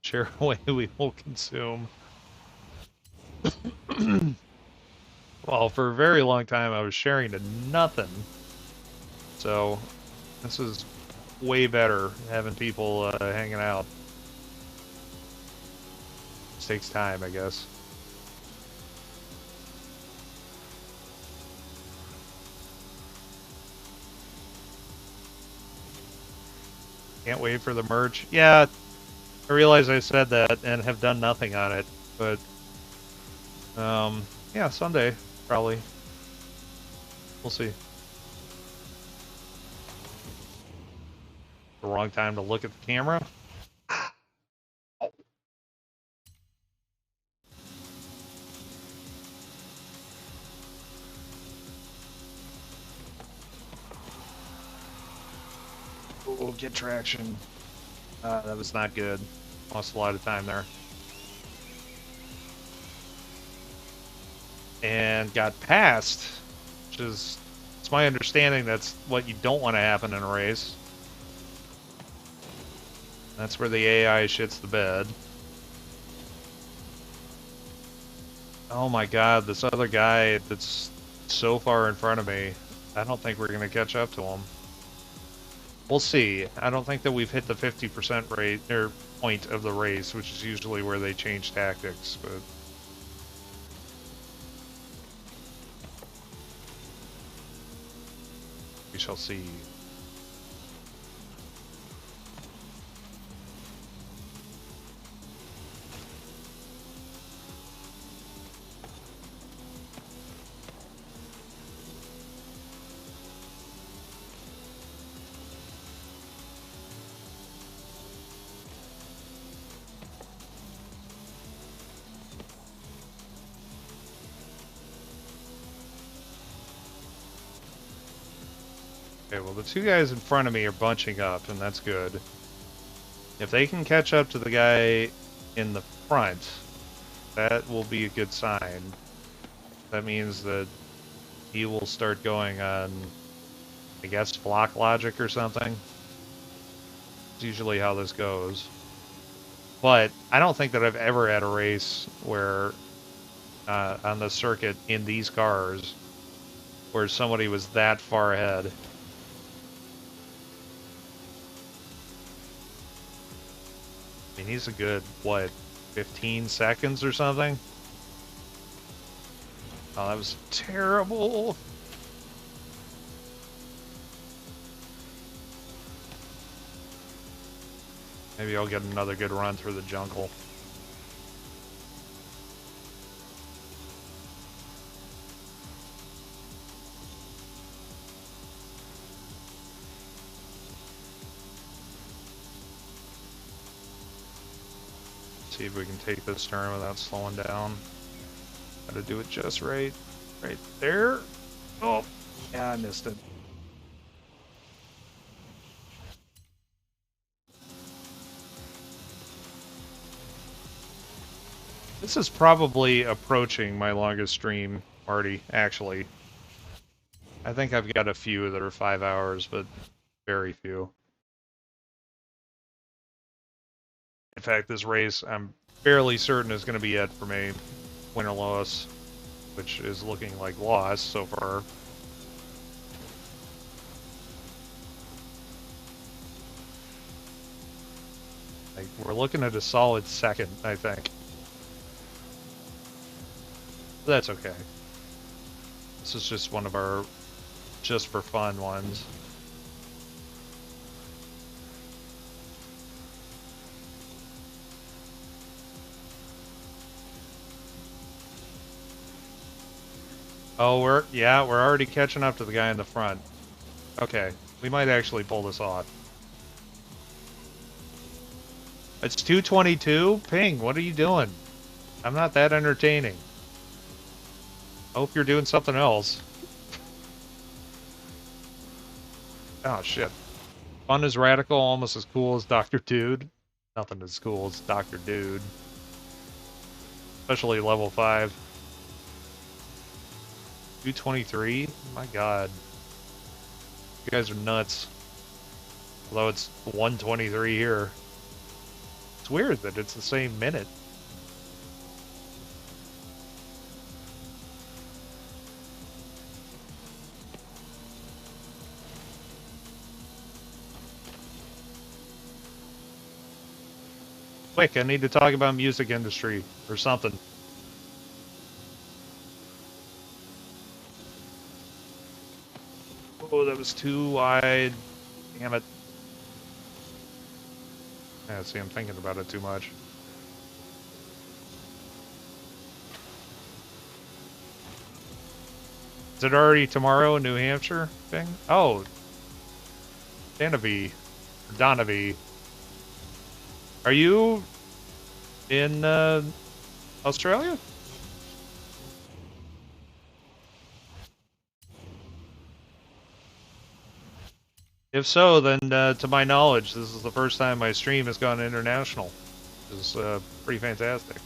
Share away, we will consume. Well, for a very long time I was sharing to nothing. So, this is way better, having people hanging out. This takes time, I guess. Can't wait for the merch. Yeah, I realize I said that and have done nothing on it, but yeah, someday, probably. We'll see. The wrong time to look at the camera. Oh, get traction. That was not good. Lost a lot of time there. And got passed, which is, it's my understanding that's what you don't want to happen in a race. That's where the AI shits the bed. Oh my god, this other guy that's so far in front of me, I don't think we're going to catch up to him. We'll see. I don't think that we've hit the 50% rate, or point of the race, which is usually where they change tactics, but... we shall see. Okay, well the two guys in front of me are bunching up, and that's good. If they can catch up to the guy in the front, that will be a good sign. That means that he will start going on, I guess, block logic or something. It's usually how this goes. But I don't think that I've ever had a race where, on the circuit in these cars, where somebody was that far ahead. I mean, he's a good, what, 15 seconds or something? Oh, that was terrible. Maybe I'll get another good run through the jungle. See if we can take this turn without slowing down. Gotta do it just right. Right there. Oh, yeah, I missed it. This is probably approaching my longest stream already, actually. I think I've got a few that are 5 hours, but very few. In fact, this race, I'm fairly certain is going to be it for me. Win or loss, which is looking like loss so far. Like, we're looking at a solid second, I think. But that's okay. This is just one of our just for fun ones. Oh, we're already catching up to the guy in the front. Okay, we might actually pull this off. It's 2:22? Ping, what are you doing? I'm not that entertaining. I hope you're doing something else. Oh, shit. Fun is radical, almost as cool as Dr. Dude. Nothing as cool as Dr. Dude. Especially level 5. 2:23? My god. You guys are nuts. Although it's 1:23 here. It's weird that it's the same minute. Quick, I need to talk about music industry or something. Oh, that was too wide. Damn it. Yeah, see, I'm thinking about it too much. Is it already tomorrow in New Hampshire thing? Oh. Donaby. Are you in Australia? If so, then to my knowledge, this is the first time my stream has gone international. It's pretty fantastic.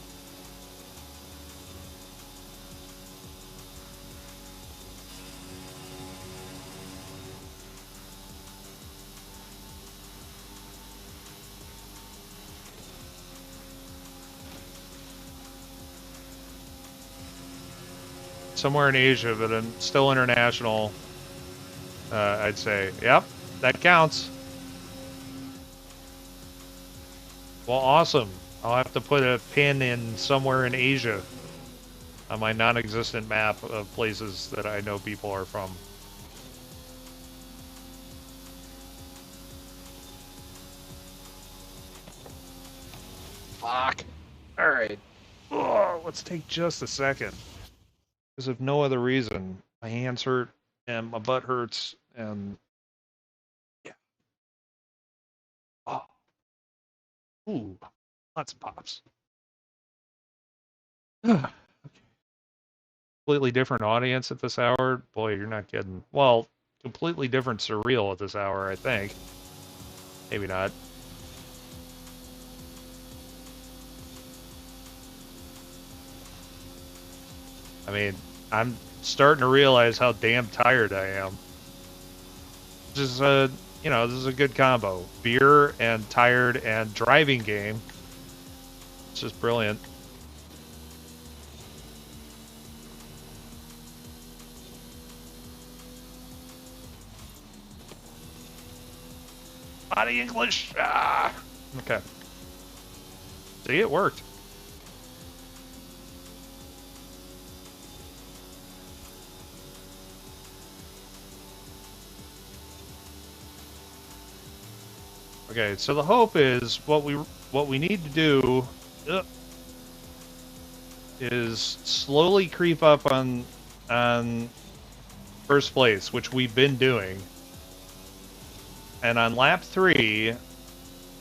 Somewhere in Asia, but still international, I'd say. Yep, that counts. Well, awesome. I'll have to put a pin in somewhere in Asia on my non-existent map of places that I know people are from. Fuck. Alright. Let's take just a second. Because if no other reason, my hands hurt and my butt hurts and yeah. Oh. Ooh. Lots of pops. Okay. Completely different audience at this hour. Boy, you're not kidding. Well, completely different surreal at this hour, I think. Maybe not. I mean, I'm starting to realize how damn tired I am. This is a, you know, this is a good combo. Beer and tired and driving game. It's just brilliant. Body English. Ah. Okay. See, it worked. Okay, so the hope is what we need to do is slowly creep up on first place, which we've been doing. And on lap 3,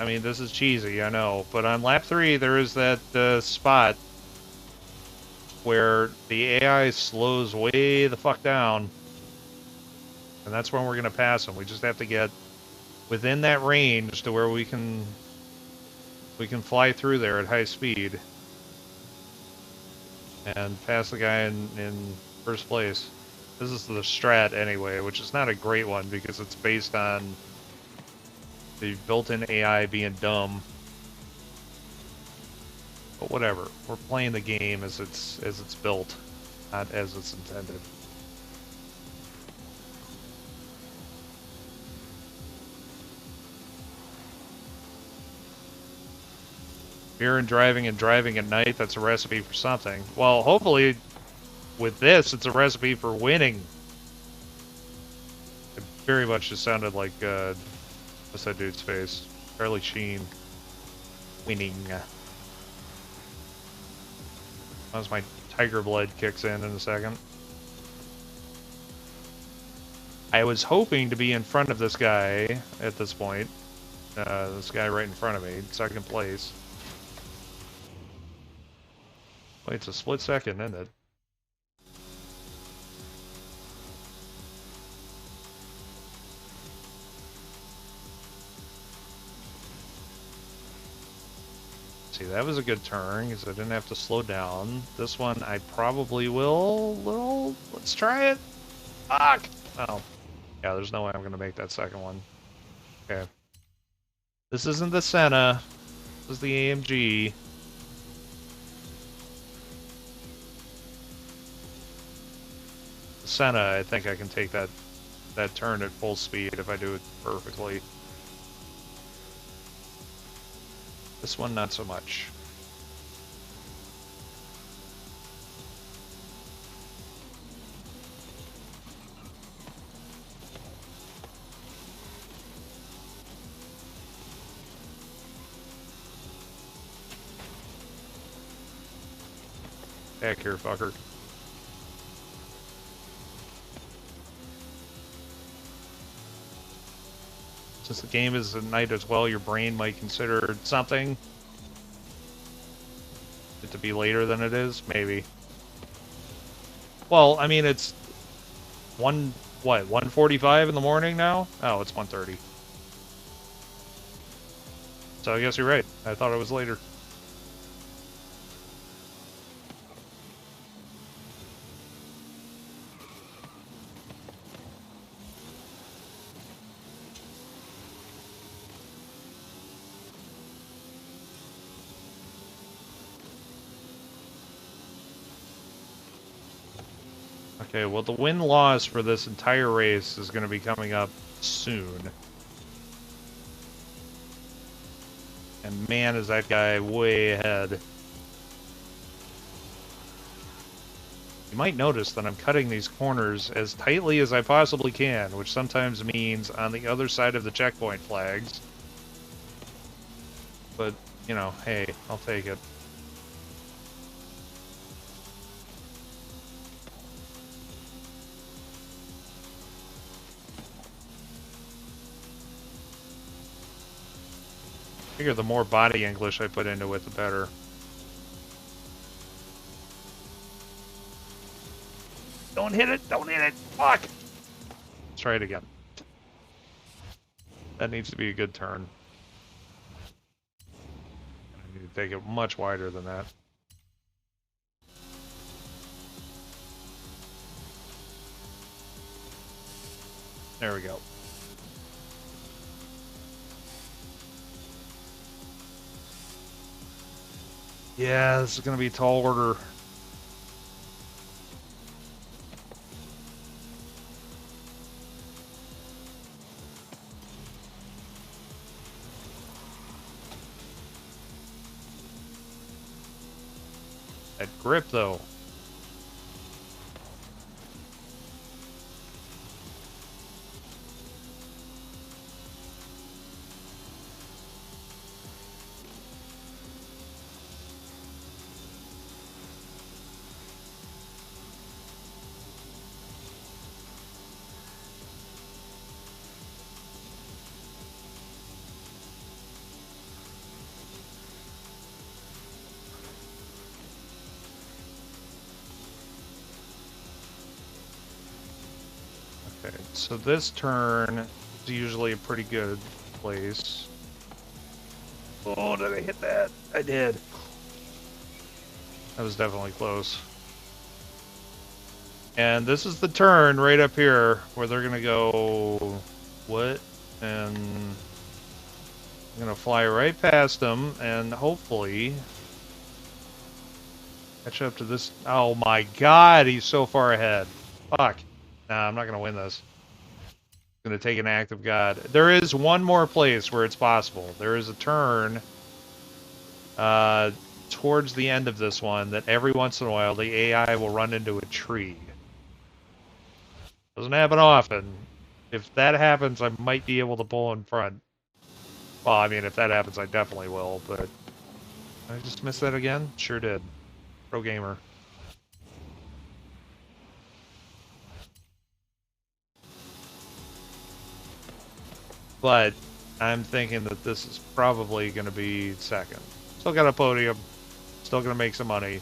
I mean, this is cheesy, I know, but on lap 3 there is that spot where the AI slows way the fuck down, and that's when we're gonna pass them. We just have to get within that range to where we can fly through there at high speed and pass the guy in first place. This is the strat anyway, which is not a great one because it's based on the built-in AI being dumb. But whatever, we're playing the game as it's built, not as it's intended. Beer and driving at night, that's a recipe for something. Well, hopefully with this, it's a recipe for winning. very much just sounded like, what's that dude's face? Charlie Sheen. Winning. Once my tiger blood kicks in a second. I was hoping to be in front of this guy at this point. This guy right in front of me, second place. Wait, it's a split second, isn't it? See, that was a good turn because I didn't have to slow down. This one I probably will. Let's try it. Fuck! Oh. Yeah, there's no way I'm going to make that second one. Okay. This isn't the Senna. This is the AMG. The Senna, I think I can take that turn at full speed if I do it perfectly. This one, not so much. Back here, fucker. Since the game is at night as well, your brain might consider something it to be later than it is, maybe. Well, I mean, it's 1:45 in the morning now? Oh, it's 1:30. So I guess you're right. I thought it was later. Okay, well, the win-loss for this entire race is going to be coming up soon. And man, is that guy way ahead. You might notice that I'm cutting these corners as tightly as I possibly can, which sometimes means on the other side of the checkpoint flags. But, you know, hey, I'll take it. I figure the more body English I put into it, the better. Don't hit it! Don't hit it! Fuck! Let's try it again. That needs to be a good turn. I need to take it much wider than that. There we go. Yeah, this is going to be a tall order. That grip, though. Okay, so this turn is usually a pretty good place. Oh, did I hit that? I did. That was definitely close. And this is the turn right up here where they're gonna go, what? And I'm gonna fly right past them and hopefully catch up to this. Oh my god, he's so far ahead. Fuck. Nah, I'm not gonna win this. I'm gonna take an act of God. There is one more place where it's possible. There is a turn towards the end of this one that every once in a while the AI will run into a tree. Doesn't happen often, If that happens, I might be able to pull in front. Well, I mean, if that happens, I definitely will, but... Did I just miss that again? Sure did. Pro gamer. But I'm thinking that this is probably going to be second. Still got a podium. Still going to make some money.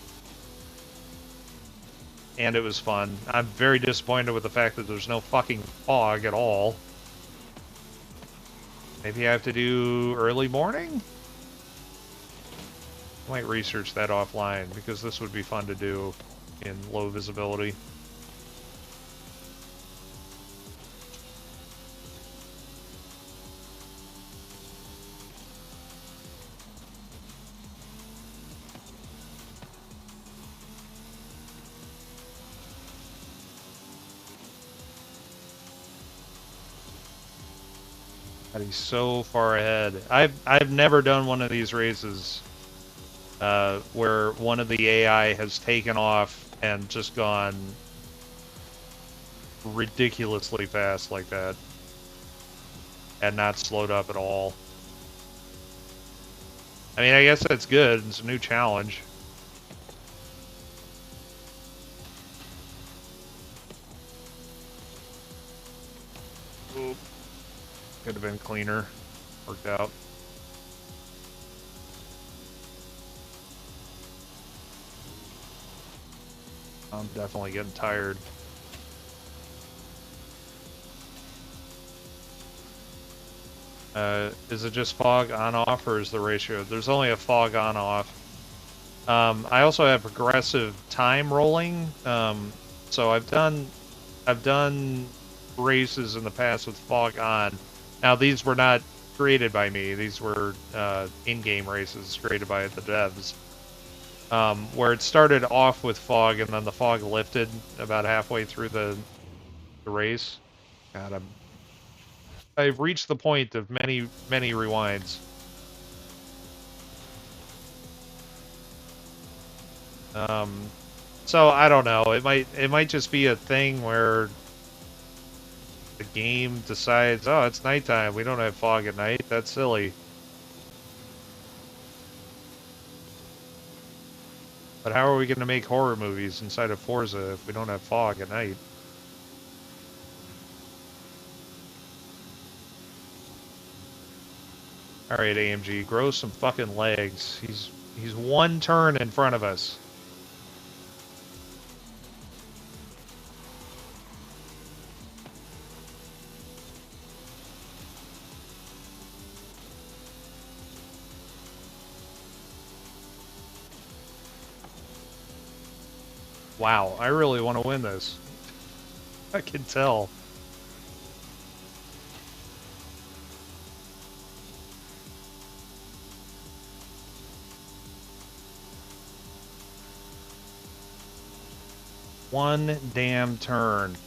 And it was fun. I'm very disappointed with the fact that there's no fucking fog at all. Maybe I have to do early morning? I might research that offline, because this would be fun to do in low visibility. God, he's so far ahead. I've never done one of these races where one of the AI has taken off and just gone ridiculously fast like that and not slowed up at all. I mean, I guess that's good. It's a new challenge. Oop. Could have been cleaner. Worked out. I'm definitely getting tired. Is it just fog on off, or is the ratio? There's only a fog on off. I also have progressive time rolling. So I've done races in the past with fog on. Now these were not created by me. These were in-game races created by the devs. Where it started off with fog and then the fog lifted about halfway through the race. God, I've reached the point of many rewinds. So I don't know. It might just be a thing where the game decides, oh, it's nighttime. We don't have fog at night. That's silly. But how are we going to make horror movies inside of Forza if we don't have fog at night? Alright, AMG, grow some fucking legs. He's one turn in front of us. Wow, I really want to win this. I can tell. One damn turn.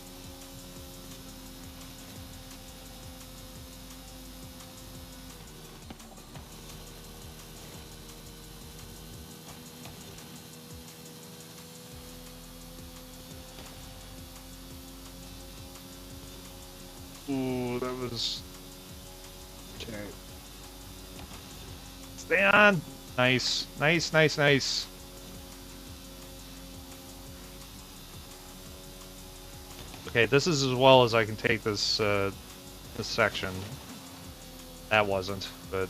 Ooh, that was... Okay. Stay on! Nice. Nice, nice, nice. Okay, this is as well as I can take this, this section. That wasn't, but...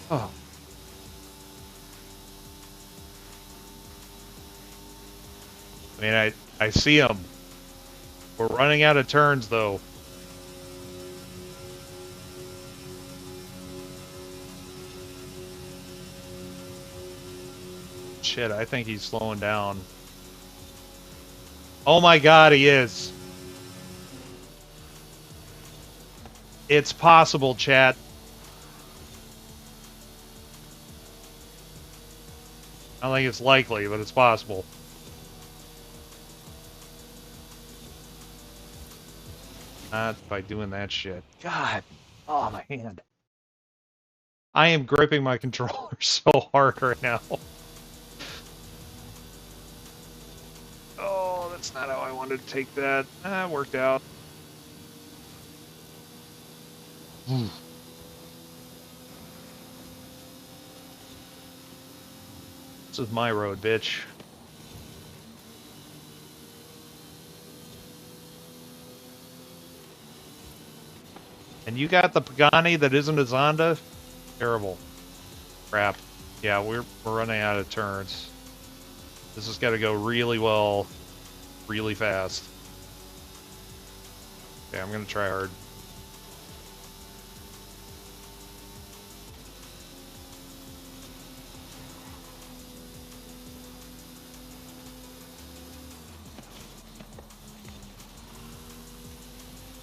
Oh. I mean, I see him. We're running out of turns, though. Shit, I think he's slowing down. Oh my god, he is. It's possible, chat. I don't think it's likely, but it's possible. Not by doing that shit. God. Oh, my hand. I am gripping my controller so hard right now. Oh, that's not how I wanted to take that. Ah, worked out. This is my road, bitch. And you got the Pagani that isn't a Zonda? Terrible. Crap. Yeah, we're running out of turns. This has got to go really well, really fast. Okay, I'm going to try hard.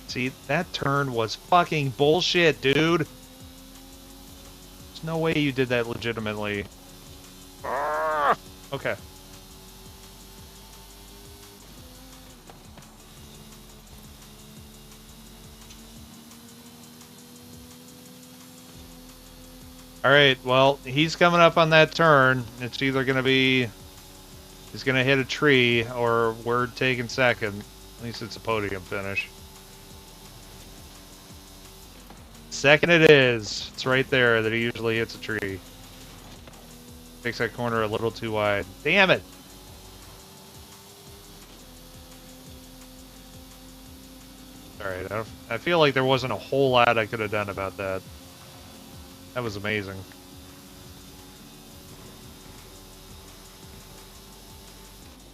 See, that turn was fucking bullshit, dude. There's no way you did that legitimately. Okay. Alright, well, he's coming up on that turn. It's either going to be... He's going to hit a tree, or we're taking second. At least it's a podium finish. Second it is. It's right there that he usually hits a tree. Takes that corner a little too wide. Damn it! Alright, I feel like there wasn't a whole lot I could have done about that. That was amazing.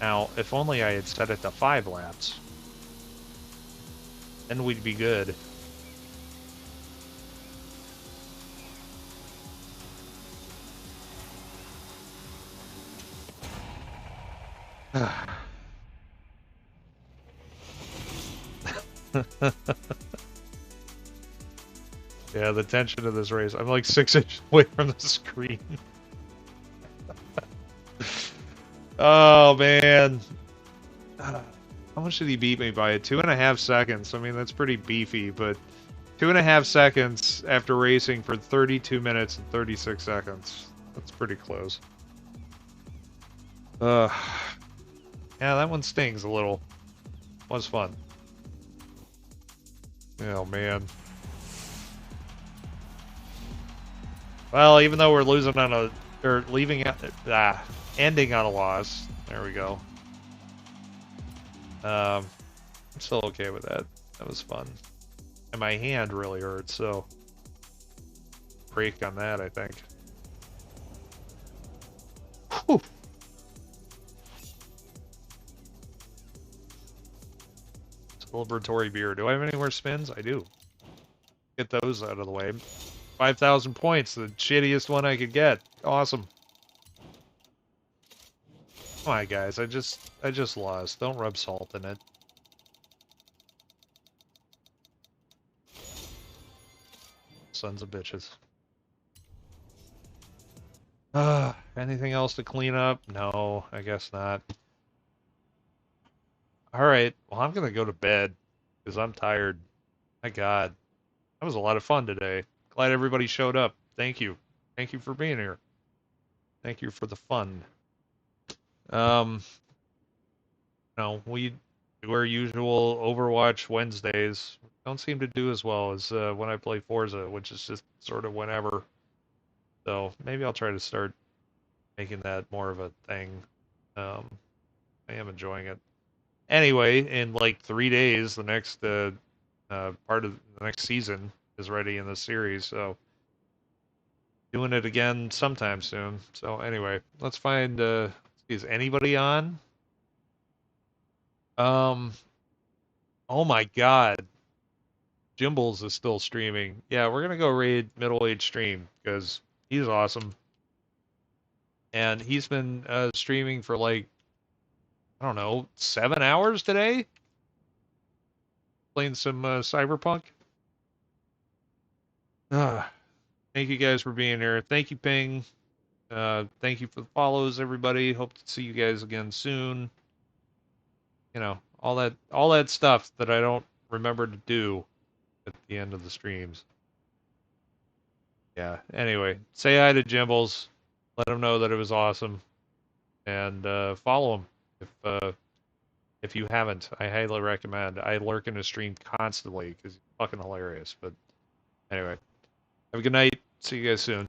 Now, if only I had set it to 5 laps. Then we'd be good. Yeah, the tension of this race. I'm like 6 inches away from the screen. Oh, man. How much did he beat me by? 2.5 seconds. I mean, that's pretty beefy, but 2.5 seconds after racing for 32 minutes and 36 seconds. That's pretty close. Yeah, that one stings a little. Was fun. Oh, man. Well, even though we're losing on a... Or leaving... ending on a loss. There we go. I'm still okay with that. That was fun. And my hand really hurts, so... Break on that, I think. Whew. Celebratory beer. Do I have any more spins? I do. Get those out of the way. 5,000 points, the shittiest one I could get. Awesome. Come on, guys. I just lost. Don't rub salt in it. Sons of bitches. Anything else to clean up? No, I guess not. Alright, well, I'm gonna go to bed, because I'm tired. My God. That was a lot of fun today. Glad everybody showed up. Thank you. Thank you for being here. Thank you for the fun. No, we do our usual Overwatch Wednesdays. Don't seem to do as well as when I play Forza, which is just sort of whenever. So maybe I'll try to start making that more of a thing. I am enjoying it. Anyway, in like 3 days, the next part of the next season is ready in the series. So doing it again sometime soon. So anyway, let's find. Is anybody on? Oh my God. Jimbles is still streaming. Yeah, we're gonna go raid Middle Age Stream because he's awesome. And he's been streaming for like, I don't know, 7 hours today? Playing some Cyberpunk. Thank you guys for being here. Thank you, Ping. Thank you for the follows, everybody. Hope to see you guys again soon. You know, all that stuff that I don't
remember to do at the end of the streams. Yeah. Anyway, say hi to Jimbles. Let him know that it was awesome, and follow him if you haven't. I highly recommend. I lurk in his stream constantly because he's fucking hilarious. But anyway, have a good night. See you guys soon.